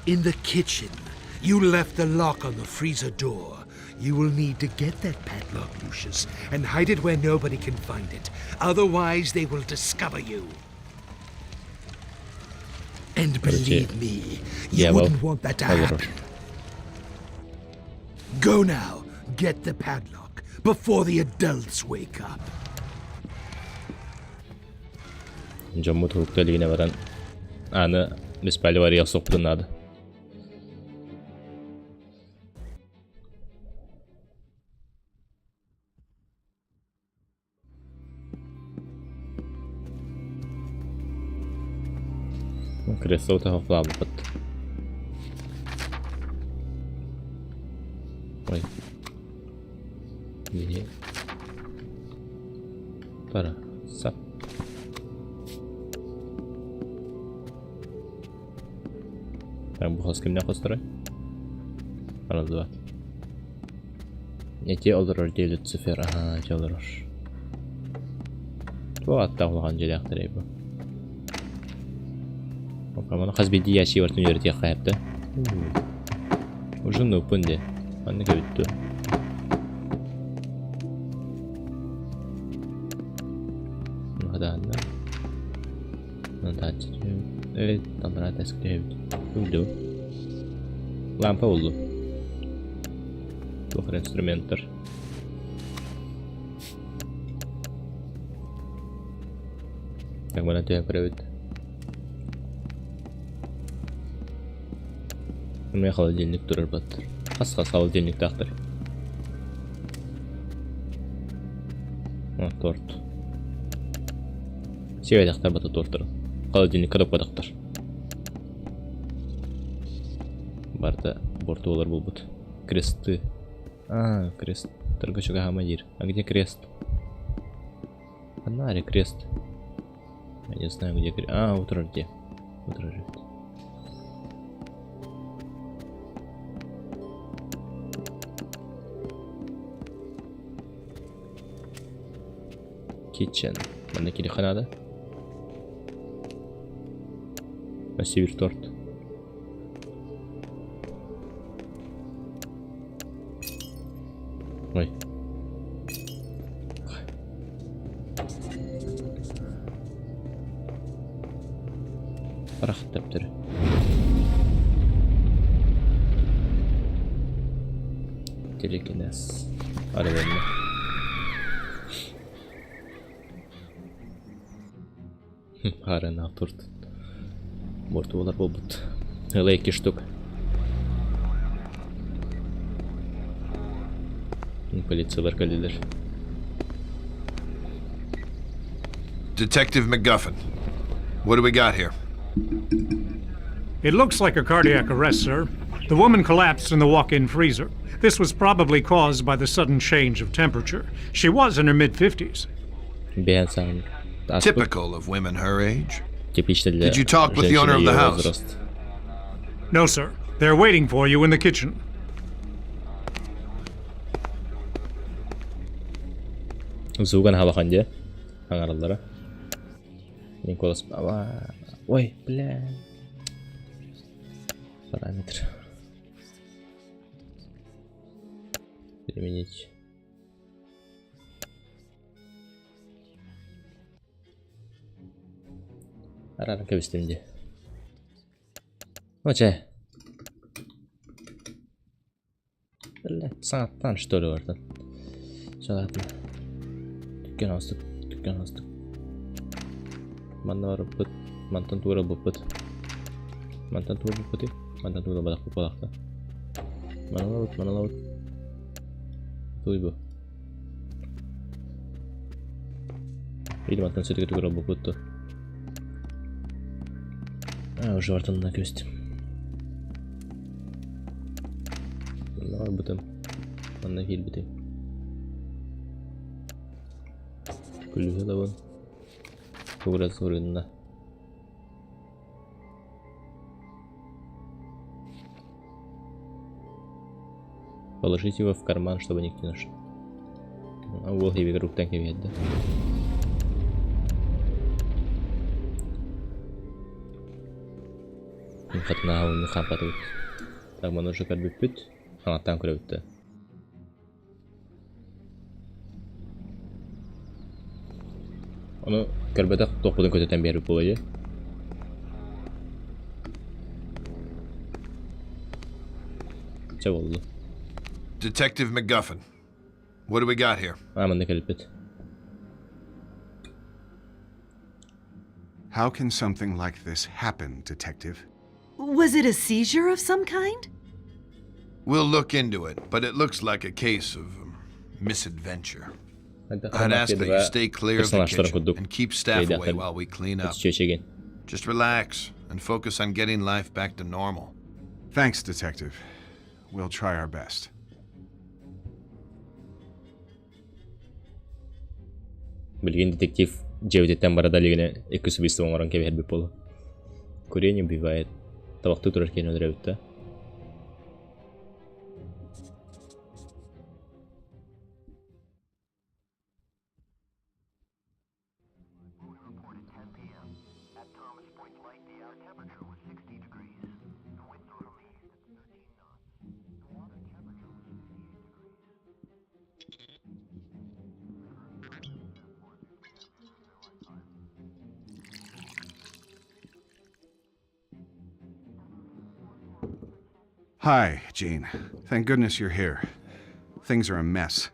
In the kitchen, you left the lock on the freezer door. You will need to get that padlock, Lucius, and hide it where nobody can find it. Otherwise, they will discover you. And believe me, you wouldn't want that to happen. Go now, get the padlock, before the adults wake up. Жамму турукталигине баран. Аны беспали вария соқтынады. Кресло тахафлабы бат. Ой. Не. Пара. Сап. Bu has kimden kostara? Anladım. Ne olur diye Lucifer. Aha, ne olur. Bu hatta olan jeli aktarayım bu. Bakalım hazbedi yaşı var tüm yerde yakayaptı. Uzun open de. Anne kötü. Hadi anne. Nanti. Evet, tanrı teskide. Oldu. Lampa oldu. Doktor instrumenter. Как бы на тебя привет. У меня холодильник турар баттыр. Қасқа холодильник тақтыр. Торт. Севе тақтар бата торттыр. Холодильник кадапқа тақтыр. Барда борты олар болбут. Кресты. Крест. Торгачуга хамадир. А где крест? Фонари крест. Я не знаю, где крест. Утро где? Утро живет. Kitchen. Bende kilihanada. Север торт. Ой. Рахат таптыры. Телекинез. Арвенна. Haren turd. Bortu olar bolbut. Hıla 2 штук. Полициялар келдилер. Detective McGuffin, what do we got here? It looks like a cardiac arrest, sir. The woman collapsed in the walk-in freezer. This was probably caused by the sudden change of temperature. She was in her mid-50s. Typical of women her age. Did Did you talk with the owner of the house? No, sir. They're waiting for you in the kitchen. Зуган халахан де. Хаңараллара. Николас баба. Ой, бля. Параметр. Применить. Араран кебистимди. Оче. Бля, сааттан что ли вардан? Жалатма. Dükkan astık. Manna var bıt. Mantan tuğra bıt. Mantan tuğra balakta. Mana lavut. Tuğ bu. Видимо, mantan sürekli tuğra bıt. Уже вартан на квесте. Ne var bıtım? Manna hil bıtım. Kulübe de var. Burası orunda. Положите его в карман, чтобы никто не нашел. А вот и вокруг так и видно. Хатна он хапатут. Так мы уже как бы пить. А там кровь-то. Onu körbede topladan kötüden beri bulayı. Ne oldu? Detective McGuffin, what do we got here? Aman ne kelbet. How can something like this happen, Detective? Was it a seizure of some kind? We'll look into it, but it looks like a case of misadventure. I'd ask that you stay clear of the kitchen and keep staff away while we clean up. Just relax and focus on getting life back to normal. Thanks, Detective. We'll try our best. Bilgin detektiv Cevdet'ten baradalığına eküsü bir sıvım oran kevi her bir polu. Kureyni bivayet. Tabakta otururken ödür evde. Hi, Jean. Thank goodness you're here. Things are a mess.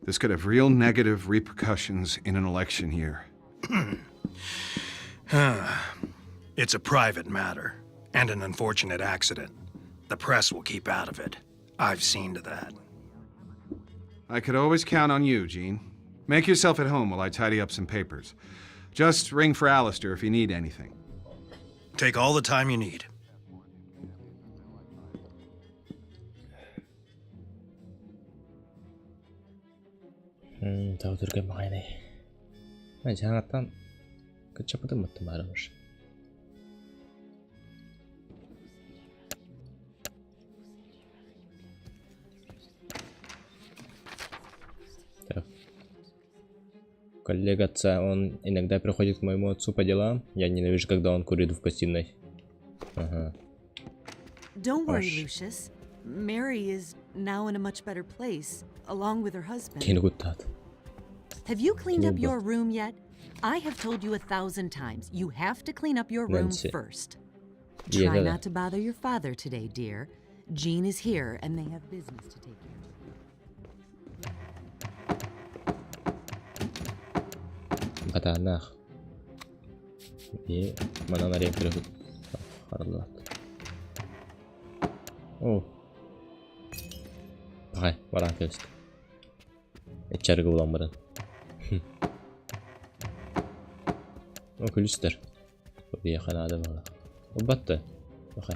This could have real negative repercussions in an election year. It's a private matter and an unfortunate accident. The press will keep out of it. I've seen to that. I could always count on you, Jean. Make yourself at home while I tidy up some papers. Just ring for Alistair if you need anything. Take all the time you need. Tahu turga makanya. Nah, jangan kecepatan betul marah. Коллега отца, он иногда приходит к моему отцу по делам. Я ненавижу, когда он курит в гостиной. Ага. Don't worry, Lucius. Mary is now in a much better place, along with her husband. Have you cleaned up your room yet? I have told you 1,000 times, you have to clean up your room first. Try not to bother your father today, dear. Jean is here, and they have business to take care of. Kata anak. Mana naraya kırıp harlat. Oh. Hay, varan test. İçeri ulan baran. O külüster. Bu yakın adam var. O battı. Bakay.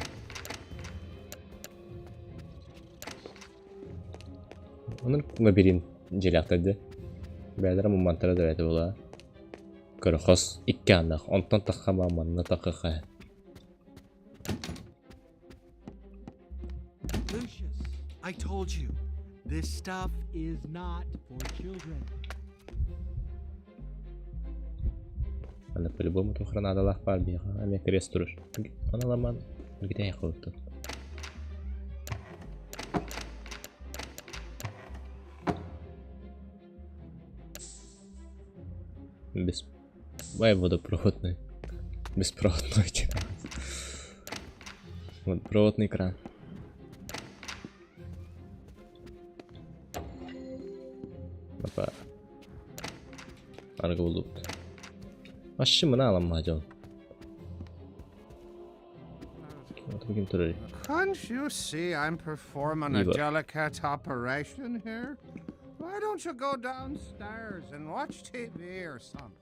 Onun labirin jelaktadı. Bәлдер мумантара да әйтеп була. Кырхос 2 андак, онтон такка маманна такка. Lucius, I told you, this stuff is not for children. Anda по-любому тухран адалах бар бия. Аме крест турur. Ана ламан гидә яхылты. Водопроводный. Беспроводной экран. Водопроводный экран. Опа. Арга булып. Ашшы мына аламын ажал. Can't you see I'm performing a delicate operation here? Why don't you go downstairs and watch TV or something?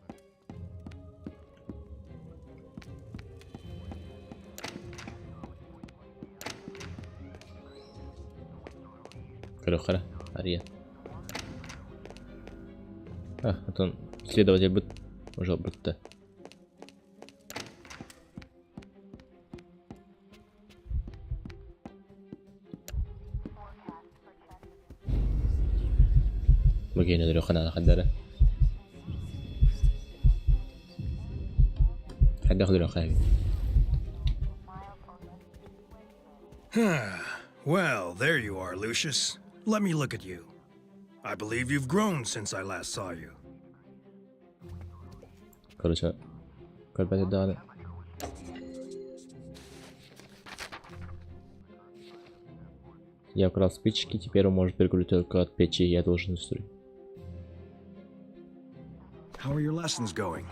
Кырыхара, Ария. Потом следователь будет уже будто. Bagaimana dulu kena kadar? Ada dulu kaya. Well, there you are, Lucius. Let me look at you. I believe you've grown since I last saw you. Короче, как бы дали. Я украл спички, теперь он может переключить только от печи, я должен устроить. How are your lessons going?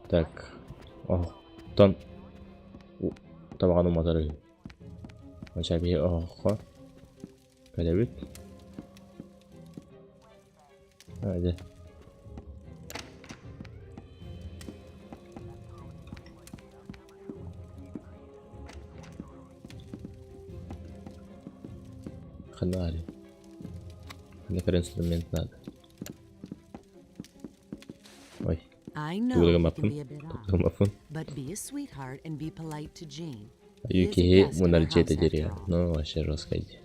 Так. О, тон. Табаган уматары. Начали, охо. Калевит. Hadi. Ханали. Некоторый инструмент надо. Ой. I know you can be a bit odd, but be a sweetheart and be polite to Jean. Юки мунальче это дерево. Ну, вообще жестко иди.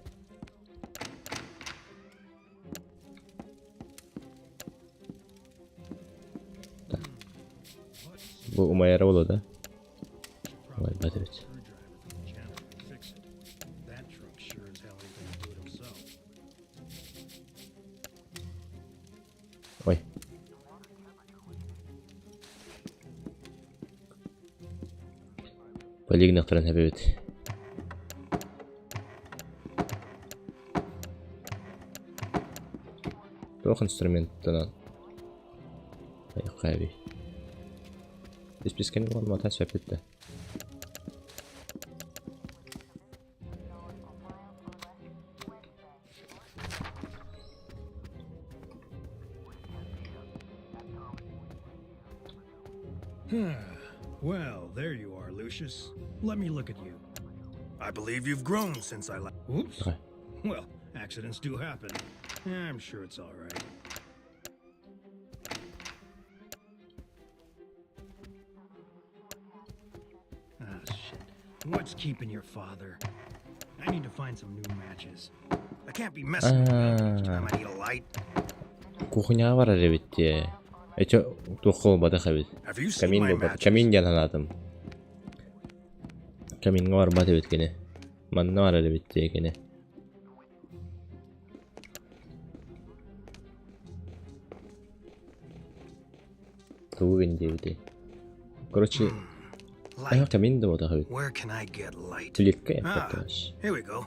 Bu Umaya Ravolo da. Vay batırıcı. Ой. Полигнах транхабит. Трох инструментынан. Hayır. Biz kendi olmadan söhbetdə. Well, there you are, Lucius. Let me look at you. I believe you've grown since I left. Oops. Well, accidents do happen. I'm sure it's all right. What's keeping your father? I need to find some new matches. I can't be messing around each time I need a light. Кухня var evet ya. Eço toxol bada xabit. Kamin bada. Kamin yalanladım. Kamin var bada evet gene. Man var evet gene. Tuh gende. Короче, камин да вода хавит. Where can I get light? Плитка я покажу. Here we go.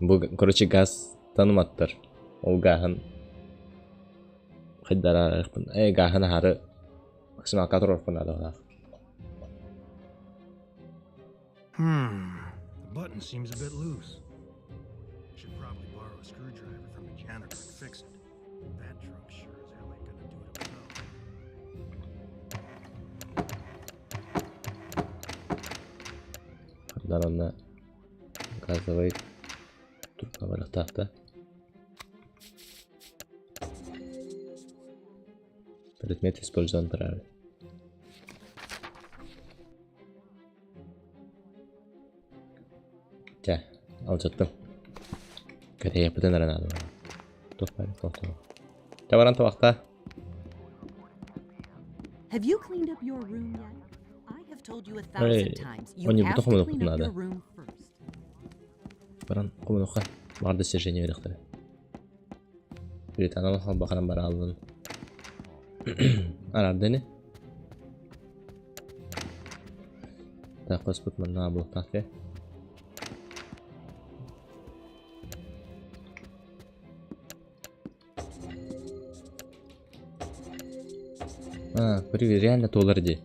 Bu, короче, газ таныматтар. Ол гахын. Хайдара арықпын. Гахын хары Максимал который надо. The button seems a bit loose. Should probably borrow a screwdriver from the janitor and fix it. That drunk sure as hell ain't gonna do it himself. Дарона газовый трубка вылетает. Предмет использован правильно. Тя, алжаттым. Корея бутенлерин алып. Топай, топай. Табаран табакта. Have you cleaned up your room yet? I have told you 1,000 Эй, times. You он не have бутахом to да clean up надо. your room first. Баран комнуха. Бар достижение верихтер. Британал хал бакаран бара алдын. Арардыны. Так, господь манна был тафе. Привет, реально толарди.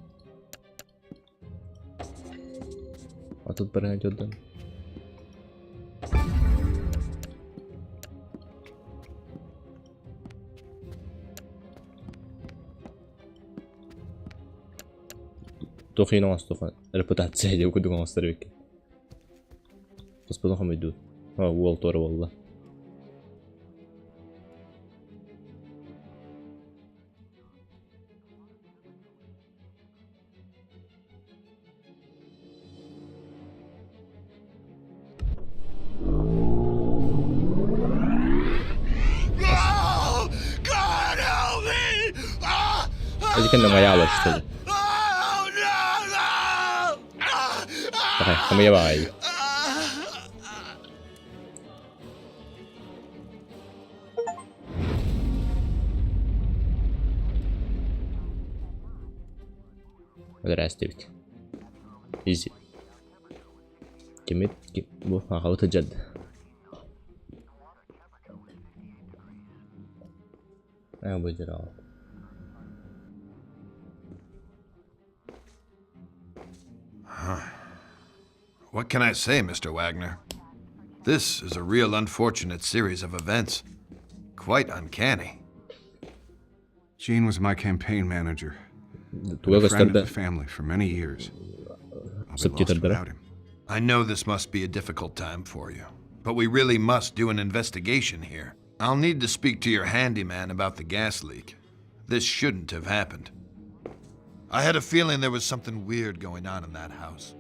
А тут пройдет, да? Тохи на астуха. Репутация деп кудуган астырбек. Господа хам идут. Уол тор болду. Ele kan nggak ya loh sih. Oke, kami ya bye. Здравствуйте. Изи. Кемет bu haqda tajad. Bu jira. What can I say, Mr. Wagner? This is a real unfortunate series of events. Quite uncanny. Jean was my campaign manager. A friend of the family for many years. I'll be lost without him. I know this must be a difficult time for you, but we really must do an investigation here. I'll need to speak to your handyman about the gas leak. This shouldn't have happened. I had a feeling there was something weird going on in that house.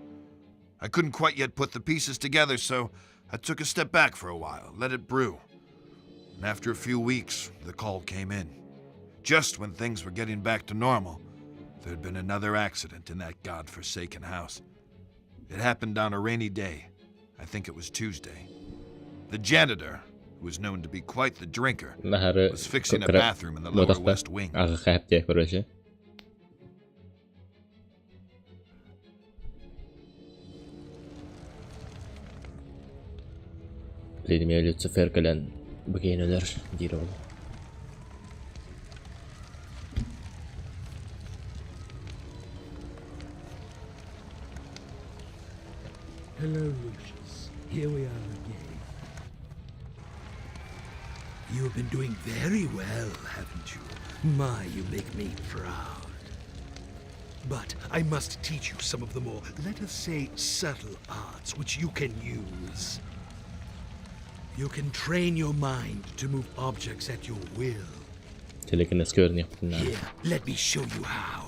I couldn't quite yet put the pieces together, so I took a step back for a while, let it brew. And after a few weeks, the call came in. Just when things were getting back to normal, there'd been another accident in that godforsaken house. It happened on a rainy day. I think it was Tuesday. The janitor, who was known to be quite the drinker, was fixing a bathroom in the lower west wing. Lidimia Lucifer kalian beginner di role. Hello, Lucius. Here we are again. You have been doing very well, haven't you? My, you make me proud. But I must teach you some of the more, let us say, subtle arts which you can use. You can train your mind to move objects at your will. Here, let me show you how.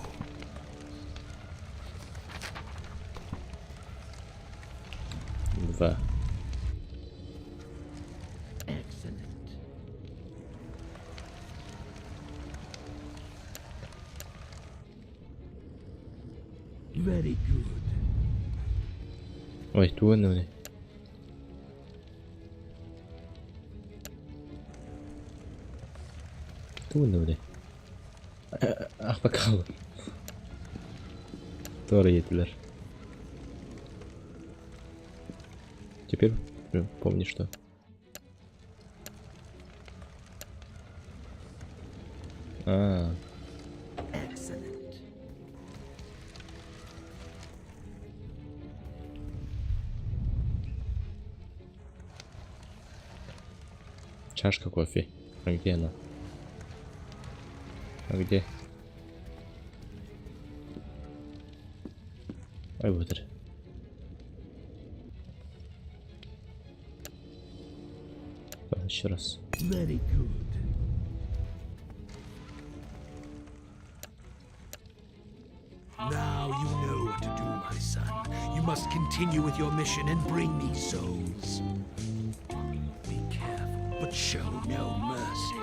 Excellent. Very good. Ой, tu ne? Tu. Ah bakalım. Doğru yediler. Теперь помни, что. Excellent. Чашка кофе. А где она? А где? Ай, вот это. Еще раз. Very good. Now you know what to do, my son. You must continue with your mission and bring me souls. Be careful, but show no mercy.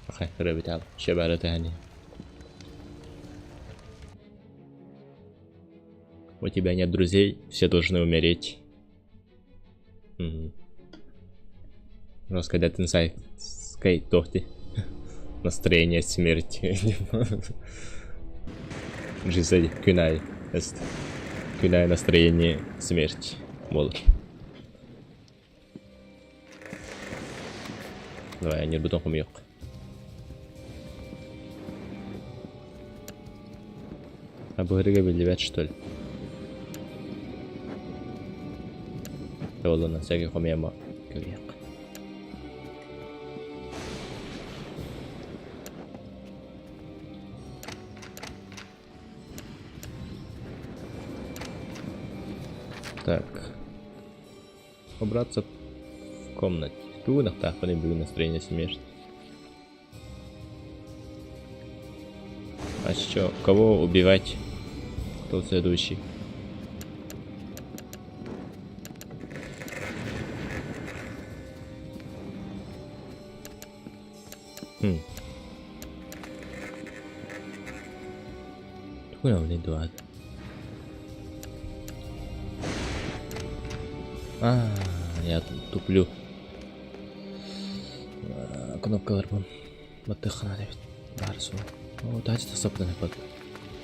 Okay, رابط شبالة تاني. У тебя нет друзей, все должны умереть. Рассказать инсайт скайтохти. Настроение смерти. Жизнь кюнай. Кюнай настроение смерти. Мол. Давай, не буду хумьёк. А богрыга белевят, что ли? Да ладно, всякий хумьяма. Кюньяк. Так. Убраться в комнате. Ту нахтаханы были настроение смерти. А что, кого убивать? Кто следующий? Куда он идет? Я туплю. Кнопкалар бун. Баттыхана деп. Барсу. О, дайте сапны под.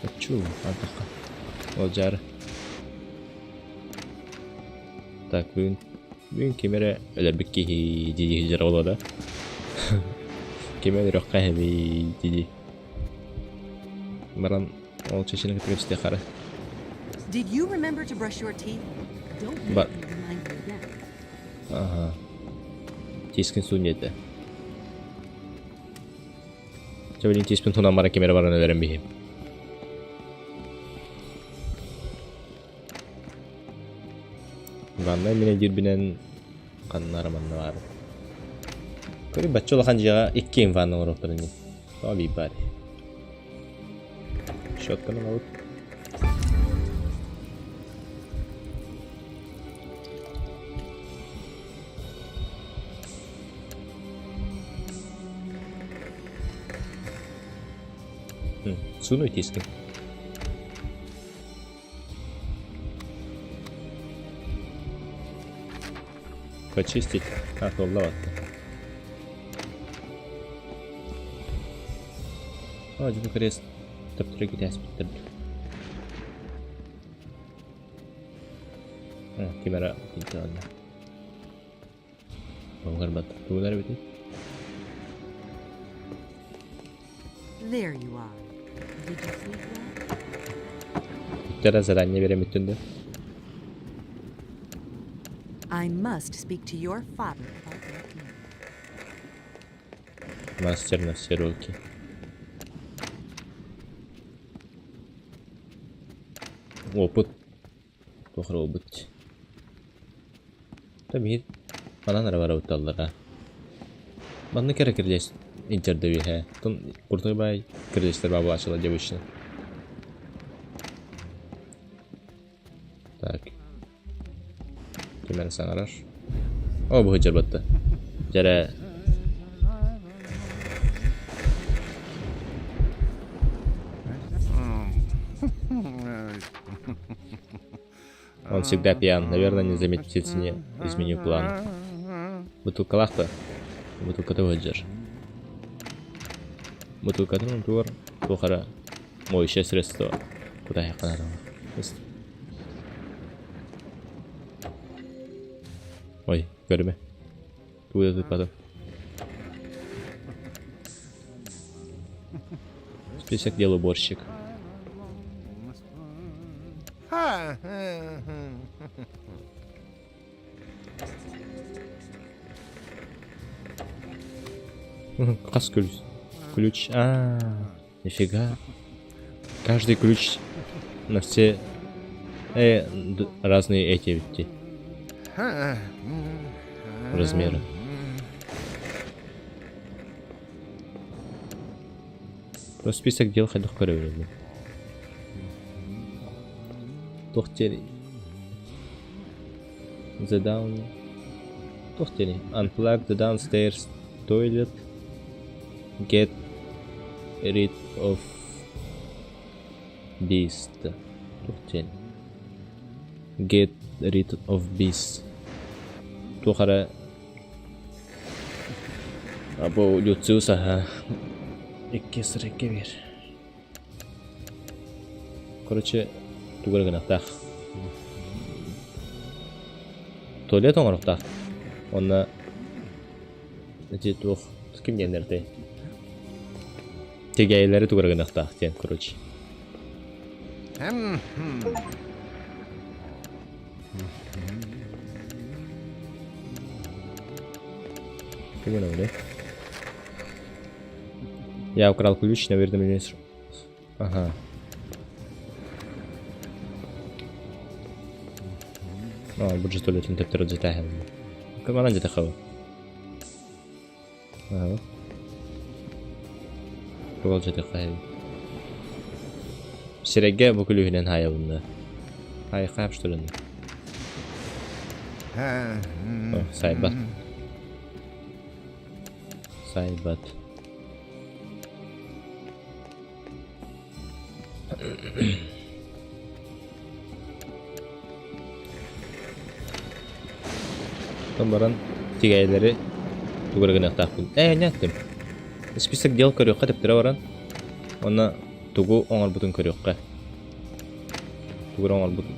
Хочу, антаха. Ол жар. Так, бүгүн кемере элебикки диди жара болода. Кемере рокка хеби диди. Маран ол чечени кетирипсте кара. Did you remember to brush your teeth? Don't make me remind you again. Ага. Тискин суньете. Жабилин тиспин тунан бара кемере бараны берем бихим. Ванна мене дирбинен каннарманна бар. Көри баччола ханжага иккен ванна ороптырын. Таби бар. Щотканы алып. Суну тискин. Почистить. Толлаватты. Жуну крест. Таптыреги дәс бітtirdi. Кемера бітті онда. Оңғар баттық туылар бітті. There you are. Did you sleep well? Bittara задание берем үттінді. I must speak to your father about your team. Мастер на все руки. Опыт. Тохыр опыт. Tabii bana arabara utallara. Bana kere kirdeş interdevi he. Tun kurtuğu bay kirdeşler babu açıla cevişine. Tak. Kimler sen arar? O bu hıcar battı. Jere. Он всегда пьян, наверное, не заметит в цене. Изменю план. Бутылка лахта. Бутылка того держи. Бутылка тур. Тухара. Моющее средство. Куда я канарал? Ой, görme. Туда tıkladım. Список дел уборщик. Кас ключ. Ключ. Нифига. Каждый ключ на все разные эти ведь размеры. Просто список дел ходил в коридоре. Тохтели. The down. Тохтели. Unplug the downstairs toilet. Get rid of beast. Тохтели. Get rid of beast. Тухара. Або Люциуса. Иккесер иккевер. Короче, тугар гынактах. Туалет оңырықтақ. Онна... Эти тух... С кем дендерді? Тегейлері тугар гынақтақ, тен, короче. Кем он, Я украл ключ, наверное, меня... Ага. Бұл туалетін теп тұрып жете әхем. Кім анан жете қабы? Ага. Бұл жете қайы. Сирекке бұл күлігінен хайы бұнда. Хайы қайып штұрын. Сайбат. Сайбат. Баран тигәйләре тугры гына тапкын. Не аттым. Список дел көрөккә дип тора баран. Аны тугу оңар бутын көрөккә. Тугры оңар бутын.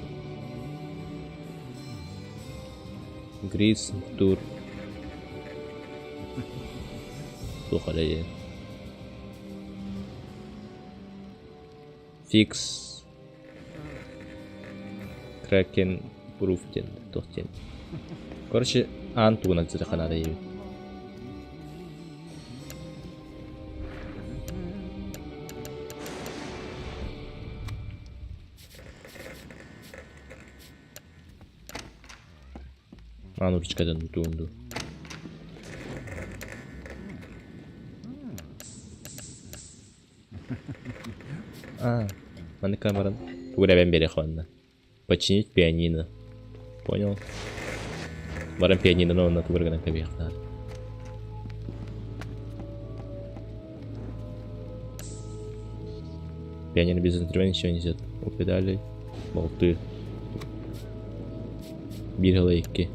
Грис тур. Тухалай. Fix. Kraken Prooften. Тохтен. Короче, анту на зерхана да есть. Ручкадан тунду. Mana камера? Угря бери хванна. Починить пианино. Понял? Барам пианино, но на тугрга на кабех надо. Пианино без инструмента ничего не сделает. У педалей. Болты. Биргалейки.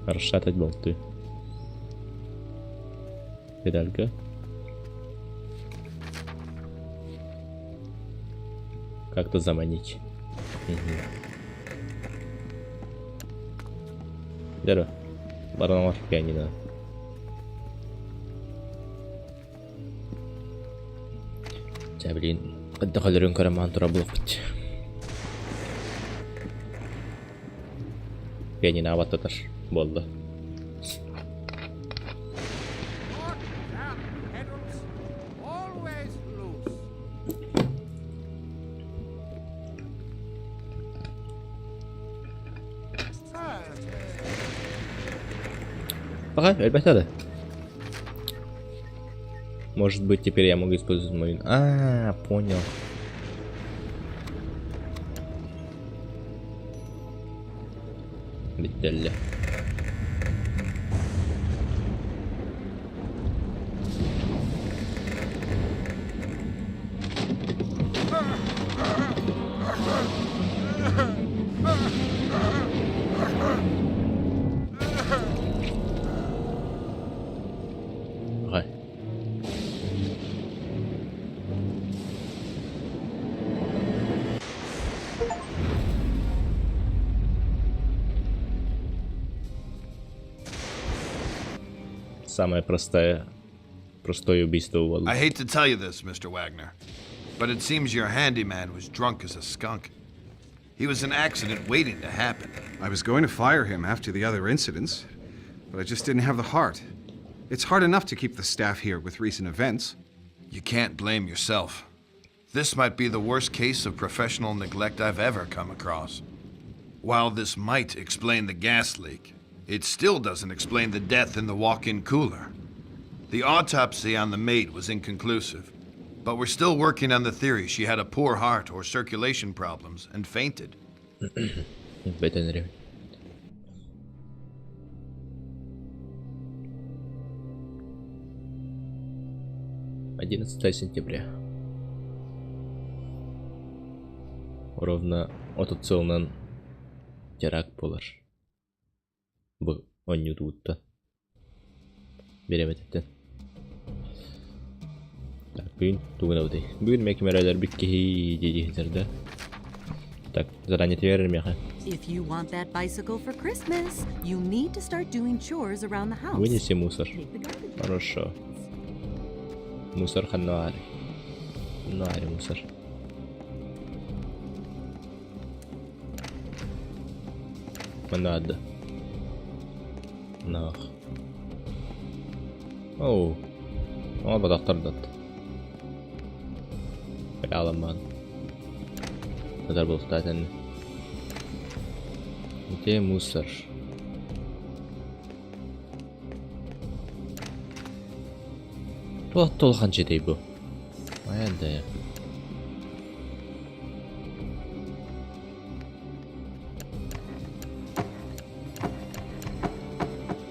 Расшатать болты. Педалька. Как-то заманить. Здорово. Баранова пианино. Блин, отдохалерин караман тuraблокать. Пианино авататар болды. Ага, ребята, да. Может быть, теперь я могу использовать мою... Понял. Бедля. Самое простое убийство у Валу. I hate to tell you this, Mr. Wagner, but it seems your handyman was drunk as a skunk. He was an accident waiting to happen. I was going to fire him after the other incidents, but I just didn't have the heart. It's hard enough to keep the staff here with recent events. You can't blame yourself. This might be the worst case of professional neglect I've ever come across. While this might explain the gas leak, it still doesn't explain the death in the walk-in cooler. The autopsy on the maid was inconclusive, but we're still working on the theory she had a poor heart or circulation problems and fainted. Veterinary. 11 сентября. Ровно от целнан теракт болар. Бу оннютутта. Береметтен. Так, бүгүн тугунабыты. Бүгүн мекемелер бикки жежерде. Так, задание бермеха. If you want that bicycle for Christmas, you need to start doing chores around the house. Вынеси мусор. Take the garbage out. Хорошо. Мусор ханнари. Нари мусор. Надо. Нах. Оу. Ама бадактардат. Аламан. Надо было статен. Где мусор? Вот толхан жетей бу. Аянда.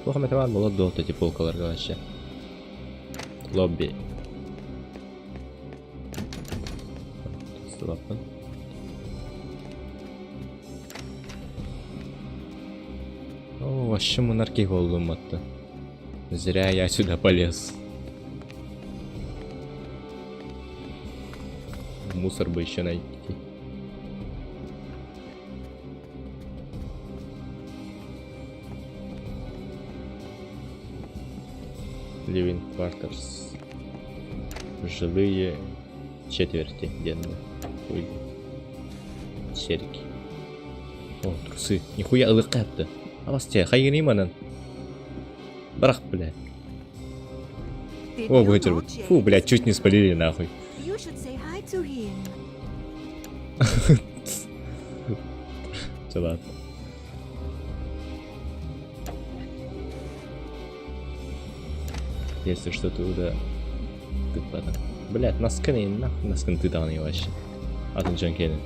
Плохо метаван было до эти полкаларга вообще. Лобби. Слапан. О, вообще монархия голым отта. Зря я сюда полез. Мусор бы еще найти. Living quarters. Жилые четверти денные. Ой. Серики. О, трусы. Нихуя ылыкапты. А вас те хайгини манан. Брах, блядь. О, вытер. Фу, блядь, чуть не спалили нахуй. Все ладно. Если что-то туда... Блядь, насканы нахуй, насканы ты дал не вообще. Атын Джон Кеннен.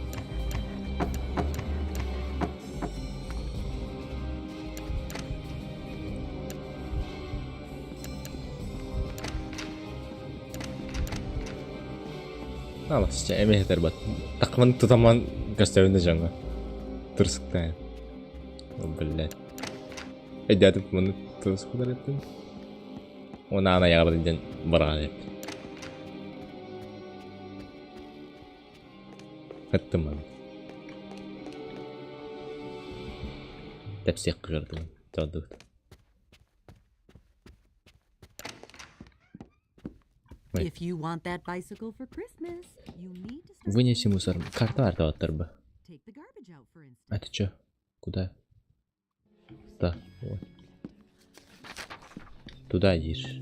Ала, сейчас эмех тербат. Такман тутаман кастевинде жанга. Тырсыктайын. О, блядь. Эдятып муну тырсыктар еттин. Она ана ягырден барган деп. Каттым аны. Тепсек кырдым. Тодук. If you want that bicycle for Christmas, you need to start. Вынеси мусор. Карта артаваттар бы. Take the garbage out, for instance. А ты чё? Куда? Да, вот. Туда идешь.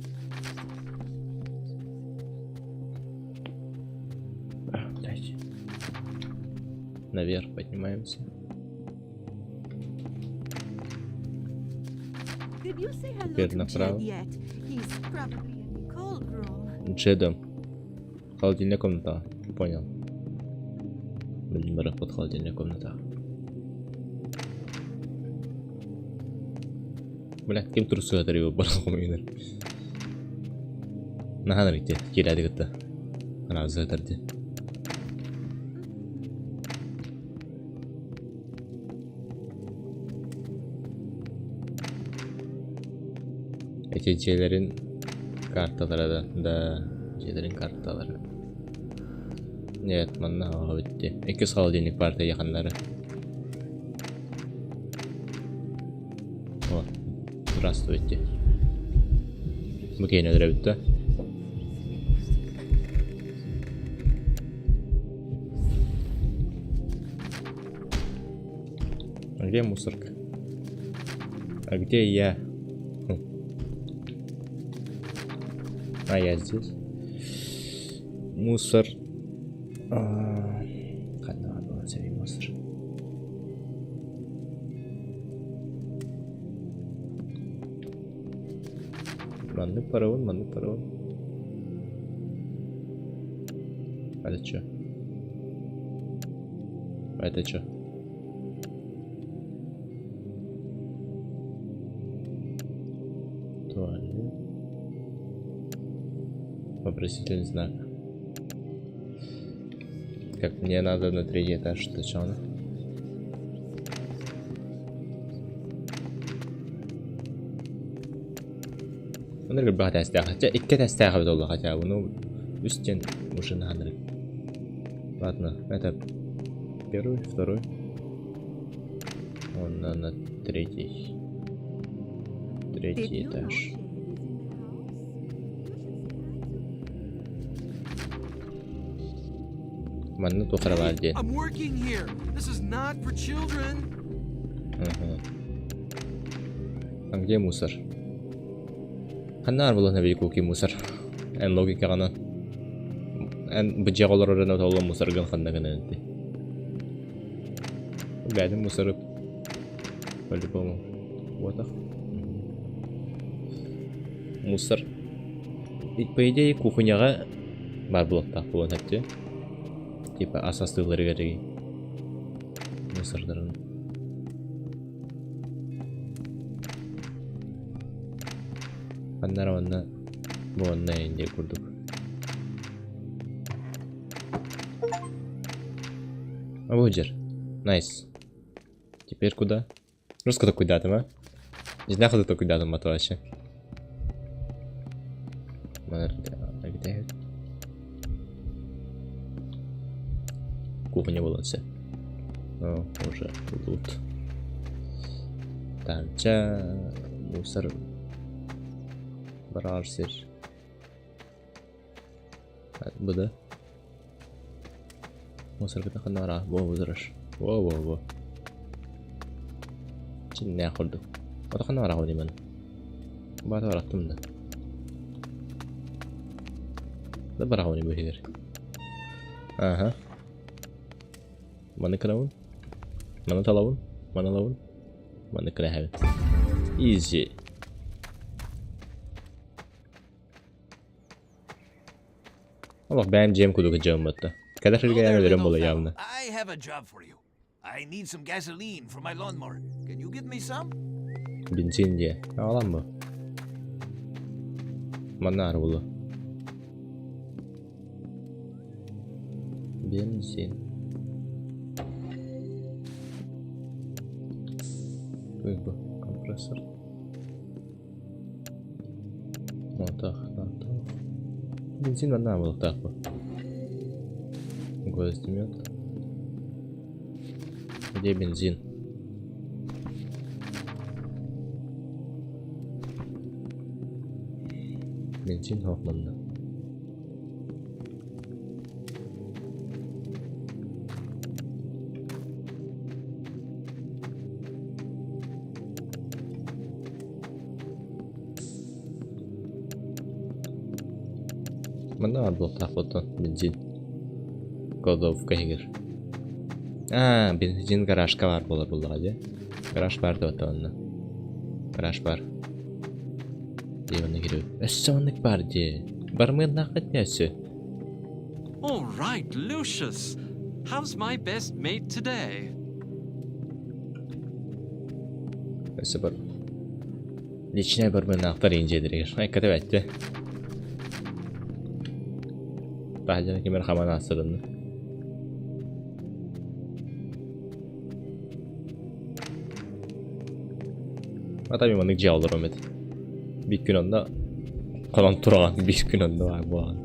Дайте. Наверх поднимаемся. Теперь направо. Джедом. Холодильная комната. Понял. Блин, барах под холодильная комната. Блядь, кем трусы оторвал барах умеет. Нахана рите, киля дигта. Она затерди. Эти челерин карталары да, челерин карталары. Нет, манна ага битти. Эки холодильник бар да якыннары. О, здравствуйте. Мукейне драбитта. А где мусорка? А где я? А я здесь. Мусор. Қандай болған себебі мусор. Манны паровын. Это чё? Туалет. Вопросительный знак. Как мне надо на 3 этаж, что чё она? أنا قلت بقى تستاهل إكتة تستاهل والله хотя бы ну үстен уже надо. Ладно, это первый, второй. Он на третий этаж. Манна тухрала где? I'm working here. This is not for children. А где мусор? Ханар было на великуки мусор. Эн логика гана. Эн бджаголор на толла мусор ган ханна гана энти. Бәді мусор по-любому. Вот так. Мусор. И по идее кухняга бар блоктак болон хәтте. Типа асастыйлары кереги. Мусордарын. Анна вон на инде курдук. Абуджер. Найс. Теперь куда? Русского куда-то, а? Не знаю, куда-то куда-то вообще. Где? Кухня была все. О, уже лут. Тарча, мусор. Барашсер. Bu da. Mısır gıda kanara. Bu uzarış. Во. Şimdi ne kurduk? O da kanara oldu ben. Bana öğrettim de. Da bırakmayı bu her. Aha. Mana kıravun? Mana talavun? Mana lavun? Mana kıravun? Easy. Allah ben Cem kuduk Cem battı. Kadar hırgaya veririm bolu yavna. I have a job for you. I need some gasoline for my lawnmower. Can you give me some? Benzin diye. Alan mı? Mana arabulu. Benzin. Bu kompresör. Motor. Бензин одна была так вот. Гвоздемет. Где бензин? Бензин Хоффманда. Mana blok takuttu benzin. Kладовка егер. Benzin garajga var bo'ladi aja. Garaj var deyapti unda. Garaj var. Deyonni kirib. Sonlik bar de. Barmen naqatnasi. All right, Lucius. How's my best mate today? Sabır. Личная barmen naqtar incedir. Hakikaten etti. Bahçede kimin kaman asırını. Tabii bana gıcı olur Ahmet. Bir gün onda kalan turan bir gün onda var bu an.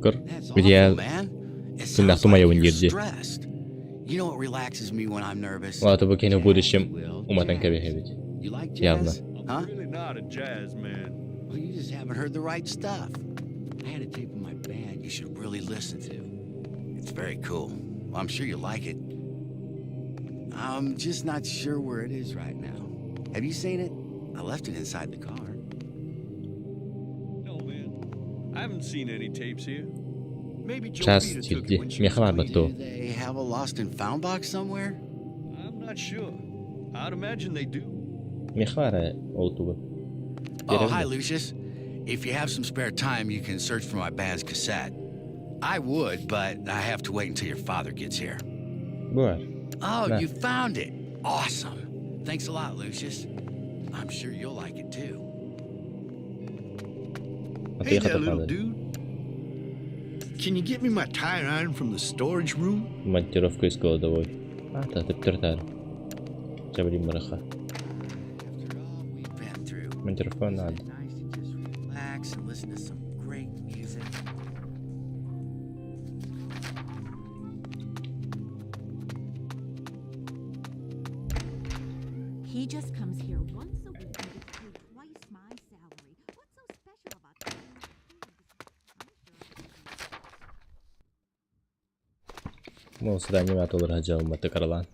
Kır. Bir diğer sınıf tutmaya oynuyordu. Valla bu kene bu dişim umarım kabehebit. You like jazz? Явно. Huh? Really not a jazz man. Well, you just haven't heard the right stuff. I had a tape in my bag you should really listen to. It's very cool. Well, I'm sure you like it. I'm just not sure where it is right now. Have you seen it? I left it inside the car. No, man. I haven't seen any tapes here. Maybe Час Jovita took жилди. it when she was Мехмар cleaning. батту. Do they have a lost and found box somewhere? I'm not sure. I'd imagine they do. Мехмар олтугу. Oh, hi, Lucius. If you have some spare time, you can search for my band's cassette. I would, but I have to wait until your father gets here. Буар. Oh, Nah. you found it. Awesome. Thanks a lot, Lucius. I'm sure you'll like it too. Hey there, little dude. Can you get me my tire iron from the storage room? Монтировка из кладовой. Тыптыртар. Жабрим мараха. Монтировка надо. Relax and listen to some great music. He just comes here once a week and gets paid twice my salary. What's so special about that? Мол срани матолар хаджау матакарлан.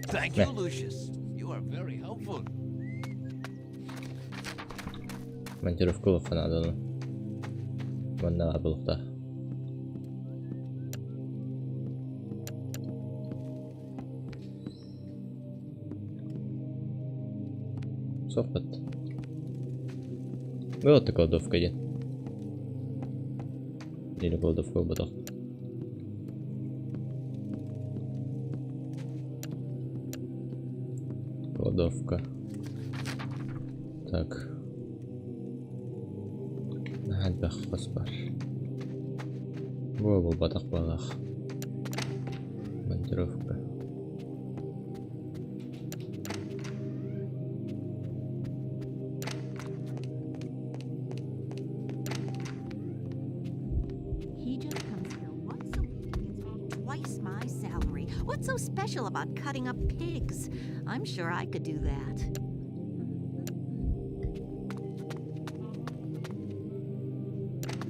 Thank you, Lucius. You are very helpful. Монтировка лофа надо. Манна абылта. Софт. Вот такая кладовка где. Или кладовка ободок. Кладовка. Так. Надбах фосфор. Во батак балах. Монтировка. He just comes here once a week and gets paid twice my salary. What's so special about cutting up pigs? I'm sure I could do that.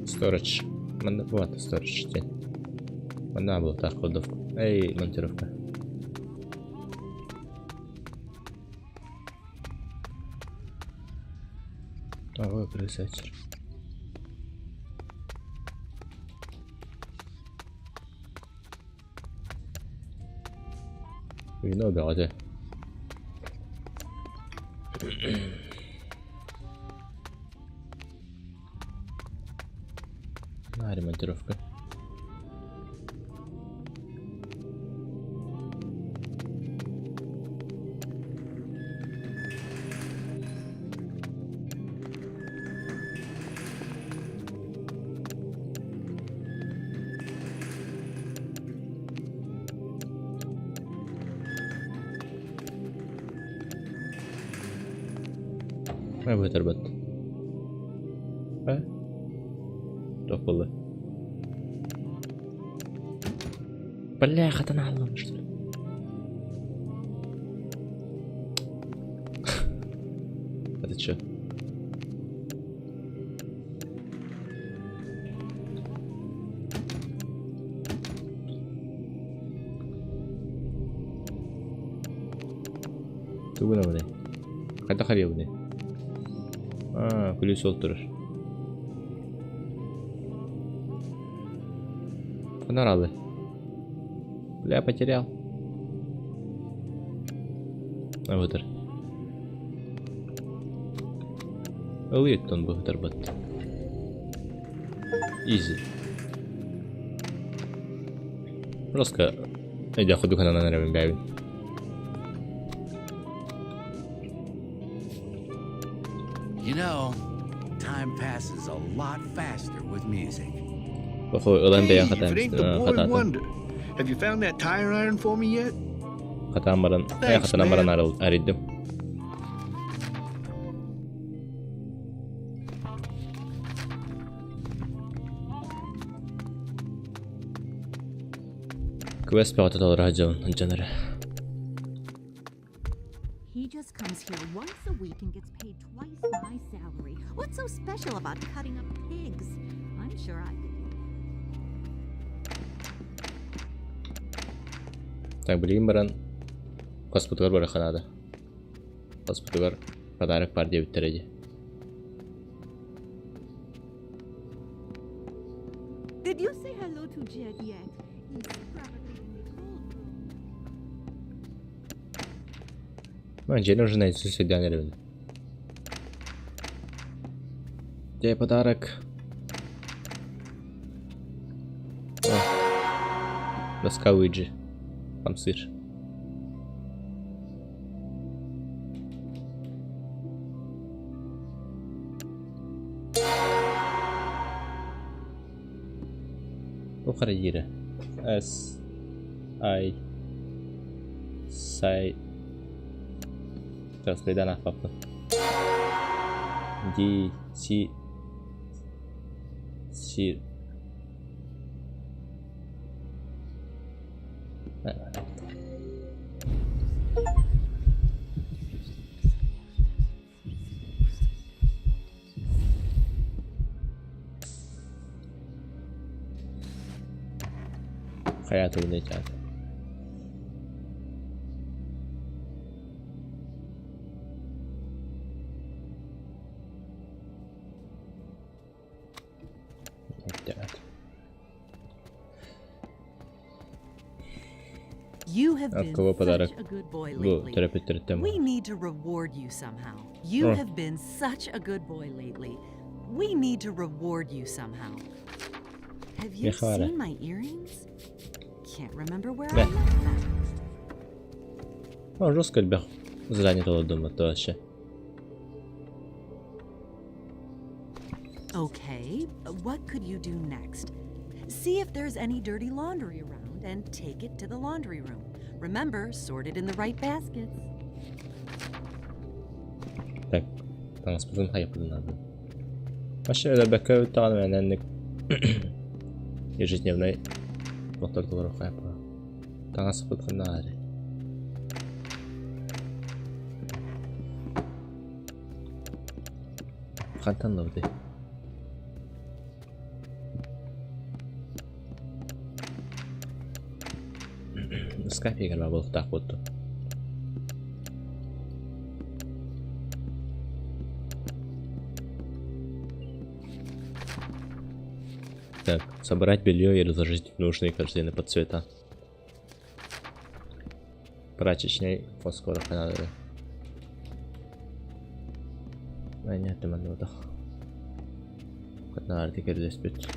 Storage. Вот storage. Она была так кладовка. Эй, монтировка. Ой, красавчик. Вино гаде. Ремонтировка. ما يبغى تربط. طب والله. بلاخة أنا علم شو. هذا شو. تقول أبدا. قد خلي أبدا. كل سولتر. أنا راضي. لا потерял. Вот. Литтон был тербат. Изи. Просто иди ходу на наверное бавин. You know, time passes a lot faster with music. Hey, if it ain't the boy wonder. Have you found that tire iron for me yet? Thanks, man. أريدم. كويس بعطت الرجال الجنرال. He just comes here once a week and gets paid twice my salary. What's so special about cutting up pigs? I'm sure I could. Так, білейін баран қоспытығар бары қанады. Қоспытығар подарок бар деп біттереді. Did you say hello to Jed yet? He's probably in the cold room. Мен жені уже найти сюда не ревен. Где подарок? Доска Уиджи. Там сыр. Охара йире. S I Sai. Сейчас лида на папа. D C C. حياته ونجاته. You have been Кого подарок? such a good boy Bu lately. terapetleri tema. We need to reward you somehow. You have been such a good boy lately. We need to reward you somehow. Have you seen my earrings? Can't remember where I left them. Жестко льбях. Занято дома то вообще. Okay, what could you do next? See if there's any dirty laundry around and take it to the laundry room. Remember, sort it in the right baskets. Так, там способен хайпу надо. Вообще, это бэкэ там, наверное, ежедневный доктор долларов хайпа. Там способен надо. Хантан новый. Скайпе игра был так вот. Так, собрать белье и разложить нужные корзины под цвета. Прачечной фосфоров надо. А нет, там надо. Надо теперь здесь пить.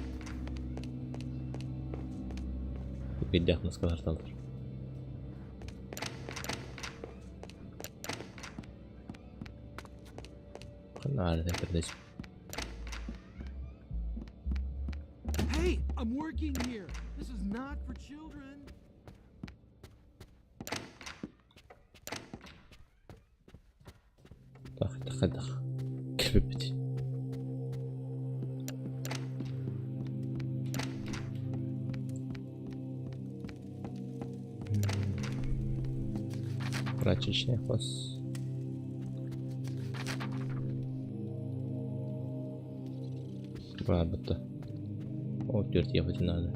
Видях на сковородке. Hey, I'm working here. This is not for children. Дах. Кипить. Прачечный хвост. Ладно-то. О, дверь ехать надо.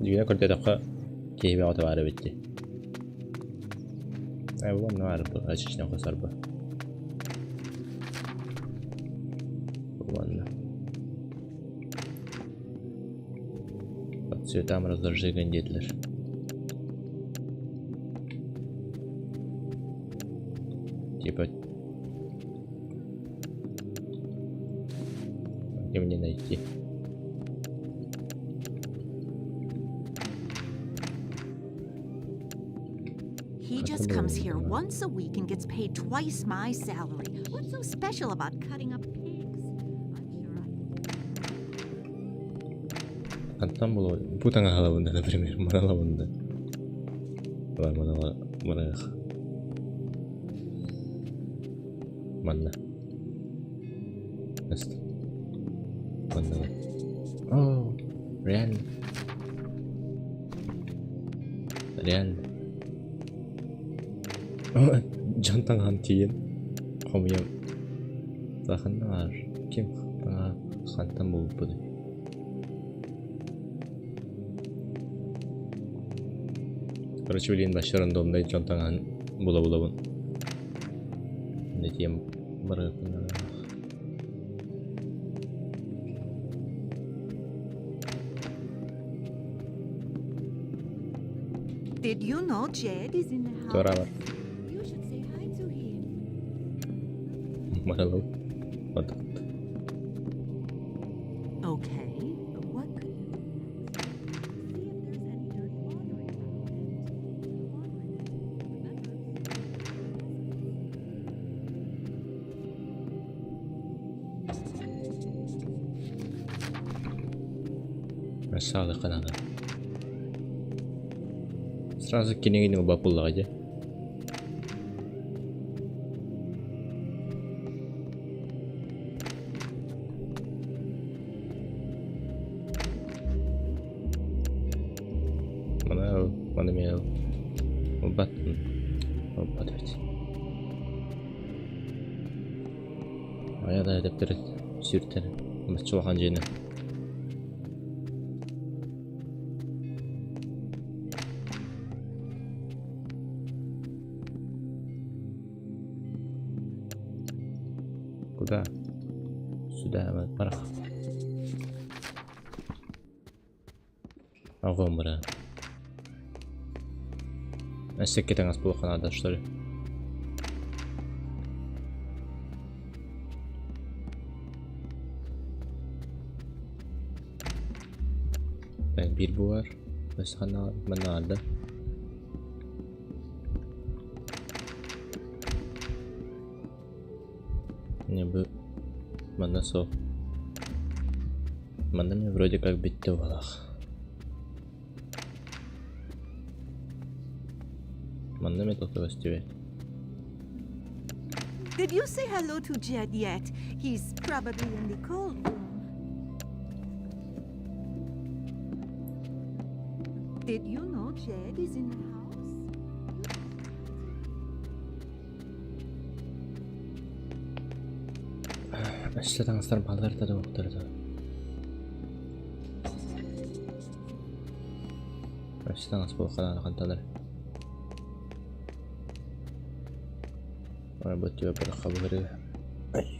Дверь квартира кейбе отвары битти. Вот на арбу, прачечный хвост арба. Ладно. Под цветам разложи гандитлер. Типа где мне найти? He just comes here once a week and gets paid twice my salary. What's so special about cutting up pigs? I'm sure Там было путанга головында, например, моралавында. Моралах. Манна. Место. Манна. О, реально. Реально. О, Джантан хантиен. Хомьям. Заханар. Ким хантан был буды. Короче, блин, başlarında donday çantanın bula bun. Ne diyeyim? Bırakın. Did you know Jed is in the house? Tora var. You should say hi to him. Bana bak. Hadi. Okay. What could you do next? See if there's any dirty laundry around and laundry it. Masalah kan ada. Serazu kini ini mau pulang aja. Mana mel. Obat evet. Ayada adaptör sürter. Ama çok hancene. Kуда? Sudah amat parah. Агомра. А всякие нас плохо надо, что ли? Так, bir bu var. Başka nerede? Не бы Манасов. Манами вроде как битте валах. Манами только востивает. Did you say hello to Jed yet? He's probably in the cold room. Did you know Jed is in the house? Aşağıdan balları da doktordu. Aşağıdan asıl kadar kantalar. Ana batiyor pada kabarı. Ay.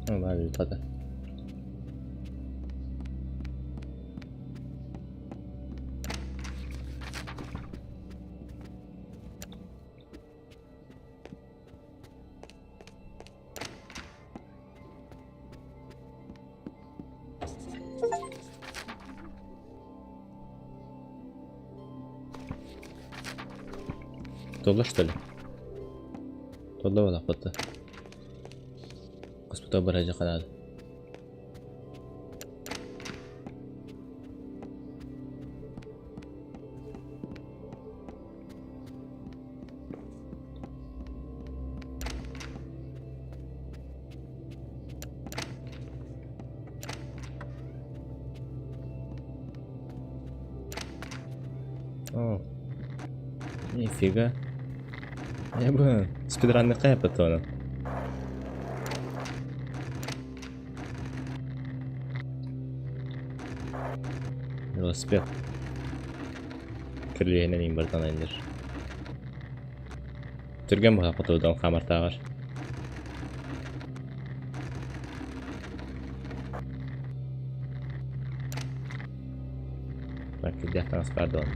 Ama bir tada. Толла, что ли? Толла вала фото. Господа баража канал. О, нифига. Я бы спидранный кайп потом. Велосипед. Кірлейіне нейін бірдан айындыр. Түрген бұға құтудан қамыртағыр. Бәкі дияқтаңыз барды оны.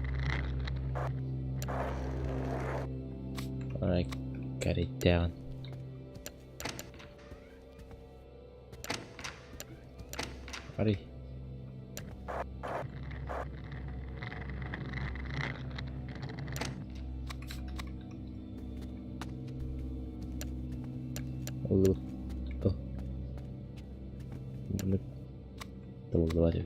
Ay, caritean. Ari. Olur. Oh. Bunu da var ya.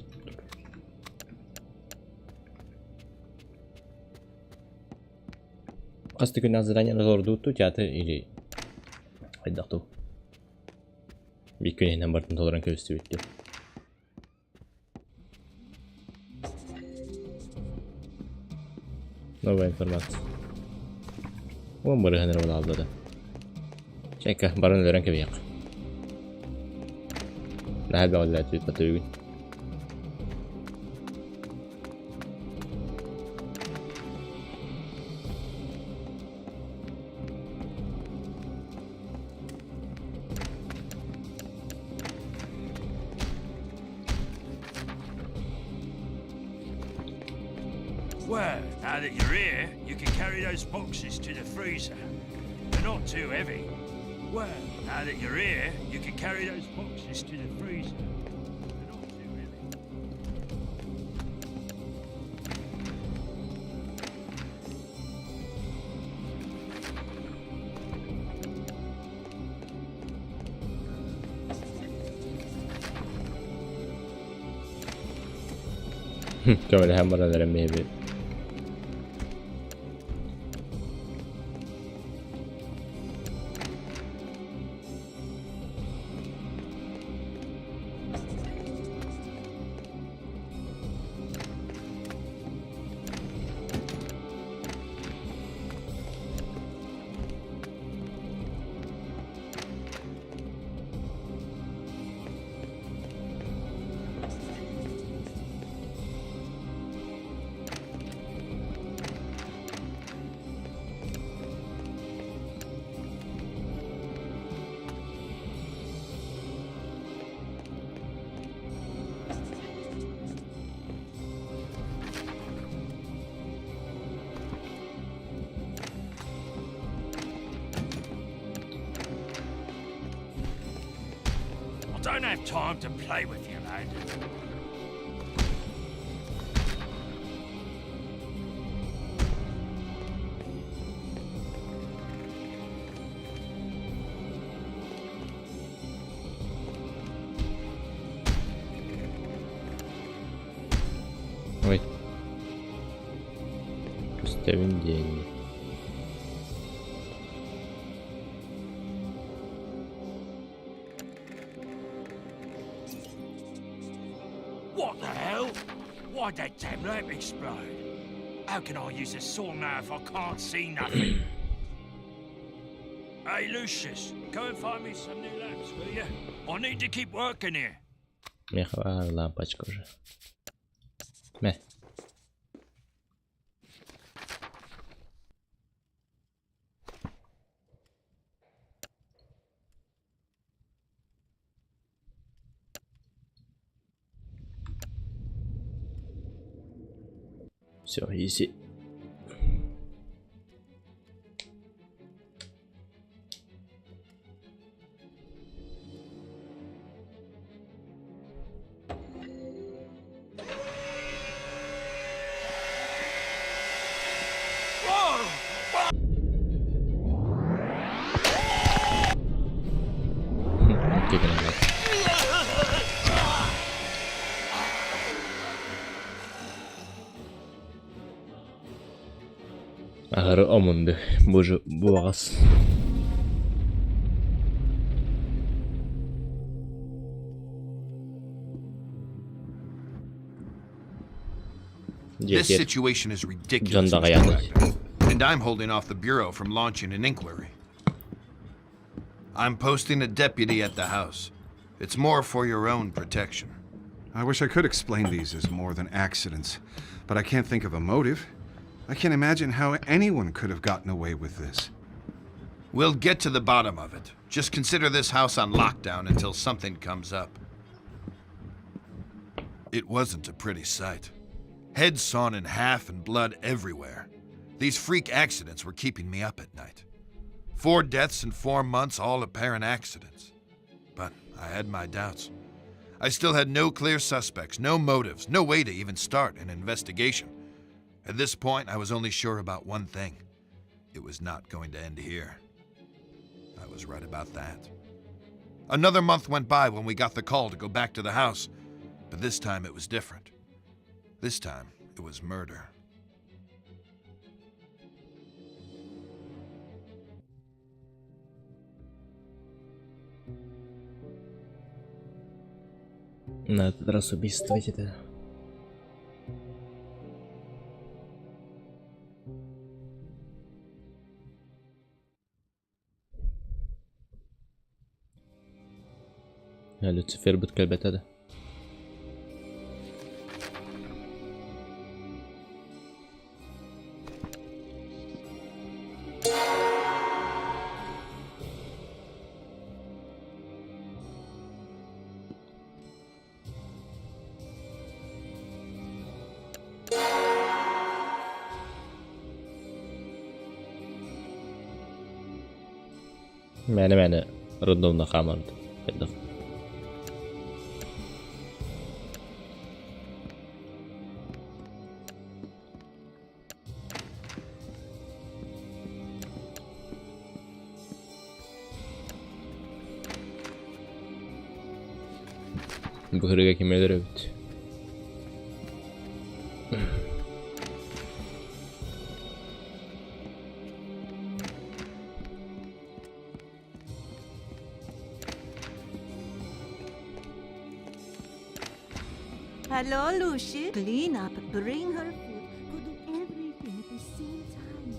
Qasdi kun nazaranya nazordutu teatr ili. Haydaqtu. Bir gün hemen bartın toleran köstü bitti. Новая информация. О, бары ханыр ола алды да. Чайка, барын өрен кебек. Nähdään vielä tyyppä tyykin. Well, now that you're here, you can carry those boxes to the freezer. They're not too heavy. Well, now that you're here, you can carry those boxes to the freezer. They're not too heavy. Kommer det hem bara när det är med. I don't have time to play with you, lad. Ой. Поставим деньги. What the hell? Why'd that damn lamp explode? How can I use a saw now if I can't see nothing? Hey, Lucius, go and find me some new lamps, will you? I need to keep working here. Меховая лампочка уже. Мeh. Все, easy. Kicking him up. Ahır amundu. Boju boğaz. This situation is ridiculous, Mr. Wagner, and I'm holding off the Bureau from launching an inquiry. I'm posting a deputy at the house. It's more for your own protection. I wish I could explain these as more than accidents, but I can't think of a motive. I can't imagine how anyone could have gotten away with this. We'll get to the bottom of it. Just consider this house on lockdown until something comes up. It wasn't a pretty sight. Heads sawn in half and blood everywhere. These freak accidents were keeping me up at night. 4 deaths in 4 months, all apparent accidents. But I had my doubts. I still had no clear suspects, no motives, no way to even start an investigation. At this point, I was only sure about one thing. It was not going to end here. I was right about that. Another month went by when we got the call to go back to the house, but this time it was different. This time, it was murder. На этот раз убийство эти-то. Lucifer butkelbete de. Mene random nakamardı. Bedaf. Bu hırıga kimeler evet. Hello, Lucy. Clean up, bring her food, go do everything at the same time.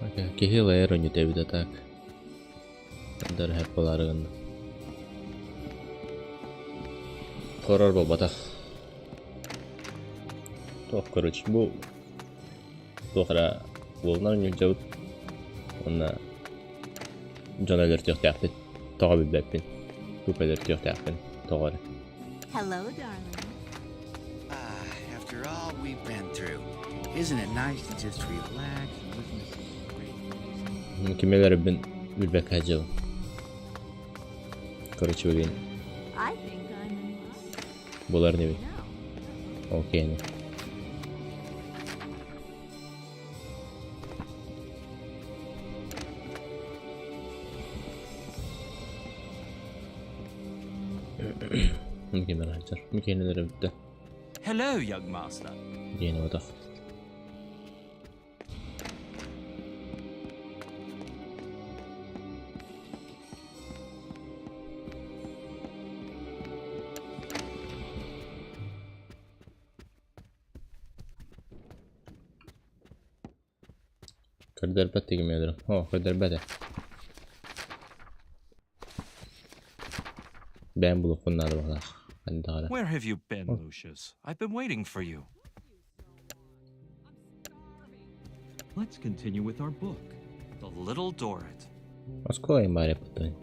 Okey, kehil on yute bir tak. Dar hep olarığında. Horror babada. Toch, короче, bu tohra bolnar yüzde ona John alert yaptı. Tabi beppin. Bu alert yaptı. Doğru. Hello, darling. After all we've been through, isn't it nice to just relax and listen to some great music? Mükemmel ben bilbek hacı. Короче, bugün I think I'm in love. Bular ne bi? Okey ne? Mükemmel hacı. Mükemmel bitti. Hello, young master. Yeni odak. Kadar bette gibi ederim. Kadar bette. Ben bulup bunları bak. Hadi daha. Where have you been, Lucius? I've been waiting for you. Let's continue with our book. The Little Dorrit. Az kolayım bari yapıttın.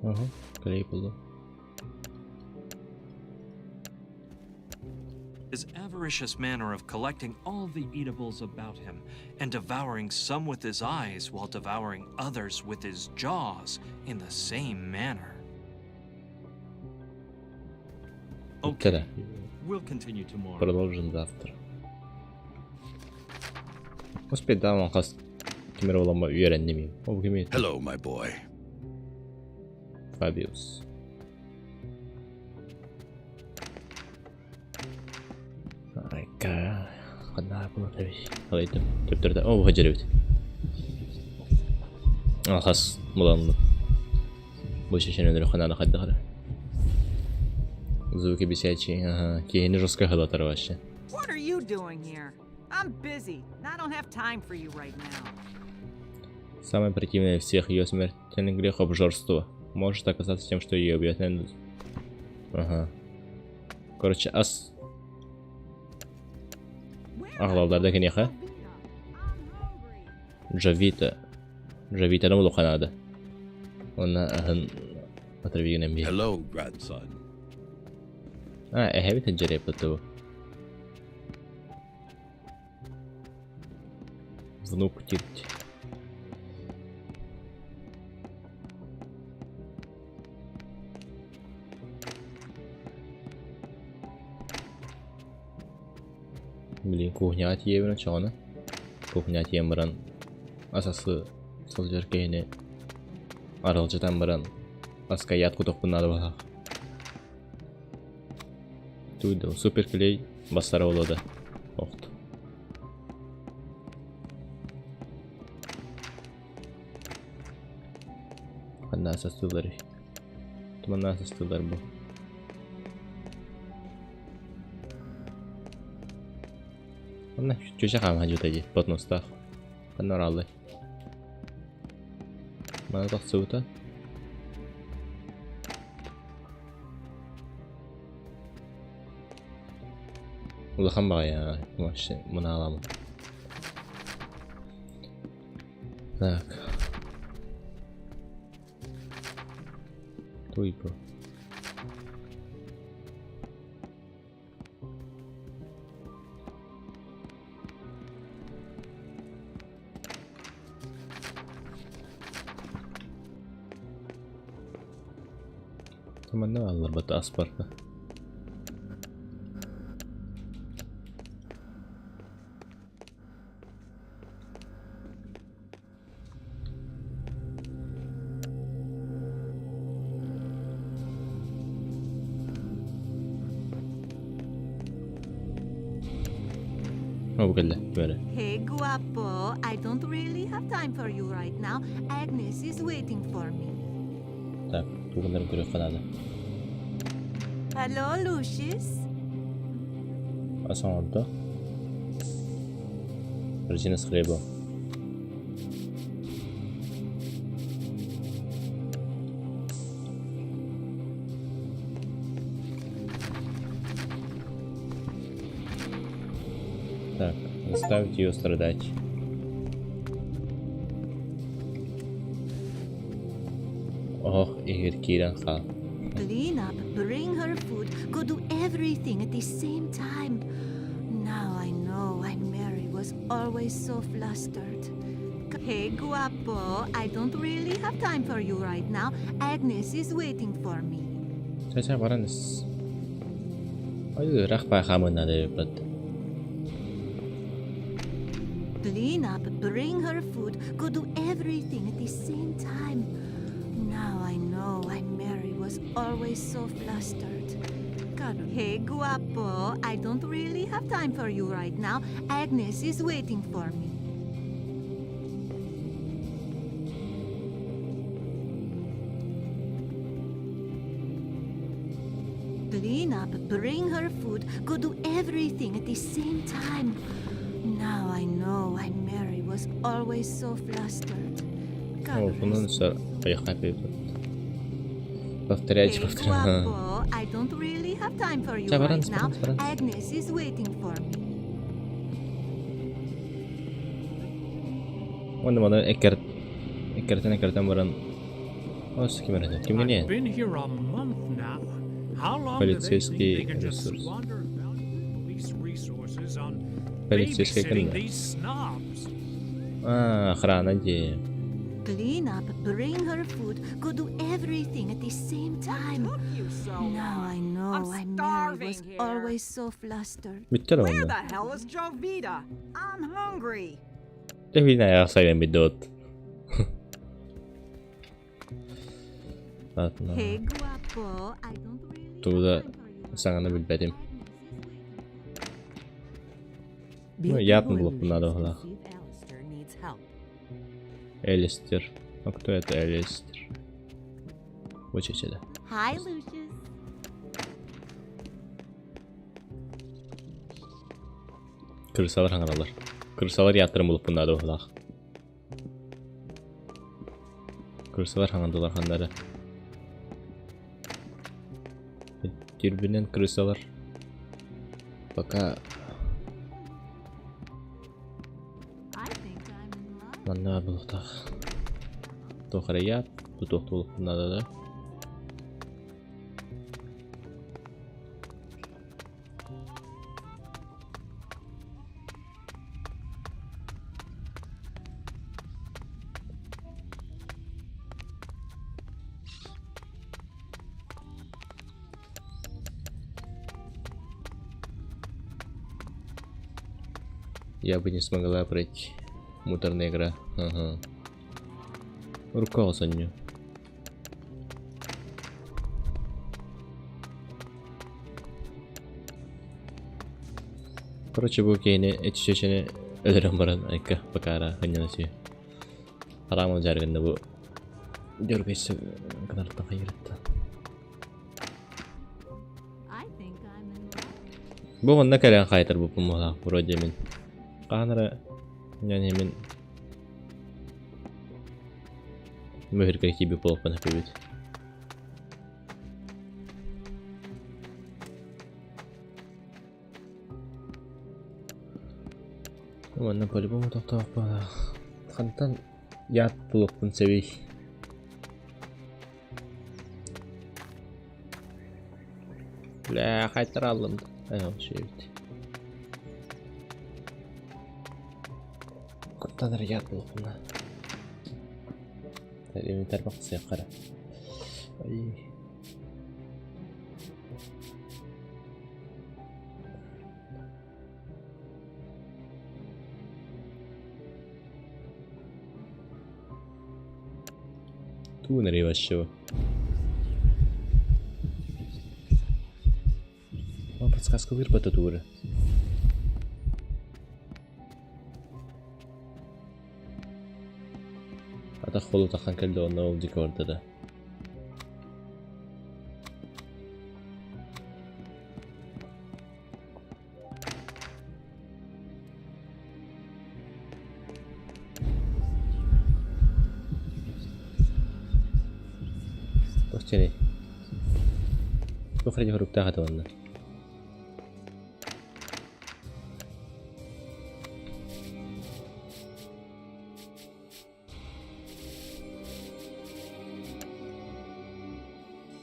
Aha, kaleyi buldum. His avaricious manner of collecting all the eatables about him and devouring some with his eyes while devouring others with his jaws in the same manner. Okay, we'll continue tomorrow. Продолжим завтра. Успеть да, он кас кемер olama öğrendim miyim? O kimi? Hello, my boy. Fabius. Harika. Kadar bunu tabii. Alaydım. Töptürde. Bu hacer evet. Has mulandı. Bu şişen ödürü kanada kadar. Звуки бесячие. Ага. Киени жестко ходатар вообще. What are you doing here? I'm busy. I don't have time for you right now. Самое противное всех ее смертельных грехов — обжорство. Может оказаться тем, что ее убьет. Ага. Короче, Ағлаударда кенеха? Джавита. Джавитаның ұлы қанады. Ona ahın atravignem bir. Hello, grandson. Әһәбі тәнжәрі yapıttı bu. Внук тирт. Блин, кухня атиевина чоны. Кухня атием баран асасы сол жеркейне аралжытан баран аскаят куток bunları бахақ. Туйда супер клей бастары олады. Оқты. Kanasa stılları. Tuman nasa stıllar bu. Mana çocuk ham hajut aja potnosta. Kanor aldı. Mana tak suuta. Ulan bak ya, maşallah bunu alalım. Так. Туйпо. Tamam ne var batı asparta. Hey, guapo. I don't really have time for you right now. Agnes is waiting for me. Так, bunları görüyor falan. Hello, Lucius. Asan orada. Regina Scribo. Так, заставить ее страдать. Ох, Игорь Киран Ха. Clean up, bring her food, go do everything at the same time. Now I know why Mary was always so flustered. Hey, guapo, I don't really have time for you right now. Agnes is waiting for me. Saya baranız. Ayo, rakpa kamu nade bet. Clean up, bring her food, go do everything at the same time. Now I know why Mary was always so flustered. Hey, guapo, I don't really have time for you right now. Agnes is waiting for me. Clean up, bring her food, go do everything at the same time. Now I know why Mary was always so flustered. Oh, bunun ayak yapıyor. Повторять, повторять. I don't really have time for you right now. Agnes is waiting for me. Mana ekerten baran. Oh, gimana tuh? Gimana ya? I've been here a month now. How long Полицейский do they think they can just ресурс. squander valuable police resources on Полицейский babysitting канал. these snobs? Охрана где? Clean up, bring her food, go do everything at the same time. Now I know why Mary was always so flustered. Bitti lan Where onda. the hell is Jovita? I'm hungry. Tapi na ayak sayang bidot. Hey, guapo, I don't really Tuh da sangat bilbedim. Ятно было бы надо было. Элистер. А кто это Элистер? Очень сюда. Hi, Lucius. Kırsalar hangalar. Kırsalar yatırım bulup bunlar da oğlak. Kırsalar hangadılar hanları. Birbirinden kırsalar. Baka. Mana bulukta. Tohara tutup bulup bunlar da. Я бы не смогла пройти. Муторная игра. Ага. Руковался не. Короче, bu kayni etişeşini ölürüm baran ayka bakara hanyalası. Haram olacağında bu Дёргайся, каналдан хайрытта. Бу онна калан хайтар бу мула вроде мен. Канара яни мен мөхөр кеби болпана көбөт. Онна по-любому тоқтап бара. Хантан ят булукпун себей. Бля, хайтар алдым. Айна şey бит. Каттан ят булукпун. Тәлеме тарбак сыйкара. Ай. Тунери вообще. О, подсказка вырпата тура. أدخل تخن كل دون نوم ديكور ده وقتني تخرج هروب تاخد ولا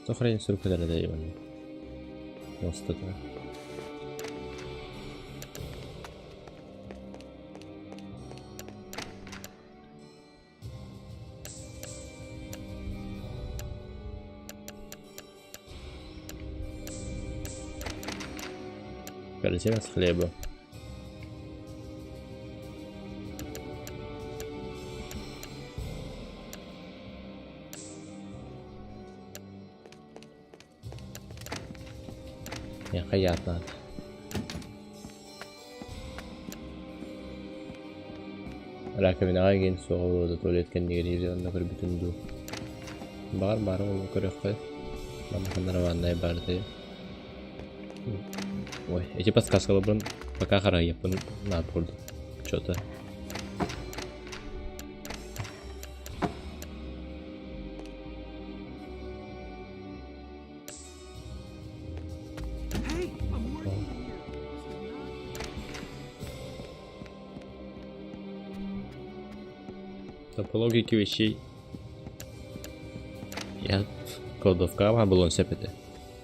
تخرج نسلك كده دايما وسطتنا картина с хлеба. Я хаят надо. Раковина ген соғылды туалет кәндегер езі бір бүтінді. Бар ол көрек қой. Мамақандар ванной барды. Ой, эти подсказки бұрын пока қарай епін над бұрды. Что-то. По логике вещей я кладовка var bulon sepeti.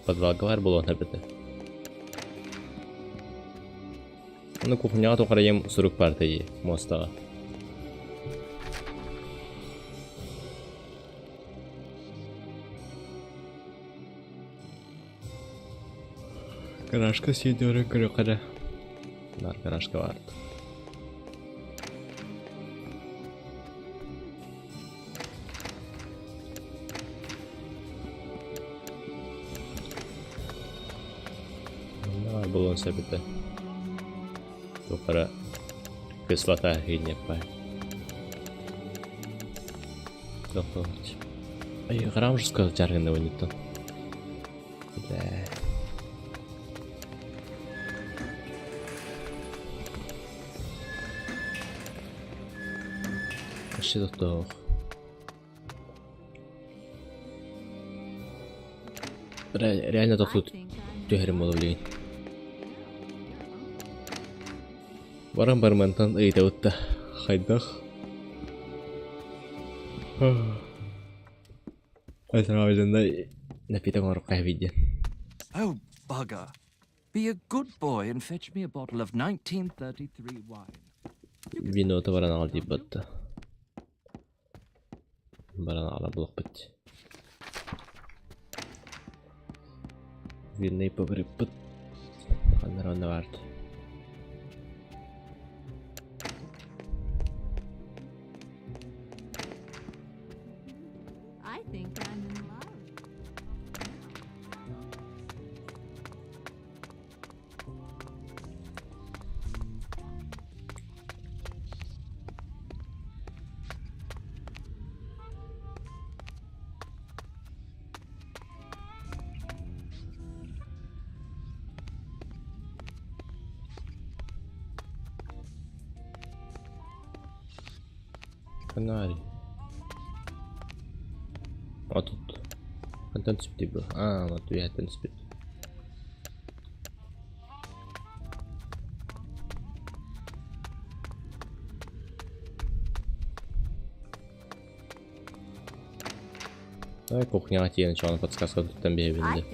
Подвалка var bulon sepeti. Onu kuhunyaga toqarayım suruk partayı mostaga. Garajka sediyorı kırıkara. Bunlar garajka vardı. Bulon sepeti. Toqara кислота гинепай. Тоқович. Ай, грам же сказал жаргана не то. Да. Что то? Реально тут төгерем болуп элек. Барам бармантан ыйта утта хайдах. Айсарамайзанда напиток орукка видео. Oh, bugger. Be a good boy and fetch me a bottle of 1933 wine. Вино товаран ал деп батты. Баран ала блок бит. Винный погреб бит. Ханрон вард. Канари. А тут. Контент спит был. Вот я контент спит. Давай кухня тебе начала подсказка тут там бегает.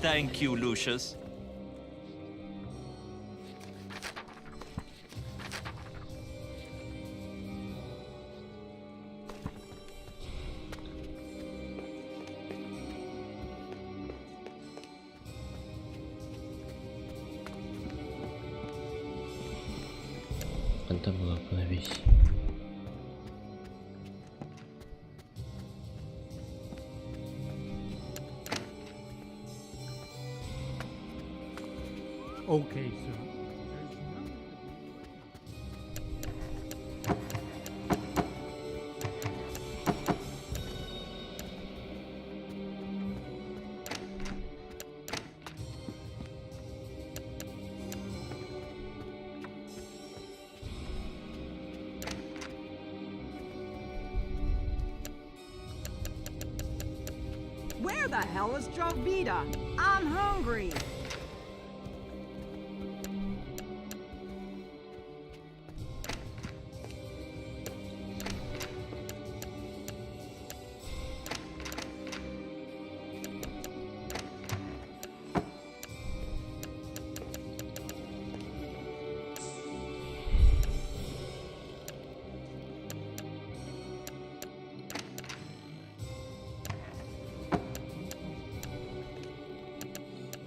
Thank you, Lucius. Там была остановись. Okay, sir. Where the hell is Jovita? I'm hungry.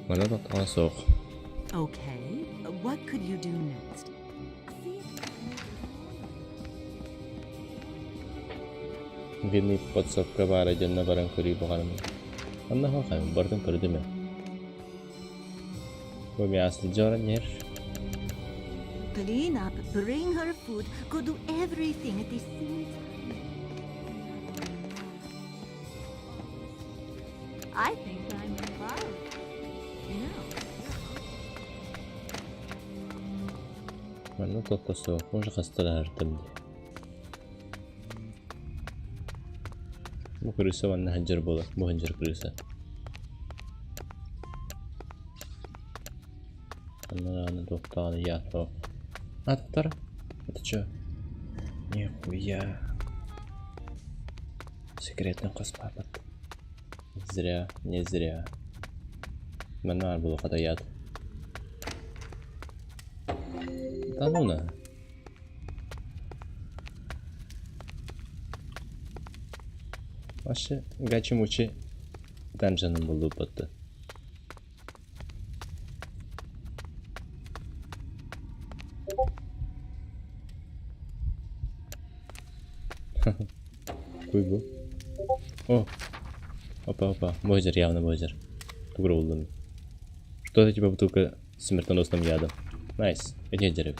Mana da daha soğuk. Okay, what could you do next? Gini подсобка бара жанна баран кори багарам. Анна ха хам бартан кори деме. Wo mir asli joran yer. Clean up, bring her food, go do everything at the same time. I think I'm in love. You know. Mana to'xta so'q, o'sha xastalardim. Bu kirsa mana hanjir bo'ladi. Bu hanjir kirsa. Ana to'xtani yatoq. Доктор, это чё? Нихуя. Секретный космопорт. Зря, не зря. Манар было когда яд. Да ну на. Вообще, гачи-мучи данжаным был опыт. Куйбу. О! Опа. Бозер, явно бозер. Тугрулдым. Что-то типа бутылка с смертоносным ядом. Найс. Иди дерево.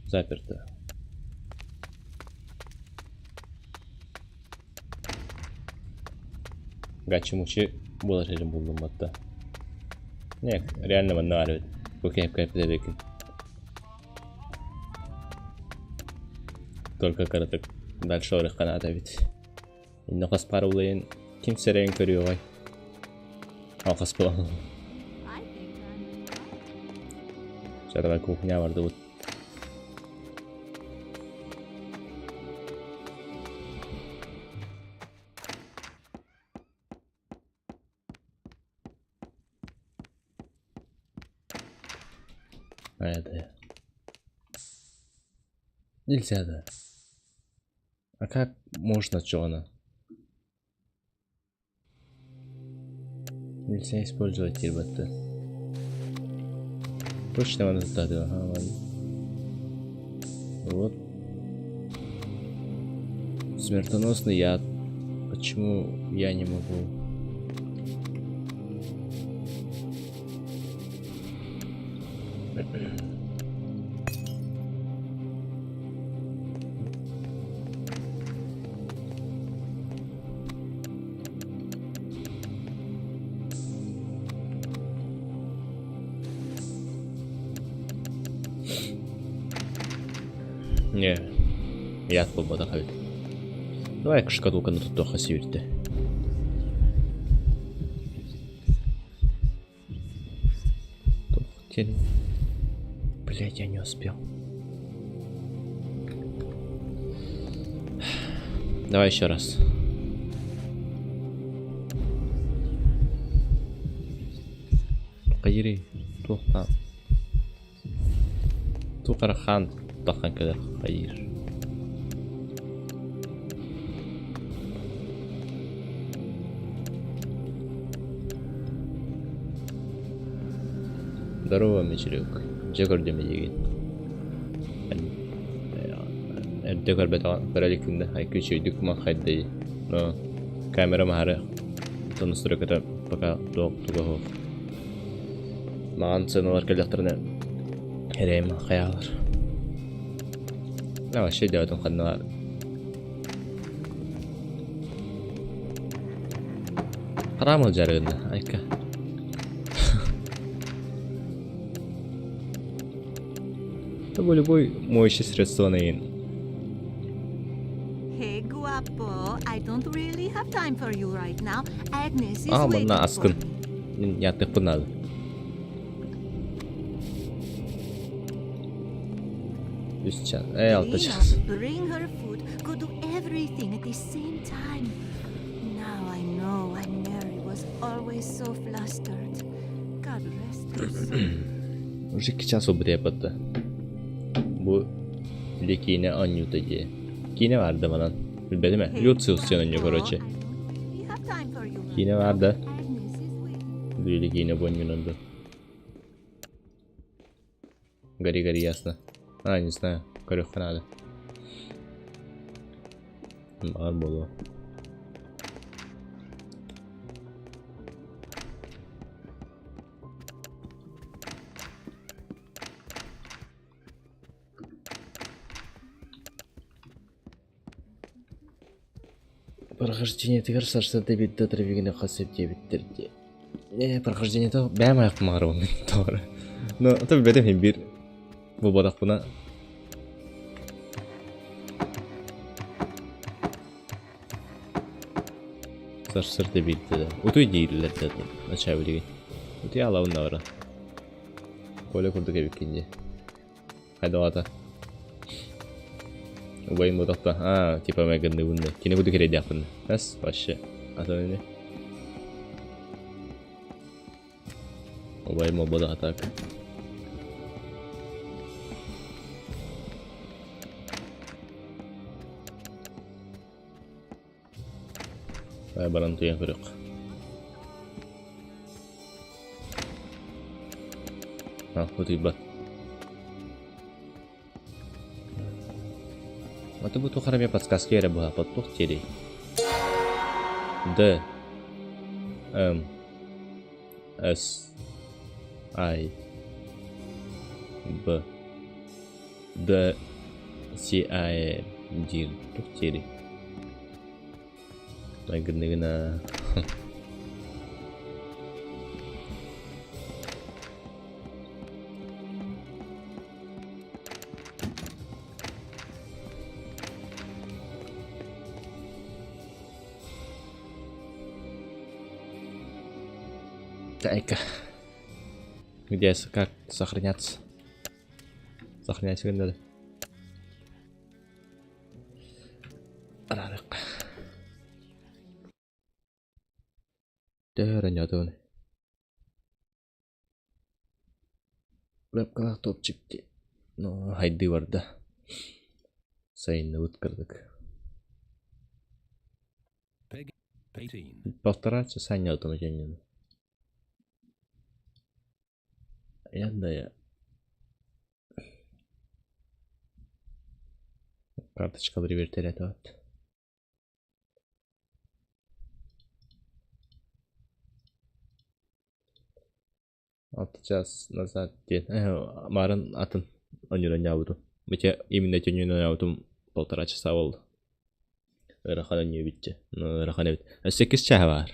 Заперто. Гачи-мучи было же булдым батта. Не, реально манарит. Кайф дерево. Только короток дальше орых канада ведь. Но хаспар улейн ким серейн көрüyor. Ал хаспал. Şurada kухня vardı bu. Nerede? Нельзя, да. А как можно чёрно? Нельзя использовать тербаты. Точно надо стать, ага, ладно. Вот. Смертоносный яд. Почему я не могу? Не, я болмады қабет. Давай шкатулканы тұттуға сүйірді. Тень. Блять, я не успел. Давай еще раз. Қайыры. Тоқтан. Туқархан таққан кәдір қайыр. Здорово, мечелек. Жекордем деген. Эрде көрбет көрәлік күнді айкы чөйдік ма қайды. Но камера мағары тоныстыры көті пока тоқ-туға хоқ. Маған сценалар кәліқтіріне әрейім қаялар. Я вообще делаю қадналар. Қарамыл жарығында, айка. Это любой моющее средство на ин. Hey, guapo, I don't really have time for you right now. Agnes is waiting Мына for аскын. me. Ятық бұнады. Үст час. Алты час. Bring her food, go do everything at the same time. Now I know why Mary was always so flustered. God rest her soul. Уже 2 час obud yapıdı. Bu lekine anyuta diye. Kine vardı bana. Bilmedi mi? Lucius yanıyor короче. We have time for you. Kine vardı. Agnes is waiting. Böyle kine bonюнанды. Гори ясно. Не знаю. Корёха надо. Бар было. Прохождение тигр сарса дебит до травигіне қасып дебиттерде. Прохождение-то бәм аяқ мағаруын тоғыры. Но таби бәдем хем бір бұл бадақ бұна. Сарсыр дебитті да. Ұтой дейілілер деді. Начай білеген. Ұтой алауын навара. Коля күрді кебеккенде. Қайда оғата. Убайын бодақта. Типа мәгінді бұнды. Кені күді керейді яқпынды. Әс, башы. Ата өне. Убайын бодақ атақ. Бай баран түйен көрек. Құты бат. Вот это тухара мне подсказки я была под тухтери. Д М С I Б Д С I Д тухтери. Гына. Так, где как сохраняться? Сохранять как надо. Рарык. Тәрәнятын. Веб-калақ топчикте. Ну, хайды барды. Сайынны өткірдік. Повтораться сайын алтын өкенген. Янда карточкалары вертелет от. 6 час назад Марын атын онюран яудым. Бите именно төнюн яудым 1,5 часа болды. Ырахана не битти. Ну, ырахана бит. 8 часа бар.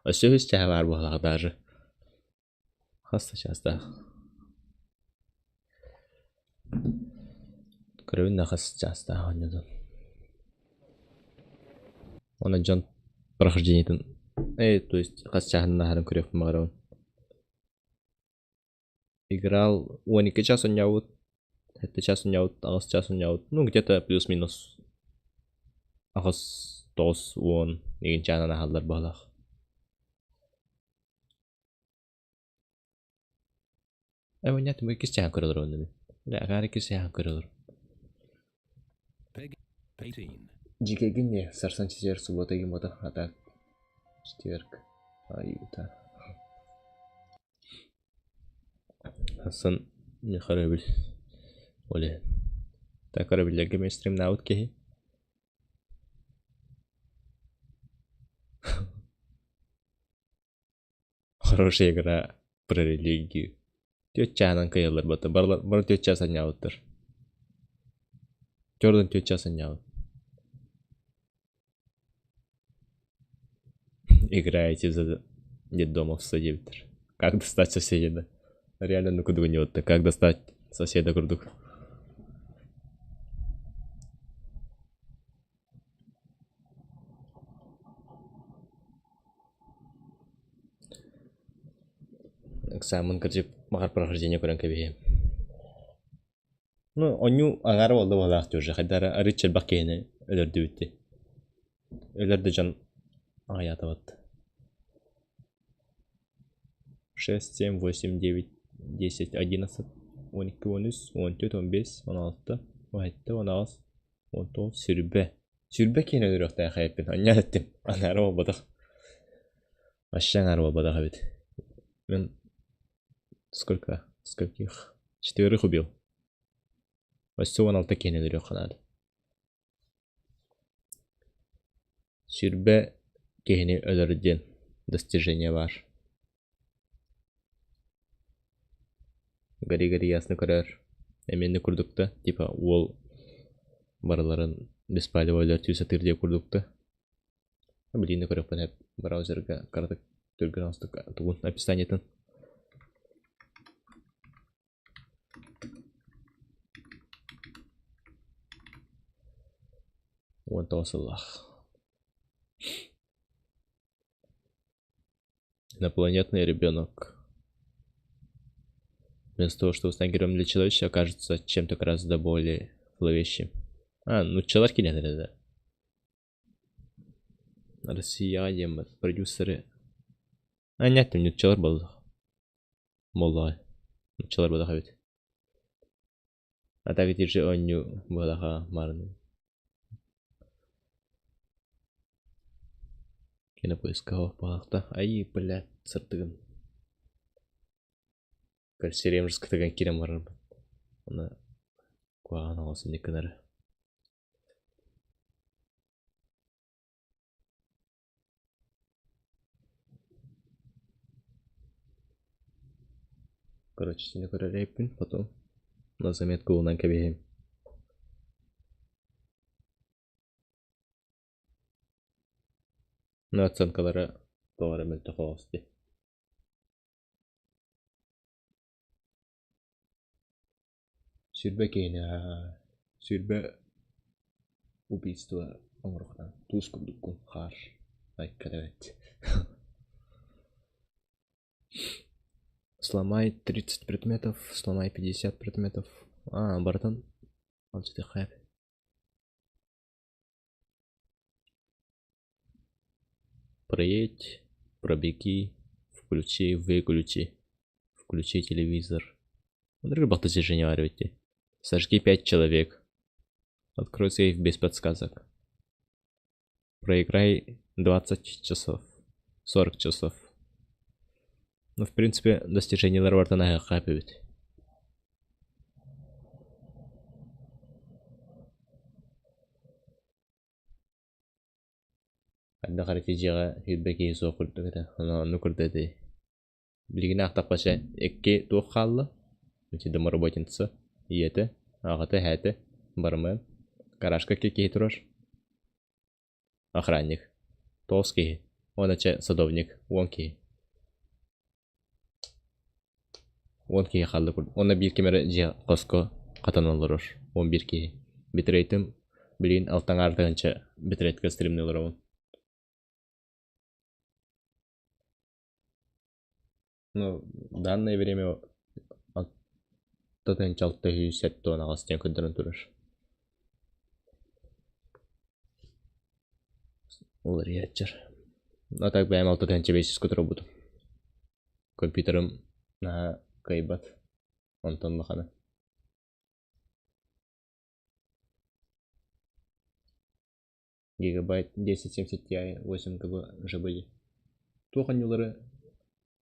8 часа бар болақ даже. Хаста часта. Көрөбүн нахас часта ханьядан. Она жан прохождениетин. То есть хас чахынна харым көрөп магарабын. Играл 12 часов няут. Это час няут, агас час няут. Ну, где-то плюс-минус. Агас 9-10 деген чанана халдар балах. Понятно, мы кистян көрөлөр онда. Агар кистян көрөлөр. Жикегин не, сарсан четверг, суббота и мода, а так четверг, аюта. Хасан не корабль. Оля. Так корабльдерге мен стрим наут кеги. Хорошая игра про религию. Тётчанан каялар бата. Бар тётча саняуттар. Жордан тётча саняут. Играете за детдомовца девитер. Как достать соседа? Реально ну куда не вот как достать соседа курдук. Экзамен кыржып магар прохождение көрөн кебе. Ну, оню агар болду балак жоже хайдара Ричард Баккени өлөрдү бүтти. Өлөрдү жан аята бат. 6, 7, 8, 9, 10, 11, 12, 13, 14, 15, 16, 17, 19, 19, сүрбе. Сүрбе кені өлөрөктен хайппен. Аньян еттим. Анары болбадық. Ашшан ары болбадық абет. Мен сколько? Скольких? 4 убил. 16 кені өлөрөк қанады. Сүрбе кені өлөрден достижение бар. Гори-гори ясно көрөр. Эменни курдукта, типа ол барларын беспалевойлар түйсатыр деп курдукта. Билини көрөппен хеп браузерга кардык түргөн астык тугун описаниятын. Вот тосылах. Инопланетный ребенок. Вместо того, чтобы стать героем для человечества, окажется чем-то гораздо более зловещим. Ну человеки нет, да. Россияне, продюсеры. Нет, там нет человек был. Молла. Человек был ходить. А так эти же он не был марный. Кинопоисковых палахта. Ай, блядь, сыртыгын. Серием раскатаган кирем барым. Она куаган алсын не кынары. Короче, сені көререйпін, потом на заметку ұлынан кәбейім. На оценкалары доллары мөлті қоғысты. Сүрбе кейіне, сүрбе убийство омырғынан. Туз күрдіккін қар. Ай, кәдәвәт. Сломай 30 предметов, сломай 50 предметов. Братан, он что-то хайп. Проедь, пробеги, включи, выключи. Включи телевизор. Рыбах достижения варите. Сожги 5 человек. Открой сейф без подсказок. Проиграй 20 часов. 40 часов. Ну, в принципе, достижение Ларварда на хапивать. Когда характизига фидбэки соқырды гэдэг. Ну, көрдеді. Білгіне ақтақпаша әкке тоққалды. Өте домоработница. Иеті, ағыты, әті, бармен. Гаражка кеке тұрар. Охранник. Толский. Оначе садовник. Онки. Онки қалды көрді. Оны бір кемері же қоско қатан олырыр. 11 ке. Битрейtim билин алтан артыгынча битрейтке стримный олорабын. Ну, данное время алтыгынча 600 тонна гастен көндөрөн турар. Олар ячар. Но так бәйм 6500 көтөрө будum. Компьютерым на кайбат. Антон махана. Гигабайт 1070 Ti 8 ГБ жабыли. Тухан юлары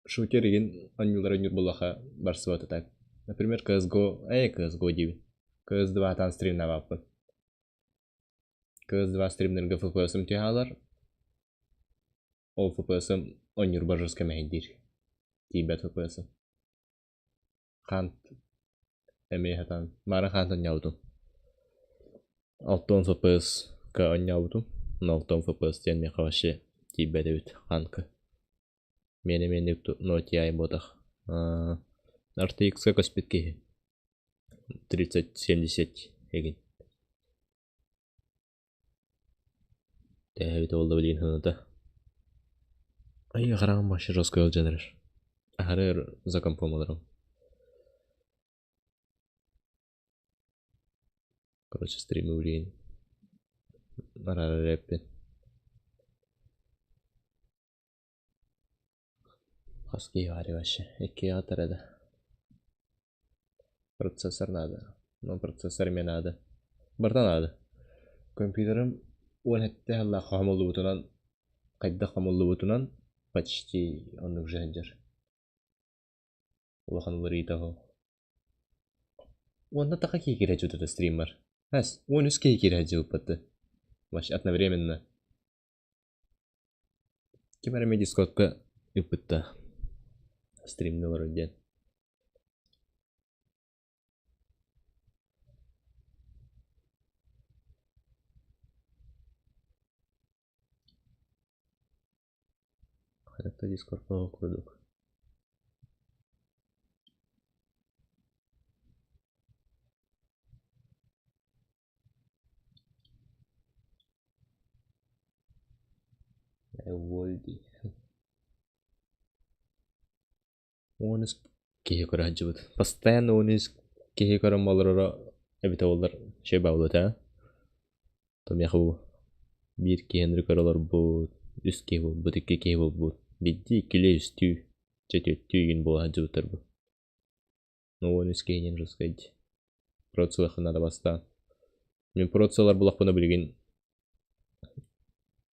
шутер еген анюлары нюрбулаха барсываты так. Например, CSGO, CSGO диви. CS2 тан стримна ваппын. CS2 стримнерге FPS-ым тиалар. Ол FPS-ым анюр бажырска мәйдир. Тибет FPS-ым. Хант эмехатан. Мара хантан яудым. 6 FPS ка аньяудым. 6 FPS тен мехаваши тибет эвит ханка. Мен ноти ай бодах. RTX коспитки 3070 еген. Тәбит олды білейін хыныда. Ай, қарағым башы жосқа өл жанырыр. Ахары за компом алырым. Короче, стримы білейін. Арары рэппен. Хаски вари вообще. Эки атарада. Процессор надо. Но процессор мне надо. Барта надо. Компьютером он это алла хамулу бутунан. Кайда хамулу бутунан. Почти он уже хенджер. Улахан ларитаго. Он на такие кирачу это стример. Ас, он узкие кирачу паты. Маш одновременно. Кемерами дискотка и пыта. Стримный вроде. Это дискорд курдук. Волди. Он из кихикора хаджибыт. Постоянно он из кихикора малырара эбите олар şey bağlı ta. Том яху bir кихенри каралар bu üst киху bu iki киху bu. Бидди ikili üstü четвертüyün bu хаджибытар bu. Но он из кихенен раскайди. Процелахы надо баста. Мен процелар булак буна билген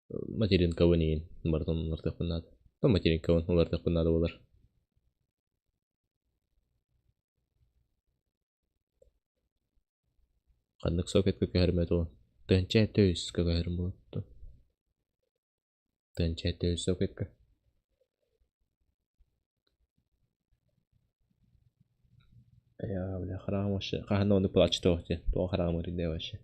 материнка ванин бартон олар надо. То материнка ван олар надо олар. Қандық сокетке кәрмет ол. Тәнчә төйс кәрім болыпты. Тәнчә төйс сокетке. Я, бля, харам вообще. Қағында оны плачы тоқты. Тоғы харам ұрынды вообще.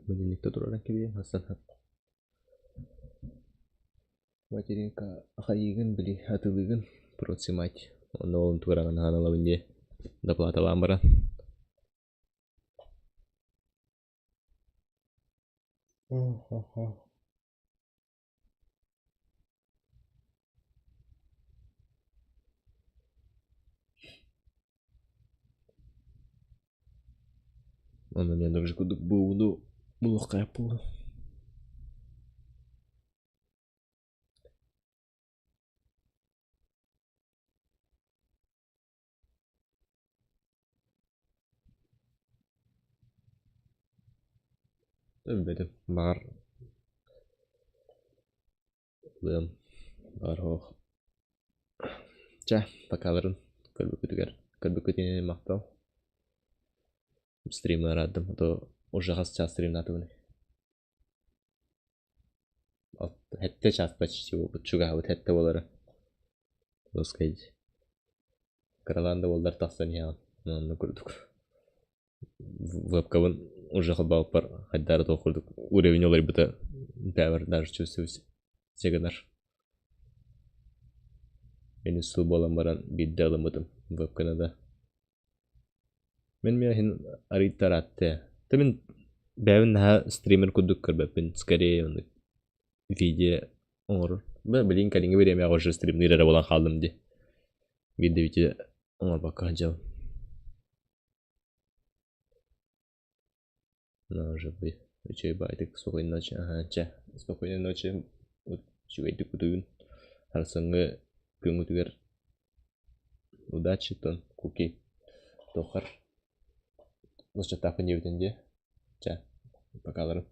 Будильникті тұраран кебейін, Хасан. Материнка ахайыгын били атылыгын процимать. Он олын тугараган ханалабынде доплаталан баран. Он мне даже кудук буду булыққа yapıldı. Benim var. Var hoş. Bakalım. Kalbükütüne maktav. Стример адым, то уже раз час стрим на туне. Хетте час почти вот чуга вот хетте болары. Доскайди. Караланда болдар тахсан я, но курдук. Вебкабын уже хабал пар хаддар то курдук. Уровень олар бита бәвер даже чувствуюсь. Сеганар. Beni sıl bolan baran bir de alamadım webkanada. Men миахин арыйттар атты. Тэмин бәвін наха стример кудук көрбәппин. Скорее оны видео оңор. Блин, калинге берем я уже стримнерера болан қалдым де. Видео оңор бака жау. Ну, уже бы. Вечер байтик. Спокойной ночи. Ага, ча. Спокойной ночи. Вот, чугайтик кудугун. Харсыңы көңүтүгер. Удачи тон. Куки. Тохар. Лучше так не виден, де. Ча. Покаларым.